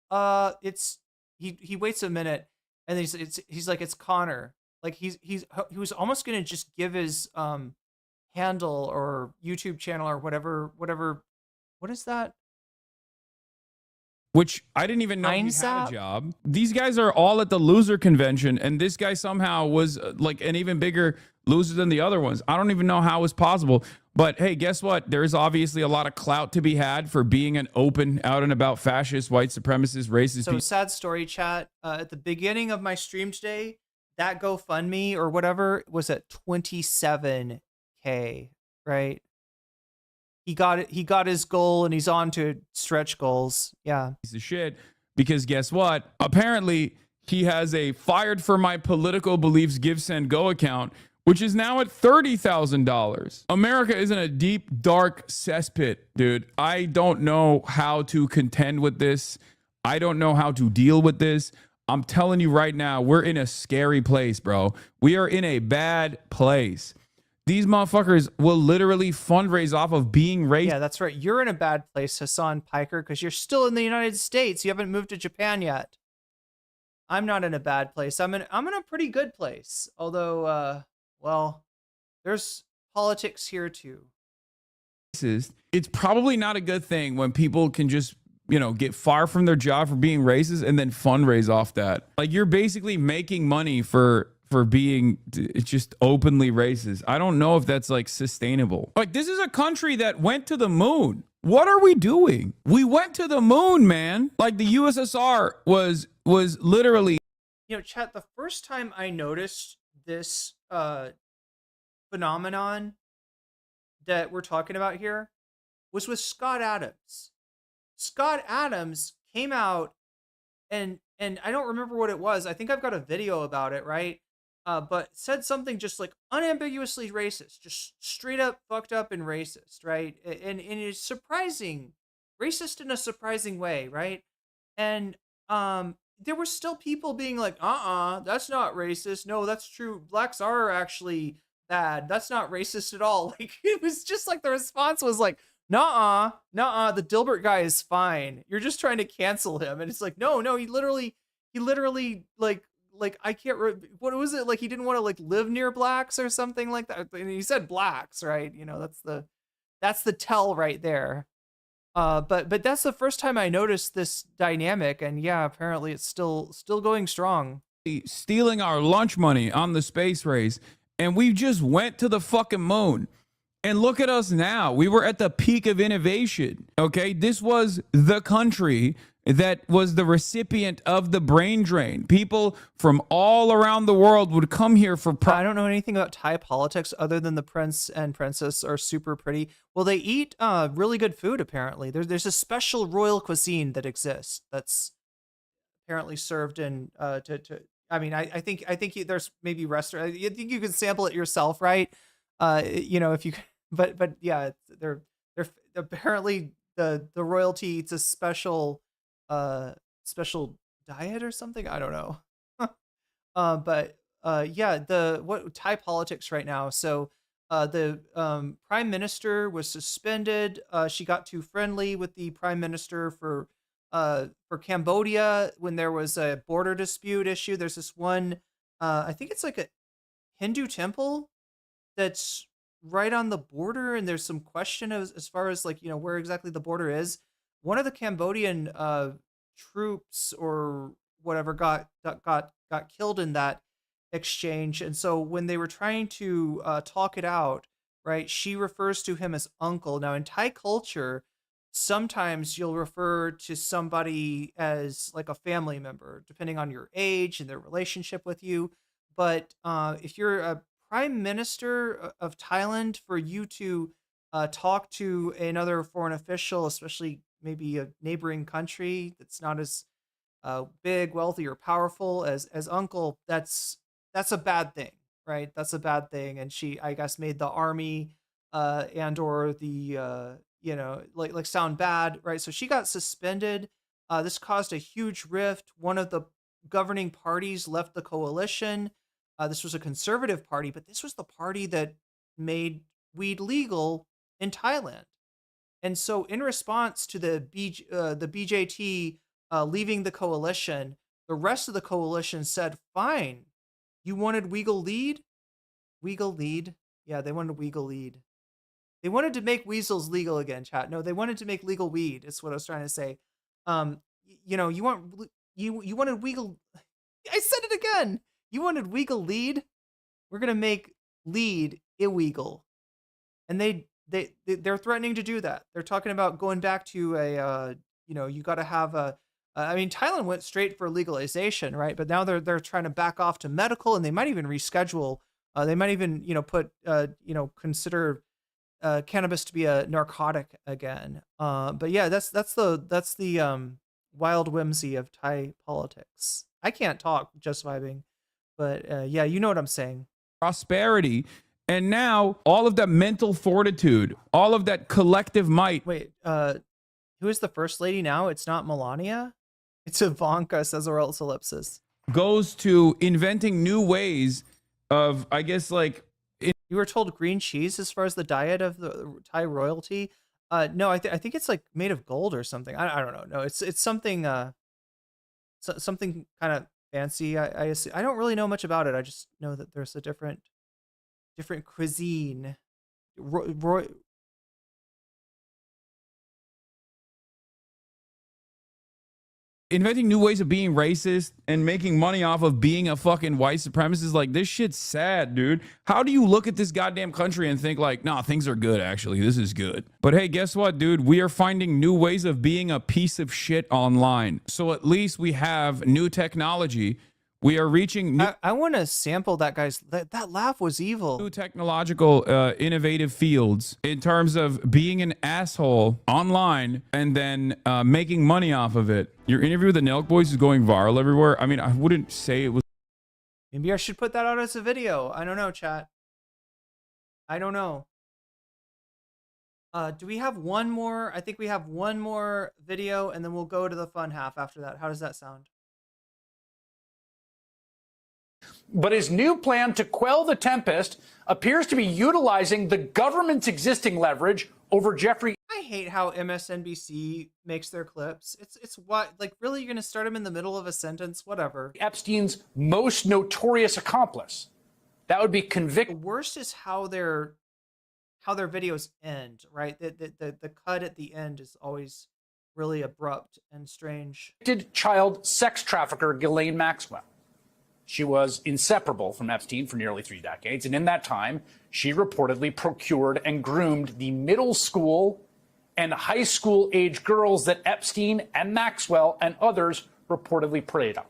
he waits a minute and he's like, it's Connor. Like he was almost gonna just give his handle or YouTube channel or whatever. What is that? Which I didn't even know he had a job. These guys are all at the loser convention, and this guy somehow was like an even bigger loser than the other ones. I don't even know how it was possible. But hey, guess what? There is obviously a lot of clout to be had for being an open, out and about fascist, white supremacist, racist. So sad story, chat. At the beginning of my stream today, that GoFundMe or whatever was at 27K, right? He got it. He got his goal, and he's on to stretch goals. Yeah. Piece of shit. Because guess what? Apparently, he has a fired for my political beliefs Give Send Go account, which is now at $30,000. America is in a deep, dark cesspit, dude. I don't know how to contend with this. I don't know how to deal with this. I'm telling you right now, we're in a scary place, bro. We are in a bad place. These motherfuckers will literally fundraise off of being racist. Yeah, that's right. You're in a bad place, Hassan Piker, because you're still in the United States. You haven't moved to Japan yet. I'm not in a bad place. I'm in a pretty good place. Although, well, there's politics here too. It's probably not a good thing when people can just get fired from their job for being racist and then fundraise off that. Like, you're basically making money for being just openly racist. I don't know if that's like sustainable. Like, this is a country that went to the moon. What are we doing? We went to the moon, man. Like, the USSR was literally. Chat, the first time I noticed this phenomenon that we're talking about here was with Scott Adams. Scott Adams came out and I don't remember what it was. I think I've got a video about it, right? But said something just like unambiguously racist, just straight up fucked up and racist, right? And it's surprising, racist in a surprising way, right? And there were still people being like, that's not racist. No, that's true. Blacks are actually bad. That's not racist at all. Like, it was just like the response was like, nuh-uh, the Dilbert guy is fine. You're just trying to cancel him. And it's like, no, he literally like I can't what was it, like he didn't want to like live near blacks or something like that, and he said blacks, right? That's the tell right there. But that's the first time I noticed this dynamic, and yeah, apparently it's still going strong. Stealing our lunch money on the space race, and we just went to the fucking moon. And look at us now. We were at the peak of innovation. Okay, this was the country that was the recipient of the brain drain. People from all around the world would come here for. I don't know anything about Thai politics other than the prince and princess are super pretty. Well, they eat really good food, apparently. There's a special royal cuisine that exists that's apparently served in I think there's maybe restaurant. I think you can sample it yourself, right? If you, but yeah, they're apparently the royalty eats a special diet or something. I don't know. What Thai politics right now. So the prime minister was suspended. She got too friendly with the prime minister for Cambodia when there was a border dispute issue. There's this one, I think it's like a Hindu temple that's right on the border, and there's some question as far as like where exactly the border is. One of the Cambodian troops or whatever got killed in that exchange, and so when they were trying to talk it out, right, she refers to him as uncle. Now in Thai culture, sometimes you'll refer to somebody as like a family member, depending on your age and their relationship with you. But if you're a prime minister of Thailand, for you to talk to another foreign official, especially maybe a neighboring country that's not as big, wealthy, or powerful as uncle, that's a bad thing, right? That's a bad thing. And she, I guess, made the army and or the like sound bad, right? So she got suspended. This caused a huge rift. One of the governing parties left the coalition. This was a conservative party, but this was the party that made weed legal in Thailand. And so in response to the BJT leaving the coalition, the rest of the coalition said, fine, you wanted Weagle lead? Weagle lead? Yeah, they wanted Weagle lead. They wanted to make weasels legal again, chat. No, they wanted to make legal weed, is what I was trying to say. You wanted Weagle. I said it again. You wanted Weagle lead? We're going to make lead illegal. And they're threatening to do that. They're talking about going back to a, you got to have a, Thailand went straight for legalization, right? But now they're trying to back off to medical, and they might even reschedule. They might even, consider cannabis to be a narcotic again. But yeah, that's the wild whimsy of Thai politics. I can't talk, just vibing, but yeah, you know what I'm saying. Prosperity. And now all of that mental fortitude, all of that collective might. Wait, who is the first lady now? It's not Melania. It's Ivanka, says Oral Ellipsis. Goes to inventing new ways of, I guess, like. You were told green cheese as far as the diet of the Thai royalty. No, I think it's like made of gold or something. I don't know. No, it's something something kind of fancy. I don't really know much about it. I just know that there's a different cuisine. inventing new ways of being racist and making money off of being a fucking white supremacist. Like, this shit's sad, dude. How do you look at this goddamn country and think like, nah, things are good, actually. This is good. But hey, guess what, dude? We are finding new ways of being a piece of shit online. So at least we have new technology. We are reaching new, I want to sample that guy's. That laugh was evil. new technological, innovative fields in terms of being an asshole online and then making money off of it. Your interview with the Nelk Boys is going viral everywhere. I mean, I wouldn't say it was. Maybe I should put that out as a video. I don't know, chat. I don't know. Do we have one more? I think we have one more video, and then we'll go to the fun half after that. How does that sound? But his new plan to quell the tempest appears to be utilizing the government's existing leverage over Jeffrey. I hate how MSNBC makes their clips. It's what, like, really, you're gonna start them in the middle of a sentence? Whatever. Epstein's most notorious accomplice. That would be convicted. The worst is how their videos end, right? The cut at the end is always really abrupt and strange. Child sex trafficker Ghislaine Maxwell. She was inseparable from Epstein for nearly 3 decades, and in that time, she reportedly procured and groomed the middle school and high school age girls that Epstein and Maxwell and others reportedly preyed on.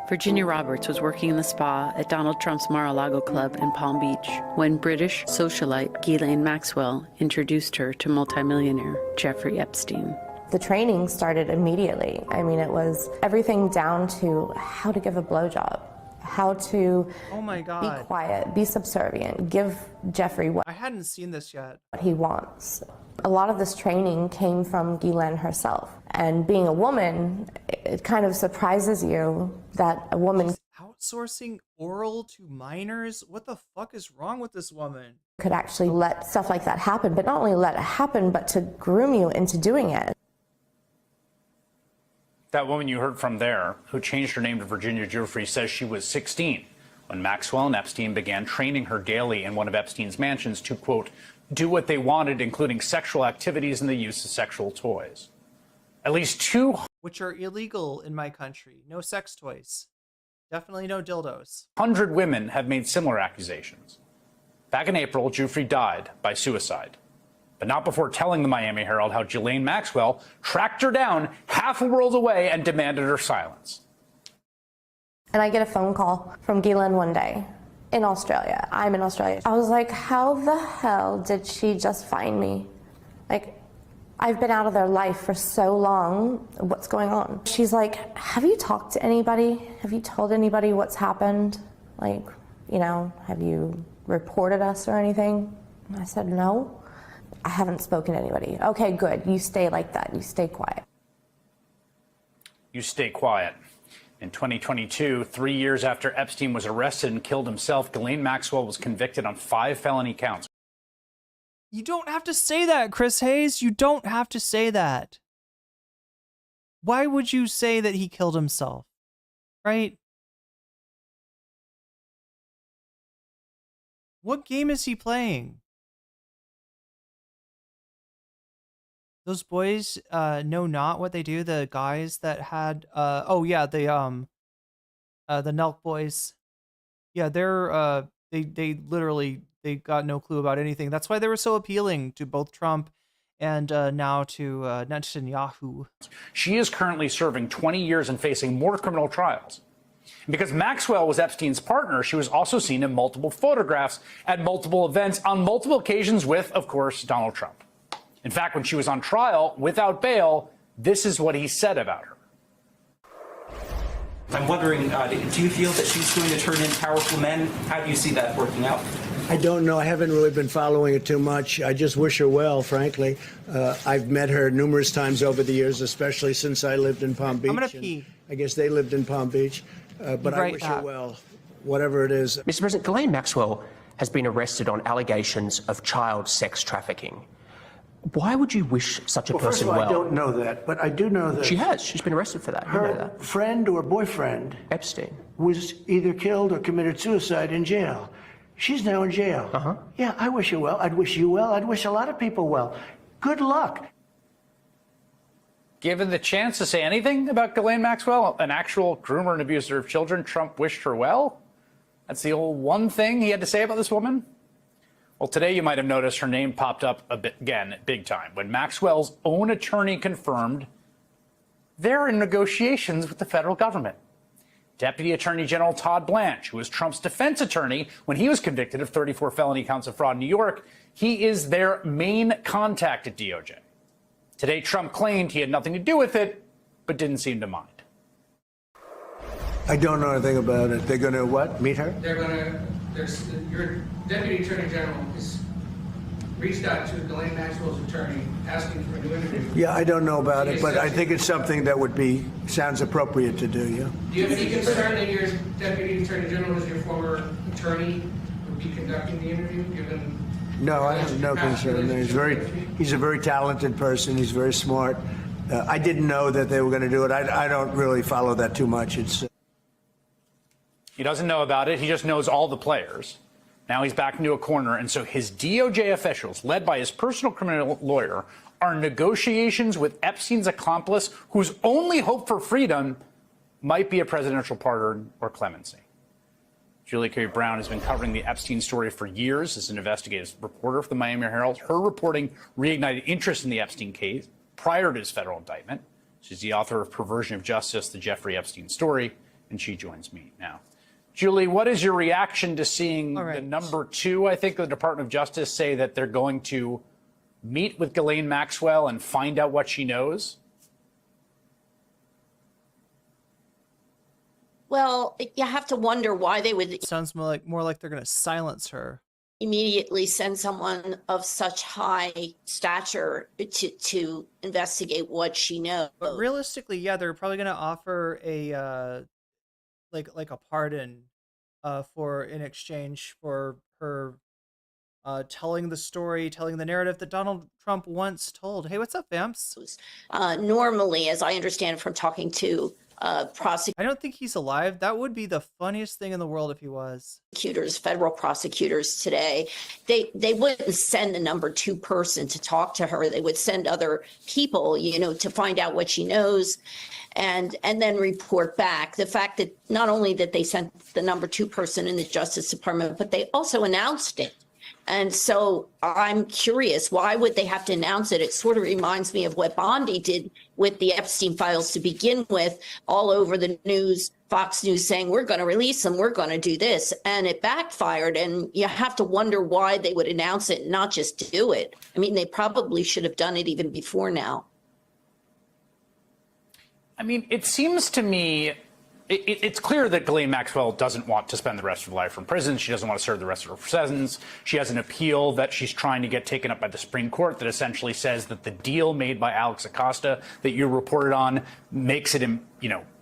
Virginia Roberts was working in the spa at Donald Trump's Mar-a-Lago club in Palm Beach when British socialite Ghislaine Maxwell introduced her to multimillionaire Jeffrey Epstein. The training started immediately. I mean, it was everything down to how to give a blowjob, how to be quiet, be subservient, give Jeffrey what I hadn't seen this yet. What he wants. A lot of this training came from Ghislaine herself. And being a woman, it kind of surprises you that a woman outsourcing oral to minors? What the fuck is wrong with this woman? Could actually let stuff like that happen, but not only let it happen, but to groom you into doing it. That woman you heard from there, who changed her name to Virginia Giuffre, says she was 16 when Maxwell and Epstein began training her daily in one of Epstein's mansions to, quote, do what they wanted, including sexual activities and the use of sexual toys. At least 200 which are illegal in my country. No sex toys. Definitely no dildos. women have made similar accusations. Back in April, Giuffre died by suicide, but not before telling the Miami Herald how Ghislaine Maxwell tracked her down half a world away and demanded her silence. And I get a phone call from Ghislaine one day in Australia. I'm in Australia. I was like, how the hell did she just find me? Like, I've been out of their life for so long. What's going on? She's like, have you talked to anybody? Have you told anybody what's happened? Like, you know, have you reported us or anything? And I said, no. I haven't spoken to anybody. Okay, good. You stay like that. You stay quiet. You stay quiet. In 2022, 3 years after Epstein was arrested and killed himself, Ghislaine Maxwell was convicted on 5 felony counts. You don't have to say that, Chris Hayes. You don't have to say that. Why would you say that he killed himself? Right? What game is he playing? Those boys know not what they do. The guys that had the Nelk boys. Yeah, they're they literally they got no clue about anything. That's why they were so appealing to both Trump and now to Netanyahu. She is currently serving 20 years and facing more criminal trials. Because Maxwell was Epstein's partner, she was also seen in multiple photographs at multiple events on multiple occasions with, of course, Donald Trump. In fact, when she was on trial without bail, this is what he said about her. I'm wondering, do you feel that she's going to turn in powerful men? How do you see that working out? I don't know. I haven't really been following it too much. I just wish her well, frankly. I've met her numerous times over the years, especially since I lived in Palm Beach. I'm going to pee. I guess they lived in Palm Beach. But I wish her well, whatever it is. Mr. President, Ghislaine Maxwell has been arrested on allegations of child sex trafficking. Why would you wish such a person first of all, well? I don't know that, but I do know that she has. She's been arrested for that. You know that. Friend or boyfriend, Epstein, was either killed or committed suicide in jail. She's now in jail. Yeah, I wish her well. I'd wish you well. I'd wish a lot of people well. Good luck. Given the chance to say anything about Ghislaine Maxwell, an actual groomer and abuser of children, Trump wished her well. That's the old one thing he had to say about this woman. Well, today you might have noticed her name popped up a bit again, big time, when Maxwell's own attorney confirmed they're in negotiations with the federal government. Deputy Attorney General Todd Blanche, who was Trump's defense attorney when he was convicted of 34 felony counts of fraud in New York, he is their main contact at DOJ. Today, Trump claimed he had nothing to do with it, but didn't seem to mind. I don't know anything about it. They're going to what? Meet her? They're going to, your Deputy Attorney General has reached out to Ghislaine Maxwell's attorney asking for a new interview. Yeah, I don't know about it, but I think it's something that sounds appropriate to do, yeah. Do you have any concern that your Deputy Attorney General, as your former attorney, would be conducting the interview, given... No, I have no concern. He's a very talented person. He's very smart. I didn't know that they were going to do it. I don't really follow that too much. He doesn't know about it. He just knows all the players. Now he's back into a corner, and so his DOJ officials, led by his personal criminal lawyer, are in negotiations with Epstein's accomplice, whose only hope for freedom might be a presidential pardon or clemency. Julia Carey Brown has been covering the Epstein story for years as an investigative reporter for the Miami Herald. Her reporting reignited interest in the Epstein case prior to his federal indictment. She's the author of Perversion of Justice, the Jeffrey Epstein Story, and she joins me now. Julie, what is your reaction to seeing the number two, I think, the Department of Justice say that they're going to meet with Ghislaine Maxwell and find out what she knows? Well, you have to wonder why they would. Sounds more like they're going to silence her. Immediately send someone of such high stature to investigate what she knows. But realistically, yeah, they're probably going to offer a like a pardon in exchange for her telling the story, telling the narrative that Donald Trump once told. Hey, what's up, Vamps? Normally, as I understand from talking to prosecutors. I don't think he's alive. That would be the funniest thing in the world if he was. Federal prosecutors today, they wouldn't send the number two person to talk to her. They would send other people, to find out what she knows and then report back. The fact that not only that they sent the number two person in the Justice Department, but they also announced it. And so I'm curious, why would they have to announce it? It sort of reminds me of what Bondi did with the Epstein files to begin with, all over the news, Fox News saying, we're going to release them, we're going to do this. And it backfired. And you have to wonder why they would announce it and not just do it. I mean, they probably should have done it even before now. I mean, it seems to me it's clear that Ghislaine Maxwell doesn't want to spend the rest of her life in prison. She doesn't want to serve the rest of her sentence. She has an appeal that she's trying to get taken up by the Supreme Court that essentially says that the deal made by Alex Acosta that you reported on makes it,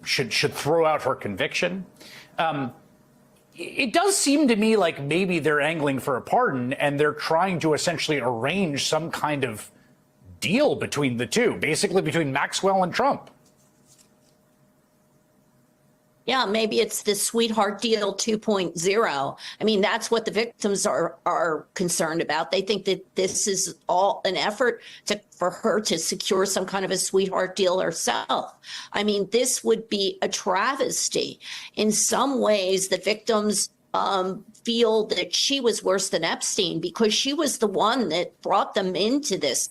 should throw out her conviction. It does seem to me like maybe they're angling for a pardon and they're trying to essentially arrange some kind of deal between the two, basically between Maxwell and Trump. Yeah, maybe it's the sweetheart deal 2.0. I mean, that's what the victims are concerned about. They think that this is all an effort for her to secure some kind of a sweetheart deal herself. I mean, this would be a travesty. In some ways, the victims feel that she was worse than Epstein because she was the one that brought them into this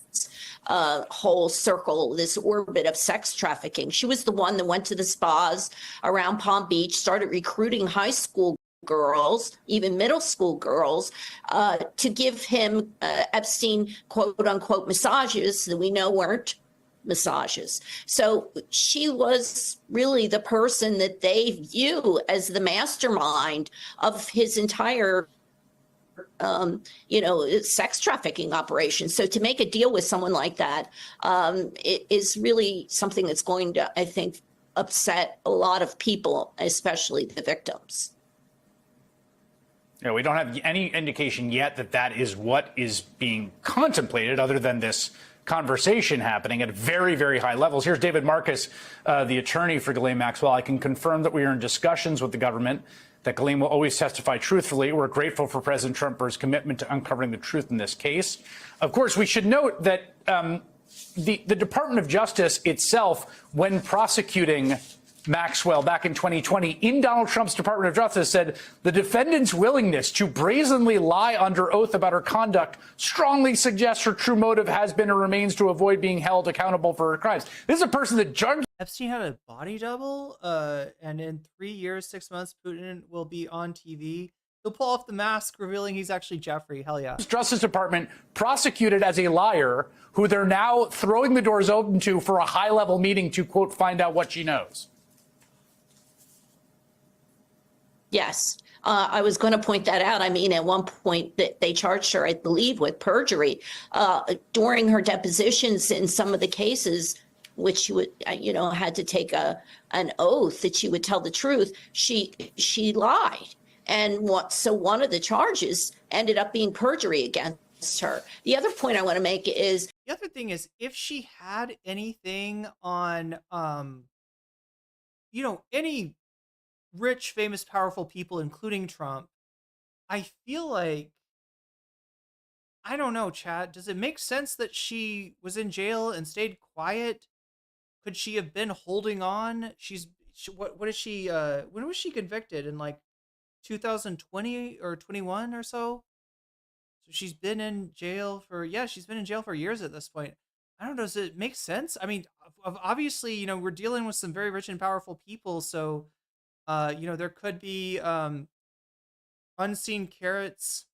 whole circle, this orbit of sex trafficking. She was the one that went to the spas around Palm Beach, started recruiting high school girls, even middle school girls, to give him Epstein, quote unquote, massages that we know weren't massages. So she was really the person that they view as the mastermind of his entire sex trafficking operation. So to make a deal with someone like that it is really something that's going to, I think, upset a lot of people, especially the victims. We don't have any indication yet that that is what is being contemplated, other than this conversation happening at very, very high levels. Here's David Marcus, the attorney for Ghislaine Maxwell. I can confirm that we are in discussions with the government, that Ghislaine will always testify truthfully. We're grateful for President Trump for his commitment to uncovering the truth in this case. Of course, we should note that the Department of Justice itself, when prosecuting Maxwell back in 2020 in Donald Trump's Department of Justice, said the defendant's willingness to brazenly lie under oath about her conduct strongly suggests her true motive has been or remains to avoid being held accountable for her crimes. This is a person that judged. Epstein had a body double, and in 3 years, 6 months, Putin will be on TV. He'll pull off the mask, revealing he's actually Jeffrey. Hell yeah. Justice Department prosecuted as a liar who they're now throwing the doors open to for a high-level meeting to, quote, find out what she knows. Yes. I was going to point that out. I mean, at one point that they charged her, I believe, with perjury during her depositions in some of the cases, which she would, had to take an oath that she would tell the truth. She lied. And so one of the charges ended up being perjury against her. The other point I want to make is, the other thing is, if she had anything on, any rich, famous, powerful people, including Trump, I feel like, I don't know, Chad, does it make sense that she was in jail and stayed quiet? Could she have been holding on? What is she, when was she convicted? In like 2020 or 21 or so? So she's been in jail for, she's been in jail for years at this point. I don't know, does it make sense? I mean, obviously, we're dealing with some very rich and powerful people, so there could be unseen carrots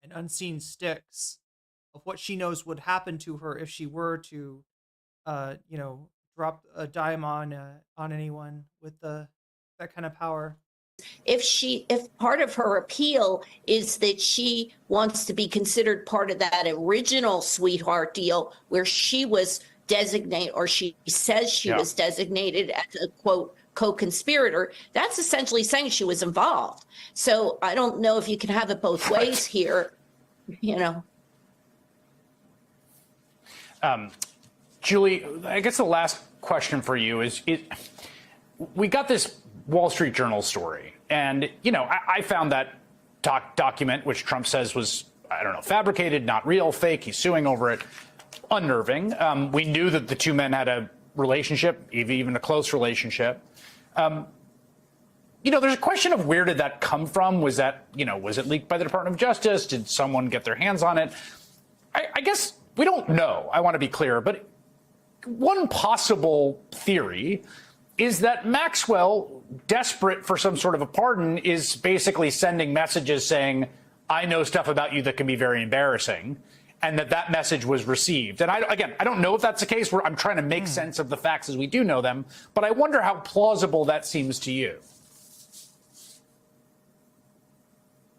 and unseen sticks of what she knows would happen to her if she were to, drop a dime on anyone with that kind of power. if part of her appeal is that she wants to be considered part of that original sweetheart deal where she was designated, or she says she was designated as a, quote, co-conspirator, that's essentially saying she was involved. So I don't know if you can have it both ways here, Julie, I guess the last question for you is, we got this Wall Street Journal story, and, I found that document, which Trump says was, fabricated, not real, fake, he's suing over it, unnerving. We knew that the two men had a relationship, even a close relationship. There's a question of where did that come from? Was that, was it leaked by the Department of Justice? Did someone get their hands on it? I guess we don't know. I want to be clear. But one possible theory is that Maxwell, desperate for some sort of a pardon, is basically sending messages saying, I know stuff about you that can be very embarrassing, and that message was received. And I don't know if that's the case. I'm trying to make sense of the facts as we do know them, but I wonder how plausible that seems to you.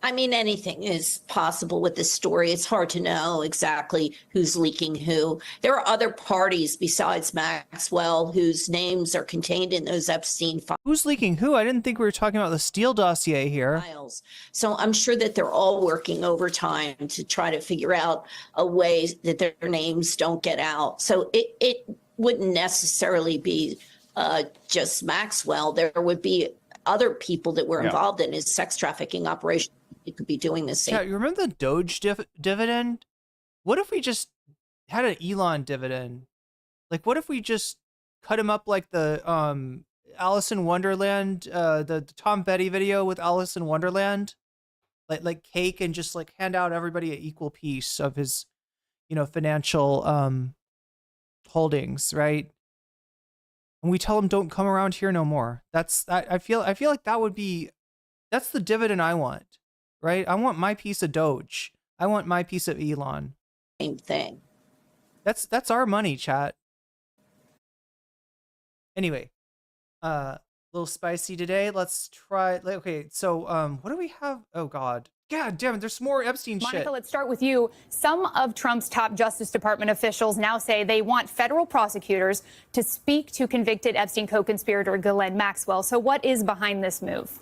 I mean, anything is possible with this story. It's hard to know exactly who's leaking who. There are other parties besides Maxwell whose names are contained in those Epstein files. Who's leaking who? I didn't think we were talking about the Steele dossier here. So I'm sure that they're all working overtime to try to figure out a way that their names don't get out. So it wouldn't necessarily be just Maxwell. There would be other people that were involved in his sex trafficking operation. It could be doing the same. Yeah, you remember the Doge dividend? What if we just had an Elon dividend? Like, what if we just cut him up like the Alice in Wonderland, the Tom Petty video with Alice in Wonderland, like cake, and just like hand out everybody an equal piece of his, financial holdings, right? And we tell him don't come around here no more. I feel like that's the dividend I want. Right? I want my piece of Doge. I want my piece of Elon. Same thing. That's our money, chat. Anyway, a little spicy today. Let's try. Okay, so what do we have? Oh God damn it! There's more Epstein shit. Monica, let's start with you. Some of Trump's top Justice Department officials now say they want federal prosecutors to speak to convicted Epstein co-conspirator Ghislaine Maxwell. So what is behind this move?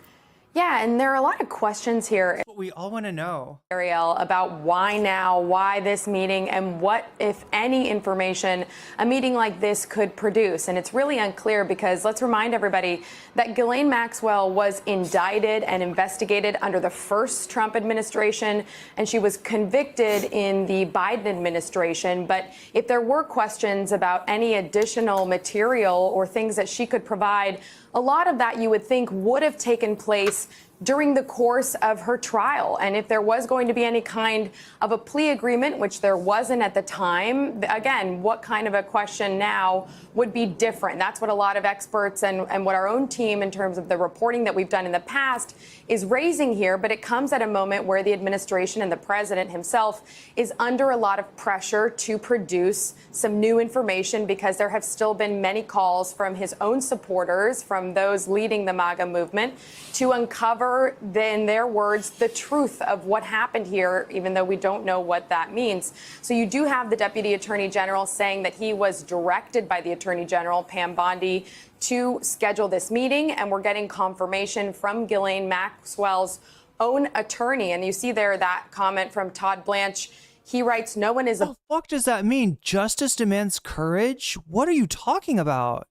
Yeah, and there are a lot of questions here. What we all want to know, Ariel, about why now, why this meeting, and what, if any, information a meeting like this could produce. And it's really unclear because let's remind everybody that Ghislaine Maxwell was indicted and investigated under the first Trump administration, and she was convicted in the Biden administration. But if there were questions about any additional material or things that she could provide, a lot of that you would think would have taken place during the course of her trial. And if there was going to be any kind of a plea agreement, which there wasn't at the time, again, what kind of a question now would be different? That's what a lot of experts and what our own team, in terms of the reporting that we've done in the past, is raising here. But it comes at a moment where the administration and the president himself is under a lot of pressure to produce some new information, because there have still been many calls from his own supporters, from those leading the MAGA movement, to uncover, in their words, the truth of what happened here, even though we don't know what that means. So you do have the Deputy Attorney General saying that he was directed by the Attorney General, Pam Bondi, to schedule this meeting, and we're getting confirmation from Ghislaine Maxwell's own attorney. And you see there that comment from Todd Blanche. He writes, "No one is a..." What the fuck does that mean? Justice demands courage? What are you talking about?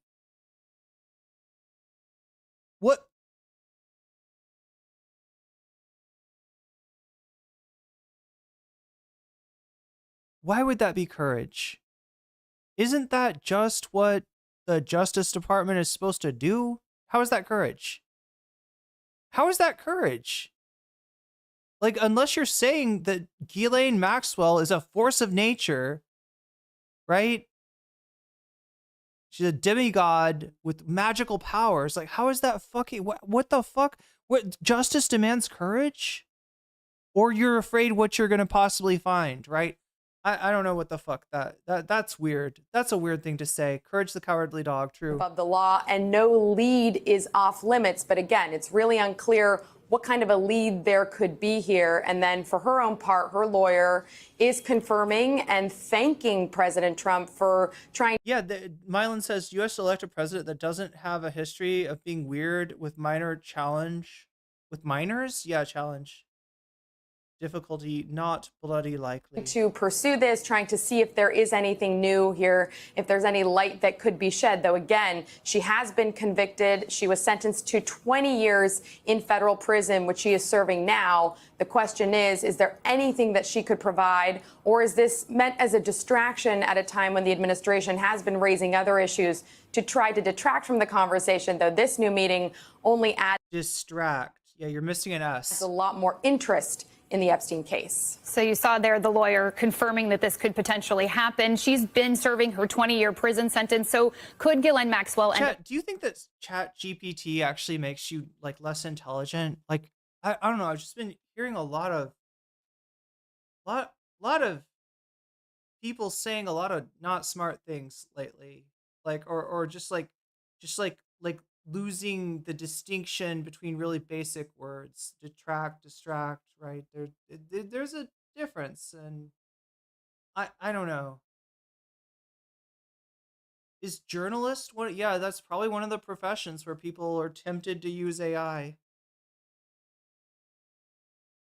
What? Why would that be courage? Isn't that just what the Justice Department is supposed to do? How is that courage? How is that courage? Like, unless you're saying that Ghislaine Maxwell is a force of nature, right? She's a demigod with magical powers. Like, how is that fucking... What the fuck? What, justice demands courage? Or you're afraid what you're going to possibly find, right? I don't know what the fuck that's weird. That's a weird thing to say. Courage the cowardly dog, true. Above the law, and no lead is off limits. But again, it's really unclear what kind of a lead there could be here. And then for her own part, her lawyer is confirming and thanking President Trump for trying. Yeah, Mylan says U.S. elected president that doesn't have a history of being weird with minor challenge. With minors? Yeah, challenge. Difficulty not bloody likely. To pursue this, trying to see if there is anything new here, if there's any light that could be shed. Though, again, she has been convicted. She was sentenced to 20 years in federal prison, which she is serving now. The question is there anything that she could provide, or is this meant as a distraction at a time when the administration has been raising other issues to try to detract from the conversation, though this new meeting only adds... Distract. Yeah, you're missing an S. A lot more interest in the Epstein case. So you saw there the lawyer confirming that this could potentially happen. She's been serving her 20-year prison sentence. So could Ghislaine Maxwell... Do you think that ChatGPT actually makes you like less intelligent? Like, I don't know. I've just been hearing a lot of people saying a lot of not smart things lately. Like, or just like losing the distinction between really basic words. Detract, distract, right? There's a difference, and I don't know. Is journalist one? Yeah, that's probably one of the professions where people are tempted to use AI.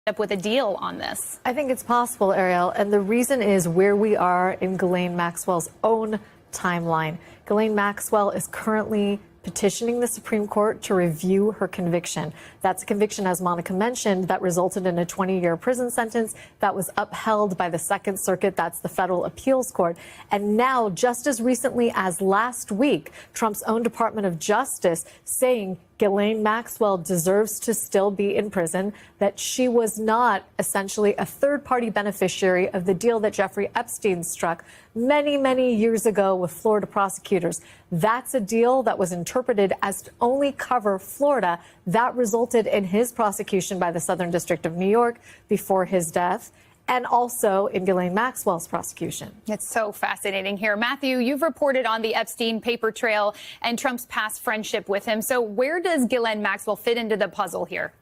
Up with a deal on this. I think it's possible, Ariel, and the reason is where we are in Ghislaine Maxwell's own timeline. Ghislaine Maxwell is currently petitioning the Supreme Court to review her conviction. That's a conviction, as Monica mentioned, that resulted in a 20-year prison sentence that was upheld by the Second Circuit. That's the Federal Appeals Court. And now, just as recently as last week, Trump's own Department of Justice saying Ghislaine Maxwell deserves to still be in prison, that she was not essentially a third-party beneficiary of the deal that Jeffrey Epstein struck many, many years ago with Florida prosecutors. That's a deal that was interpreted as to only cover Florida. That resulted in his prosecution by the Southern District of New York before his death, and also in Ghislaine Maxwell's prosecution. It's so fascinating here. Matthew, you've reported on the Epstein paper trail and Trump's past friendship with him. So where does Ghislaine Maxwell fit into the puzzle here?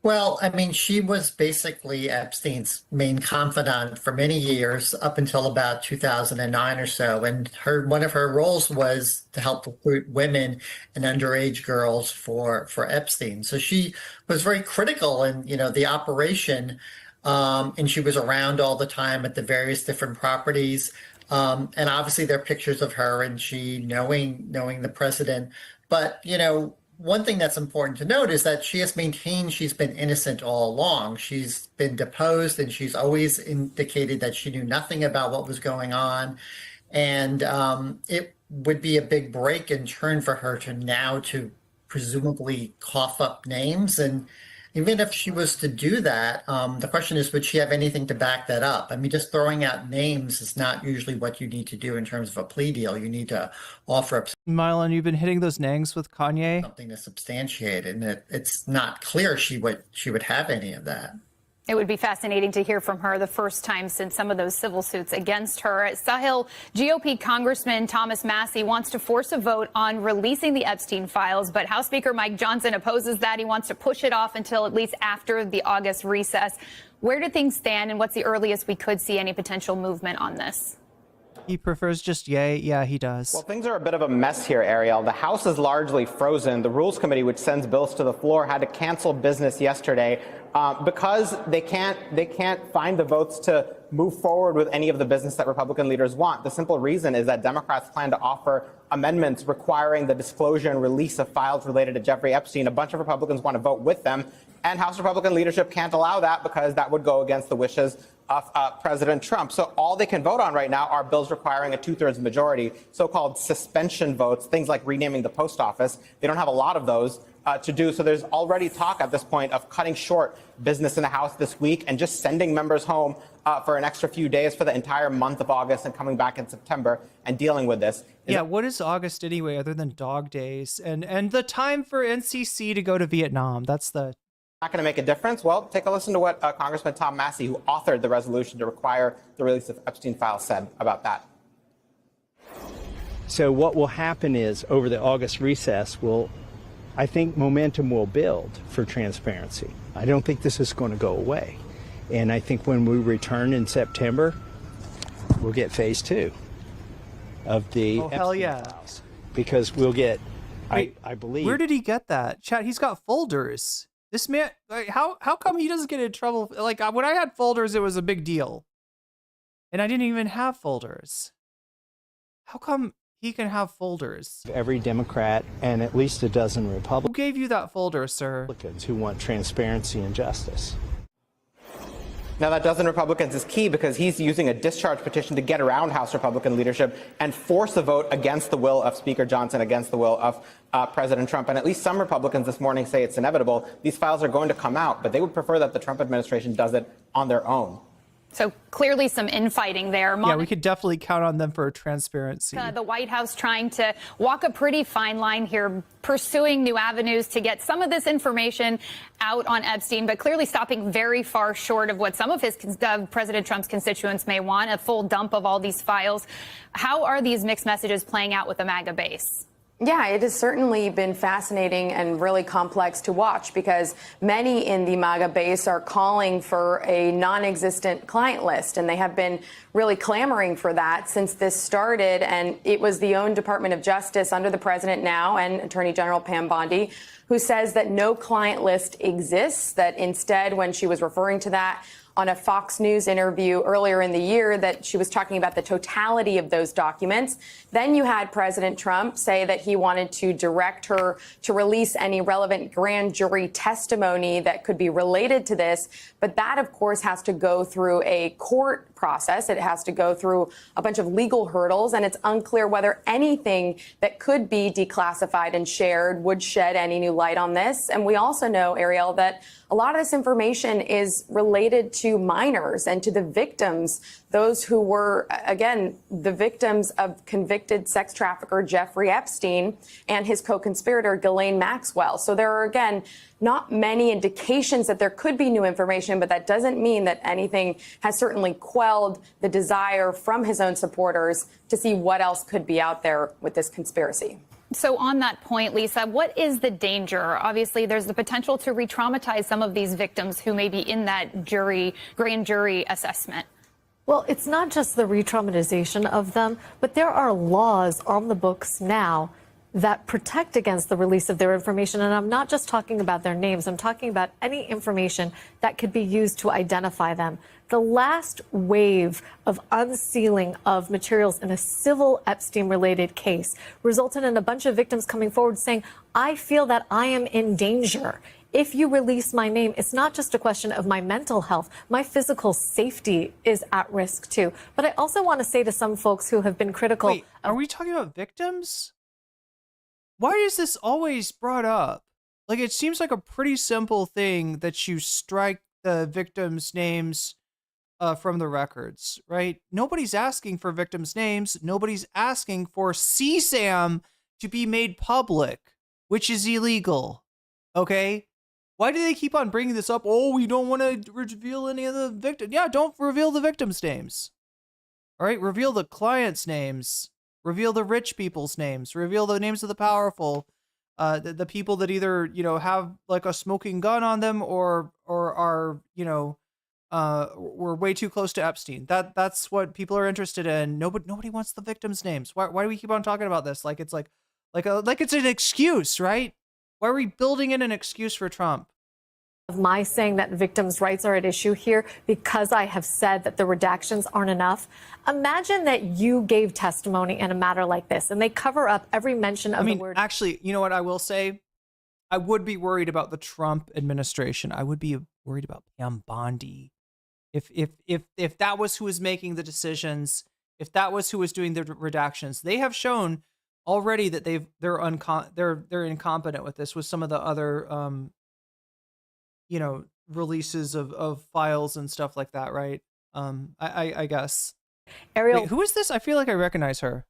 Well, I mean, she was basically Epstein's main confidant for many years, up until about 2009 or so. And one of her roles was to help recruit women and underage girls for Epstein. So she was very critical in, the operation, and she was around all the time at the various different properties. And obviously there are pictures of her and she knowing the president. But, one thing that's important to note is that she has maintained she's been innocent all along. She's been deposed and she's always indicated that she knew nothing about what was going on. And it would be a big break in turn for her to presumably cough up names. And even if she was to do that, the question is, would she have anything to back that up? I mean, just throwing out names is not usually what you need to do in terms of a plea deal. You need to offer up Mylon, you've been hitting those nangs with Kanye. Something to substantiate it, and it's not clear she would have any of that. It would be fascinating to hear from her the first time since some of those civil suits against her. Sahil, GOP Congressman Thomas Massie wants to force a vote on releasing the Epstein files, but House Speaker Mike Johnson opposes that. He wants to push it off until at least after the August recess. Where do things stand, and what's the earliest we could see any potential movement on this? He prefers just yay. Yeah, he does. Well, things are a bit of a mess here, Ariel. The House is largely frozen. The Rules Committee, which sends bills to the floor, had to cancel business yesterday because they can't find the votes to move forward with any of the business that Republican leaders want. The simple reason is that Democrats plan to offer amendments requiring the disclosure and release of files related to Jeffrey Epstein. A bunch of Republicans want to vote with them, and House Republican leadership can't allow that because that would go against the wishes of President Trump. So all they can vote on right now are bills requiring a 2/3 majority, so-called suspension votes, things like renaming the post office. They don't have a lot of those to do. So there's already talk at this point of cutting short business in the House this week and just sending members home for an extra few days for the entire month of August and coming back in September and dealing with this. Yeah, what is August anyway other than dog days and the time for NCC to go to Vietnam? That's the... Not going to make a difference? Well, take a listen to what Congressman Tom Massie, who authored the resolution to require the release of Epstein files, said about that. So what will happen is over the August recess, I think momentum will build for transparency. I don't think this is going to go away. And I think when we return in September, we'll get phase 2 of the Epstein files. Because we'll get, I believe... Where did he get that? Chat, he's got folders. This man, like, how come he doesn't get in trouble? Like, when I had folders, it was a big deal. And I didn't even have folders. How come he can have folders? Every Democrat and at least a dozen Republicans. Who gave you that folder, sir? Who want transparency and justice. Now, that dozen Republicans is key because he's using a discharge petition to get around House Republican leadership and force a vote against the will of Speaker Johnson, against the will of President Trump. And at least some Republicans this morning say it's inevitable. These files are going to come out, but they would prefer that the Trump administration does it on their own. So clearly some infighting there. Yeah, we could definitely count on them for transparency. The White House trying to walk a pretty fine line here, pursuing new avenues to get some of this information out on Epstein, but clearly stopping very far short of what some of President Trump's constituents may want, a full dump of all these files. How are these mixed messages playing out with the MAGA base? Yeah, it has certainly been fascinating and really complex to watch because many in the MAGA base are calling for a non-existent client list, and they have been really clamoring for that since this started. And it was the own Department of Justice under the president now and Attorney General Pam Bondi who says that no client list exists, that instead, when she was referring to that on a Fox News interview earlier in the year, that she was talking about the totality of those documents. Then you had President Trump say that he wanted to direct her to release any relevant grand jury testimony that could be related to this. But that, of course, has to go through a court process. It has to go through a bunch of legal hurdles, and it's unclear whether anything that could be declassified and shared would shed any new light on this. And we also know, Ariel, that a lot of this information is related to minors and to the victims, those who were, again, the victims of convicted sex trafficker Jeffrey Epstein and his co-conspirator Ghislaine Maxwell. So there are, again, not many indications that there could be new information, but that doesn't mean that anything has certainly quelled the desire from his own supporters to see what else could be out there with this conspiracy. So on that point, Lisa, what is the danger? Obviously, there's the potential to re-traumatize some of these victims who may be in that grand jury assessment. Well, it's not just the re-traumatization of them, but there are laws on the books now that protect against the release of their information. And I'm not just talking about their names. I'm talking about any information that could be used to identify them. The last wave of unsealing of materials in a civil Epstein-related case resulted in a bunch of victims coming forward saying, I feel that I am in danger. If you release my name, it's not just a question of my mental health. My physical safety is at risk, too. But I also want to say to some folks who have been critical. Wait, are we talking about victims? Why is this always brought up? Like, it seems like a pretty simple thing that you strike the victims' names from the records, right? Nobody's asking for victims' names. Nobody's asking for CSAM to be made public, which is illegal. Okay? Why do they keep on bringing this up? Oh, we don't want to reveal any of the victims. Yeah, don't reveal the victims' names. All right? Reveal the clients' names. Reveal the rich people's names. Reveal the names of the powerful, the people that either, you know, have like a smoking gun on them or are, you know, were way too close to Epstein. That's what people are interested in. Nobody wants the victims' names. Why do we keep on talking about this? Like it's like it's an excuse, right? Why are we building in an excuse for Trump? Of my saying that victims' rights are at issue here because I have said that the redactions aren't enough. Imagine that you gave testimony in a matter like this and they cover up every mention of the word. Actually, you know what I will say? I would be worried about the Trump administration. I would be worried about Pam Bondi. If that was who was making the decisions, if that was who was doing the redactions, they have shown already that they're incompetent with this with some of the other you know, releases of files and stuff like that, right? I guess. Ariel, wait, who is this? I feel like I recognize her.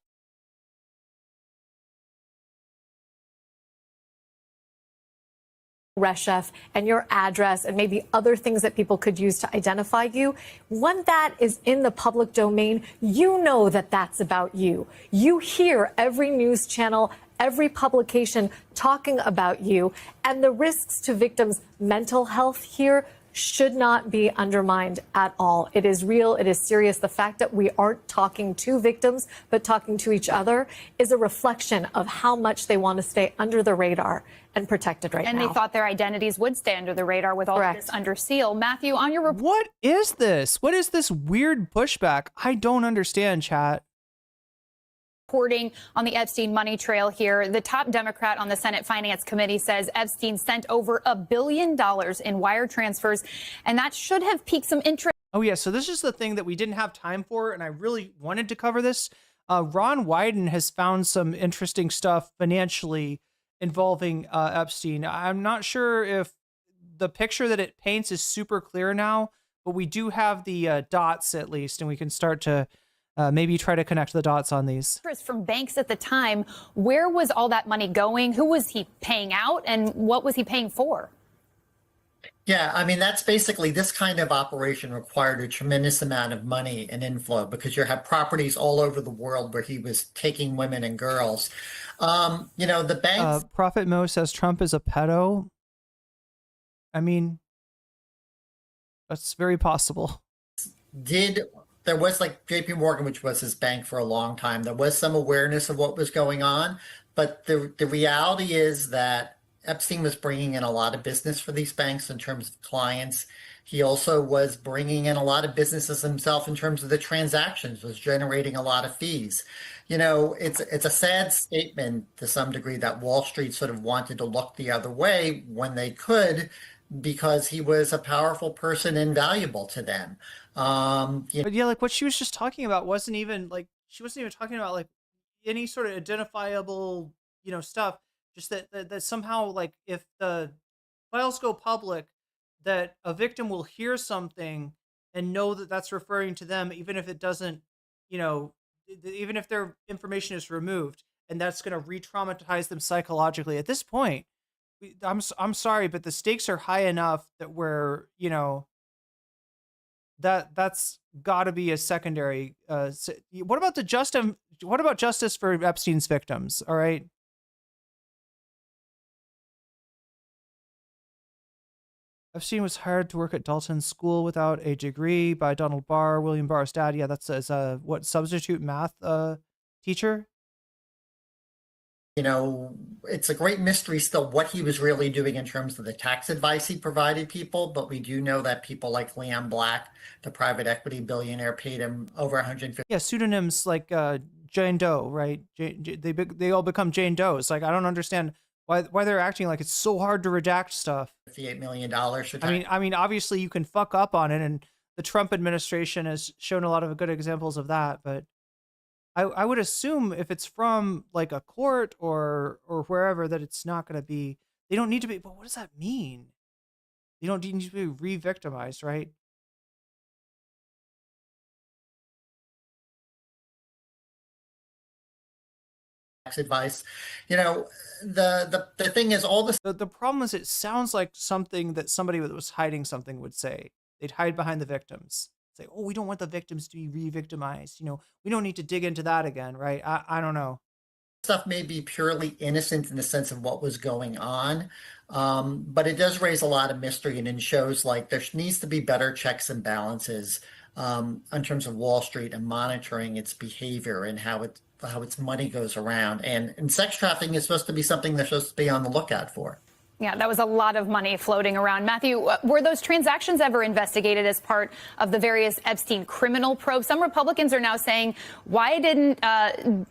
Reshef and your address and maybe other things that people could use to identify you. When that is in the public domain, you know that that's about you. You hear every news channel, every publication talking about you, and the risks to victims' mental health here should not be undermined at all. It is real. It is serious. The fact that we aren't talking to victims, but talking to each other is a reflection of how much they want to stay under the radar and protected right now. And they thought their identities would stay under the radar with all of this under seal. Matthew, on your report. What is this? What is this weird pushback? I don't understand, chat. Reporting on the Epstein money trail here. The top Democrat on the Senate Finance Committee says Epstein sent over $1 billion in wire transfers, and that should have piqued some interest. Oh, yeah. So this is the thing that we didn't have time for, and I really wanted to cover this. Ron Wyden has found some interesting stuff financially involving Epstein. I'm not sure if the picture that it paints is super clear now, but we do have the dots at least, and we can start to maybe try to connect the dots on these. From banks at the time, where was all that money going? Who was he paying out, and what was he paying for? Yeah, I mean, that's basically this kind of operation required a tremendous amount of money and inflow because you have properties all over the world where he was taking women and girls. You know, the banks. Prophet Mo says Trump is a pedo. I mean, that's very possible. There was like JP Morgan, which was his bank for a long time. There was some awareness of what was going on. But the reality is that Epstein was bringing in a lot of business for these banks in terms of clients. He also was bringing in a lot of businesses himself in terms of the transactions, was generating a lot of fees. You know, it's a sad statement to some degree that Wall Street sort of wanted to look the other way when they could, because he was a powerful person and valuable to them. But yeah, like what she was just talking about wasn't even like, she wasn't even talking about like any sort of identifiable, you know, stuff. Just that somehow, like, if the files go public, that a victim will hear something and know that that's referring to them, even if it doesn't, you know, even if their information is removed, and that's going to re-traumatize them psychologically. At this point, I'm sorry, but the stakes are high enough that we're, you know, that's got to be a secondary. What about justice for Epstein's victims? All right. Epstein was hired to work at Dalton School without a degree by Donald Barr, William Barr's dad. Yeah, that's as a substitute math teacher. You know, it's a great mystery still what he was really doing in terms of the tax advice he provided people. But we do know that people like Leon Black, the private equity billionaire, paid him over $150. Yeah, pseudonyms like Jane Doe, right? They all become Jane Does. Like, I don't understand why they're acting like it's so hard to redact stuff. $58 million. I mean, obviously you can fuck up on it, and the Trump administration has shown a lot of good examples of that. But I would assume if it's from like a court or wherever that it's not going to be. They don't need to be. But what does that mean? You don't need to be re-victimized, right? Advice. You know, the thing is, all this. The problem is, it sounds like something that somebody that was hiding something would say. They'd hide behind the victims. Say, oh, we don't want the victims to be re-victimized. You know, we don't need to dig into that again, right? I don't know. Stuff may be purely innocent in the sense of what was going on, but it does raise a lot of mystery, and it shows like there needs to be better checks and balances in terms of Wall Street and monitoring its behavior and how its money goes around. And sex trafficking is supposed to be something they're supposed to be on the lookout for. Yeah, that was a lot of money floating around. Matthew, were those transactions ever investigated as part of the various Epstein criminal probes? Some Republicans are now saying, why didn't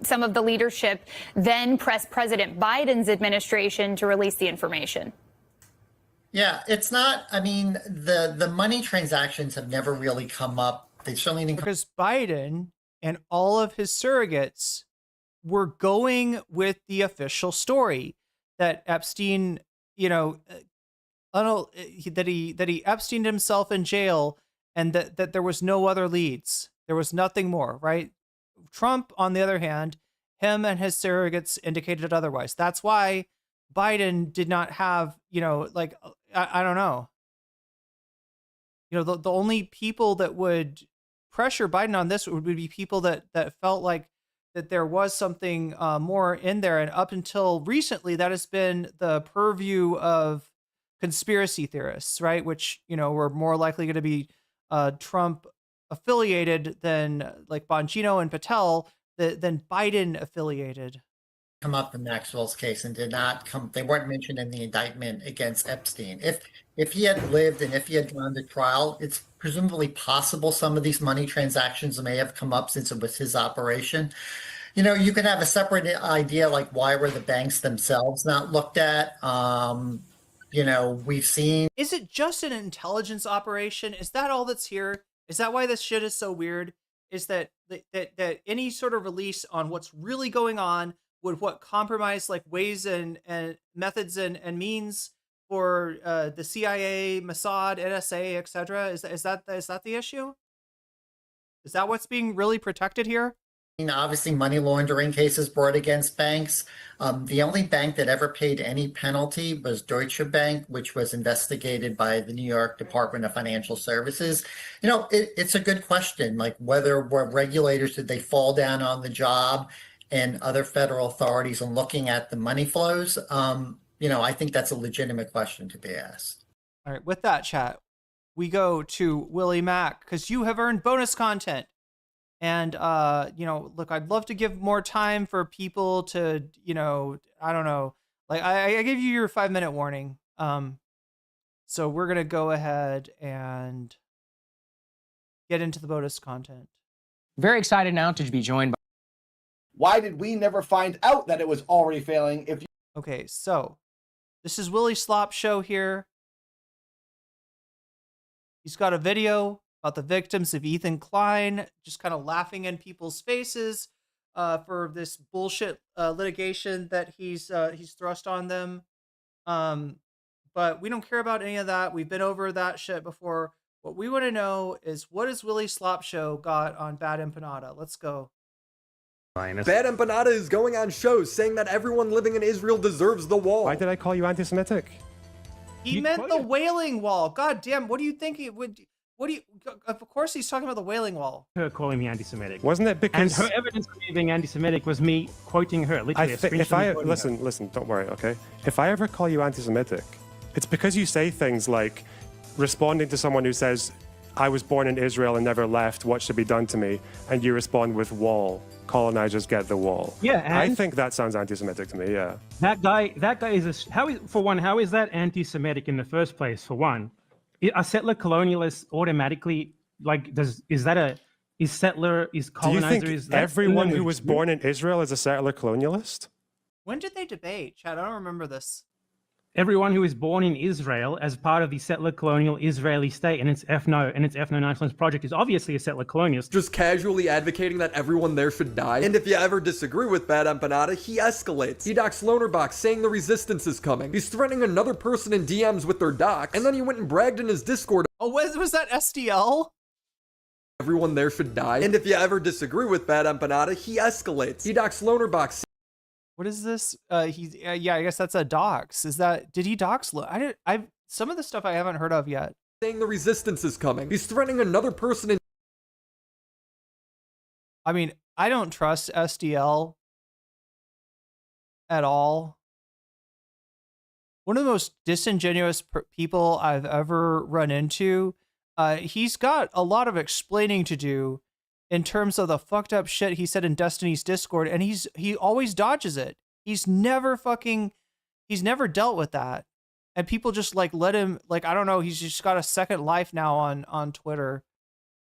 some of the leadership then press President Biden's administration to release the information? Yeah, it's not. I mean, the money transactions have never really come up. They certainly didn't. Because Biden and all of his surrogates were going with the official story that Epstein, you know, that he Epsteined himself in jail, and that there was no other leads. There was nothing more, right? Trump, on the other hand, him and his surrogates indicated otherwise. That's why Biden did not have, you know, like, I don't know. You know, the only people that would pressure Biden on this would be people that felt like that there was something more in there. And up until recently, that has been the purview of conspiracy theorists, right? Which, you know, were more likely going to be Trump affiliated than like Bongino and Patel than Biden affiliated. Come up in Maxwell's case and did not come. They weren't mentioned in the indictment against Epstein. If he had lived and if he had gone to trial, it's presumably possible some of these money transactions may have come up since it was his operation. You know, you could have a separate idea like why were the banks themselves not looked at? You know, we've seen. Is it just an intelligence operation? Is that all that's here? Is that why this shit is so weird? Is that any sort of release on what's really going on would compromise like ways and methods and means for the CIA, Mossad, NSA, etc.? Is that the issue? Is that what's being really protected here? Obviously, money laundering cases brought against banks. The only bank that ever paid any penalty was Deutsche Bank, which was investigated by the New York Department of Financial Services. You know, it's a good question, like whether regulators, did they fall down on the job, and other federal authorities on looking at the money flows. You know, I think that's a legitimate question to be asked. All right, with that, chat, we go to Willie Mack, because you have earned bonus content. And, you know, look, I'd love to give more time for people to, you know, I don't know. Like, I gave you your 5-minute warning. So we're going to go ahead and get into the bonus content. Very excited now to be joined by. Why did we never find out that it was already failing? Okay, so this is Willie Slop Show here. He's got a video about the victims of Ethan Klein, just kind of laughing in people's faces for this bullshit litigation that he's thrust on them. But we don't care about any of that. We've been over that shit before. What we want to know is, what has Willie Slop Show got on Bad Empanada? Let's go. Bad Empanada is going on shows saying that everyone living in Israel deserves the wall. Why did I call you anti-Semitic? He meant the Wailing Wall. God damn, what do you think he would... What do you... Of course he's talking about the Wailing Wall. Her calling me anti-Semitic. Wasn't it because... And her evidence of me being anti-Semitic was me quoting her, literally. Listen, don't worry, okay? If I ever call you anti-Semitic, it's because you say things like, responding to someone who says, I was born in Israel and never left, what should be done to me? And you respond with wall. Colonizers get the wall. Yeah, I and think that sounds anti-Semitic to me, yeah. that guy is how is that anti-Semitic in the first place? For one, are settler colonialists automatically is colonizer? Do you think everyone who was born in Israel is a settler colonialist? When did they debate? Chad, I don't remember this. Everyone who is born in Israel as part of the settler colonial Israeli state and its ethno-nationalist project is obviously a settler colonialist. Just casually advocating that everyone there should die. And if you ever disagree with Bad Empanada, he escalates. He docks Lonerbox saying the resistance is coming. He's threatening another person in DMs with their docs. And then he went and bragged in his Discord. Oh, was that SDL? Everyone there should die. And if you ever disagree with Bad Empanada, he escalates. He docks Lonerbox. What is this? Yeah, I guess that's a dox. Did he dox? Some of the stuff I haven't heard of yet. Saying the resistance is coming. He's threatening another person in. I mean, I don't trust SDL at all. One of the most disingenuous people I've ever run into. He's got a lot of explaining to do in terms of the fucked up shit he said in Destiny's Discord, and he always dodges it. He's never dealt with that. And people just let him, I don't know, he's just got a second life now on Twitter.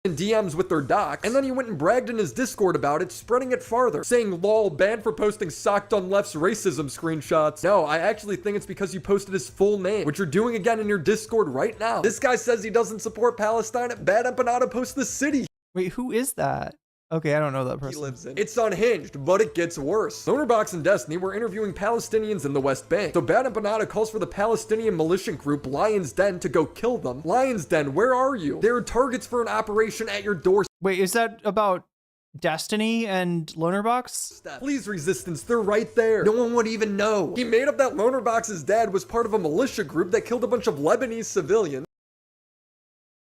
In DMs with their docs, and then he went and bragged in his Discord about it, spreading it farther, saying lol, banned for posting socked on left's racism screenshots. No, I actually think it's because you posted his full name, which you're doing again in your Discord right now. This guy says he doesn't support Palestine. Bad Empanada posts the city. Wait, who is that? Okay, I don't know that person. He lives in. It's unhinged, but it gets worse. Lonerbox and Destiny were interviewing Palestinians in the West Bank. So Bad Empanada calls for the Palestinian militia group Lion's Den to go kill them. Lion's Den, where are you? There are targets for an operation at your doorstep. Wait, is that about Destiny and Lonerbox? Please, Resistance, they're right there. No one would even know. He made up that Lonerbox's dad was part of a militia group that killed a bunch of Lebanese civilians.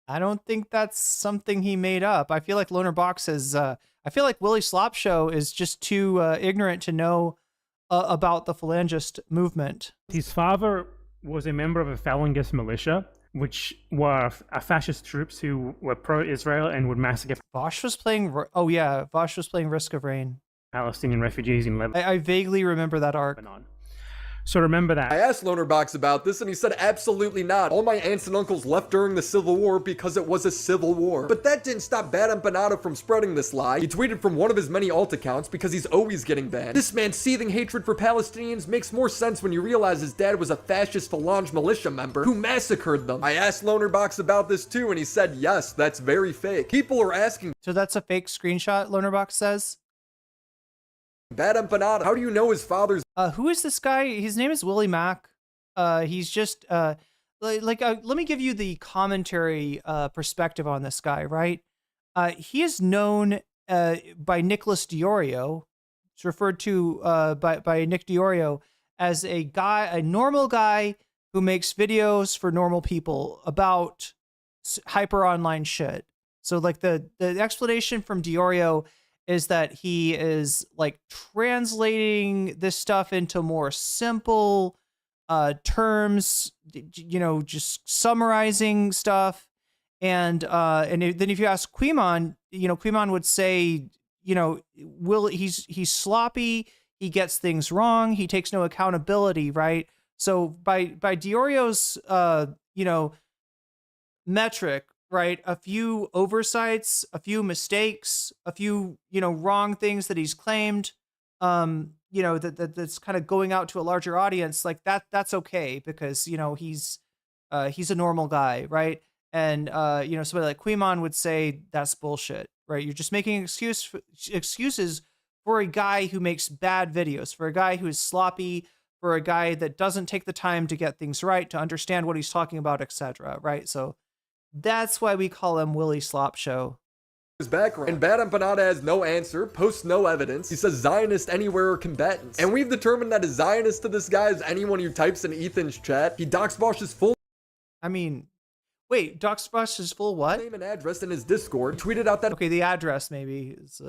I don't think that's something he made up. I feel like Lonerbox is, I feel like Willie Slopshow is just too ignorant to know about the phalangist movement. His father was a member of a Falangist militia, which were fascist troops who were pro-Israel and would massacre. Vosh was playing, Vosh was playing Risk of Rain. Palestinian refugees in Lebanon. I vaguely remember that arc. So remember that. I asked Lonerbox about this and he said absolutely not. All my aunts and uncles left during the Civil War because it was a civil war. But that didn't stop Bad Empanada from spreading this lie. He tweeted from one of his many alt accounts because he's always getting banned. This man's seething hatred for Palestinians makes more sense when you realize his dad was a fascist Falange militia member who massacred them. I asked Lonerbox about this too and he said yes, that's very fake. People are asking. So that's a fake screenshot, Lonerbox says? Bad Empanada, how do you know his father's? Who is this guy? His name is Willie Mack. He's just let me give you the commentary perspective on this guy, right? He is known by Nicholas Diorio. It's referred to by Nick Diorio as a normal guy who makes videos for normal people about hyper online shit. So the explanation from Diorio is that he is translating this stuff into more simple terms, just summarizing stuff. And then if you ask Quimon, Quimon would say, he's sloppy, he gets things wrong, he takes no accountability, right? So by Diorio's metric, right, a few oversights, a few mistakes, a few wrong things that he's claimed, that's kind of going out to a larger audience, that's okay because he's a normal guy, right? And somebody like Quimon would say that's bullshit, right? You're just making excuses for a guy who makes bad videos, for a guy who is sloppy, for a guy that doesn't take the time to get things right, to understand what he's talking about, etc. Right? So that's why we call him Willie Slopshow. His background. And Bad Empanada has no answer, posts no evidence. He says Zionist anywhere or combatants. And we've determined that a Zionist to this guy is anyone who types in Ethan's chat. He doxed Vosh's full. I mean, wait, doxed Vosh's full what? Name and address in his Discord. Tweeted out that. Okay, the address maybe is.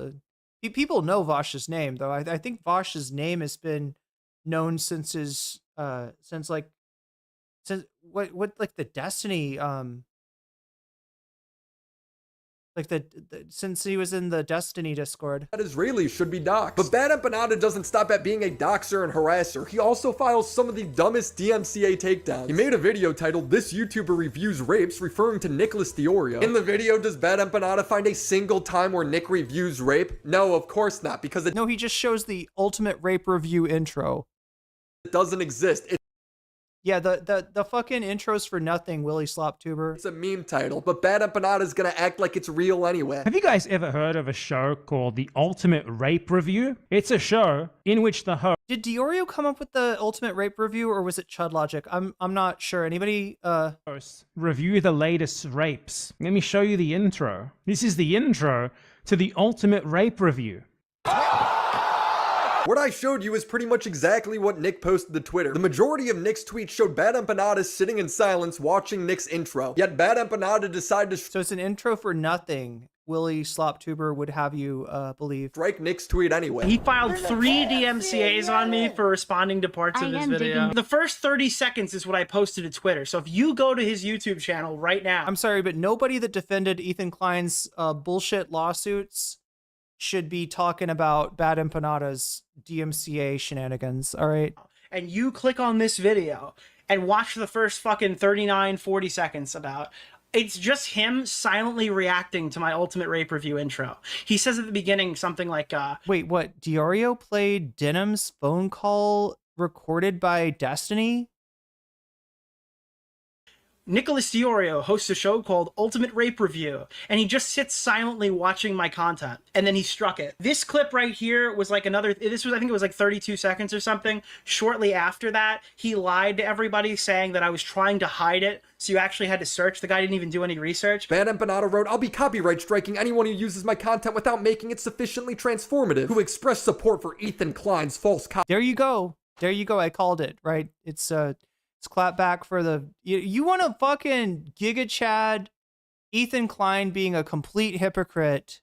People know Vosh's name though. I think Vosh's name has been known since his since since what like the Destiny like since he was in the Destiny Discord. That Israelis should be doxxed. But Bad Empanada doesn't stop at being a doxer and harasser. He also files some of the dumbest DMCA takedowns. He made a video titled "This YouTuber Reviews Rapes," referring to Nicholas Diorio. In the video, does Bad Empanada find a single time where Nick reviews rape? No, of course not, because No, he just shows the ultimate rape review intro. It doesn't exist. Yeah, the fucking intros for nothing, Willie Sloptuber. It's a meme title, but Bad Empanada is gonna act like it's real anyway. Have you guys ever heard of a show called The Ultimate Rape Review? It's a show in which the host... Did Diorio come up with the Ultimate Rape Review, or was it Chud Logic? I'm not sure. Anybody? Review the latest rapes. Let me show you the intro. This is the intro to The Ultimate Rape Review. What I showed you is pretty much exactly what Nick posted to Twitter. The majority of Nick's tweets showed Bad Empanada sitting in silence watching Nick's intro. Yet Bad Empanada decided to... So it's an intro for nothing, Willie Sloptuber would have you believe. Strike Nick's tweet anyway. He filed 3 DMCAs on me for responding to parts of his video. The first 30 seconds is what I posted to Twitter. So if you go to his YouTube channel right now... I'm sorry, but nobody that defended Ethan Klein's bullshit lawsuits should be talking about Bad Empanada's DMCA shenanigans, all right? And you click on this video and watch the first fucking 39, 40 seconds about... It's just him silently reacting to my Ultimate Rape Review intro. He says at the beginning something like, Wait, what? Diorio played Denham's phone call recorded by Destiny? Nicholas Diorio hosts a show called Ultimate Rape Review, and he just sits silently watching my content, and then he struck it. This clip right here was like I think it was like 32 seconds or something. Shortly after that, he lied to everybody saying that I was trying to hide it, so you actually had to search. The guy didn't even do any research. Bad Empanada wrote, "I'll be copyright striking anyone who uses my content without making it sufficiently transformative, who expressed support for Ethan Klein's false copy." There you go. There you go. I called it, right? It's clap back for the... You want to fucking Giga Chad Ethan Klein being a complete hypocrite,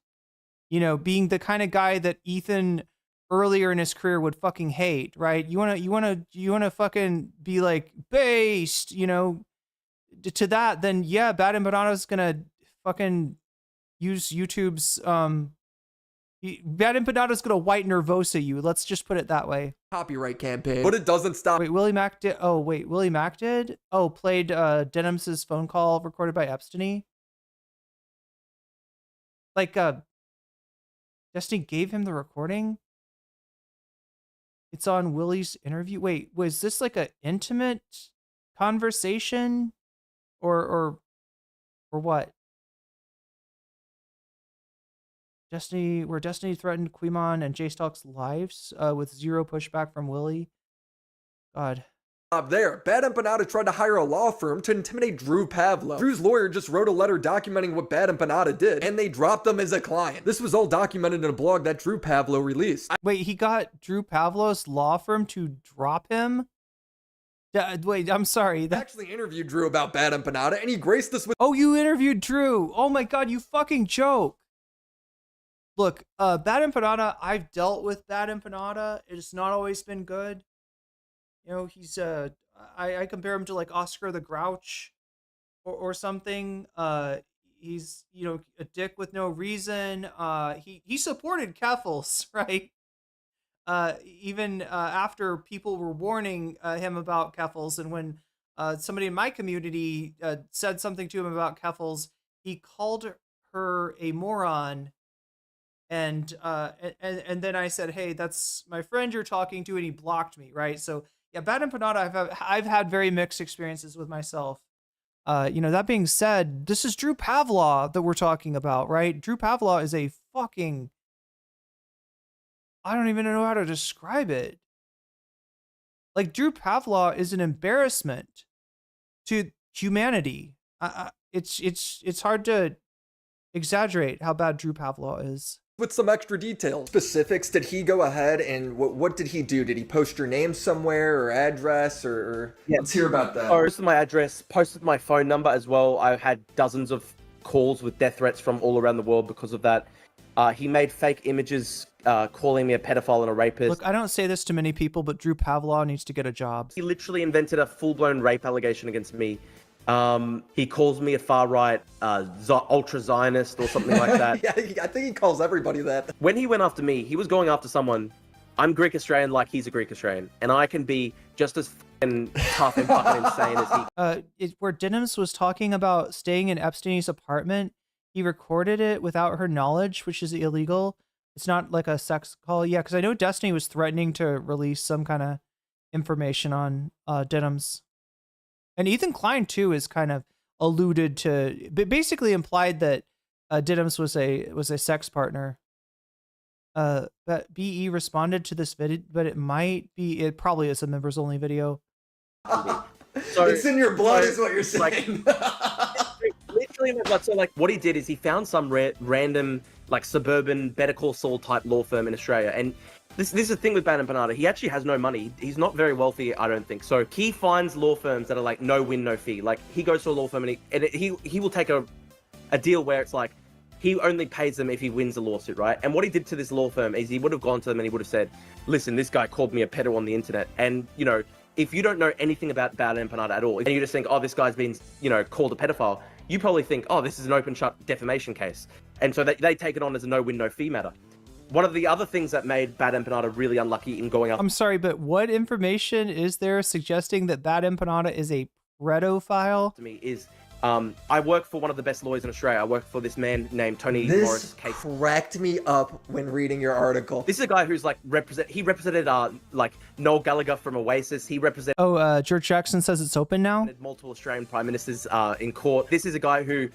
you know, being the kind of guy that Ethan earlier in his career would fucking hate, right? You want to fucking be like based, you know, to that, then yeah, Bad Empanada's gonna fucking use YouTube's Bad Empanada's gonna white Nervosa you. Let's just put it that way. Copyright campaign. But it doesn't stop. Wait, Willie Mack did... Oh, wait, Willie Mack did? Oh, played Denham's phone call recorded by Epstein? Like, Destiny gave him the recording? It's on Willie's interview? Wait, was this like an intimate conversation? Or what? Where Destiny threatened Quimon and J-Stalk's lives with zero pushback from Willie. God. Up there, Bad Empanada tried to hire a law firm to intimidate Drew Pavlo. Drew's lawyer just wrote a letter documenting what Bad Empanada did, and they dropped him as a client. This was all documented in a blog that Drew Pavlo released. Wait, he got Drew Pavlo's law firm to drop him? Wait, I'm sorry. I actually interviewed Drew about Bad Empanada, and he graced us with... Oh, you interviewed Drew. Oh my God, you fucking joke. Look, Bad Empanada, I've dealt with Bad Empanada. It's not always been good. You know, he's, I compare him to like Oscar the Grouch or something. He's, you know, a dick with no reason. He supported Keffels, right? Even after people were warning him about Keffels, and when somebody in my community said something to him about Keffels, he called her a moron. And then I said, hey, that's my friend you're talking to, and he blocked me, right? So yeah, Bad Empanada, I've had very mixed experiences with myself. You know, that being said, this is Drew Pavlo that we're talking about, right? Drew Pavlo is a fucking... I don't even know how to describe it. Like, Drew Pavlo is an embarrassment to humanity. It's hard to exaggerate how bad Drew Pavlo is. With some extra details. Specifics, did he go ahead and what did he do? Did he post your name somewhere or address or Yeah. Let's hear about that. Posted my address, posted my phone number as well. I had dozens of calls with death threats from all around the world because of that. He made fake images calling me a pedophile and a rapist. Look, I don't say this to many people, but Drew Pavlov needs to get a job. He literally invented a full-blown rape allegation against me. He calls me a far-right ultra-Zionist or something like that. Yeah, I think he calls everybody that. When he went after me, he was going after someone. I'm Greek-Australian like he's a Greek-Australian. And I can be just as fucking tough and fucking insane as he. Where Denims was talking about staying in Epstein's apartment, he recorded it without her knowledge, which is illegal. It's not like a sex call. Yeah, because I know Destiny was threatening to release some kind of information on Denims. And Ethan Klein, too, is kind of alluded to, but basically implied that Denims was a sex partner. But BE responded to this video, but it probably is a members only video. So, it's in your blood, is what you're saying. Literally in my blood. So, like, what he did is he found some random, like, suburban Better Call Saul type law firm in Australia, and this is the thing with Bad and Bernardo. He actually has no money. He's not very wealthy, I don't think. So he finds law firms that are like no win, no fee. Like, he goes to a law firm and he will take a deal where it's like he only pays them if he wins a lawsuit, right? And what he did to this law firm is he would have gone to them and he would have said, listen, this guy called me a pedo on the internet. And, you know, if you don't know anything about Bad and Bernardo at all, and you just think, oh, this guy's been, you know, called a pedophile, you probably think, oh, this is an open shut defamation case. And so they take it on as a no win, no fee matter. One of the other things that made Bad Empanada really unlucky in going up. I'm sorry, but what information is there suggesting that Bad Empanada is a pedophile? To me is, I work for one of the best lawyers in Australia. I work for this man named Tony Morris. This cracked me up when reading your article. This is a guy who's like he represented like Noel Gallagher from Oasis. He represented. Oh, George Jackson says it's open now. Multiple Australian prime ministers in court. This is a guy who,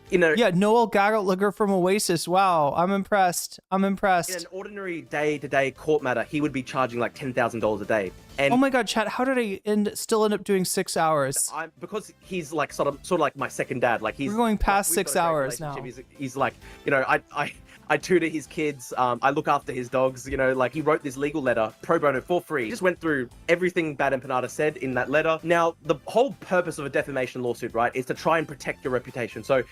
you know, yeah, Noel Gallagher from Oasis. Wow, I'm impressed. I'm impressed. In an ordinary day-to-day court matter, he would be charging like $10,000 a day. And oh my God, Chad, how did I still end up doing 6 hours? Because he's like sort of like my second dad. Like we're going past 6 hours now. He's like, you know, I tutor his kids. I look after his dogs. You know, like he wrote this legal letter pro bono for free. He just went through everything Bad Empanada said in that letter. Now, the whole purpose of a defamation lawsuit, right, is to try and protect your reputation. So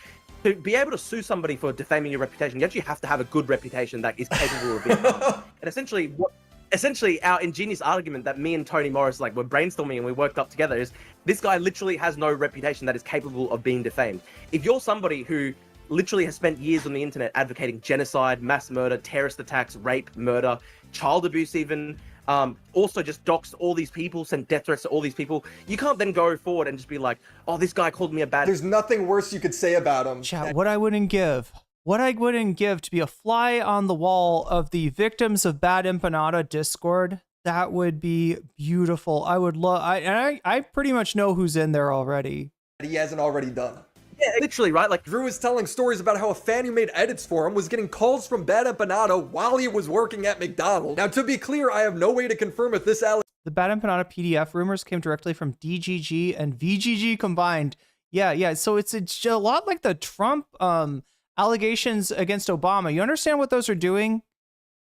to be able to sue somebody for defaming your reputation, you actually have to have a good reputation that is capable of being harmed. And essentially our ingenious argument that me and Tony Morris like were brainstorming and we worked up together is this guy literally has no reputation that is capable of being defamed. If you're somebody who literally has spent years on the internet advocating genocide, mass murder, terrorist attacks, rape, murder, child abuse even, also just doxed all these people, sent death threats to all these people, you can't then go forward and just be like, oh, this guy called me a bad... There's nothing worse you could say about him. Chat, what I wouldn't give to be a fly on the wall of the Victims of Bad Empanada Discord, that would be beautiful. I would love... I pretty much know who's in there already. He hasn't already done. Yeah, literally, right? Like, Drew was telling stories about how a fan who made edits for him was getting calls from Bad Empanada while he was working at McDonald's. Now, to be clear, I have no way to confirm if this The Bad Empanada PDF rumors came directly from DGG and VGG combined. Yeah. So it's a lot like the Trump allegations against Obama. You understand what those are doing?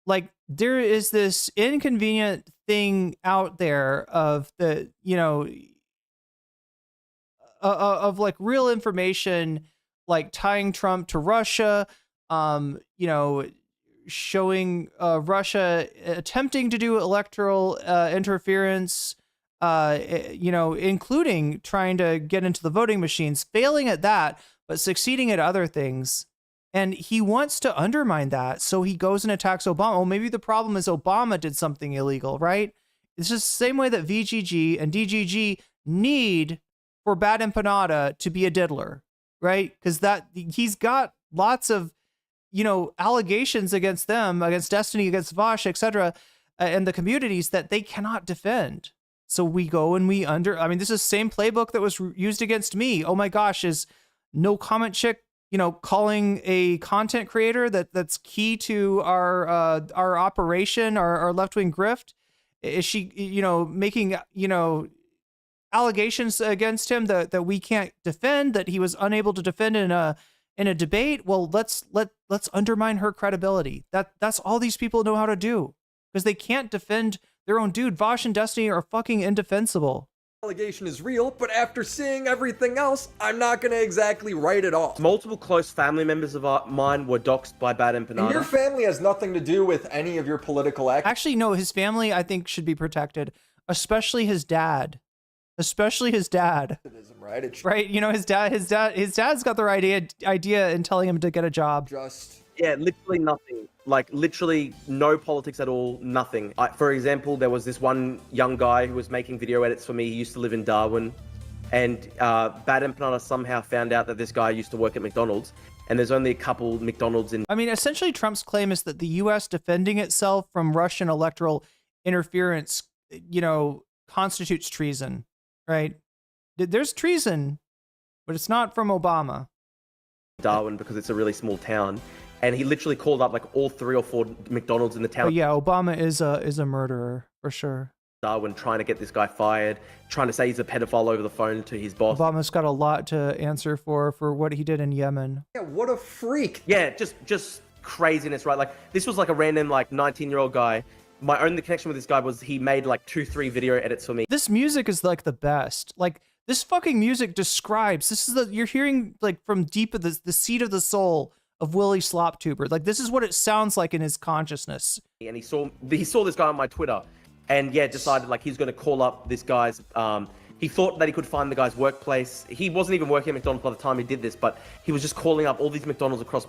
Like, there is this inconvenient thing out there of the, you know, of like real information, like tying Trump to Russia, you know, showing Russia attempting to do electoral interference, you know, including trying to get into the voting machines, failing at that, but succeeding at other things. And he wants to undermine that. So he goes and attacks Obama. Well, maybe the problem is Obama did something illegal, right? It's just the same way that VGG and DGG need for Bad Empanada to be a diddler, right? Because he's got lots of, you know, allegations against them, against Destiny, against Vosh, etc., and the communities that they cannot defend. So we go and I mean, this is the same playbook that was used against me. Oh my gosh, is nocommentchick, you know, calling a content creator that's key to our operation, our left-wing grift? Is she, you know, making, you know, allegations against him that we can't defend, that he was unable to defend in a debate? Well, let's undermine her credibility. That's all these people know how to do, because they can't defend their own dude. Vosh and Destiny are fucking indefensible. allegation is real, but after seeing everything else, I'm not gonna exactly write it off. Multiple close family members of mine were doxxed by Bad And Empanada. your family has nothing to do with any of your political actions. Actually, no, his family, I think, should be protected, especially his dad. Especially his dad. Right? Right? You know, his dad's got the right idea in telling him to get a job. Yeah, literally nothing. Like, literally no politics at all, nothing. For example, there was this one young guy who was making video edits for me. He used to live in Darwin. And Bad Empanada somehow found out that this guy used to work at McDonald's. And there's only a couple McDonald's in... I mean, essentially, Trump's claim is that the U.S. defending itself from Russian electoral interference, you know, constitutes treason, right? There's treason, but it's not from Obama. Darwin, because it's a really small town. And he literally called up like all 3 or 4 McDonald's in the town. But yeah, Obama is a murderer for sure. Darwin, trying to get this guy fired, trying to say he's a pedophile over the phone to his boss. Obama's got a lot to answer for what he did in Yemen. Yeah, what a freak. Yeah, just craziness, right? Like, this was like a random like 19-year-old guy. My only connection with this guy was he made like 2-3 video edits for me. This music is like the best. Like, this fucking music describes, you're hearing like from deep of the seat of the soul of Willie Sloptuber. Like, this is what it sounds like in his consciousness. And he saw this guy on my Twitter, and yeah, decided like he's going to call up this guy's. He thought that he could find the guy's workplace. He wasn't even working at McDonald's by the time he did this, but he was just calling up all these McDonald's across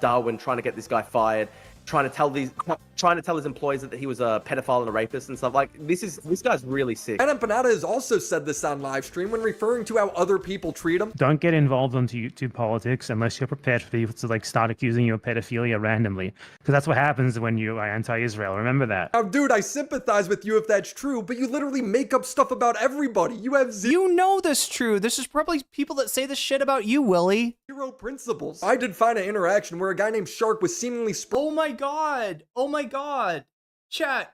Darwin, trying to get this guy fired. Trying to tell his employees that he was a pedophile and a rapist and stuff. Like, this guy's really sick. Bad Empanada has also said this on live stream when referring to how other people treat him. Don't get involved into YouTube politics unless you're prepared for people to like start accusing you of pedophilia randomly, because that's what happens when you are anti-Israel. Remember that. Now, dude, I sympathize with you if that's true, but you literally make up stuff about everybody. You have You know this true. This is probably people that say this shit about you, Willie. zero principles. I did find an interaction where a guy named Shark was seemingly Oh my god. Chat,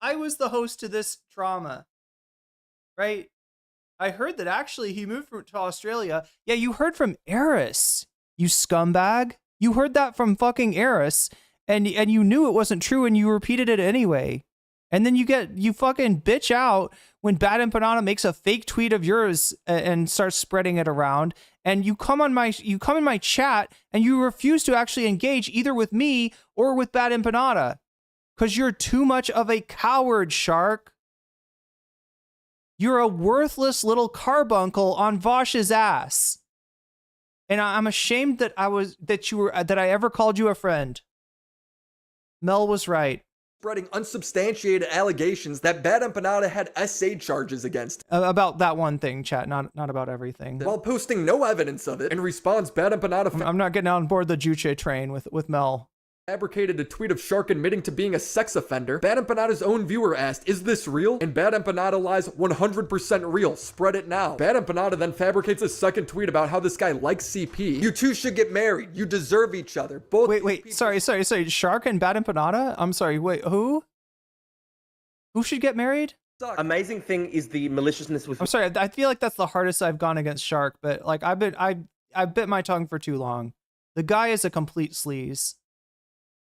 I was the host to this drama, right? I heard that actually he moved to Australia. Yeah, you heard from Eris, you scumbag. You heard that from fucking Eris, and you knew it wasn't true, and you repeated it anyway. And then you fucking bitch out when Bad Empanada makes a fake tweet of yours and starts spreading it around. And you come in my chat and you refuse to actually engage either with me or with Bad Empanada, because you're too much of a coward, Shark. You're a worthless little carbuncle on Vosh's ass. And I'm ashamed that I ever called you a friend. Mel was right. Spreading unsubstantiated allegations that Bad Empanada had SA charges against about that one thing, chat, not about everything. while posting no evidence of it. In response, Bad Empanada I'm not getting on board the Juche train with Mel. fabricated a tweet of Shark admitting to being a sex offender. Bad Empanada's own viewer asked, "Is this real?" And Bad Empanada lies, 100% real. Spread it now. Bad Empanada then fabricates a second tweet about how this guy likes CP. You two should get married. You deserve each other. Both. Wait. Sorry. Shark and Bad Empanada? I'm sorry. Wait, who? Who should get married? Amazing thing is the maliciousness with. I'm sorry. I feel like that's the hardest I've gone against Shark, but like I've bit my tongue for too long. The guy is a complete sleaze.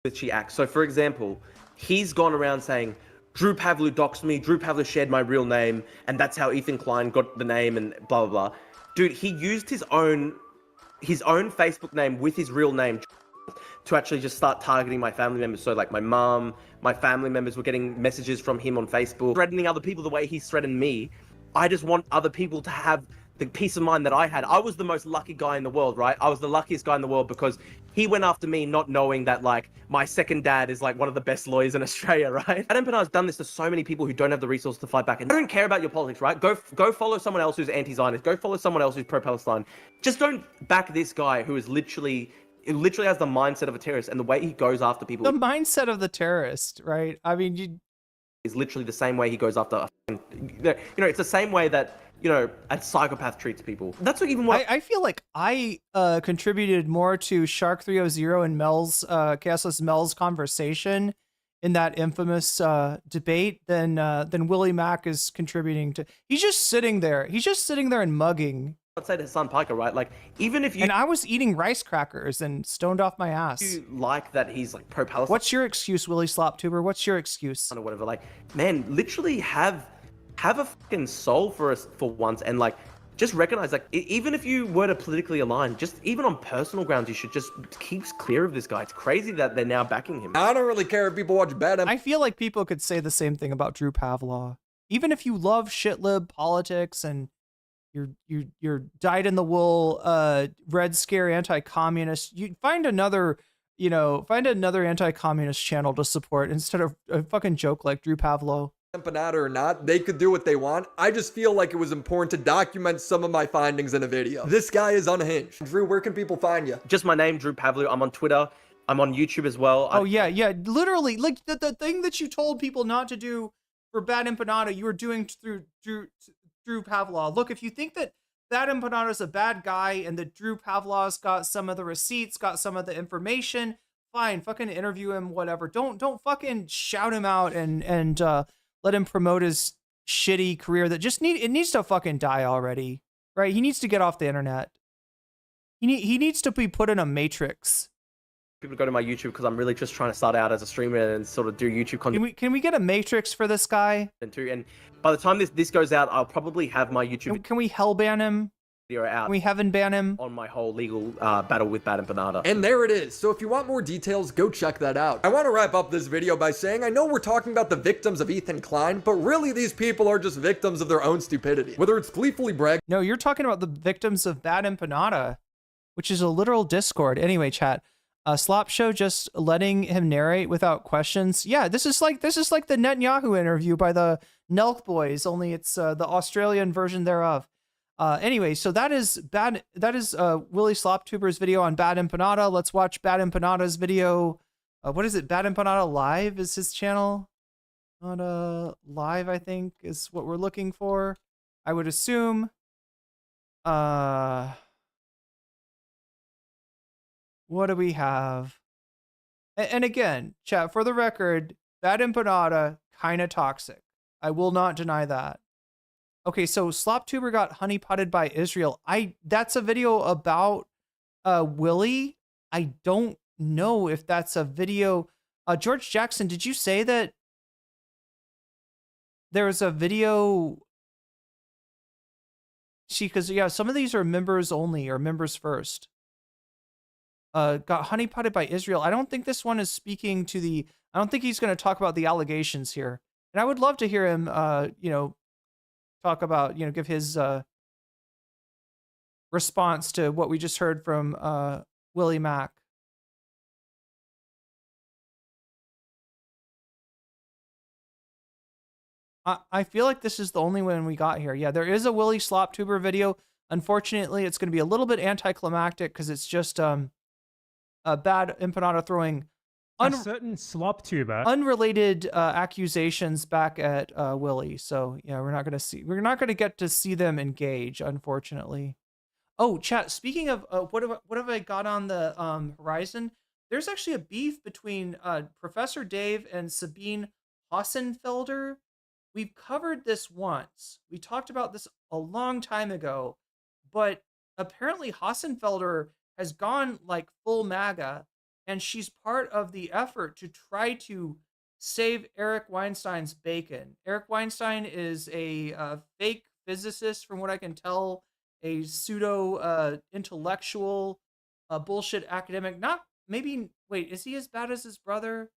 That she acts. So, for example, he's gone around saying, Drew Pavlu doxed me, Drew Pavlu shared my real name, and that's how Ethan Klein got the name, and blah, blah, blah. Dude, he used his own Facebook name with his real name to actually just start targeting my family members. So, like, my mom, my family members were getting messages from him on Facebook, threatening other people the way he's threatened me. I just want other people to have the peace of mind that I had. I was the most lucky guy in the world, right? I was the luckiest guy in the world because he went after me not knowing that, like, my second dad is, like, one of the best lawyers in Australia, right? Bad Empanada's done this to so many people who don't have the resources to fight back. And I don't care about your politics, right? Go follow someone else who's anti-Zionist. Go follow someone else who's pro-Palestine. Just don't back this guy who is literally has the mindset of a terrorist, and the way he goes after people. The mindset of the terrorist, right? I mean, is literally the same way he goes after, it's the same way that, a psychopath treats people. That's what even what I feel like I contributed more to Shark 300 and Mel's Cashless Mel's conversation in that infamous debate than Willie Mack is contributing to. He's just sitting there and mugging. I'd say to Hassan Piker, right? Like, even if you... And I was eating rice crackers and stoned off my ass. You like that he's, like, pro-Palestine... What's your excuse, Willie Sloptuber? What's your excuse? Or whatever. Like, man, literally have have a fucking soul for us for once, and like just recognize, like, even if you were to politically align, just even on personal grounds, you should just keep clear of this guy. It's crazy that they're now backing him. I don't really care if people watch bad. I feel like people could say the same thing about Drew Pavlov. Even if you love shitlib politics and you're dyed-in-the-wool, Red Scare anti-communist, you find another anti-communist channel to support instead of a fucking joke like Drew Pavlov. Empanada or not, they could do what they want. I just feel like it was important to document some of my findings in a video. This guy is unhinged. Drew, where can people find you? Just my name, Drew Pavlov. I'm on Twitter. I'm on YouTube as well. Oh, yeah. Literally, like, the thing that you told people not to do for Bad Empanada, you were doing through Drew Pavlov. Look, if you think that Bad Empanada is a bad guy and that Drew Pavlov's got some of the receipts, got some of the information, fine, fucking interview him, whatever. Don't fucking shout him out and let him promote his shitty career that it needs to fucking die already, right? He needs to get off the internet. He needs to be put in a matrix. People go to my YouTube because I'm really just trying to start out as a streamer and sort of do YouTube content. Can we get a matrix for this guy? And by the time this goes out, I'll probably have my YouTube Can we hell ban him? video out. Can we heaven ban him? On my whole legal battle with Bad Empanada. And there it is. So if you want more details, go check that out. I want to wrap up this video by saying I know we're talking about the victims of Ethan Klein, but really these people are just victims of their own stupidity. Whether it's gleefully brag. No, you're talking about the victims of Bad Empanada, which is a literal Discord. Anyway, chat. Slop Show just letting him narrate without questions. Yeah, this is like the Netanyahu interview by the Nelk Boys, only it's the Australian version thereof. Anyway, so that is Willie Sloptuber's video on Bad Empanada. Let's watch Bad Empanada's video. What is it? Bad Empanada Live is his channel. Not Live, I think, is what we're looking for. I would assume. What do we have? And again, chat, for the record, Bad Empanada, kind of toxic. I will not deny that. Okay, so Sloptuber got honeypotted by Israel. That's a video about Willie. I don't know if that's a video. George Jackson, did you say that there was a video? Because yeah, some of these are members only or members first. Got honeypotted by Israel. I don't think this one is speaking to the. I don't think he's going to talk about the allegations here. And I would love to hear him, talk about, give his response to what we just heard from Willie Mack. I feel like this is the only one we got here. Yeah, there is a Willie Sloptuber video. Unfortunately, it's going to be a little bit anticlimactic because it's just a Bad Empanada throwing a certain Sloptuber unrelated accusations back at Willie. So yeah, we're not going to get to see them engage, unfortunately. Oh, chat, speaking of what have I got on the horizon? There's actually a beef between Professor Dave and Sabine Hossenfelder. We've covered this once. We talked about this a long time ago, but apparently Hossenfelder has gone like full MAGA, and she's part of the effort to try to save Eric Weinstein's bacon. Eric Weinstein is a fake physicist, from what I can tell, a pseudo intellectual, bullshit academic. Wait, is he as bad as his brother,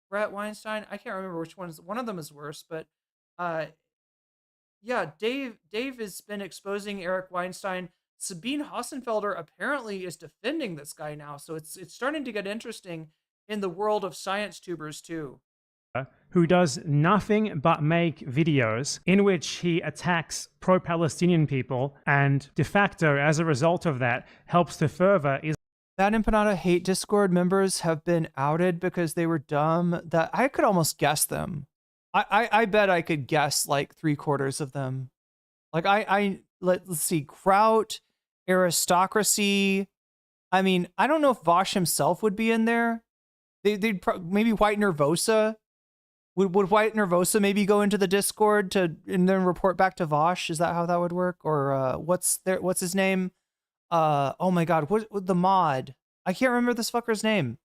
Brett Weinstein? I can't remember which one is. One of them is worse, but yeah, Dave has been exposing Eric Weinstein. Sabine Hossenfelder apparently is defending this guy now, so it's starting to get interesting in the world of science tubers too. Who does nothing but make videos in which he attacks pro-Palestinian people and de facto, as a result of that, helps to further is. Bad Empanada hate Discord members have been outed because they were dumb. That I could almost guess them. I bet I could guess like 3/4 of them. Like let's see, Kraut, Aristocracy. I mean, I don't know if Vosh himself would be in there. They'd maybe White Nervosa. Would White Nervosa maybe go into the Discord and then report back to Vosh? Is that how that would work? Or what's his name? Oh my God, what the mod? I can't remember this fucker's name.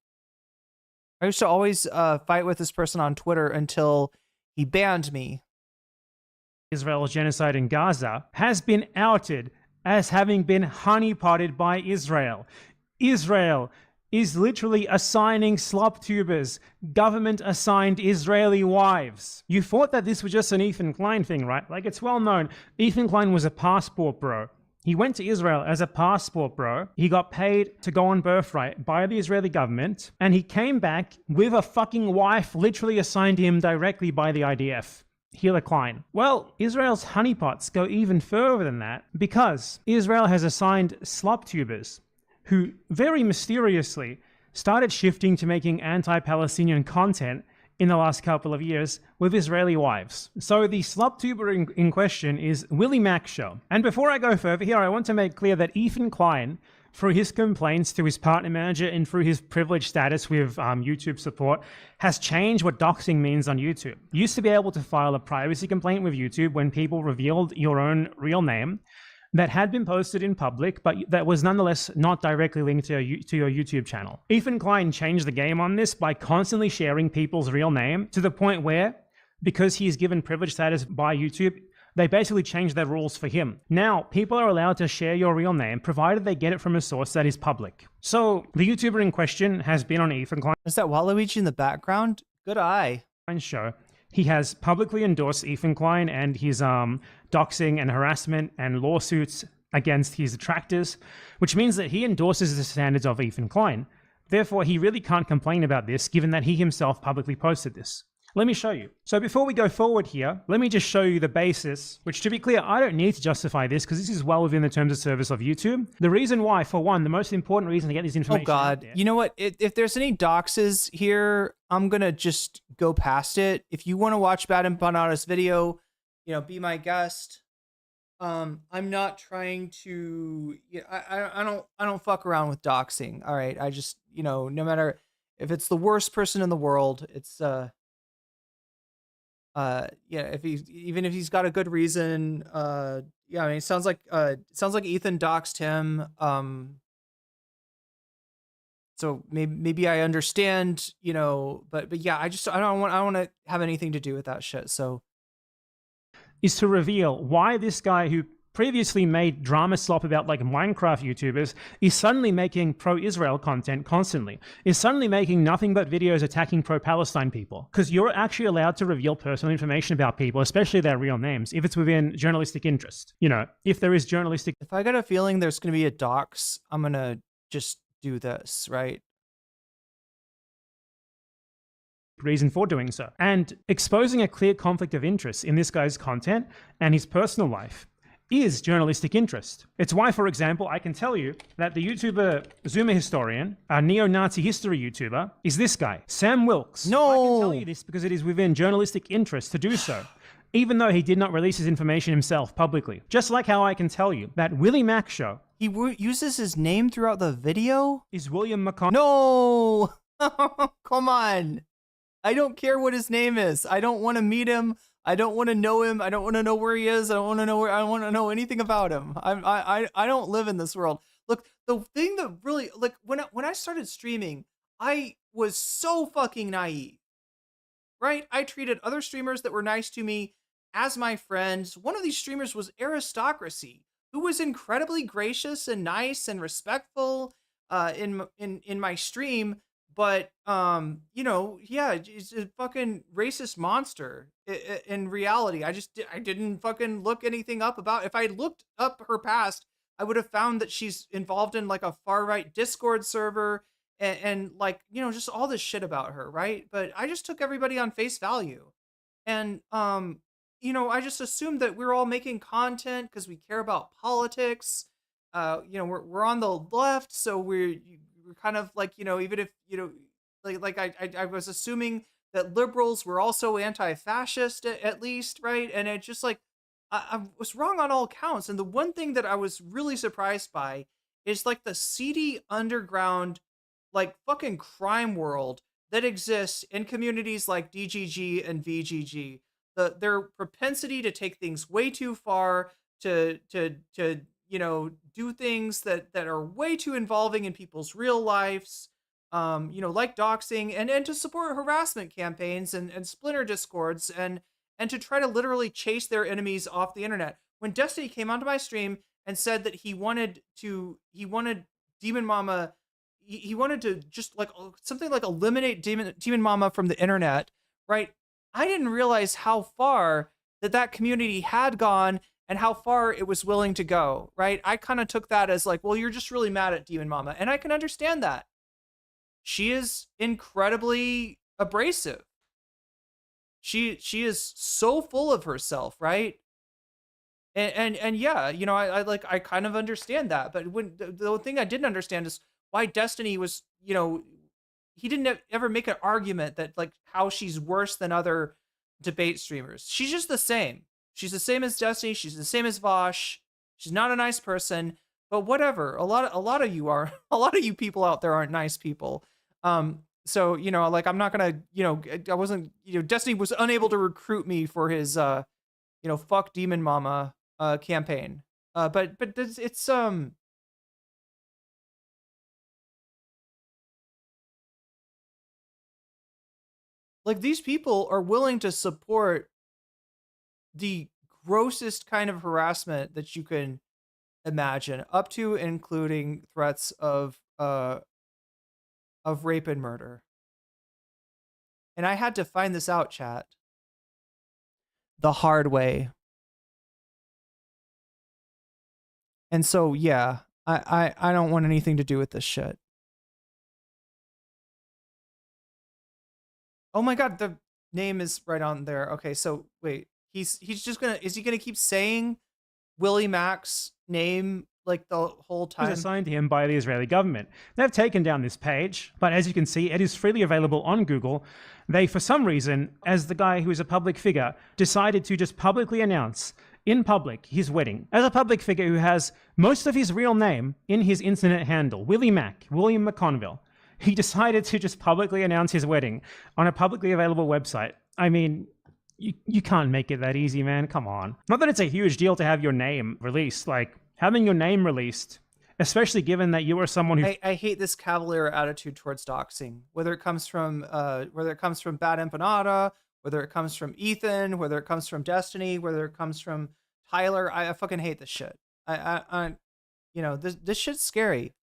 I used to always fight with this person on Twitter until he banned me. Israel's genocide in Gaza, has been outed as having been honeypotted by Israel. Israel is literally assigning slop tubers government-assigned Israeli wives. You thought that this was just an Ethan Klein thing, right? Like, it's well known. Ethan Klein was a passport bro. He went to Israel as a passport bro. He got paid to go on birthright by the Israeli government, and he came back with a fucking wife literally assigned to him directly by the IDF. Hila Klein. Well, Israel's honeypots go even further than that, because Israel has assigned slop tubers who very mysteriously started shifting to making anti-Palestinian content in the last couple of years with Israeli wives. So the slop tuber in question is Willie Maxwell. And before I go further here, I want to make clear that Ethan Klein, through his complaints to his partner manager and through his privileged status with YouTube support, has changed what doxing means on YouTube. You used to be able to file a privacy complaint with YouTube when people revealed your own real name that had been posted in public, but that was nonetheless not directly linked to your YouTube channel. Ethan Klein changed the game on this by constantly sharing people's real name to the point where, because he's given privileged status by YouTube, they basically changed their rules for him. Now, people are allowed to share your real name, provided they get it from a source that is public. So, the YouTuber in question has been on Ethan Klein. Is that Waluigi in the background? Good eye. Show. He has publicly endorsed Ethan Klein and his doxing and harassment and lawsuits against his detractors, which means that he endorses the standards of Ethan Klein. Therefore, he really can't complain about this, given that he himself publicly posted this. Let me show you. So before we go forward here, let me just show you the basis, which, to be clear, I don't need to justify this because this is well within the terms of service of YouTube. The reason why, for one, the most important reason to get this information. Oh God, you know what? If there's any doxes here, I'm gonna just go past it. If you want to watch Bad Empanada's video, be my guest. I'm not trying to. I don't fuck around with doxing. All right, I just no matter if it's the worst person in the world, it's if he's got a good reason, I mean, it sounds like Ethan doxed him. So maybe I understand, but yeah, I don't want to have anything to do with that shit. So is to reveal why this guy who previously made drama slop about like Minecraft YouTubers is suddenly making pro-Israel content constantly, is suddenly making nothing but videos attacking pro-Palestine people. Because you're actually allowed to reveal personal information about people, especially their real names, if it's within journalistic interest. If there is journalistic... If I got a feeling there's going to be a dox, I'm going to just do this, right? Reason for doing so. And exposing a clear conflict of interest in this guy's content and his personal life is journalistic interest. It's why, for example, I can tell you that the YouTuber Zoomer Historian, a neo-Nazi history YouTuber, is this guy, Sam Wilkes. No! I can tell you this because it is within journalistic interest to do so, even though he did not release his information himself publicly. Just like how I can tell you that Willie Maxwell... He uses his name throughout the video? Is William McConnell... No! Come on! I don't care what his name is. I don't want to meet him. I don't want to know him. I don't want to know where he is. I don't want to know anything about him. I don't live in this world. Look, the thing that really, like, when I started streaming, I was so fucking naive, right? I treated other streamers that were nice to me as my friends. One of these streamers was Aristocracy, who was incredibly gracious and nice and respectful in my stream. But, he's a fucking racist monster in reality. I didn't fucking look anything up about, if I looked up her past, I would have found that she's involved in like a far right Discord server and like, just all this shit about her. Right. But I just took everybody on face value. And, I just assumed that we're all making content because we care about politics. We're on the left. So we're kind of like, even if, I was assuming that liberals were also anti-fascist at least, right? And it just like, I was wrong on all counts. And the one thing that I was really surprised by is like the seedy underground, like fucking crime world that exists in communities like DGG and VGG. Their propensity to take things way too far, to do things that are way too involving in people's real lives, like doxing and to support harassment campaigns and splinter discords and and to try to literally chase their enemies off the internet. When Destiny came onto my stream and said that he wanted Demon Mama, he wanted to just like something like eliminate Demon Mama from the internet, right? I didn't realize how far that community had gone and how far it was willing to go, right? I kind of took that as like, well, you're just really mad at Demon Mama, and I can understand that. She is incredibly abrasive. She is so full of herself, right? And yeah, you know, I kind of understand that. But when the thing I didn't understand is why Destiny was, you know, he didn't ever make an argument that like how she's worse than other debate streamers. She's just the same. She's the same as Destiny. She's the same as Vosh. She's not a nice person, but whatever. A lot of you are. A lot of you people out there aren't nice people. So, you know, like, I'm not gonna, you know, I wasn't, you know, Destiny was unable to recruit me for his, you know, fuck Demon Mama, campaign. But it's, like, these people are willing to support the grossest kind of harassment that you can imagine, up to and including threats of rape and murder. And I had to find this out, chat, the hard way. And so, yeah, I don't want anything to do with this shit. Oh my God, the name is right on there. Okay, so wait, he's just gonna, is he gonna keep saying Willie Mack's name like the whole time? Was assigned to him by the Israeli government. They've taken down this page, but as you can see, it is freely available on Google. They, for some reason, as the guy who is a public figure, decided to just publicly announce in public his wedding. As a public figure who has most of his real name in his internet handle, Willie Mack, William McConville, he decided to just publicly announce his wedding on a publicly available website. I mean, you can't make it that easy, man. Come on. Not that it's a huge deal to have your name released, like, having your name released, especially given that you are someone who... I hate this cavalier attitude towards doxing, whether it comes from Bad Empanada, whether it comes from Ethan, whether it comes from Destiny, whether it comes from Tyler. I fucking hate this shit. I you know, this shit's scary.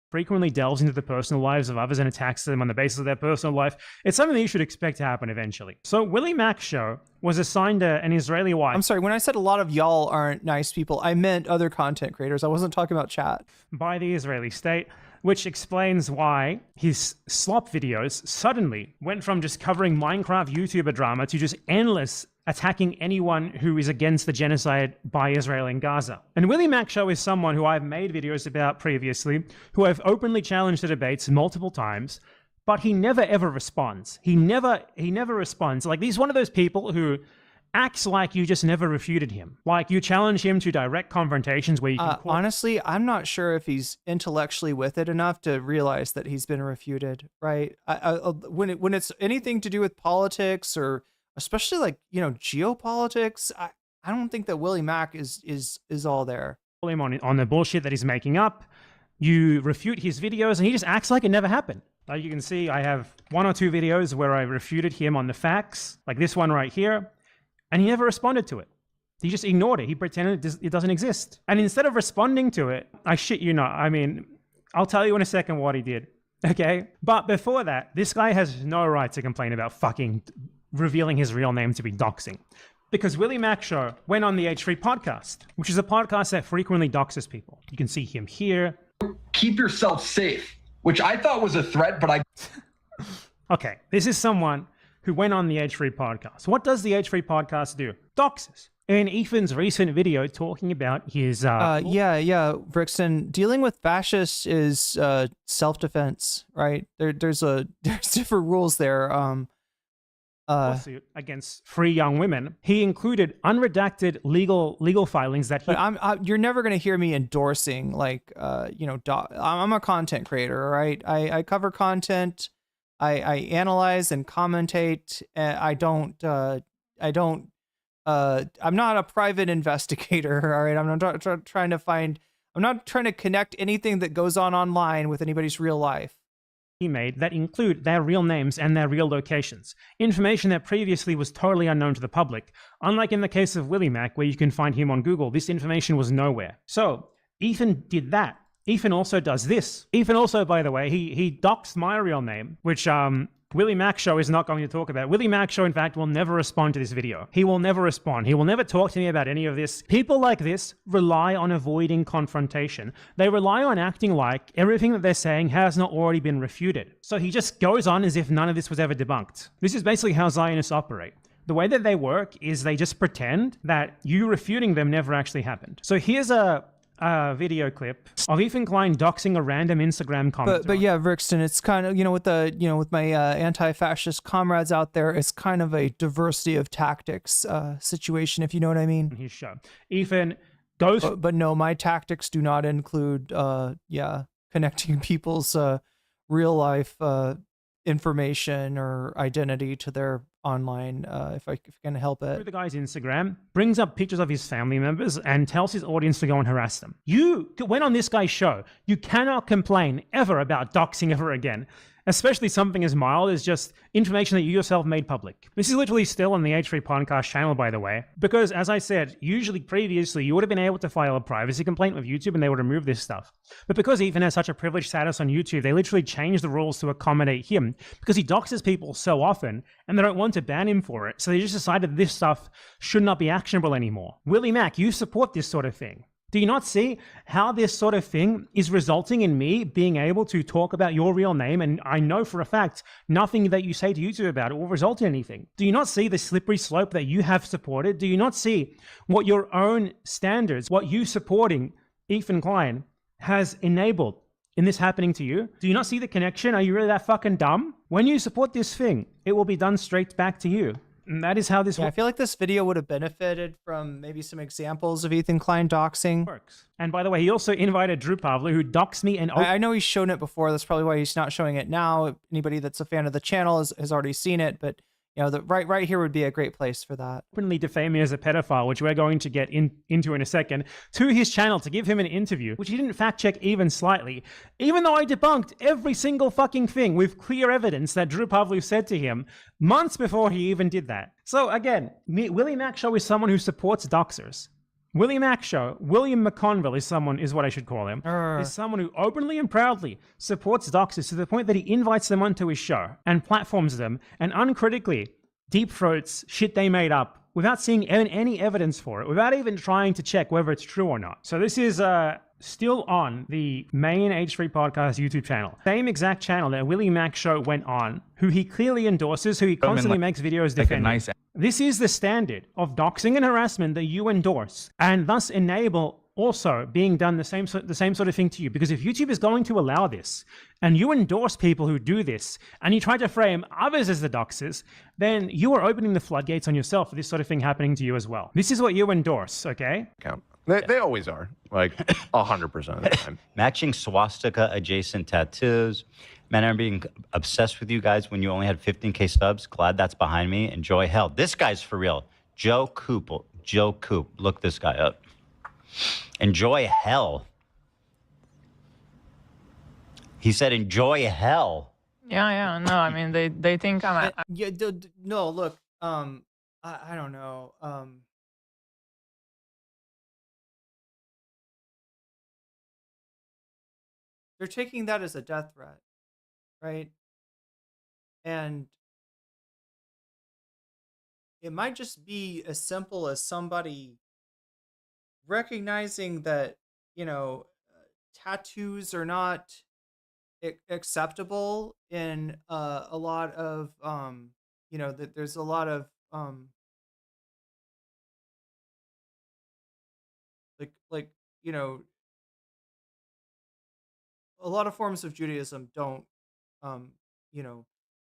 Frequently delves into the personal lives of others and attacks them on the basis of their personal life. It's something that you should expect to happen eventually. So Willie Mack's show was assigned an Israeli wife. I'm sorry, when I said a lot of y'all aren't nice people, I meant other content creators. I wasn't talking about chat. By the Israeli state, which explains why his slop videos suddenly went from just covering Minecraft YouTuber drama to just endless attacking anyone who is against the genocide by Israel in Gaza. And Willie Mack Show is someone who I've made videos about previously, who I've openly challenged to debates multiple times, but he never ever responds. He never responds. Like, he's one of those people who acts like you just never refuted him. Like, you challenge him to direct confrontations where you can... honestly, I'm not sure if he's intellectually with it enough to realize that he's been refuted, right? When it's anything to do with politics, or especially, like, you know, geopolitics, I don't think that Willie Mack is all there. Him on the bullshit that he's making up. You refute his videos and he just acts like it never happened. Like, you can see, I have 1 or 2 videos where I refuted him on the facts, like this one right here. And he never responded to it. He just ignored it. He pretended it doesn't exist. And instead of responding to it, I shit you not, I mean, I'll tell you in a second what he did, okay? But before that, this guy has no right to complain about fucking revealing his real name to be doxing. Because Willie Mack Show went on the H3 podcast, which is a podcast that frequently doxes people. You can see him here. Keep yourself safe, which I thought was a threat, but I... Okay, this is someone who went on the H3 podcast. What does the H3 podcast do? Doxes. In Ethan's recent video talking about his... Yeah, Brixton, dealing with fascists is self-defense, right? There's different rules there. Lawsuit against 3 young women. He included unredacted legal filings that he... But you're never going to hear me endorsing, like, you know, I'm a content creator, right? I cover content. I analyze and commentate. I'm not a private investigator, all right? I'm not trying to connect anything that goes on online with anybody's real life. he made that include their real names and their real locations, information that previously was totally unknown to the public. Unlike in the case of Willie Mac, where you can find him on Google, this information was nowhere. So Ethan did that. Ethan also does this. Ethan also, by the way, he doxed my real name, which Willie Mac Show is not going to talk about. Willie Mac Show, in fact, will never respond to this video. He will never respond. He will never talk to me about any of this. People like this rely on avoiding confrontation. They rely on acting like everything that they're saying has not already been refuted. So he just goes on as if none of this was ever debunked. This is basically how Zionists operate. The way that they work is they just pretend that you refuting them never actually happened. So here's a video clip of Ethan Klein doxing a random Instagram comment. But yeah, Rixton, it's kind of, with my anti-fascist comrades out there, it's kind of a diversity of tactics situation, if you know what I mean. His show. Ethan goes... But no, my tactics do not include, connecting people's real life information or identity to their online, if I can help it. Through the guy's Instagram, brings up pictures of his family members and tells his audience to go and harass them. You went on this guy's show. You cannot complain ever about doxing ever again, especially something as mild as just information that you yourself made public. This is literally still on the H3 Podcast channel, by the way, because as I said, usually previously you would have been able to file a privacy complaint with YouTube and they would remove this stuff. But because Ethan has such a privileged status on YouTube, they literally changed the rules to accommodate him because he doxes people so often and they don't want to ban him for it. So they just decided this stuff should not be actionable anymore. Willie Mac, you support this sort of thing. Do you not see how this sort of thing is resulting in me being able to talk about your real name? And I know for a fact, nothing that you say to YouTube about it will result in anything. Do you not see the slippery slope that you have supported? Do you not see what your own standards, what you supporting Ethan Klein has enabled in this happening to you? Do you not see the connection? Are you really that fucking dumb? When you support this thing, it will be done straight back to you. And that is how this I feel like this video would have benefited from maybe some examples of Ethan Klein doxing. Works. And by the way, he also invited Drew Pavlou, who doxed me. And I know he's shown it before. That's probably why he's not showing it now. Anybody that's a fan of the channel has already seen it. But the right here would be a great place for that. Openly defame me as a pedophile, which we're going to get into in a second, to his channel to give him an interview, which he didn't fact check even slightly, even though I debunked every single fucking thing with clear evidence that Drew Pavlou said to him months before he even did that. So again, Willie Mac Show is someone who supports doxers. Willie Mac Show, William McConville is what I should call him, is someone who openly and proudly supports doxers to the point that he invites them onto his show and platforms them and uncritically deep throats shit they made up without seeing any evidence for it, without even trying to check whether it's true or not. So this is still on the main H3 Podcast YouTube channel. Same exact channel that Willie Mac Show went on, who he clearly endorses, who he constantly makes videos defending. This is the standard of doxing and harassment that you endorse, and thus enable also being done the same sort of thing to you. Because if YouTube is going to allow this, and you endorse people who do this, and you try to frame others as the doxers, then you are opening the floodgates on yourself for this sort of thing happening to you as well. This is what you endorse, okay? They always are, like 100% of the time. Matching swastika adjacent tattoos. Man, I'm being obsessed with you guys when you only had 15K subs. Glad that's behind me. Enjoy hell. This guy's for real. Joe Coop. Look this guy up. Enjoy hell. He said enjoy hell. Yeah. No, I mean, they think I'm... No, look, I don't know. They're taking that as a death threat, right? And it might just be as simple as somebody recognizing that, tattoos are not acceptable in a lot of, that there's a lot of, a lot of forms of Judaism don't,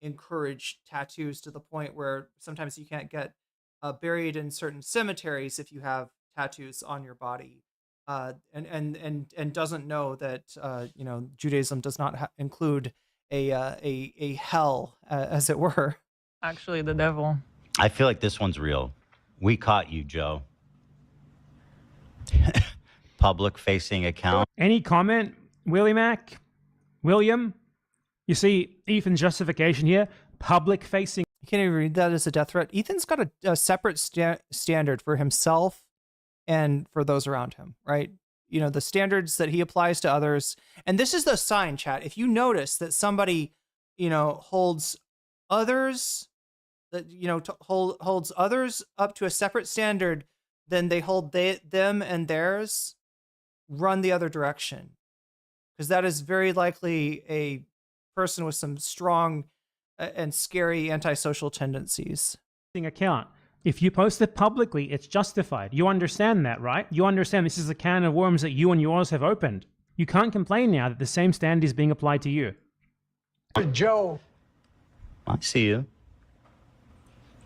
encourage tattoos to the point where sometimes you can't get buried in certain cemeteries if you have tattoos on your body, and doesn't know that Judaism does not include a hell, as it were. Actually, the devil. I feel like this one's real. We caught you, Joe. Public facing account. Any comment, Willie Mac? William? You see Ethan's justification here, public facing. You can't even read that as a death threat. Ethan's got a separate standard for himself and for those around him, right? You know, the standards that he applies to others. And this is the sign, chat. If you notice that somebody, you know, holds others holds others up to a separate standard, then they hold them and theirs, run the other direction. Because that is very likely a person with some strong and scary antisocial tendencies. Account. If you post it publicly, it's justified. You understand that, right? You understand this is a can of worms that you and yours have opened. You can't complain now that the same standard is being applied to you. Joe. I see you.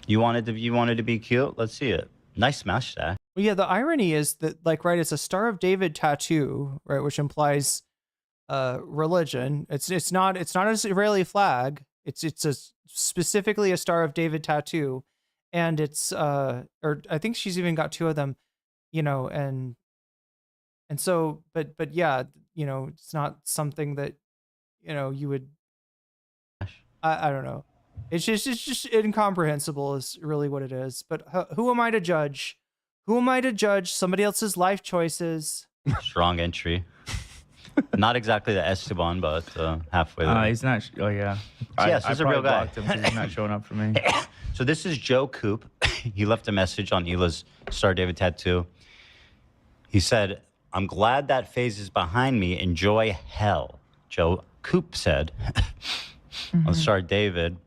You wanted to be cute? Let's see it. Nice mustache. Well, yeah, the irony is that, like, right, it's a Star of David tattoo, right, which implies religion. It's not an Israeli flag. It's specifically a Star of David tattoo, and it's or I think she's even got two of them, you know, and so, but yeah, you know, it's not something that, you know, you would. I don't know. It's just incomprehensible is really what it is. But who am I to judge? Who am I to judge somebody else's life choices? Strong entry. Not exactly the Esteban, but halfway there. He's not. Oh yeah. Yes, he's a real guy. Him 'cause he's not showing up for me. So this is Joe Coop. He left a message on Hila's Star David tattoo. He said, "I'm glad that phase is behind me. Enjoy hell." Joe Coop said. On Star David.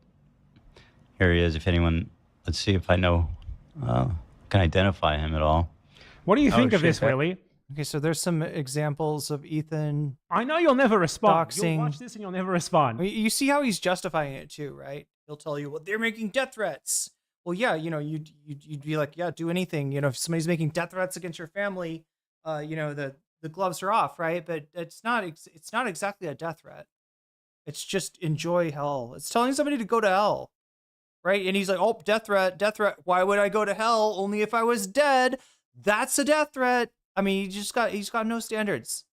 Here he is. If anyone, let's see if I know, can identify him at all. What do you think of this, Willie? Okay, so there's some examples of Ethan. I know you'll never respond. Doxxing. You'll watch this and you'll never respond. You see how he's justifying it too, right? He'll tell you, well, they're making death threats. Well, yeah, you know, you'd be like, yeah, do anything. You know, if somebody's making death threats against your family, you know, the gloves are off, right? But it's not exactly a death threat. It's just enjoy hell. It's telling somebody to go to hell. Right? And he's like, oh, death threat. Why would I go to hell? Only if I was dead. That's a death threat. I mean, he's got no standards.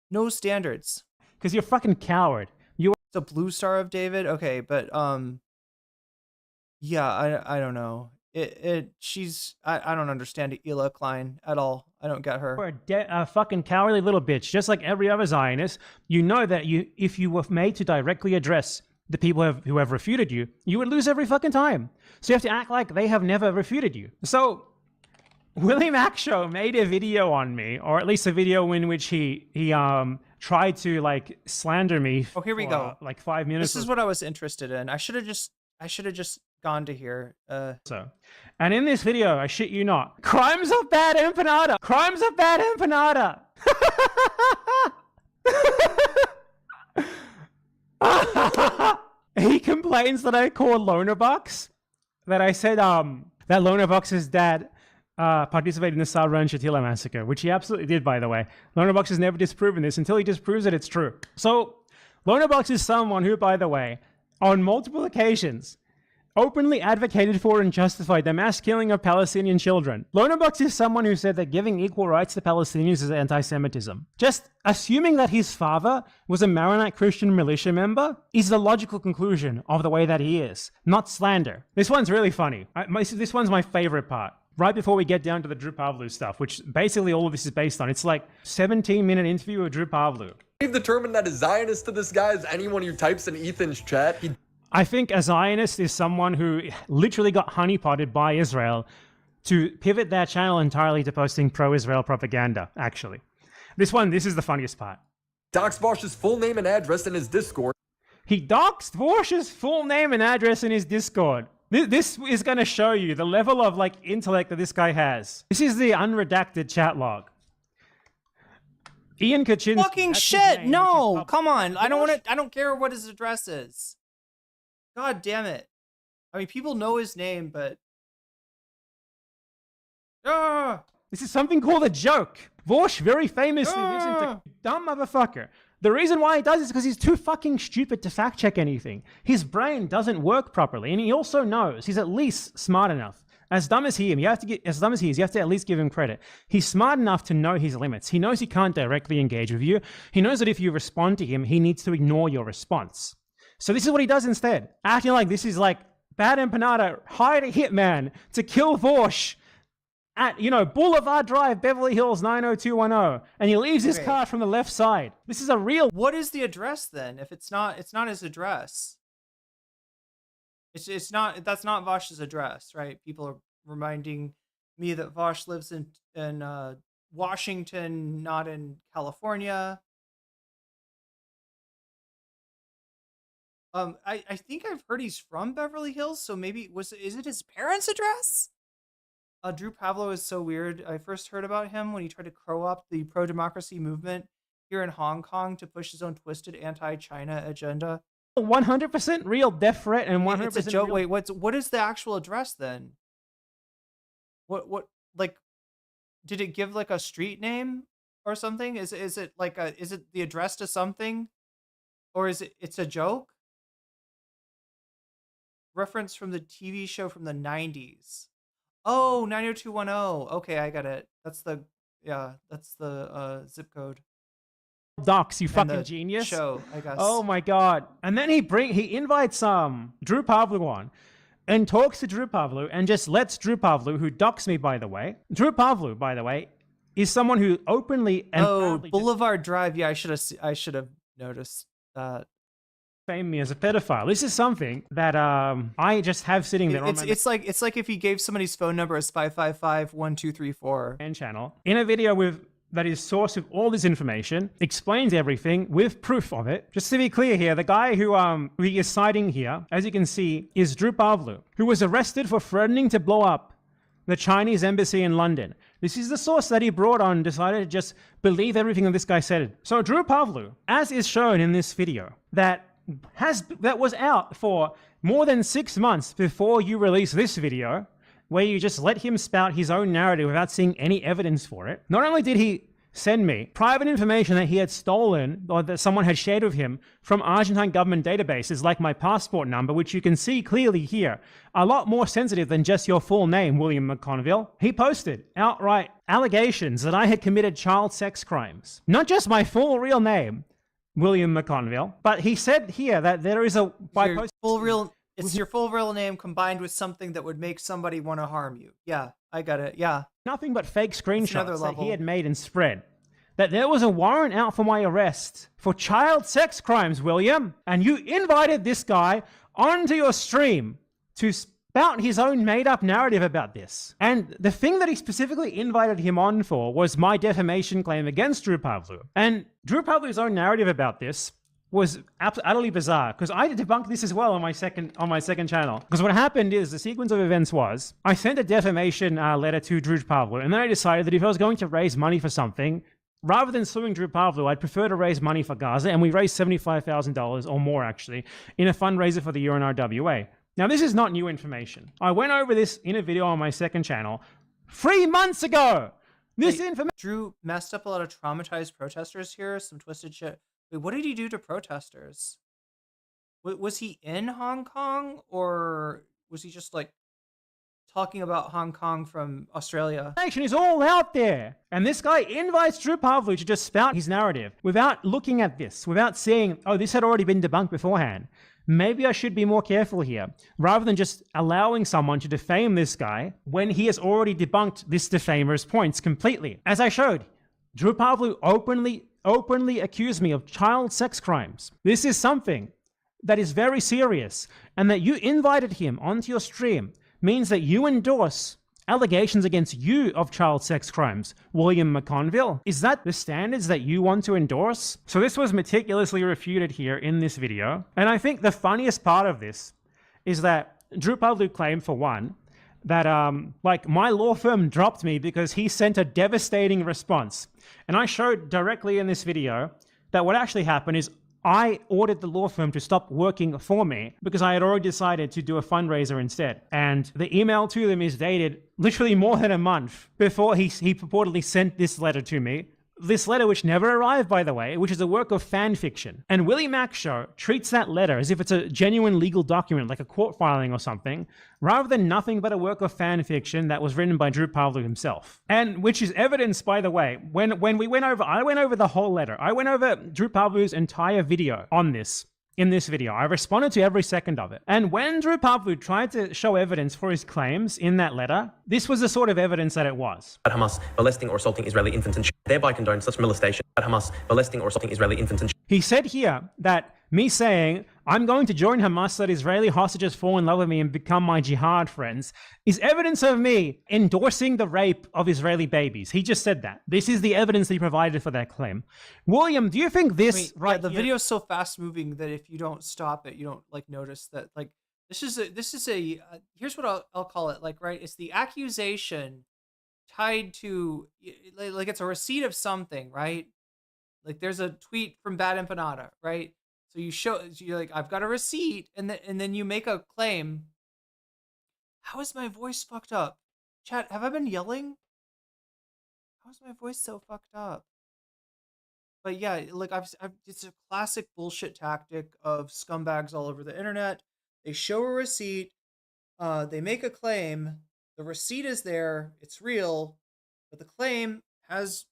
No standards. Because you're a fucking coward. It's a blue Star of David. Okay, but yeah, I don't know. I don't understand Hila Klein at all. I don't get her. You're a fucking cowardly little bitch, just like every other Zionist. You know that if you were made to directly address the people who have refuted you, you would lose every fucking time. So you have to act like they have never refuted you. So Willie Maxwell made a video on me, or at least a video in which he tried to like slander me. Oh, here we go. Like 5 minutes. This is what I was interested in. I should have just gone to here. And in this video, I shit you not, crimes of bad empanada. Crimes of bad empanada. He complains that I called Lonerbox, that I said that Lonerbox's dad participated in the Sarah and Shatila massacre, which he absolutely did, by the way. Lonerbox has never disproven this. Until he disproves it, it's true. So Lonerbox is someone who, by the way, on multiple occasions openly advocated for and justified the mass killing of Palestinian children. Lonerbox is someone who said that giving equal rights to Palestinians is anti-Semitism. Just assuming that his father was a Maronite Christian militia member is the logical conclusion of the way that he is, not slander. This one's really funny. This one's my favorite part. Right before we get down to the Drew Pavlu stuff, which basically all of this is based on. It's like 17-minute interview with Drew Pavlu. We've determined that a Zionist to this guy is anyone who types in Ethan's chat. I think a Zionist is someone who literally got honeypotted by Israel to pivot their channel entirely to posting pro-Israel propaganda, actually. This is the funniest part. Doxxed Vosh's full name and address in his Discord. He doxed Vosh's full name and address in his Discord. This is going to show you the level of like intellect that this guy has. This is the unredacted chat log. Ian Kaczynski. Fucking shit! No, come on. I don't care what his address is. God damn it. I mean, people know his name, but... This is something called a joke. Vosh very famously lives into dumb motherfucker. The reason why he does is because he's too fucking stupid to fact check anything. His brain doesn't work properly, and he also knows he's at least smart enough. As dumb as he is, you have to at least give him credit. He's smart enough to know his limits. He knows he can't directly engage with you. He knows that if you respond to him, he needs to ignore your response. So this is what he does instead, acting like this is like Bad Empanada hired a hitman to kill Vosh at, Boulevard Drive, Beverly Hills, 90210, and he leaves his car from the left side. This is a real... What is the address then? If it's not his address. It's not, that's not Vosh's address, right? People are reminding me that Vosh lives in Washington, not in California. I think I've heard he's from Beverly Hills, so maybe is it his parents' address? Drew Pavlo is so weird. I first heard about him when he tried to co-opt the pro-democracy movement here in Hong Kong to push his own twisted anti-China agenda. 100% real death threat and 100% It's a joke. real... Wait, what is the actual address then? What like, did it give like a street name or something? Is it like is it the address to something, or it's a joke? Reference from the TV show from the 90s. Oh, 90210. Okay, I got it. That's the zip code. Docs, you fucking genius. Show, I guess. Oh my god. And then he invites Drew Pavlo on and talks to Drew Pavlo and just lets Drew Pavlo, who doxed me by the way. Drew Pavlo, by the way, is someone who openly and Boulevard Drive. Yeah, I should have noticed that. Fame me as a pedophile. This is something that I just have sitting there. It's like if he gave somebody's phone number as 555-1234 channel in a video that is source of all this information, explains everything with proof of it. Just to be clear here, the guy who he is citing here, as you can see, is Drew Pavlo, who was arrested for threatening to blow up the Chinese embassy in London. This is the source that he brought on, decided to just believe everything that this guy said. So Drew Pavlo, as is shown in this video, that was out for more than 6 months before you release this video, where you just let him spout his own narrative without seeing any evidence for it. Not only did he send me private information that he had stolen or that someone had shared with him from Argentine government databases, like my passport number, which you can see clearly here, a lot more sensitive than just your full name, William McConville. He posted outright allegations that I had committed child sex crimes. Not just my full real name, William McConville, but he said here that there is a... It's your full real name combined with something that would make somebody want to harm you. Yeah, I got it. Yeah. Nothing but fake screenshots that he had made and spread. That there was a warrant out for my arrest for child sex crimes, William. And you invited this guy onto your stream to spout his own made-up narrative about this. And the thing that he specifically invited him on for was my defamation claim against Drew Pavlo. And Drew Pavlo's own narrative about this was utterly bizarre, because I debunked this as well on my second channel. Because what happened is, the sequence of events was, I sent a defamation letter to Drew Pavlo, and then I decided that if I was going to raise money for something, rather than suing Drew Pavlo, I'd prefer to raise money for Gaza, and we raised $75,000 or more actually in a fundraiser for the UNRWA. Now this is not new information. I went over this in a video on my second channel 3 months ago. Drew messed up a lot of traumatized protesters here, some twisted shit. Wait, what did he do to protesters? Was he in Hong Kong, or was he just like talking about Hong Kong from Australia? Information is all out there. And this guy invites Drew Pavlo to just spout his narrative without looking at this, without saying, oh, this had already been debunked beforehand. Maybe I should be more careful here, rather than just allowing someone to defame this guy when he has already debunked this defamer's points completely. As I showed, Drew Pavlo openly accused me of child sex crimes. This is something that is very serious, and that you invited him onto your stream means that you endorse allegations against you of child sex crimes, William McConville. Is that the standards that you want to endorse? So this was meticulously refuted here in this video, and I think the funniest part of this is that Drew Pavlo claimed, for one, that like my law firm dropped me because he sent a devastating response. And I showed directly in this video that what actually happened is I ordered the law firm to stop working for me because I had already decided to do a fundraiser instead. And the email to them is dated literally more than a month before he purportedly sent this letter to me. This letter, which never arrived, by the way, which is a work of fan fiction. And Willie Mac Show treats that letter as if it's a genuine legal document, like a court filing or something, rather than nothing but a work of fan fiction that was written by Drew Pavlo himself. And which is evidenced, by the way, when I went over the whole letter. I went over Drew Pavlo's entire video on this in this video. I responded to every second of it. And when Drew Pavlu tried to show evidence for his claims in that letter, this was the sort of evidence that it was. Hamas molesting or assaulting Israeli infants and thereby condone such molestation. Hamas molesting or assaulting Israeli infants and He said here that me saying, I'm going to join Hamas so that Israeli hostages fall in love with me and become my jihad friends, is evidence of me endorsing the rape of Israeli babies. He just said that. This is the evidence that he provided for that claim. William, do you think this the video is so fast moving that if you don't stop it, you don't like notice that like this is a here's what I'll call it, like, right? It's the accusation tied to like it's a receipt of something, right? Like there's a tweet from Bad Empanada, right? So you're like, I've got a receipt, and then you make a claim. How is my voice fucked up? Chat, have I been yelling? How is my voice so fucked up? But yeah, like it's a classic bullshit tactic of scumbags all over the internet. They show a receipt, they make a claim, the receipt is there, it's real, but the claim has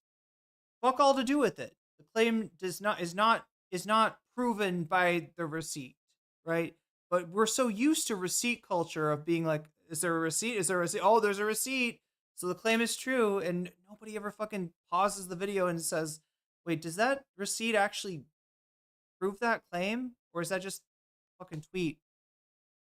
fuck all to do with it. The claim is not proven by the receipt, right? But we're so used to receipt culture of being like, is there a receipt? Is there a receipt? Oh, there's a receipt. So the claim is true, and nobody ever fucking pauses the video and says, wait, does that receipt actually prove that claim? Or is that just fucking tweet?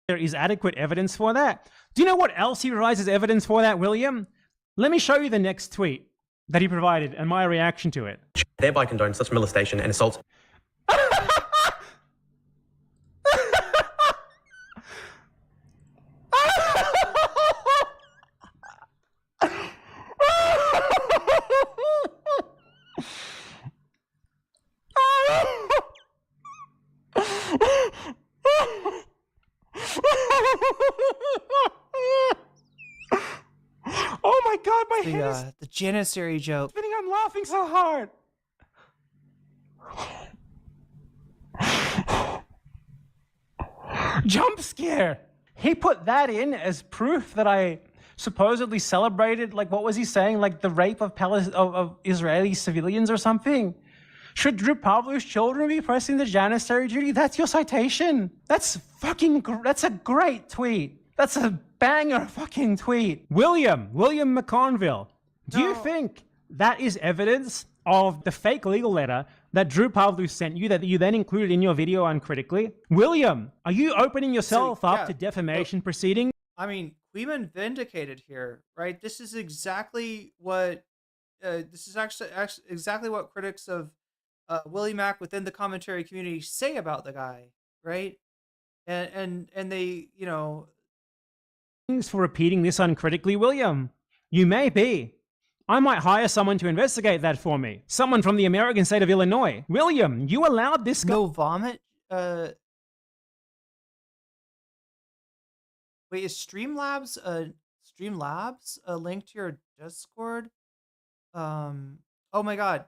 There is adequate evidence for that. Do you know what else he provides as evidence for that, William? Let me show you the next tweet that he provided and my reaction to it. thereby condone such molestation and assault. Oh my god, my head is... The Janissary joke. I'm laughing so hard. Jump scare. He put that in as proof that I supposedly celebrated, like, what was he saying? Like the rape of Israeli civilians or something? Should Drew Pavlu's children be pressing the Janissary duty? That's your citation. That's a great tweet. That's a banger fucking tweet. William McConville, do you think that is evidence of the fake legal letter that Drew Pavlu sent you that you then included in your video uncritically? William, are you opening yourself up to defamation proceedings? I mean, Queeman vindicated here, right? This is exactly what exactly what critics of Willie Mack within the commentary community say about the guy, right? And they, you know, Thanks for repeating this uncritically, William. You may be. I might hire someone to investigate that for me. Someone from the American state of Illinois. William, you allowed this guy... No vomit? Wait, is Streamlabs a link to your Discord? Oh my god.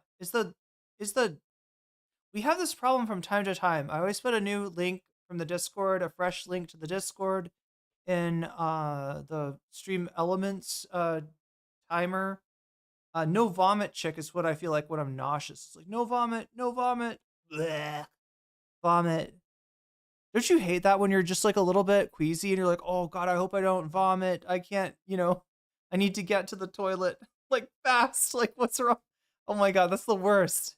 We have this problem from time to time. I always put a new link from the Discord, a fresh link to the Discord in the stream elements timer. No vomit chick is what I feel like when I'm nauseous. It's like no vomit, bleh, vomit. Don't you hate that when you're just like a little bit queasy and you're like, oh god, I hope I don't vomit. I can't, I need to get to the toilet like fast. Like what's wrong? Oh my god, that's the worst.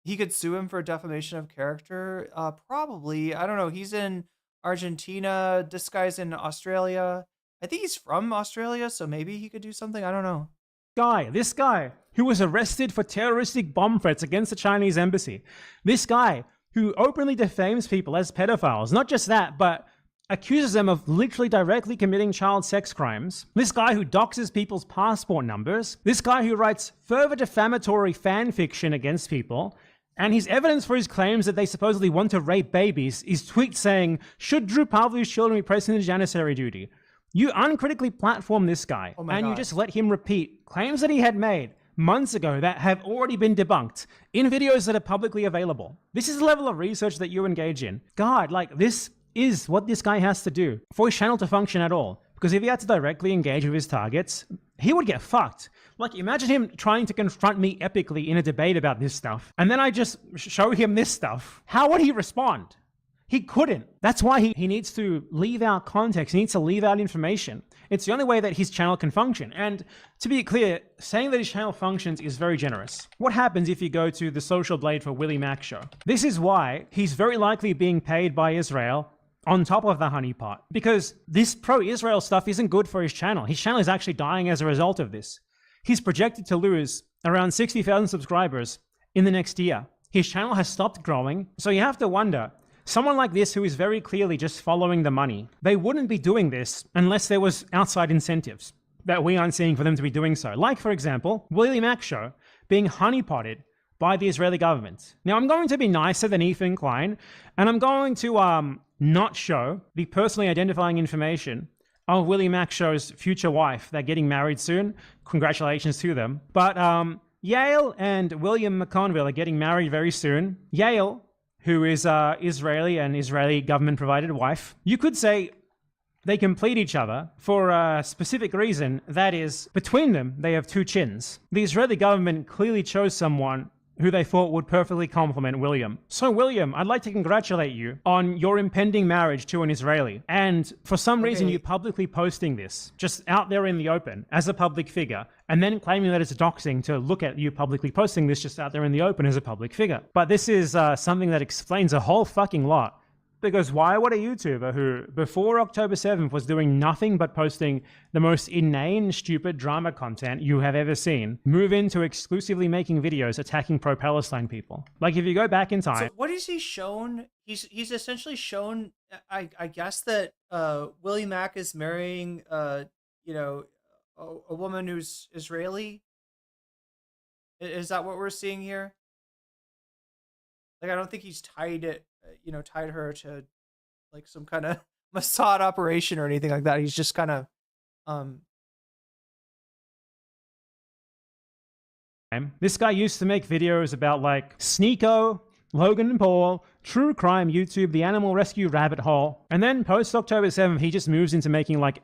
He could sue him for defamation of character. Probably. I don't know. He's in Argentina. This guy's in Australia. I think he's from Australia, so maybe he could do something. I don't know. This guy who was arrested for terroristic bomb threats against the Chinese embassy. This guy who openly defames people as pedophiles. Not just that, but accuses them of literally directly committing child sex crimes. This guy who doxes people's passport numbers. This guy who writes further defamatory fan fiction against people. And his evidence for his claims that they supposedly want to rape babies is tweets saying, should Drew Pavlu's children be pressing the Janissary duty? You uncritically platform this guy, you just let him repeat claims that he had made months ago that have already been debunked in videos that are publicly available. This is the level of research that you engage in. God, like, this is what this guy has to do for his channel to function at all. Because if he had to directly engage with his targets, he would get fucked. Like, imagine him trying to confront me epically in a debate about this stuff, and then I just show him this stuff. How would he respond? He couldn't. That's why he needs to leave out context. He needs to leave out information. It's the only way that his channel can function. And to be clear, saying that his channel functions is very generous. What happens if you go to the Social Blade for Willie Mack show? This is why he's very likely being paid by Israel on top of the honeypot, because this pro-Israel stuff isn't good for his channel. His channel is actually dying as a result of this. He's projected to lose around 60,000 subscribers in the next year. His channel has stopped growing. So you have to wonder, someone like this who is very clearly just following the money, they wouldn't be doing this unless there was outside incentives that we aren't seeing for them to be doing so. Like, for example, Willie Mack show being honeypotted by the Israeli government. Now, I'm going to be nicer than Ethan Klein, and I'm going to not show the personally identifying information of Willie Mack show's future wife. They're getting married soon. Congratulations to them. But Yale and William McConville are getting married very soon. Yale, who is Israeli and Israeli government-provided wife, you could say they complete each other for a specific reason. That is, between them, they have two chins. The Israeli government clearly chose someone who they thought would perfectly complement William. So William, I'd like to congratulate you on your impending marriage to an Israeli. And for some reason, you're publicly posting this, just out there in the open, as a public figure, and then claiming that it's doxing to look at you publicly posting this just out there in the open as a public figure. But this is something that explains a whole fucking lot. Because why would a YouTuber who, before October 7th, was doing nothing but posting the most inane, stupid drama content you have ever seen, move into exclusively making videos attacking pro-Palestine people? Like, if you go back in time... So what is he shown? He's essentially shown, I guess, that Willie Mack is marrying, a woman who's Israeli? Is that what we're seeing here? Like, I don't think he's tied her to like some kind of Mossad operation or anything like that. He's just kind of This guy used to make videos about like Sneeko, Logan Paul, true crime YouTube, the animal rescue rabbit hole, and then post October 7th he just moves into making like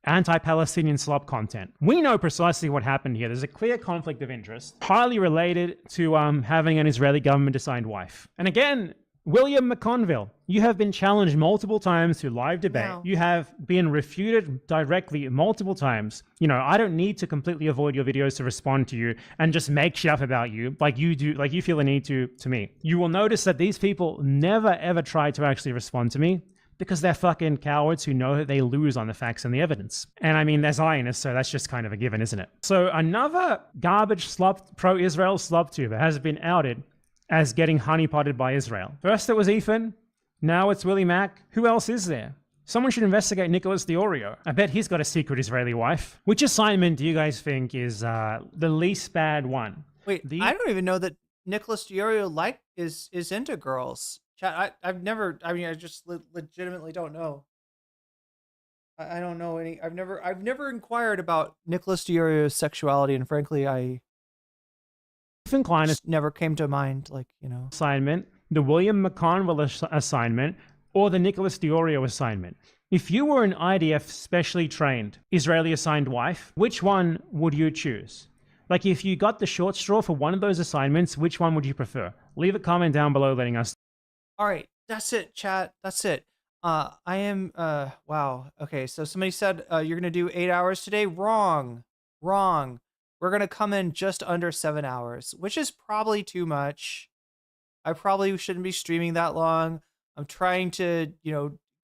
anti-Palestinian slop content. We know precisely what happened here. There's a clear conflict of interest, highly related to having an Israeli government-assigned wife. And again, William McConville, you have been challenged multiple times through live debate. No. You have been refuted directly multiple times. I don't need to completely avoid your videos to respond to you and just make shit up about you like you do, like you feel the need to me. You will notice that these people never ever try to actually respond to me because they're fucking cowards who know that they lose on the facts and the evidence. And I mean, they're Zionists, so that's just kind of a given, isn't it? So another garbage slop, pro-Israel slop tuber has been outed as getting honeypotted by Israel. First it was Ethan, now it's Willie Mack. Who else is there? Someone should investigate Nicholas Diorio. I bet he's got a secret Israeli wife. Which assignment do you guys think is the least bad one? Wait, I don't even know that Nicholas Diorio is into girls. Chat, I just legitimately don't know. I don't know any. I've never inquired about Nicholas Diorio's sexuality, and frankly, Ethan Klein is never came to mind. Assignment, the William McConville assignment, or the Nicholas Diorio assignment. If you were an IDF specially trained Israeli assigned wife, which one would you choose? Like, if you got the short straw for one of those assignments, which one would you prefer? Leave a comment down below letting us. All right, that's it, chat. That's it. I am, wow. Okay, so somebody said you're going to do 8 hours today. Wrong. We're going to come in just under 7 hours, which is probably too much. I probably shouldn't be streaming that long. I'm trying to,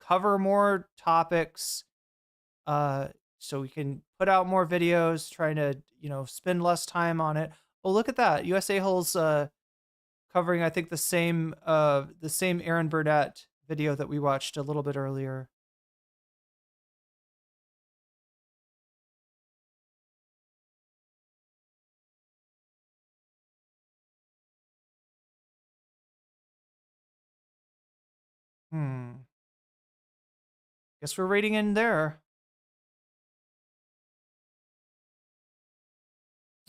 cover more topics so we can put out more videos, trying to, spend less time on it. Oh, look at that. USA Hole's covering, I think, the same Aaron Burnett video that we watched a little bit earlier. Guess we're rating in there.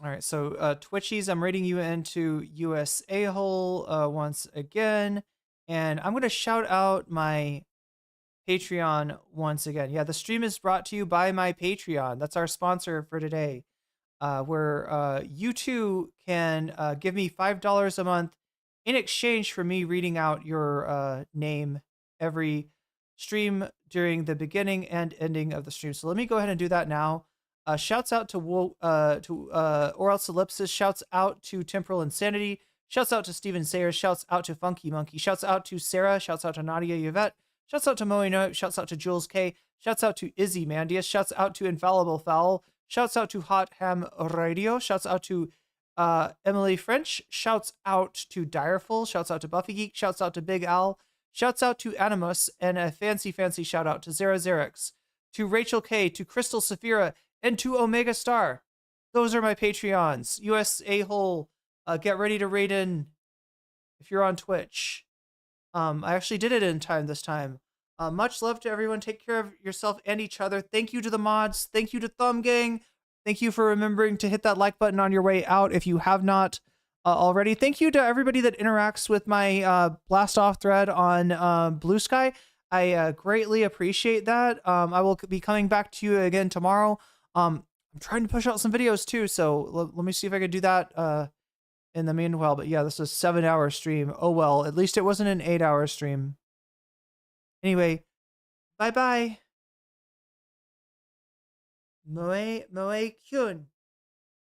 All right, so Twitchies, I'm rating you into US A-hole once again. And I'm going to shout out my Patreon once again. Yeah, the stream is brought to you by my Patreon. That's our sponsor for today, where you too can give me $5 a month in exchange for me reading out your name every stream during the beginning and ending of the stream. So let me go ahead and do that now. Shouts out to Or Else Ellipsis. Shouts out to Temporal Insanity. Shouts out to Steven Sayers. Shouts out to Funky Monkey. Shouts out to Sarah. Shouts out to Nadia Yvette. Shouts out to Moino. Shouts out to Jules K. Shouts out to Izzy Mandius. Shouts out to Infallible Fowl. Shouts out to Hot Ham Radio. Shouts out to Emily French. Shouts out to Direful. Shouts out to Buffy Geek. Shouts out to Big Al. Shouts out to Animus. And a fancy shout out to Zara Xerix, to Rachel K, to Crystal Saphira, and to Omega Star. Those are my Patreons. US A-hole, get ready to raid in if you're on Twitch. I actually did it in time this time. Much love to everyone. Take care of yourself and each other. Thank you to the mods. Thank you to Thumb Gang. Thank you for remembering to hit that like button on your way out if you have not already. Thank you to everybody that interacts with my blast off thread on Blue Sky. I greatly appreciate that. I will be coming back to you again tomorrow. I'm trying to push out some videos too, so let me see if I can do that in the meanwhile. But yeah, this is a 7-hour stream. Oh well, at least it wasn't an 8-hour stream. Anyway, bye bye. Moe Kyun.